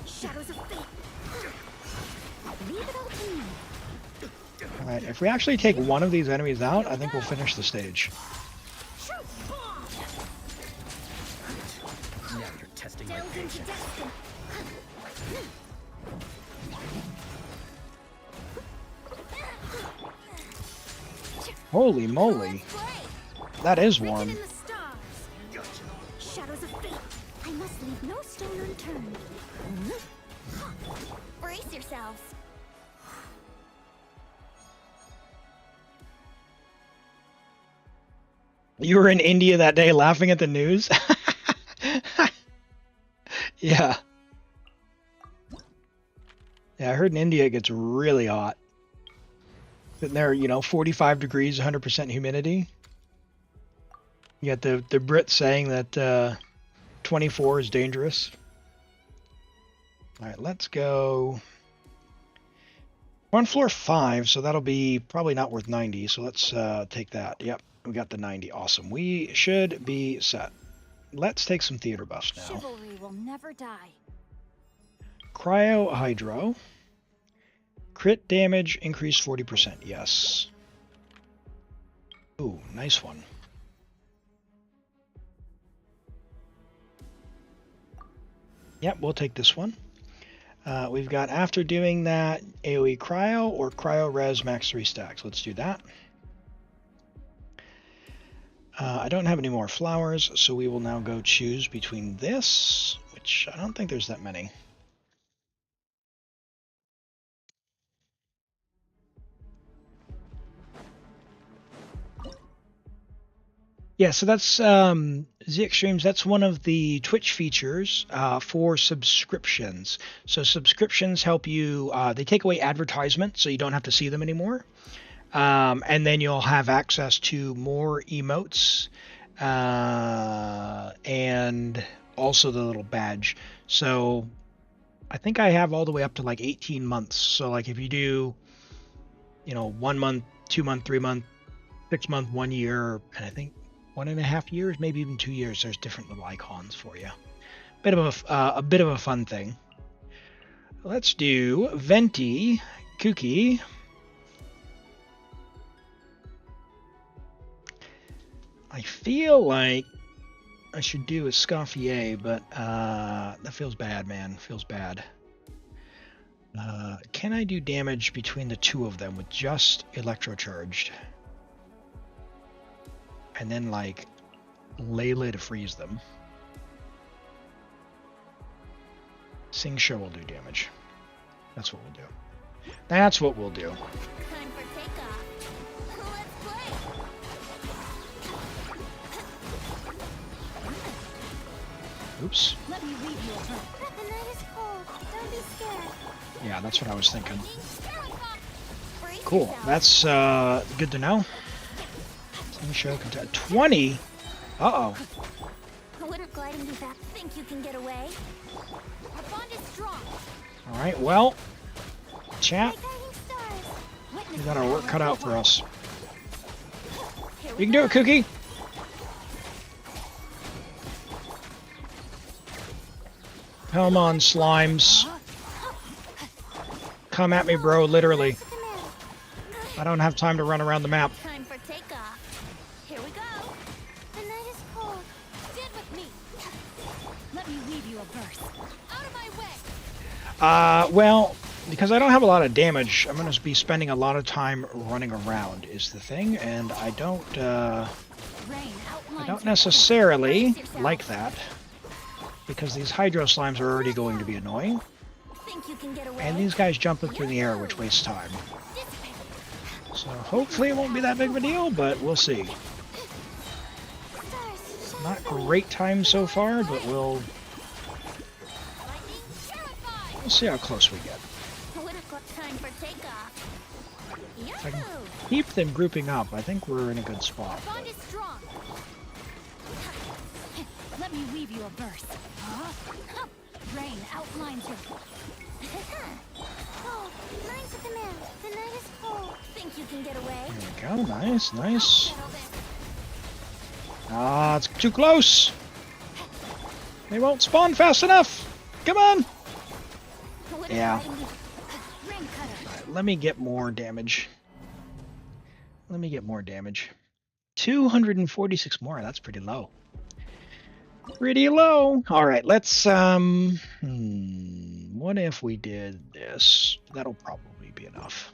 Shadows of fate. Leave it all to me. All right, if we actually take one of these enemies out, I think we'll finish the stage. Shoot bomb. Now you're testing my Delve into patience. destiny. Holy moly, that is Written warm. in the stars. Shadows of fate. I must leave no stone unturned. Brace yourselves. You were in India that day laughing at the news? Yeah. Yeah, I heard in India it gets really hot. Sitting there, 45 degrees, 100% humidity. You got the Brits saying that 24 is dangerous. All right, let's go. We're on floor 5, so that'll be probably not worth 90. So let's take that. Yep, we got the 90. Awesome. We should be set. Let's take some theater buffs now. Chivalry will never die. Cryo Hydro. Crit damage increased 40%. Yes. Ooh, nice one. Yep, we'll take this one. We've got, after doing that, AoE Cryo or Cryo Res max 3 stacks. Let's do that. I don't have any more flowers, so we will now go choose between this, which I don't think there's that many. Yeah, so that's Z Extremes. That's one of the Twitch features for subscriptions. So subscriptions help you, they take away advertisements so you don't have to see them anymore. And then you'll have access to more emotes and also the little badge. So I think I have all the way up to like 18 months. So like if you do, 1 month, 2 month, 3 month, 6 month, 1 year, and I think 1.5 years, maybe even 2 years, there's different little icons for you. A bit of a fun thing. Let's do Venti, Qiqi. I feel like I should do Escoffier, but that feels bad, man. Feels bad. Can I do damage between the two of them with just electrocharged? And then, like, Layla to freeze them. Sing Show will do damage. That's what we'll do. That's what we'll do. Time for takeoff. Let's play. Oops. Let me lead you over. The night is cold. Don't be scared. Yeah, that's what I was thinking. Brace Cool. yourself. That's good to know. Sing Show can 20. Uh-oh. Wouldn't gliding be fast? Think you can get away? Our bond is strong. All right, well, chat, Like guiding stars. Witness we got the our work power cut of out the for one. us. Here You we can do it, go. Qiqi. Come on, slimes. Come at me, bro, literally. That's the command. I don't have time to run around the map. Time for takeoff. Here we go. The night is cold. Stand with me. Let me leave you a verse. Out of my way. Well, because I don't have a lot of damage, I'm going to be spending a lot of time running around is the thing, and I don't necessarily like that, because these Hydro Slimes are already going to be annoying, Think you can get away? and these guys jump up through the air, which wastes time. So hopefully it won't be that big of a deal, but we'll see. Stars, shine Not for me. great time so far, but we'll Lightning terrified. see how close we get. Wouldn't got time for takeoff. If I can Yahoo! keep them grouping up, I think we're in a good spot. Bond is strong. Let me weave you a verse. Rain outlines your. Oh, mine's the command. The night is cold. Think you can get away? There we go. Nice, nice. Settle this. Ah, it's too close. They won't spawn fast enough. Come on. Wouldn't Yeah. letting me- Rain cutter. Alright, let me get more damage. 246 more. That's pretty low. Pretty low. All right, let's what if we did this? That'll probably be enough.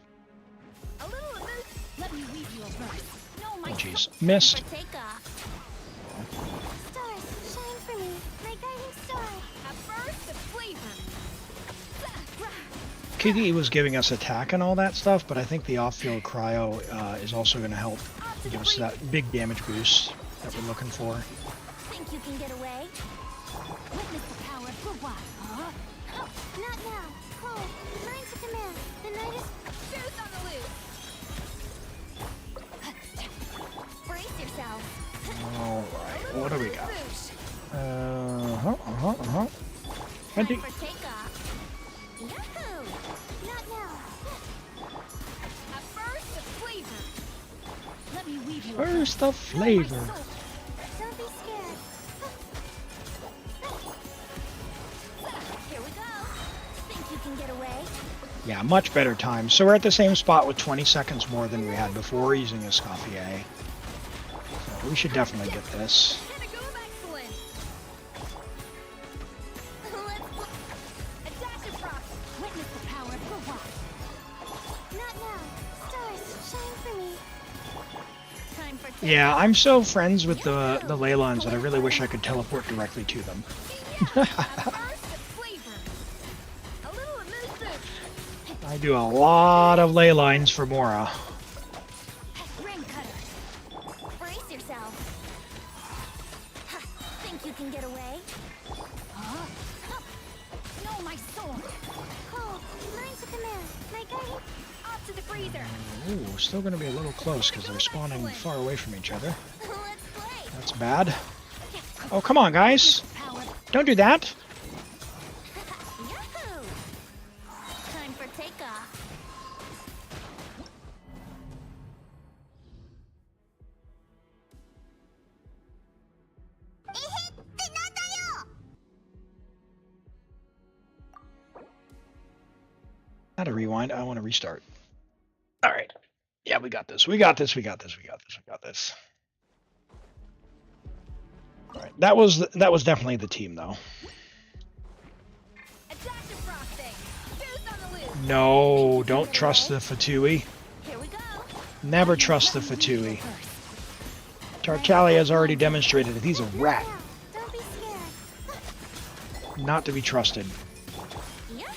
A little of this. Let me weave you a verse. No, my Oh jeez, soul- missed. For takeoff. Stars, shine for me. My guiding star. A burst of flavor. Qiqi was giving us attack and all that stuff, but I think the off-field cryo is also going to help give us that big damage boost that we're looking for. Think you can get away? Witness the power for what? Huh? Not now. Cold. Mine's the command. The night is. Shoes on the loose. Brace yourself. All right, what do we got? Time 20. for takeoff. Yahoo! Not now. Where's the flavor? Don't be scared. Here we go. Think you can get away? Yeah, much better time. So we're at the same spot with 20 seconds more than we had before using Escoffier. So we should definitely get this. Pinnacle of excellence. A dash of frost. Witness the power of the rock. Not now. Stars, shine for me. Time for Yeah, I'm so friends with the Leylons that I really wish I could teleport directly to them. I do a lot of ley lines for Mora. Ring cutter. Brace yourself. Think you can get away? No, my sword. Cold. Mine's a command. My guiding. Off to the freezer. Ooh, still going to be a little close because they're spawning far away from each other. Let's play. That's bad. Oh, come on, guys. Power. Don't do that. Yahoo! Time for takeoff. Not a rewind. I want to restart. All right. Yeah, we got this. We got this. We got this. We got this. We got this. All right. That was definitely the team, though. A dash of frosting. Boost on the loose. No, don't trust the Fatui. Here we go. Never trust the Fatui. Tartali has already demonstrated that he's a rat, Don't be scared. not to be trusted. Yahoo!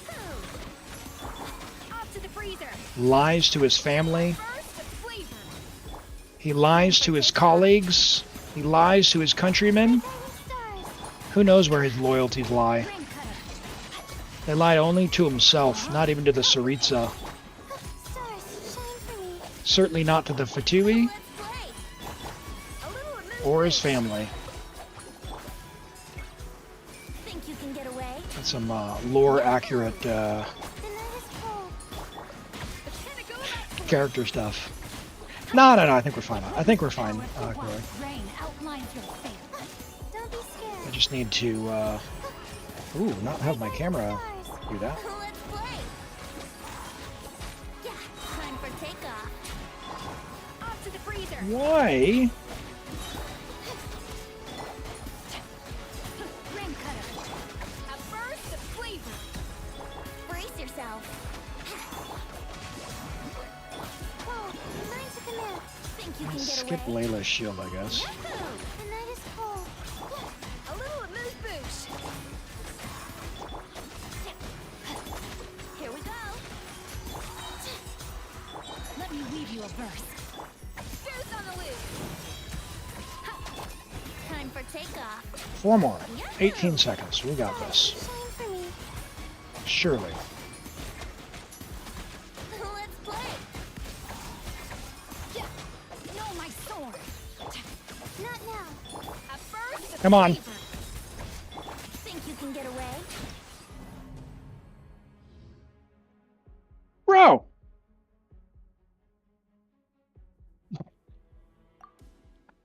Off to the freezer. Lies to his family. Burst of flavor. He lies to his colleagues. He lies to his countrymen. Stars. Who knows where his loyalties lie? Ring cutter. They lied only to himself, not even to the Tsaritsa. Stars, shine for me. Certainly not to the Fatui Let's play. A little amuse or his me. family. Think you can get away? That's some lore-accurate The night is cold. The pinnacle of excellence. character stuff. No, I think we're fine. I think we're fine. Chloe. Rain outlines your fate. Don't be I scared. just need to, not have my camera do that. Let's play. Yeah, time for takeoff. Off to the freezer. Why? Ring cutter. A burst of flavor. Brace yourself. Whoa, mine's a command. Think you can get Skip away? Layla's shield, I guess. Yahoo! The night is cold. A little amuse bouche. Here we go. Let me weave you a verse. Boost on the loose. Ha. Time for takeoff. 4 more. 18 seconds. We got this. Shine for me. Surely. Let's play. Yeah. No, my sword. Not now. A burst of Come on. flavor. Think you can get away? Bro!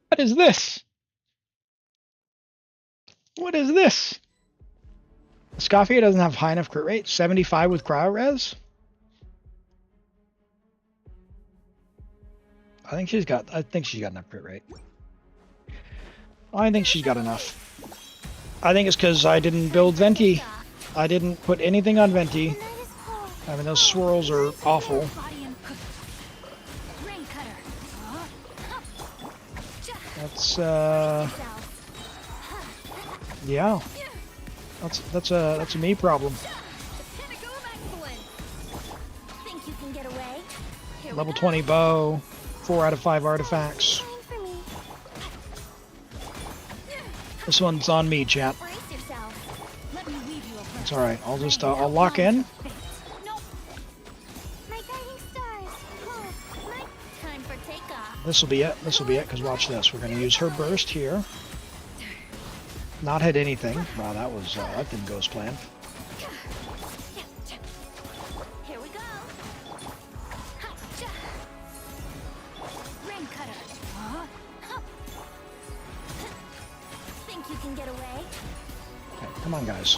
What is this? What is this? Escoffier doesn't have high enough crit rate. 75 with cryo res? I think she's got enough crit rate. I think she's got enough. I think it's because I didn't build Venti. I didn't put anything on Venti. The night is cold. I mean, those swirls are awful. Body and cook. Ring cutter. That's Yourself. yeah. That's a me problem. The pinnacle of excellence. Think you can get away? Here we Level go. 20 bow, 4 out of 5 artifacts. Shine for me. This one's on me, chat. Brace yourself. Let me weave you a verse. It's all right. I'll just I'll lock in. Nope. My guiding stars. Cold. Night. Time for takeoff. This will be it. This will be it. Because watch this. We're gonna use her burst here. Not hit anything. Wow, that didn't go as planned. Here we go. Ha, ja. Ring cutter. Come on, guys.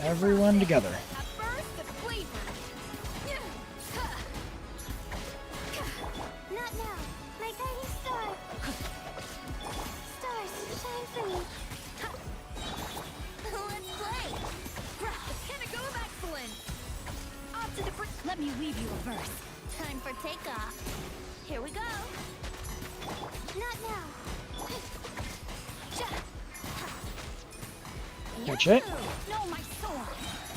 Everyone together. A burst of flavor. Not now. My guiding star. Stars, shine for me. Let's play. The pinnacle of excellence. Off to the let me weave you a verse. Time for takeoff. Here we go. Not now. Catch it. No, my sword.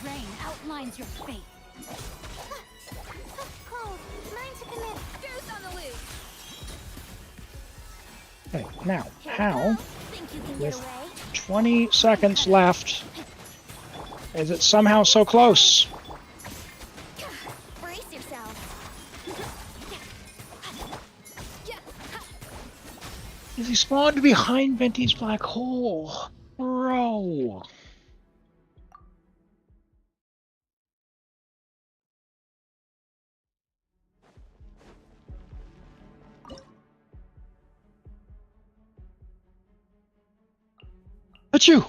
Rain outlines your fate. Cold. Mine to commit. Goose on the loose. Okay, now, how, Think you can get with away? 20 seconds left, is it somehow so close? Brace yourself. Is he spawned behind Venti's black hole? Bro. Achoo!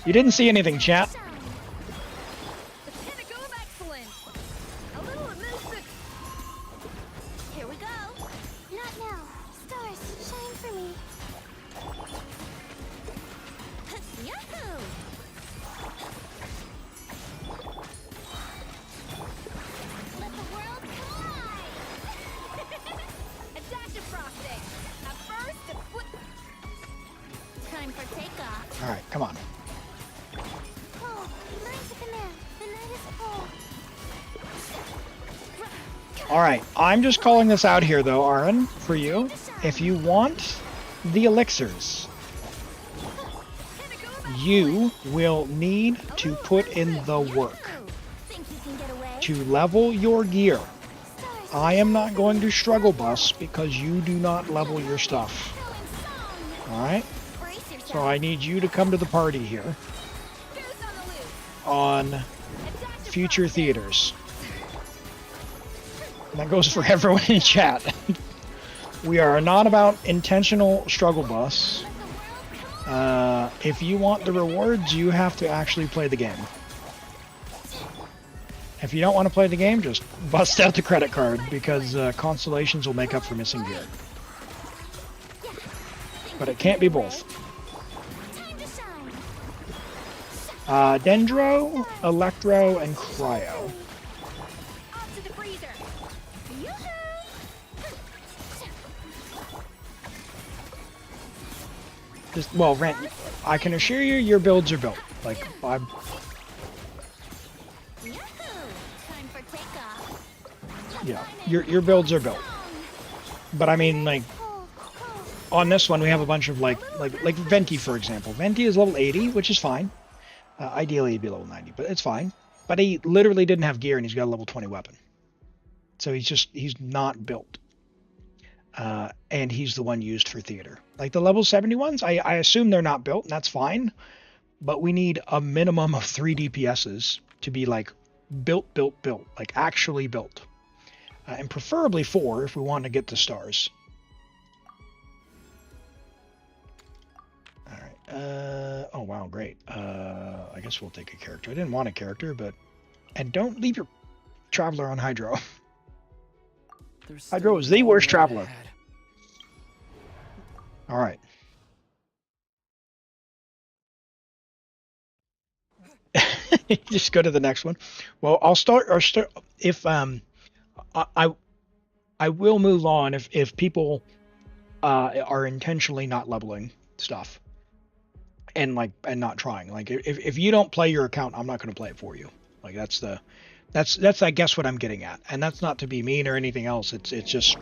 You didn't see anything, chat. The pinnacle of excellence. A little elusive. Here we go. Not now. Stars, shine for me. Yahoo! Let the world collide. A dash of frosting. A burst of foot. Time for takeoff. Alright, come on. Cold. Mine to command. The night is cold. Alright, I'm just calling this out here though, Aaron, for you. If you want the elixirs, you will need to put in the work Think you can get away? to level your gear. I am not going to struggle bus because you do not level your stuff. Alright? Brace yourself. So I need you to come to the party here Goose on the loose. on A dash of future frosting. theaters. And that goes for everyone in chat. We are not about intentional struggle bus. Let the world collide. If you want the rewards, you have to actually play the game. If you don't want to play the game, just bust out the credit card because constellations will make up for missing gear. But it can't be both. Time to shine. Dendro, Electro, and Cryo. Off to the freezer. Yoo-hoo! Just, well, Rent, I can assure you your builds are built. Like, I'm... Yahoo! Time for takeoff. Yeah, your builds are built. But I mean, like, Cold, cold. on this one we have a bunch of like Venti, for example. Venti is level 80, which is fine. Ideally he'd be level 90, but it's fine. But he literally didn't have gear and he's got a level 20 weapon. So he's not built. And he's the one used for theater. Like the level 70 ones, I assume they're not built, and that's fine. But we need a minimum of 3 DPSs to be like built, like actually built. And preferably 4 if we want to get the stars. Alright, oh wow, great. I guess we'll take a character. I didn't want a character, but... And don't leave your Traveler on Hydro. Hydro is the worst Traveler. Alright. Just go to the next one. Well, I'll start if I will move on if people are intentionally not leveling stuff and not trying. Like if you don't play your account, I'm not going to play it for you. Like that's I guess what I'm getting at. And that's not to be mean or anything else. It's just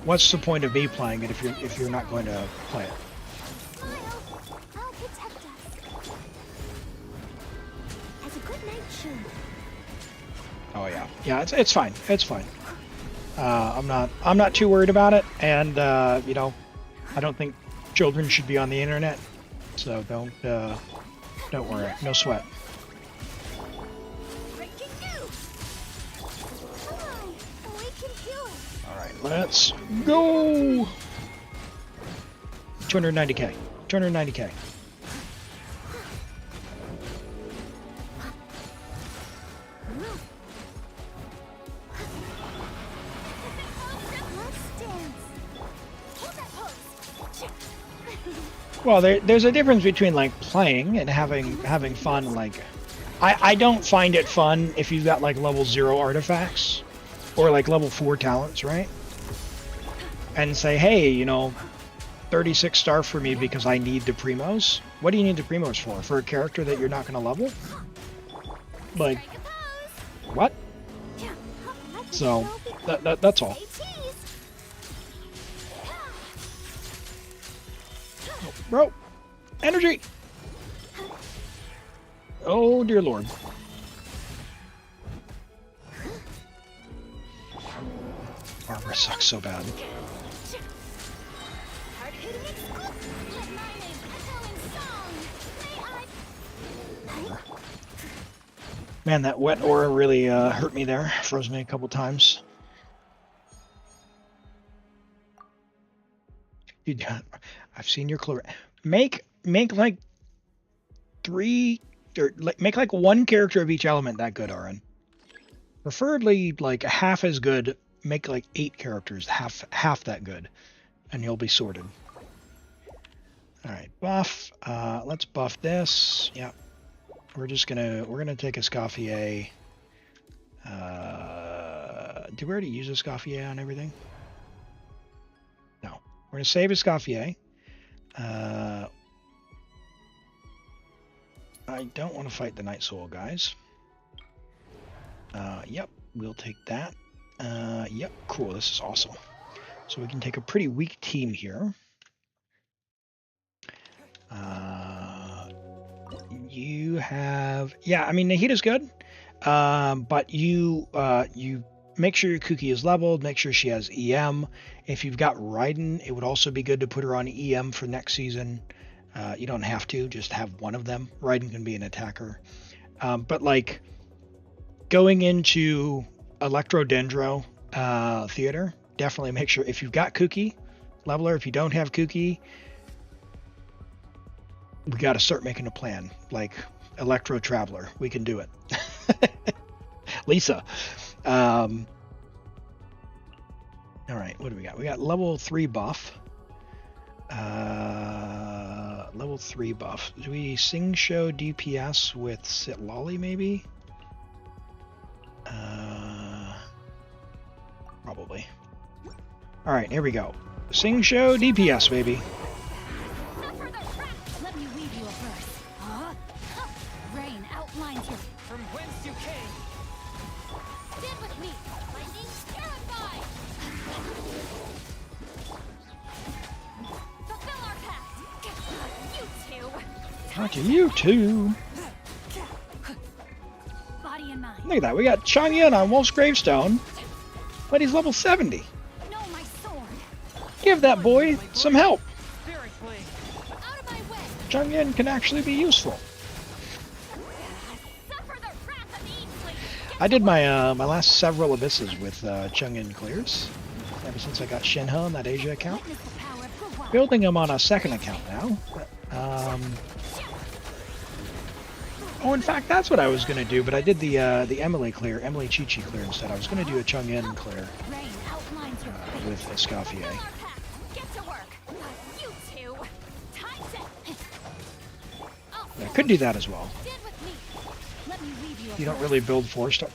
what's the point of me playing it if you're not going to play it? Smile. I'll protect us. As a good night should. Oh yeah, it's fine. It's fine. I'm not too worried about it, and you know, I don't think children should be on the internet, so don't worry, no sweat. Come on, we can do it. All right, let's go. 290k. Well, there's a difference between like playing and having fun. Like, I don't find it fun if you've got like level 0 artifacts or like level 4 talents, right? And say, hey, you know, 36 star for me because I need the primos. What do you need the primos for? For a character that you're not going to level? Like, what? So that's all. Oh, bro, energy. Oh dear lord. Armor sucks so bad. Man, that wet aura really hurt me there. Froze me a couple times. Dude, I've seen your chlor. Make like 3 or make like 1 character of each element that good, Aaron. Preferably like half as good. Make like 8 characters half that good, and you'll be sorted. All right, buff. Let's buff this. Yeah. We're gonna take Escoffier. Did we already use Escoffier on everything? No. We're gonna save Escoffier. I don't want to fight the Night Soul guys. Yep, we'll take that. Yep, cool. This is awesome. So we can take a pretty weak team here. You have, yeah, I mean, Nahita's good, but you make sure your Qiqi is leveled, make sure she has EM. If you've got Raiden, it would also be good to put her on EM for next season. You don't have to, just have one of them. Raiden can be an attacker. But like going into Electrodendro Theater, definitely make sure if you've got Qiqi, level her. If you don't have Qiqi, we got to start making a plan. Like Electro Traveler, we can do it. Lisa. All right, what do we got? We got level 3 buff. Level 3 buff. Do we sing show DPS with Sitlolly maybe? Probably. All right, here we go. Sing show DPS, baby. Let me weave you a verse. Rain outlines your From whence you came. stand with me. Lightning terrified. Fulfill our pact. Not to you too. Body and mind. Look at that. We got Xiangling on Wolf's gravestone, but he's level 70. No, my sword. Give that boy some help. Spirit blade. Out of my way. Xiangling can actually be useful. Suffer the wrath of the Eastling. I did my my last several abysses with Xiangling clears ever since I got Shinha on that Asia account. Witness the power of Gawai. Building them on a second account now. Oh, in fact, that's what I was going to do, but I did the Emily Qiqi clear instead. I was going to do a Xiangling clear Rain outlines your fate. with Escoffier. Fulfill our pact. Get to work. You two. Time to. I could do that as well. Stand with me. Let me weave you a You don't verse. really build 4-star.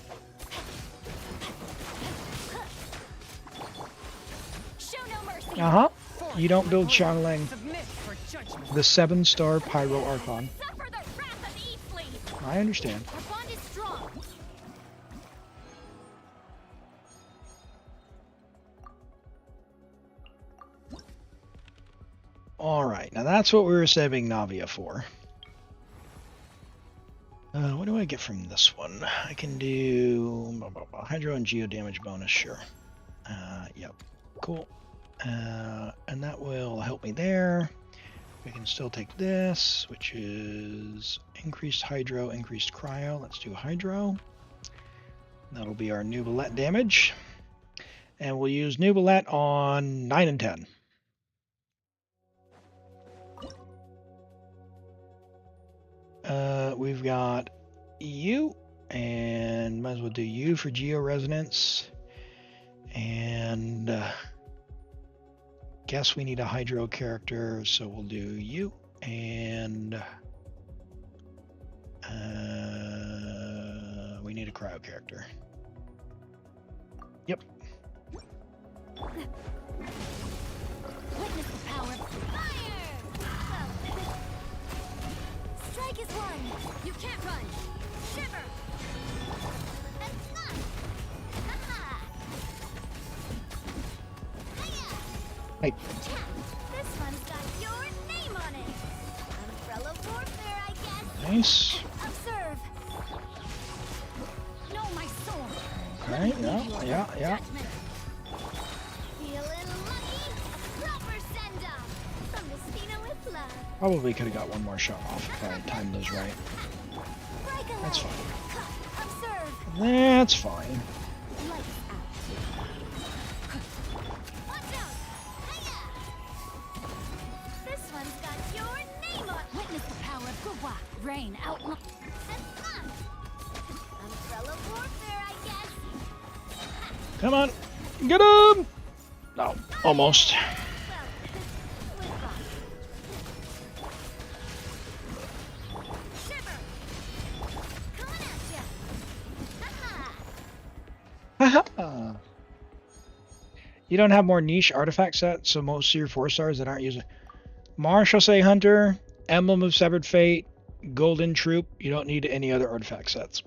Show no mercy. Uh-huh. You don't build Xiangling, Submit for judgment. the 7-star Pyro Archon. Suffer the wrath of the Eastling. I understand. Our bond is strong. Alright, now that's what we were saving Navia for. What do I get from this one? I can do Hydro and Geo damage bonus, sure. Yep, cool. And that will help me there. We can still take this, which is increased Hydro, increased Cryo. Let's do Hydro. That'll be our Neuvillette damage. And we'll use Neuvillette on 9 and 10. We've got you, and might as well do you for Geo Resonance. And guess we need a hydro character, so we'll do you and we need a cryo character. Yep. Witness the power of fire! Strike is one! You can't run! Shiver! And snap! Ha-ha! Hiya! Hey. This one's got your name on it! Umbrella warfare, I guess! Nice. Observe! Know my sword! Alright, yeah. Judgment. Feeling lucky? Proper send-off! From Messina with love. Probably could have got one more shot off if I had timed those right. Break a That's leg. fine. Observe! That's fine. Lights out. Watch out! Hiya! This one's got your name on. Witness the power of Gugwa. Rain out. And snap. Umbrella warfare, I guess. Come on. Get him! No, almost. Well, with rock. Shiver. Coming at ya. Ha-ha. Haha. You don't have more niche artifact sets, so most of your 4-stars that aren't using Marshal Say Hunter, Emblem of Severed Fate, Golden Troop. You don't need any other artifact sets.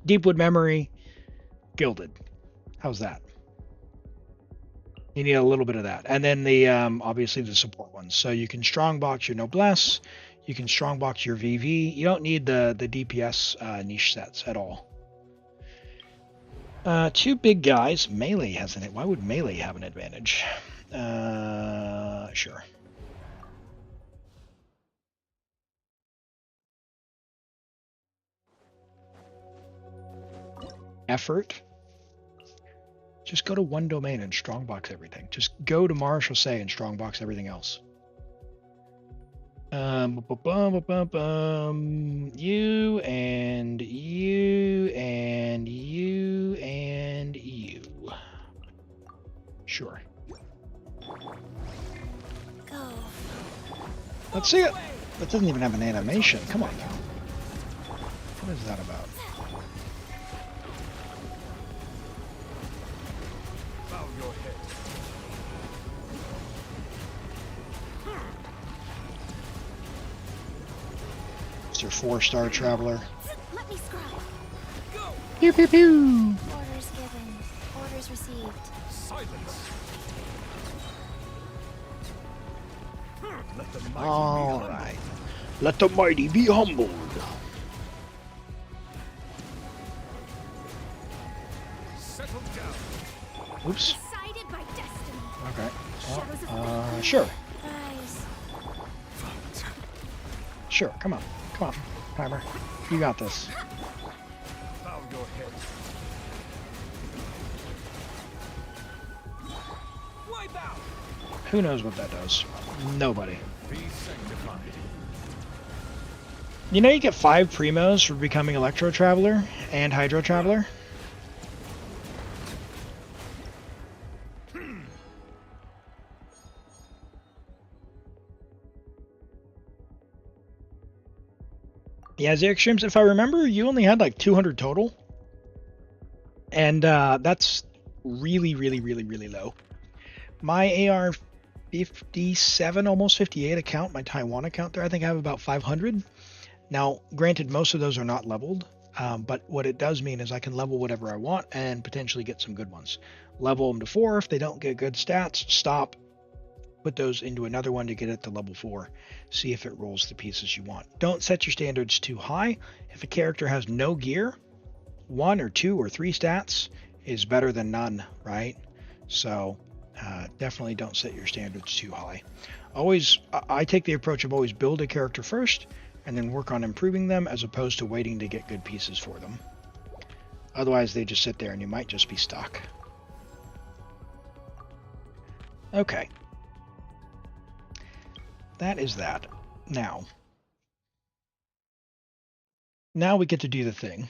Deepwood Memory, Gilded. How's that? You need a little bit of that. And then the obviously the support ones. So you can strongbox your Noblesse, you can strongbox your VV. You don't need the DPS niche sets at all. Two big guys. Melee has an. Why would melee have an advantage? Sure. Effort. Just go to one domain and strongbox everything. Just go to Marshal Say and strongbox everything else. You and you and you and you. Sure. Go. Let's see it. That doesn't even have an animation. Come on now. What is that about? Bow your head. It's your 4-star traveler. Let me scribe. Go! Pew pew pew. Orders given. Orders received. Silence! Let the mighty be All humbled. right. Let the mighty be humbled. Settle down. Oops. Decided by destiny. Okay. Shadows of Sure. Rise. Sure. Come on. Come on. Timer. You got this. Bow your head. Wipe out! Who knows what that does? Nobody. Be sanctified. You know you get 5 primos for becoming Electro Traveler and Hydro Traveler? Yeah, Zero Extremes, if I remember, you only had like 200 total. And that's really, really, really, really low. My AR 57, almost 58 account, my Taiwan account there, I think I have about 500. Now, granted, most of those are not leveled, but what it does mean is I can level whatever I want and potentially get some good ones. Level them to 4. If they don't get good stats, stop. Put those into another one to get it to level 4. See if it rolls the pieces you want. Don't set your standards too high. If a character has no gear, 1 or 2 or 3 stats is better than none, right? So definitely don't set your standards too high. Always, I take the approach of always build a character first and then work on improving them as opposed to waiting to get good pieces for them. Otherwise, they just sit there and you might just be stuck. Okay. That is that. Now we get to do the thing.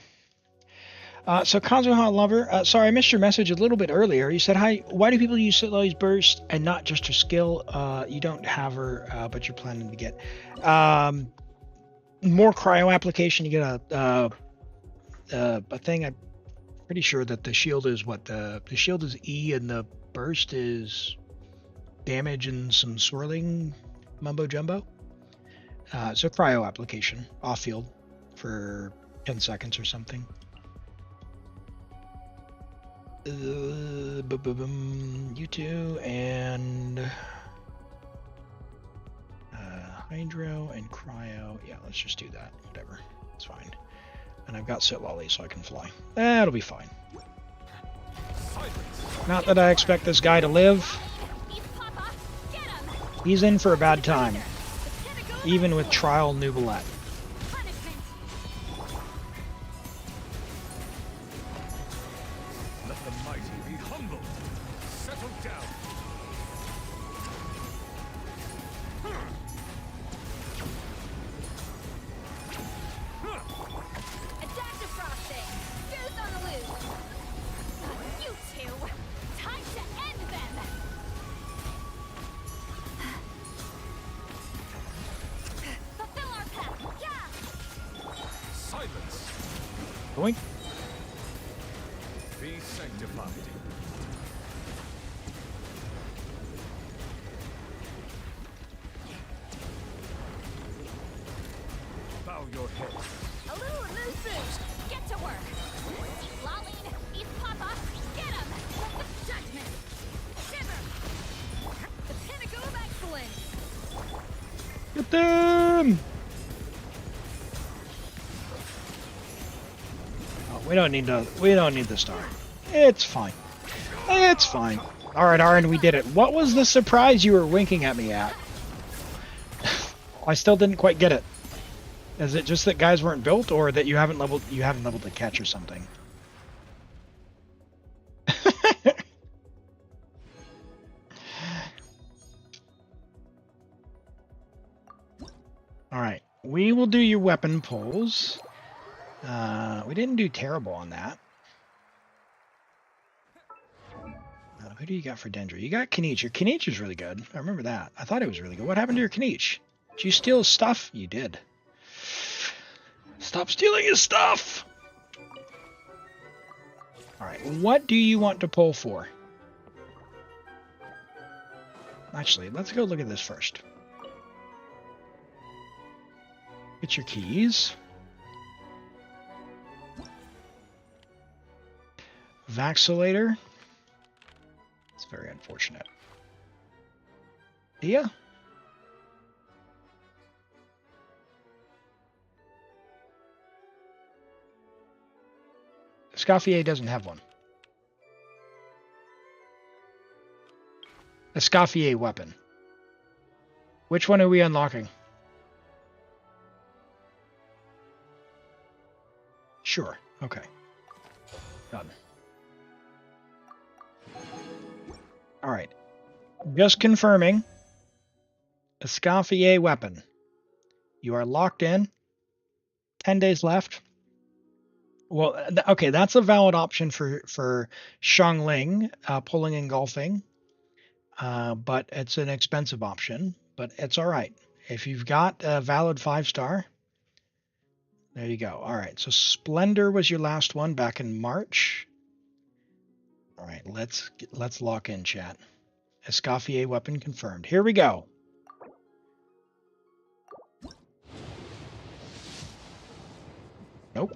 So Kazuha Lover, sorry, I missed your message a little bit earlier. You said, hi, why do people use Citlali's burst and not just her skill? You don't have her, but you're planning to get more cryo application. You get a thing. I'm pretty sure that the shield is what? The shield is E and the burst is damage and some swirling mumbo jumbo. So cryo application, off field for 10 seconds or something. You two and hydro and cryo. Yeah, let's just do that. Whatever, it's fine. And I've got Citlali, so I can fly. That'll be fine. Not that I expect this guy to live. He's in for a bad time, even with trial Neuvillette. Boink. Be sanctified. Bow your head. A little loose boost. Get to work. Laline, East Papa, get him. Judgment. Shiver. The pinnacle of excellence. Get them! We don't need the star. It's fine. It's fine. Alright, Aaron, we did it. What was the surprise you were winking at me at? I still didn't quite get it. Is it just that guys weren't built, or that you haven't leveled the catch or something? Alright. We will do your weapon pulls. We didn't do terrible on that. Who do you got for Dendra? You got Kniech. Your Kniech is really good. I remember that. I thought it was really good. What happened to your Kniech? Did you steal his stuff? You did. Stop stealing his stuff! Alright, what do you want to pull for? Actually, let's go look at this first. Get your keys. Vaxillator. It's very unfortunate. Yeah. Escoffier doesn't have one. Escoffier weapon. Which one are we unlocking? Sure. Okay. Done. All right. Just confirming. Escoffier weapon. You are locked in. 10 days left. Well, okay, that's a valid option for Xiangling, pulling Engulfing. But it's an expensive option. But it's all right. If you've got a valid 5-star, there you go. All right, so Splendor was your last one back in March. All right, let's lock in, chat. Escoffier weapon confirmed. Here we go. Nope.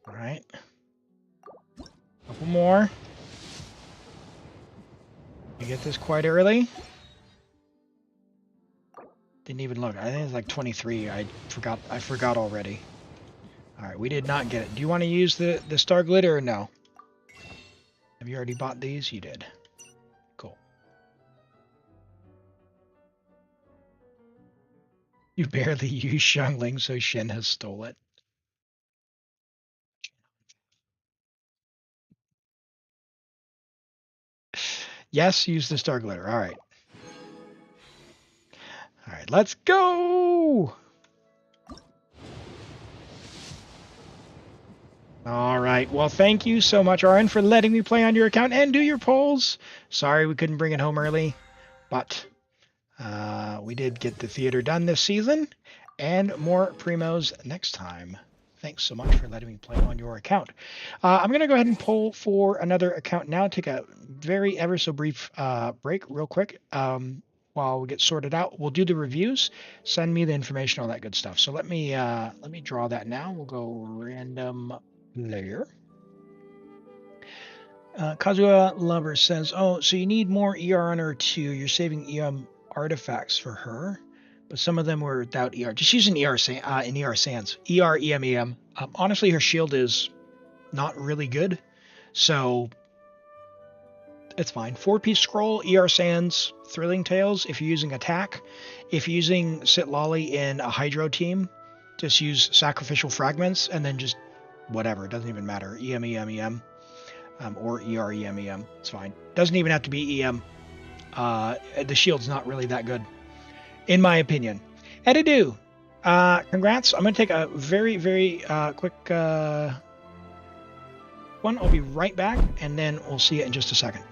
All right. Couple more. You get this quite early. Didn't even look. I think it's like 23. I forgot already. All right, we did not get it. Do you want to use the star glitter or no? Have you already bought these? You did. Cool. You barely use Xiangling, so Shen has stole it. Yes, use the star glitter. All right. All right, let's go. All right. Well, thank you so much, Arn, for letting me play on your account and do your polls. Sorry we couldn't bring it home early, but we did get the theater done this season, and more primos next time. Thanks so much for letting me play on your account. I'm going to go ahead and poll for another account now. Take a very ever so brief break real quick while we get sorted out. We'll do the reviews. Send me the information, all that good stuff. So let me draw that now. We'll go random player. Kazuha Lover says, oh, so you need more ER on her too. You're saving EM artifacts for her, but some of them were without ER. Just using ER in ER Sands. ER, EM, EM. Honestly, her shield is not really good, so it's fine. 4-piece scroll, ER Sands, Thrilling Tales if you're using attack. If you're using Sitlolly in a Hydro team, just use Sacrificial Fragments and then just whatever. It doesn't even matter. EM, EM, EM. Or ER, EM, EM. It's fine. Doesn't even have to be EM. The shield's not really that good, in my opinion. Edidu, congrats. I'm going to take a very, very quick one. I'll be right back, and then we'll see you in just a second.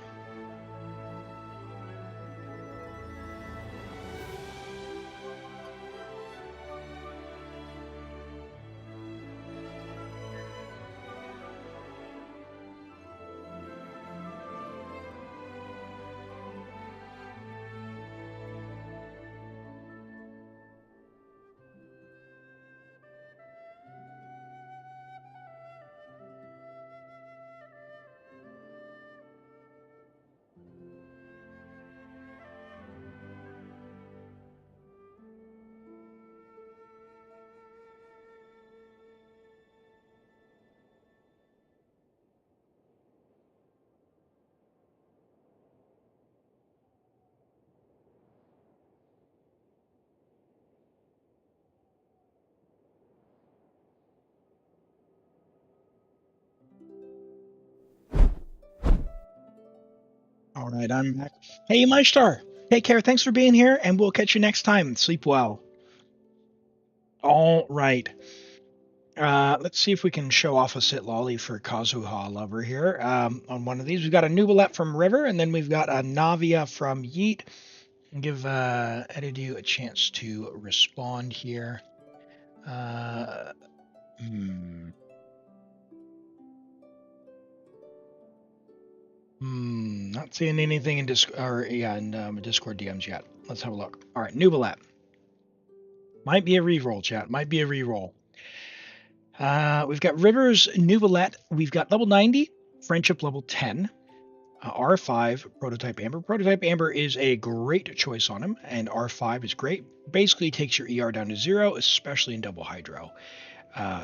All right, I'm back. Hey, my star. Take care. Thanks for being here, and we'll catch you next time. Sleep well. All right. Let's see if we can show off a Sitlolly for Kazuha Lover here. On one of these, we've got a Neuvillette from River, and then we've got a Navia from Yeet. I'll give Edidu a chance to respond here. Not seeing anything in Discord DMs yet. Let's have a look. All right, Neuvillette. Might be a reroll, chat. Might be a reroll. We've got Rivers Neuvillette. We've got level 90, Friendship level 10, R5, Prototype Amber. Prototype Amber is a great choice on him, and R5 is great. Basically takes your ER down to 0, especially in double Hydro.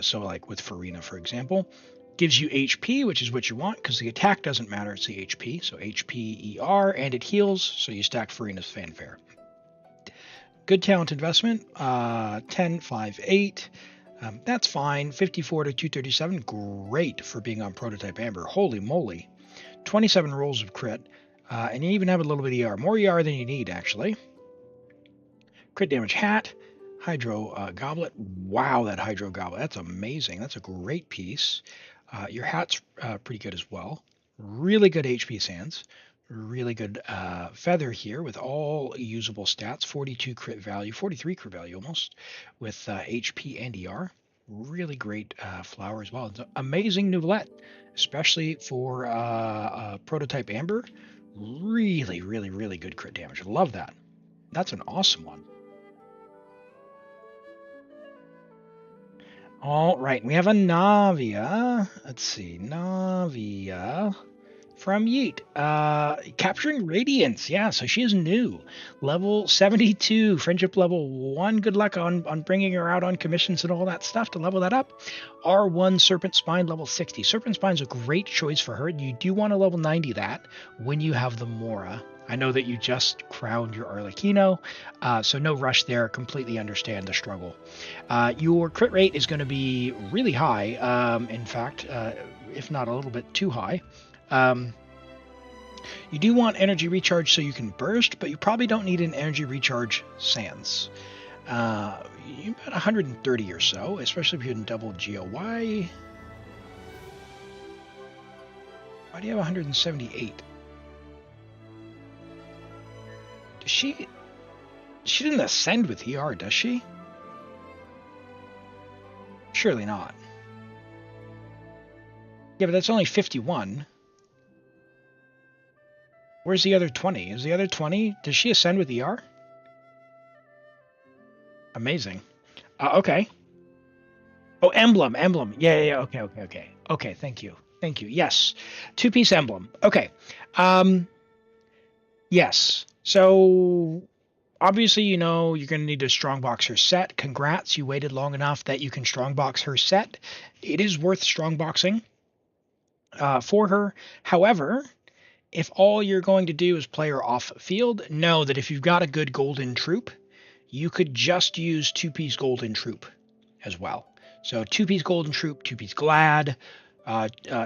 So like with Farina, for example. Gives you HP, which is what you want, because the attack doesn't matter, it's the HP. So HP, ER, and it heals, so you stack Farina's Fanfare. Good talent investment, 10, 5, 8. That's fine. 54 to 237, great for being on Prototype Amber. Holy moly. 27 rolls of crit, and you even have a little bit of ER. More ER than you need, actually. Crit damage hat, Hydro Goblet. Wow, that Hydro Goblet, that's amazing. That's a great piece. Your hat's pretty good as well. Really good HP Sands. Really good feather here with all usable stats. 42 crit value, 43 crit value almost, with HP and ER. Really great flower as well. It's an amazing Neuvillette, especially for Prototype Amber. Really, really, really good crit damage. I love that. That's an awesome one. All right, we have a Navia. Let's see, Navia from Yeet. Capturing Radiance. Yeah, so she is new. Level 72, Friendship level 1. Good luck on bringing her out on commissions and all that stuff to level that up. R1 Serpent Spine, level 60. Serpent Spine's a great choice for her. You do want to level 90 that when you have the Mora. I know that you just crowned your Arlecchino, so no rush there. Completely understand the struggle. Your crit rate is going to be really high, in fact, if not a little bit too high. You do want energy recharge so you can burst, but you probably don't need an energy recharge Sans. About 130 or so, especially if you're in double GOY. Why do you have 178? Does she didn't ascend with ER, does she? Surely not. Yeah, but that's only 51. Where's the other 20? Is the other 20? Does she ascend with ER? Amazing. Okay. Oh, emblem. Yeah. Okay, thank you. Yes. 2-piece emblem. Okay. Yes. So obviously, you know, you're going to need to strongbox her set. Congrats, you waited long enough that you can strongbox her set. It is worth strongboxing for her. However, if all you're going to do is play her off field, know that if you've got a good golden troop, you could just use 2-piece golden troop as well. So 2-piece golden troop, 2-piece glad,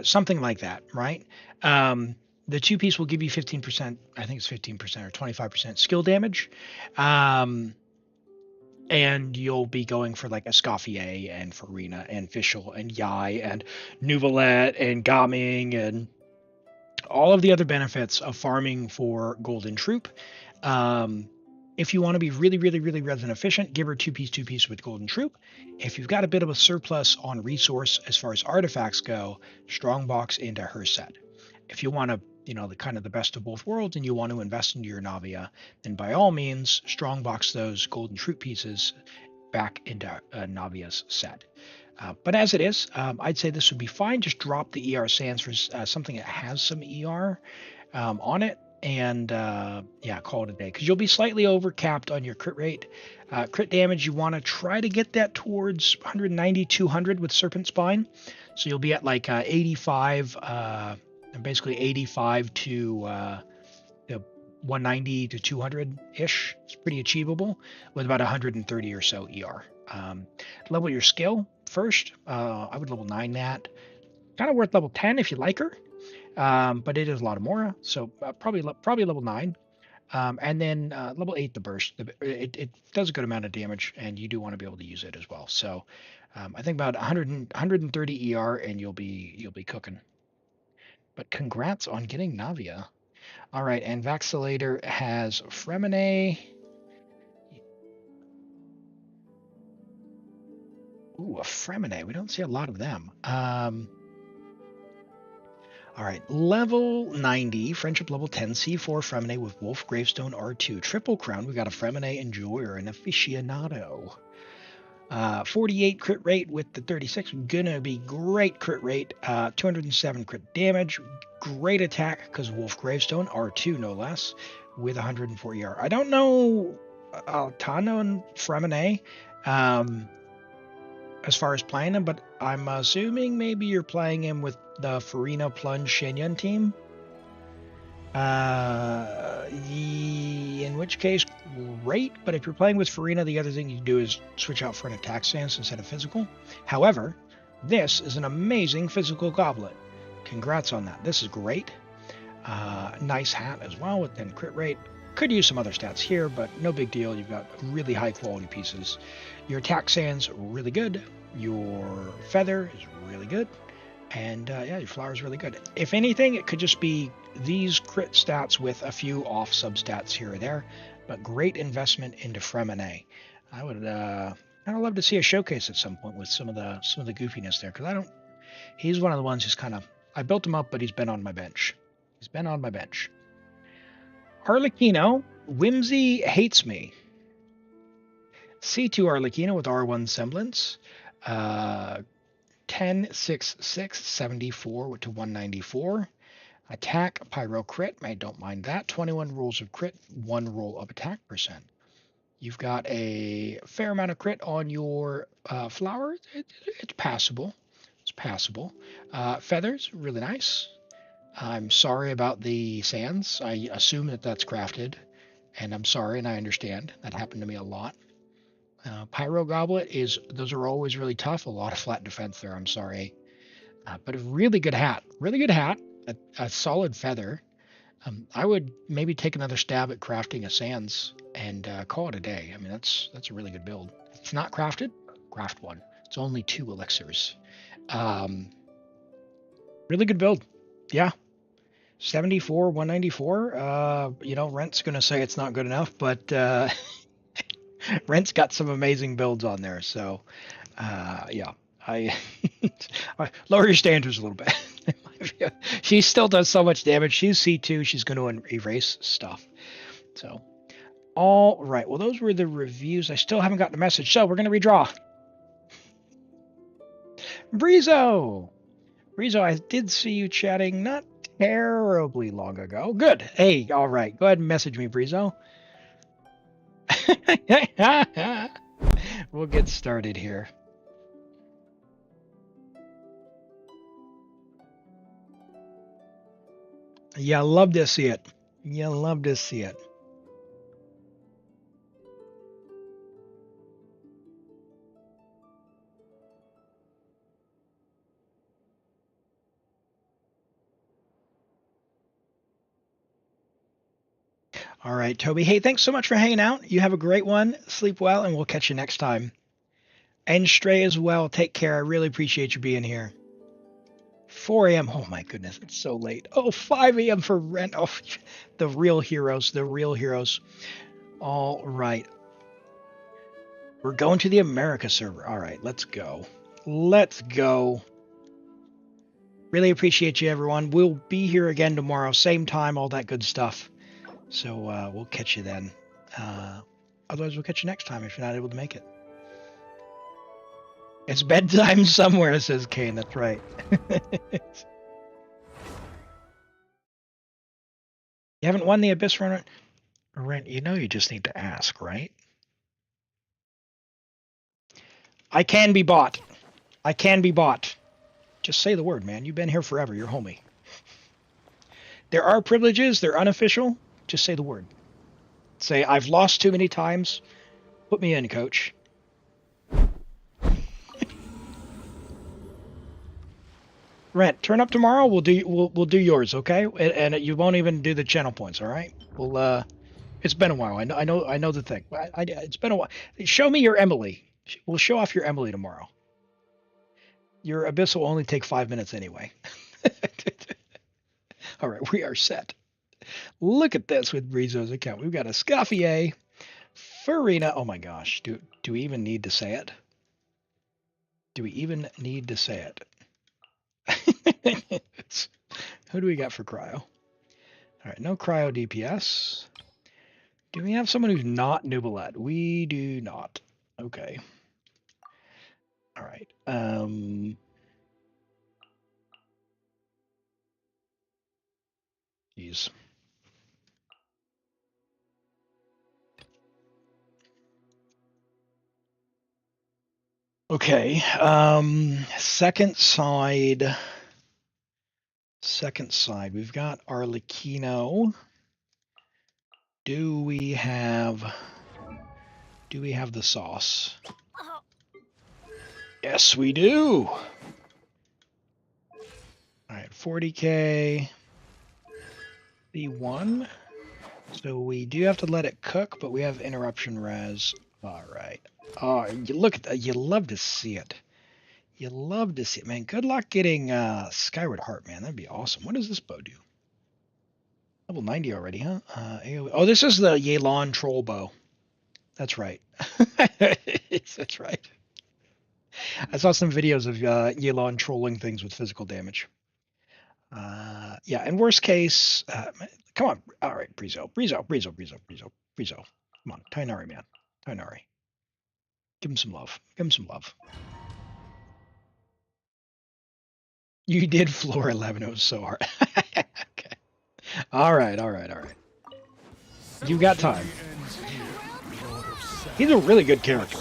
something like that, right? The 2-piece will give you 15%, I think it's 15% or 25% skill damage. And you'll be going for like Escoffier and Farina and Fischl and Yai and Neuvillette and Gaming and all of the other benefits of farming for Golden Troop. If you want to be really resin efficient, give her 2-piece with Golden Troop. If you've got a bit of a surplus on resource as far as artifacts go, strongbox into her set. If you want to, you know, the kind of the best of both worlds and you want to invest into your Navia, then by all means, strongbox those Golden Troop pieces back into Navia's set. But as it is, I'd say this would be fine. Just drop the ER sands for something that has some ER on it. And yeah, call it a day. Because you'll be slightly over capped on your crit rate. Crit damage, you want to try to get that towards 190, 200 with Serpent Spine. So you'll be at like 85, basically 85 to 190 to 200-ish. It's pretty achievable with about 130 or so ER. Level your skill first. I would level 9 that. Kind of worth level 10 if you like her. But it is a lot of Mora, so probably level 9. And then level 8, the burst. It does a good amount of damage, and you do want to be able to use it as well. So I think about 130 ER, and you'll be cooking. But congrats on getting Navia. All right, and Vaxilator has Fremine. Ooh, a Fremine. We don't see a lot of them. All right, level 90, friendship level 10, C4 Fremine with Wolf Gravestone R2. Triple Crown, we got a Fremine Enjoyer and Aficionado. 48 crit rate with the 36, gonna be great crit rate. 207 crit damage, great attack because Wolf Gravestone R2 no less, with 104 ER. I don't know a ton on Fremine as far as playing him, but I'm assuming maybe you're playing him with the Farina Plunge Shenyun team. In which case, great. But if you're playing with Farina, the other thing you can do is switch out for an attack stance instead of physical. However, this is an amazing physical goblet. Congrats on that. This is great. Nice hat as well with 10 crit rate. Could use some other stats here, but no big deal. You've got really high quality pieces. Your attack sands really good. Your feather is really good. And yeah, your flower is really good. If anything, it could just be these crit stats with a few off substats here or there, but great investment into Fremine. I would kind of love to see a showcase at some point with some of the goofiness there, because he's one of the ones who's kind of, I built him up, but he's been on my bench. Arlecchino, Whimsy Hates Me. C2 Arlecchino with R1 Semblance. 10, 6, 6, 74 to 194. Attack, Pyro Crit. I don't mind that. 21 rolls of crit, 1 roll of attack percent. You've got a fair amount of crit on your flower. It's passable. Feathers, really nice. I'm sorry about the sands. I assume that that's crafted, and I'm sorry, and I understand. That happened to me a lot. Pyro Goblet those are always really tough. A lot of flat defense there, I'm sorry. But a really good hat. A solid feather. I would maybe take another stab at crafting a sands and call it a day. I mean, that's a really good build. If it's not crafted, craft one. It's only 2 elixirs. Really good build. Yeah, 74, 194. You know, Rent's going to say it's not good enough, but Rent's got some amazing builds on there. So, yeah, I lower your standards a little bit. She still does so much damage. She's C2. She's going to erase stuff. So, all right. Well, those were the reviews. I still haven't gotten the message, so we're going to redraw. Brizo, I did see you chatting not terribly long ago. Good. Hey, all right. Go ahead and message me, Brizo. We'll get started here. You love to see it. You love to see it. All right, Toby. Hey, thanks so much for hanging out. You have a great one. Sleep well, and we'll catch you next time. And Stray as well. Take care. I really appreciate you being here. 4 a.m. Oh, my goodness. It's so late. Oh, 5 a.m. for Rent. Oh, the real heroes. The real heroes. All right. We're going to the America server. All right, let's go. Let's go. Really appreciate you, everyone. We'll be here again tomorrow. Same time, all that good stuff. So we'll catch you then. Otherwise, we'll catch you next time if you're not able to make it. It's bedtime somewhere, says Kane. That's right. You haven't won the Abyss Runner? Rent, you know you just need to ask, right? I can be bought. I can be bought. Just say the word, man. You've been here forever. You're homie. There are privileges. They're unofficial. Just say the word. Say, I've lost too many times. Put me in, coach. Rent, turn up tomorrow. We'll do yours, okay? And you won't even do the channel points, all right? We'll it's been a while. I know the thing. It's been a while. Show me your Emily. We'll show off your Emily tomorrow. Your Abyss will only take 5 minutes anyway. All right, we are set. Look at this with Brizo's account. We've got a Escoffier, Farina. Oh my gosh, do we even need to say it? Do we even need to say it? Who do we got for cryo? All right, no cryo DPS. Do we have someone who's not Neuvillette? We do not. Okay. All right. Jeez. Okay. Second side. We've got Arlecchino. Do we have the sauce? Yes, we do. All right, 40k. B1. So we do have to let it cook, but we have interruption res. All right. Oh, you look at that. You love to see it. You love to see it, man. Good luck getting Skyward Harp, man. That'd be awesome. What does this bow do? Level 90 already, huh? Oh, this is the Yelan troll bow. That's right. That's right. I saw some videos of Yelan trolling things with physical damage. Yeah, in worst case, come on. All right, Brizo. Come on, Tainari, man. Tainari. Give him some love. You did floor 11. It was so hard. Okay. All right. You got time. He's a really good character.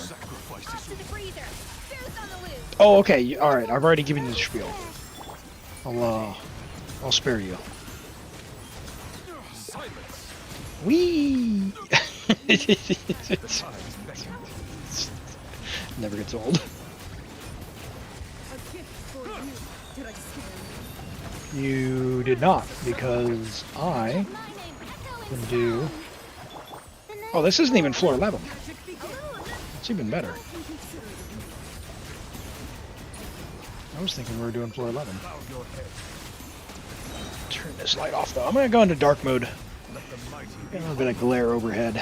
Oh, okay. All right. I've already given you the spiel. I'll spare you. Whee! Never gets old. You did not, because I can do... Oh, this isn't even floor 11. It's even better. I was thinking we were doing floor 11. Turn this light off though. I'm gonna go into dark mode. Let the mighty Got a little bit of glare overhead.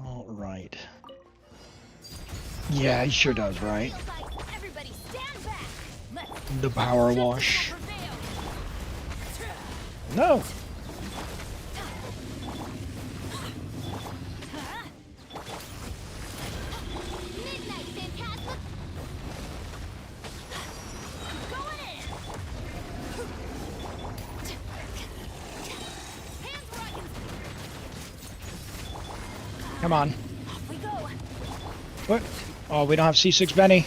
All right. Yeah, he sure does, right? Everybody stand back. Let's The power wash. prevail. No. Midnight Phantasma. Going in. Hands rocking. Come on. Off we go. What? Oh, we don't have C6 Benny.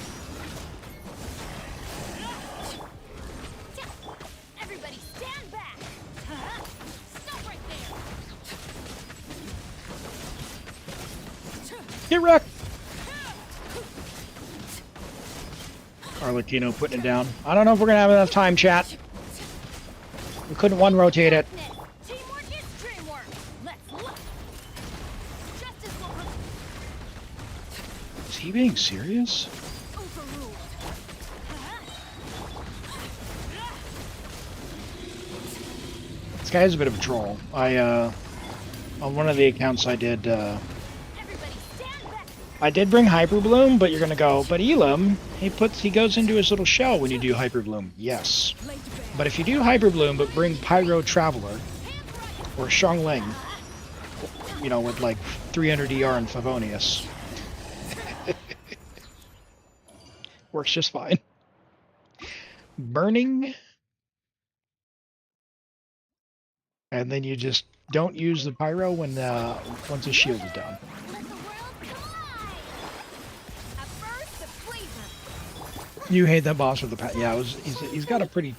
Everybody stand back. Stop right there. Get wrecked. Arlecchino putting it down. I don't know if we're gonna have enough time, chat. We couldn't one rotate it. Teamwork is dreamwork. Let's look. Justice will Is he being serious? overruled. This guy is a bit of a troll. On one of the accounts I did, Everybody stand back. I did bring Hyper Bloom, but you're gonna go, but Elim, he goes into his little shell when you do Hyper Bloom. Yes. But if you do Hyper Bloom, but bring Pyro Traveler, or Xiangling, you know, with like 300 ER and Favonius, works just fine. Burning, and then you just don't use the Pyro when once his shield is down. Let the world collide. At first, the flavor. You hate that boss with the yeah. He's got a pretty.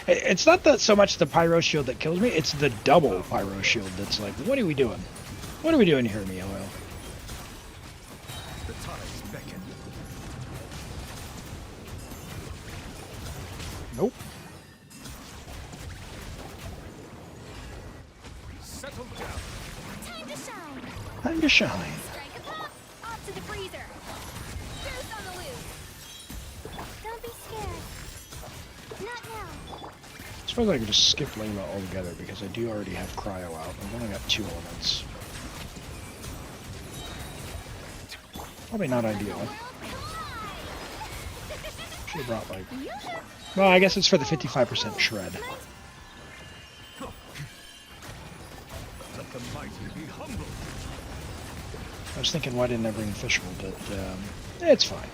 It's not that so much the Pyro shield that kills me. It's the double Pyro shield that's like, what are we doing? What are we doing here, Mio? the tides beckon. Nope. Settle down. Time to shine. Time to shine. Strike a pop. Off to the freezer. Goose on the loose. Don't be scared. Not now. I suppose I could just skip Layla altogether because I do already have Cryo out. I've only got 2 elements. Probably not ideal. Should have brought like. Well, I guess it's for the 55% shred. Let the mighty be humbled. I was thinking, why didn't I bring Fischl? But it's fine.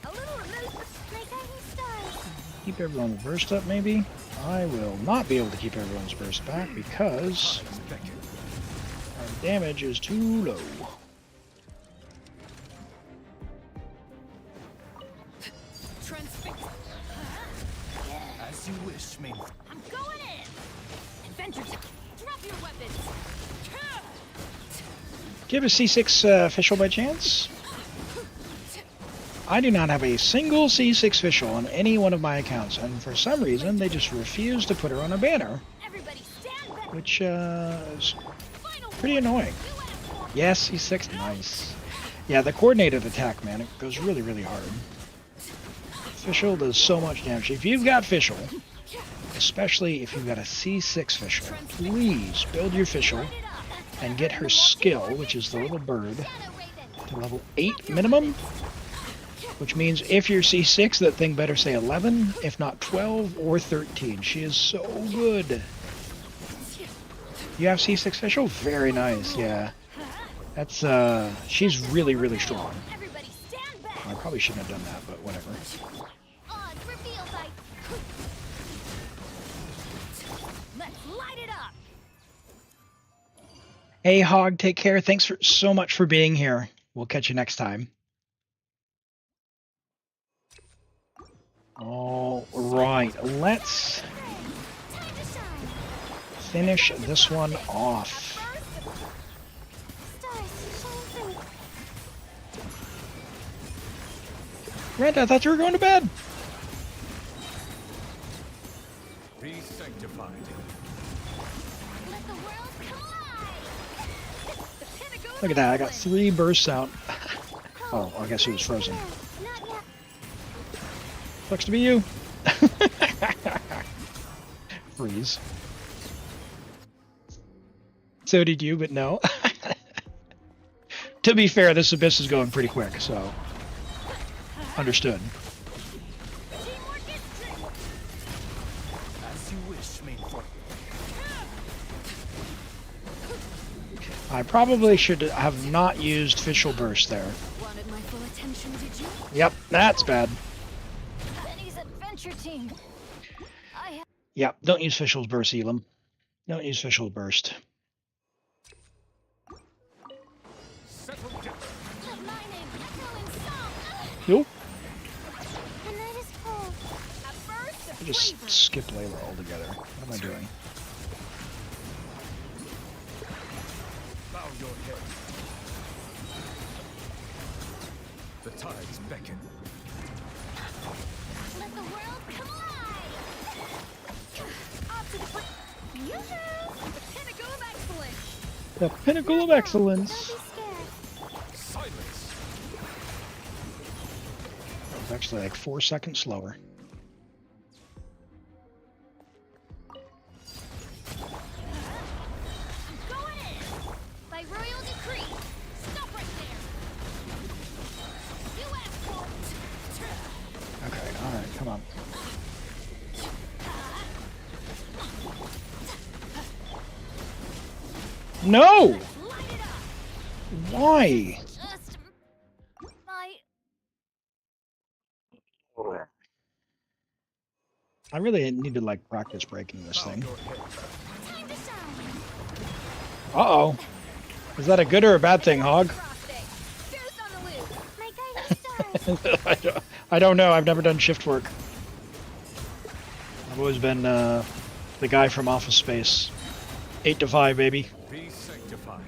A little remove. My guiding stars. Keep everyone's burst up, maybe? I will not be able to keep everyone's burst back because Tides beckon. our damage is too low. Transfix. As you wish, main. I'm going in. Adventures. Drop your weapons. Do you have a C6 Fischl by chance? I do not have a single C6 Fischl on any one of my accounts, and for some reason they just refuse to put her on a banner, Everybody stand back. which is Final pretty warning. annoying. You asked for it. Yes, C6, nice. Yeah, the coordinated attack, man, it goes really, really hard. Fischl does so much damage. If you've got Fischl, especially if you've got a C6 Fischl, please build your Fischl and get her skill, which is the little bird, Shadow Raven. to level 8 minimum, which means if you're C6, that thing better say 11, if not 12 or 13. She is so good. You have C6 Fischl? Very nice, yeah. That's, she's really, really strong. Everybody stand back. I probably shouldn't have done that, but whatever. Odds reveal by. Let's light it up. Hey, Hog, take care. Thanks so much for being here. We'll catch you next time. All right, let's Time to shine. finish this one off. Stars shine through. Brent, I thought you were going to bed. Be sanctified. Let the world collide! The pinnacle Look at that, I got 3 bursts out. Oh, I guess he was frozen. Not now. Sucks to be you. Freeze. So did you, but no. To be fair, this abyss is going pretty quick, so understood. Teamwork is trick. As you wish, main force. I probably should have not used Fischl Burst there. Wanted my full attention, did you? Yep, that's bad. Benny's adventure team. I have Yep, don't use Fischl's Burst, Elim. Don't use Fischl's Burst. Settle down. let my name echo in song. Nope. The night is cold. A burst of I just flavor. skipped Layla altogether. What am I doing? Bow your head. The tides beckon. Let the world collide. Off to the front. Yoo-hoo! The pinnacle of excellence. The pinnacle of excellence. Don't be scared. Silence. It's actually like 4 seconds slower. Going in. By royal decree. Stop right there. You asked for it. Okay, alright, come on. No! Light it up. Why? Just my I really need to like practice breaking this Bow thing. your head. time to shine. Uh-oh. Is that a good or a bad thing, Hog? Frosting. Goose on the loose. My guiding stars. I don't know. I've never done shift work. I've always been the guy from Office Space. 8 to 5, baby. Be sanctified.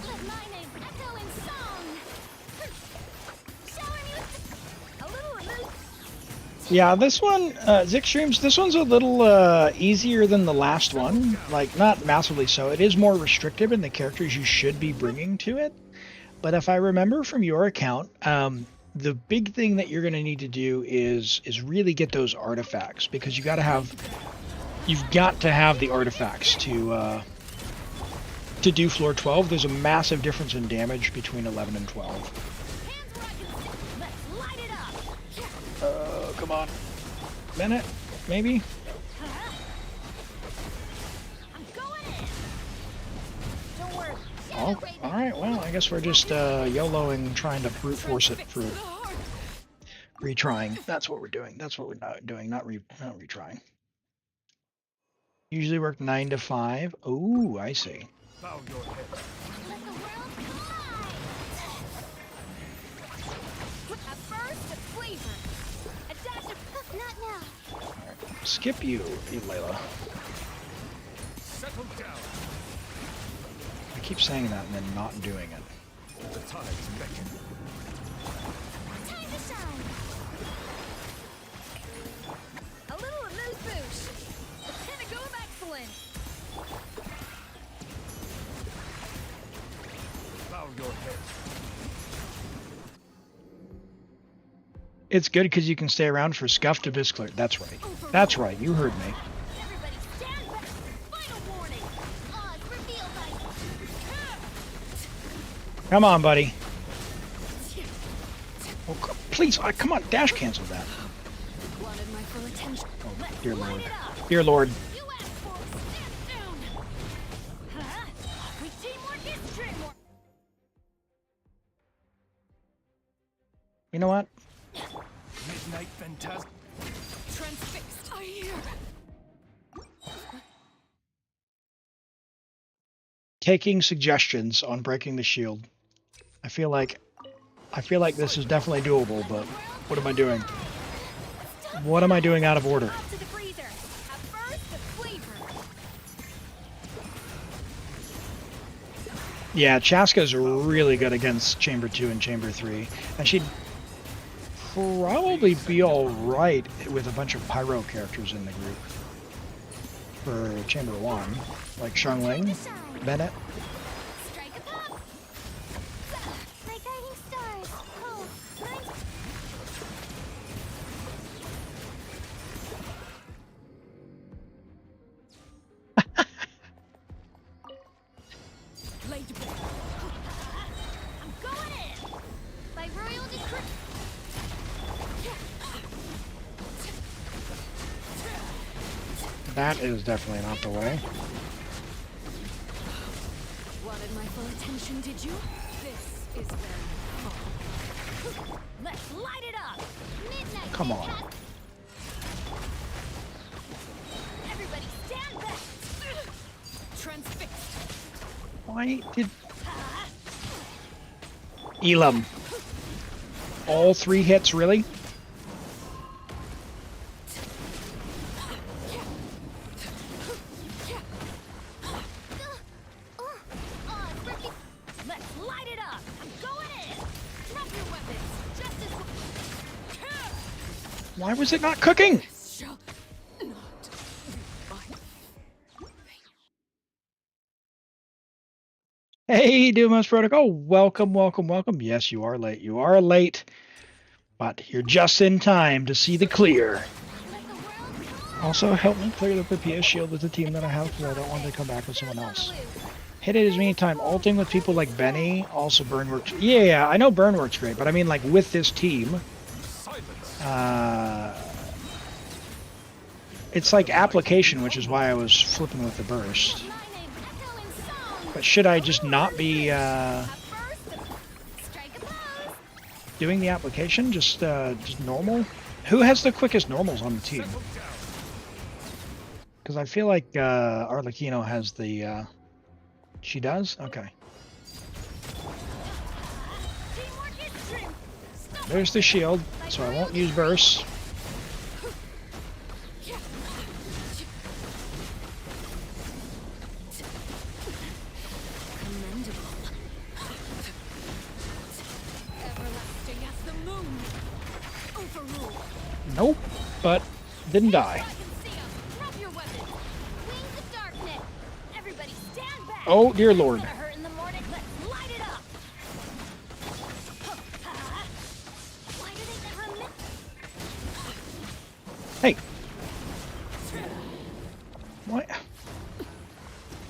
Let my name echo in song. Shower me with a little remove. Yeah, this one, Zixstreams, this one's a little easier than the last one. Like, not massively so. It is more restrictive in the characters you should be bringing to it. But if I remember from your account, the big thing that you're going to need to do is really get those artifacts, because you've got to have the artifacts to do floor 12. There's a massive difference in damage between 11 and 12. Hands where I can see. Let's light it up. Come on. Bennett, maybe? I'm going in. Don't worry. Oh, alright, well, I guess we're just YOLOing, trying to brute force it through retrying. That's what we're doing. That's what we're not doing, not retrying. Usually work 9 to 5. Oh, I see. Bow your head. Let the world collide. A burst of flavor. A dash of not now. Skip you, Layla. Settle down. I keep saying that and then not doing it. The tides beckon. Time to shine. A little amuse bouche. The pinnacle of excellence. Bow your head. It's good because you can stay around for Scuffed Abyss Clear. That's right. That's right, you heard me. Everybody stand back. Final warning. Odds revealed by... Come on, buddy. Oh, please, come on, dash cancel that. Wanted my full attention. Oh, Let's dear light Lord. it up. Dear Lord. You asked for it. Stand down. We teamwork is dreamwork. You know what? Midnight Phantasm. Transfixed. I hear. Taking suggestions on breaking the shield. I feel like this is definitely doable, but what am I doing? What am I doing out of order? Off to the freezer. A burst of flavor. Yeah, Chaska's really good against Chamber 2 and Chamber 3. And she probably be all right with a bunch of pyro characters in the group for Chamber 1, like Xiangling, Bennett. Strike a pop! My guiding stars! Oh, nice! Blade bear! I'm going in! By royal decree! That is definitely not the way. Wanted my full attention, did you? This is where you fall. Let's light it up! Midnight! Come on. Everybody stand back! Transfixed! Why did... Elim. All 3 hits, really? Let's light it up! I'm going in! Drop your weapons! Just as Why was it not cooking? shall not Hey, Dumas Protocol, welcome, welcome, welcome. Yes, you are late. You are late, but you're just in time to see the clear. Also, help me clear the Papia shield with the team that I have, because I don't want to come back with someone else. Hit it as many times. Ulting with people like Benny, also burn works. Yeah, I know burn works great, but I mean like with this team, it's like application, which is why I was flipping with the burst. But should I just not be doing the application? Just normal? Who has the quickest normals on the team? Because I feel like Arlecchino has the... She does? Okay. There's the shield, so I won't use burst. Nope, but didn't die. Oh, dear Lord. Hey. Why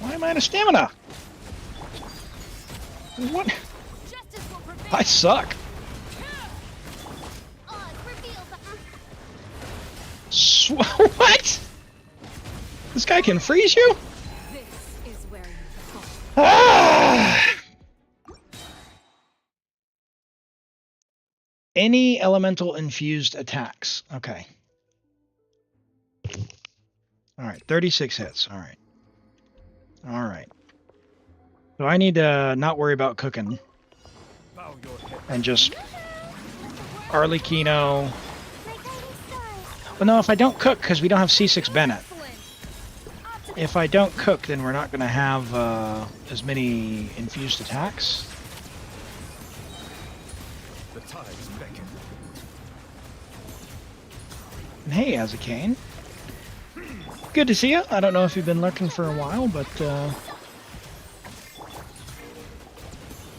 am I out of stamina? What? I suck. What? This guy can freeze you? This is where you fall. Ah! Any elemental infused attacks. Okay. Alright, 36 hits. Alright. Alright. So I need to not worry about cooking. And just Arlecchino. But no, if I don't cook, because we don't have C6 Bennett. If I don't cook, then we're not going to have as many infused attacks. The tides beckon. And hey, Azakane. Good to see you. I don't know if you've been lurking for a while, but...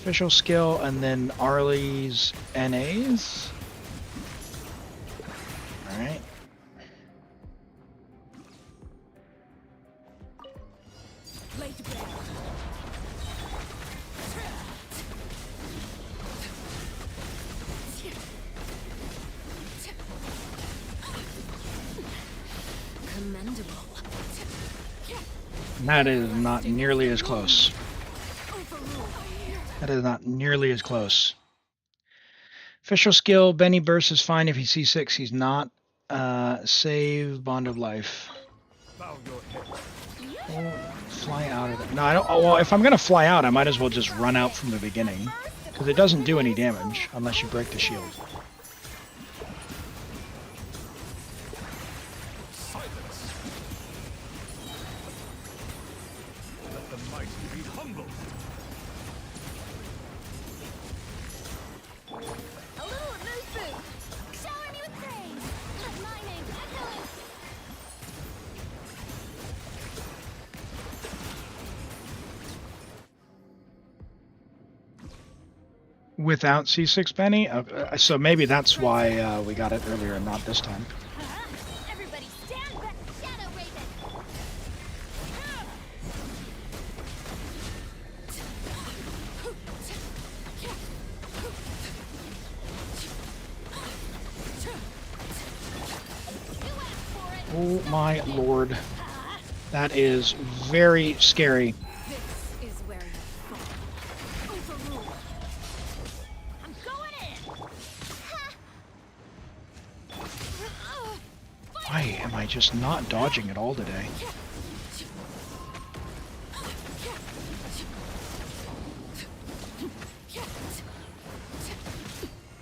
official skill, and then Arlie's NAs. Alright. That is not nearly as close. That is not nearly as close. Official skill, Benny Burst is fine if he sees 6. He's not. Save Bond of Life. Oh, fly out of it. No, I don't. Oh, well, if I'm going to fly out, I might as well just run out from the beginning. Because it doesn't do any damage unless you break the shield. Without C6 Benny? So maybe that's why we got it earlier and not this time. Everybody stand back. Shadow Raven. Oh my lord. That is very scary. This is where you fall. Overruled. I'm going in. Why am I just not dodging at all today?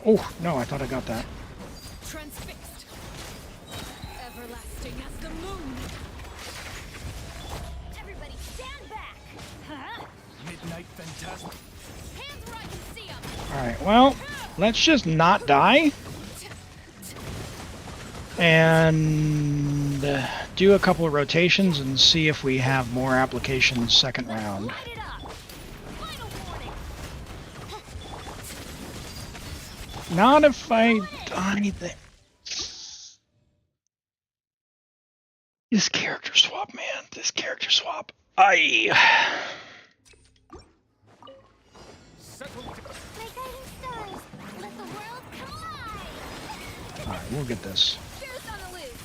Oh, no, I thought I got that. Transfixed. Everlasting as the moon. Everybody stand back. Midnight Phantasm. Hands where I can see them. Alright, well, let's just not die. And do a couple of rotations and see if we have more applications second round. Light it up. Final warning. Not if I die there. This character swap, man. This character swap. Settle My guiding stars. Let the world collide. Alright, we'll get this. Fierce on the loose.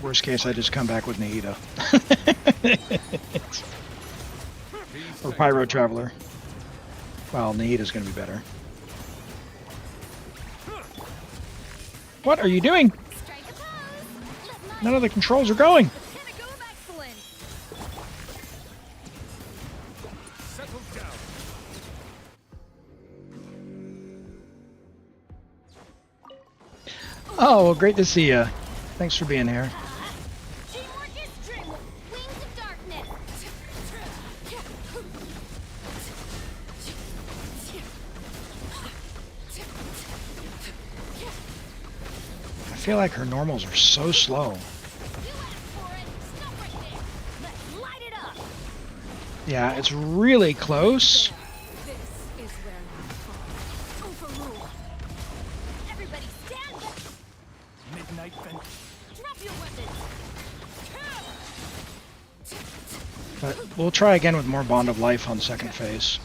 Worst case, I just come back with Naida. Or Pyro Traveler. Well, Naida's gonna be better. What are you doing? Strike a pose. Let my None of the controls are going. pinnacle of excellence. Settle down. Oh, well, great to see you. Thanks for being here. Teamwork is true. Wings of darkness. I feel like her normals are so slow. You asked for it. Stop right there. Let's light it up. Yeah, it's really close. This is where you fall. Overrule. Everybody stand back. Midnight Phantasm. Drop your weapons. But we'll try again with more Bond of Life on second phase.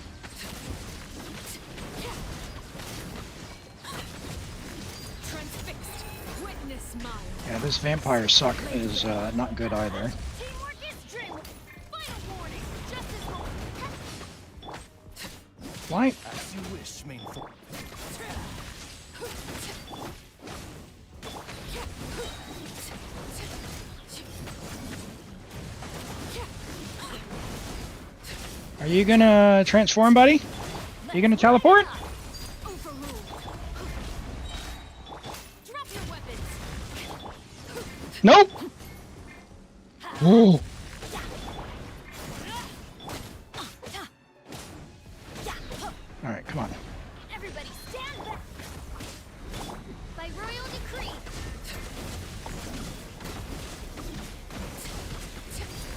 Transfixed. Witness mine. Yeah, this vampire suck is not good either. Teamwork is true. Final warning. Justice will. Why? As you wish, main force. Are you gonna transform, buddy? You gonna teleport? Overrule. Drop your weapons. Nope. Ooh. All right, come on. Everybody stand back. By royal decree.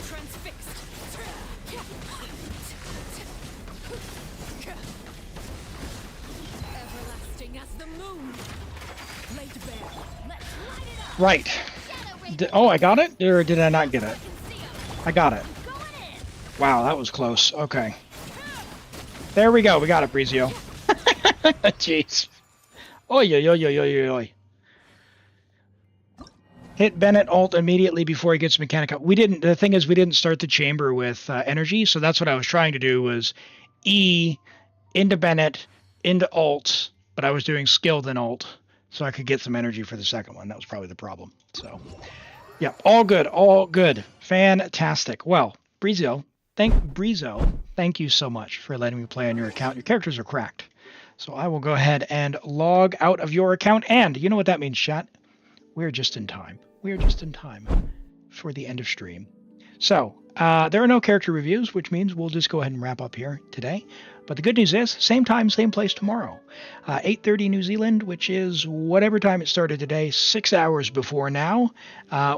Transfixed. Everlasting as the moon. Laid bare. Let's light it up. Right. Shadow Raven. Oh, I got it? Or did I not get it? I can see 'em. I got it. Going in. Wow, that was close. Okay. There we go. We got it, Brizio. Jeez. Oi, oi, oi, oi, oi, oi. Hit Bennett ult immediately before he gets mechanic up. We didn't. The thing is, we didn't start the chamber with energy, so that's what I was trying to do was E into Bennett into ult, but I was doing skill then ult, so I could get some energy for the second one. That was probably the problem. So, yeah, all good, all good, fantastic. Well, Brizio, thank you so much for letting me play on your account. Your characters are cracked, so I will go ahead and log out of your account. And you know what that means, chat? We're just in time. We're just in time for the end of stream. So, there are no character reviews, which means we'll just go ahead and wrap up here today. But the good news is, same time, same place tomorrow. 8:30 New Zealand, which is whatever time it started today, 6 hours before now.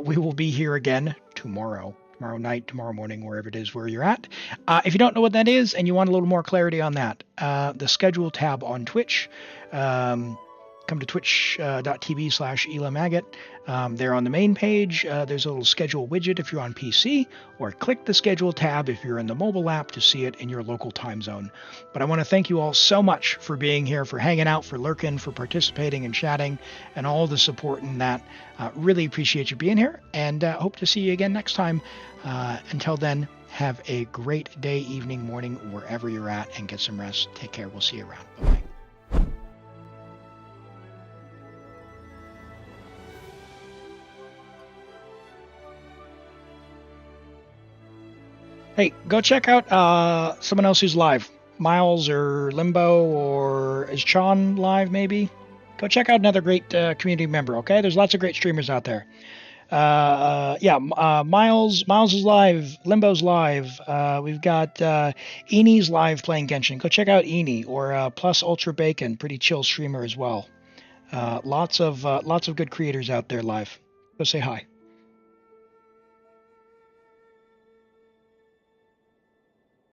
We will be here again tomorrow. tomorrow night, tomorrow morning, wherever it is where you're at. If you don't know what that is and you want a little more clarity on that, the schedule tab on Twitch, come to twitch.tv/ElimAgate. There on the main page, there's a little schedule widget if you're on PC, or click the schedule tab if you're in the mobile app to see it in your local time zone. But I want to thank you all so much for being here, for hanging out, for lurking, for participating and chatting, and all the support in that. Really appreciate you being here, and hope to see you again next time. Until then, have a great day, evening, morning, wherever you're at, and get some rest. Take care. We'll see you around. Bye-bye. Hey, go check out someone else who's live. Miles or Limbo, or is Sean live maybe? Go check out another great community member, okay? There's lots of great streamers out there. Miles is live. Limbo's live. We've got Eni's live playing Genshin. Go check out Eni, or Plus Ultra Bacon, pretty chill streamer as well. Lots of good creators out there live. Go say hi.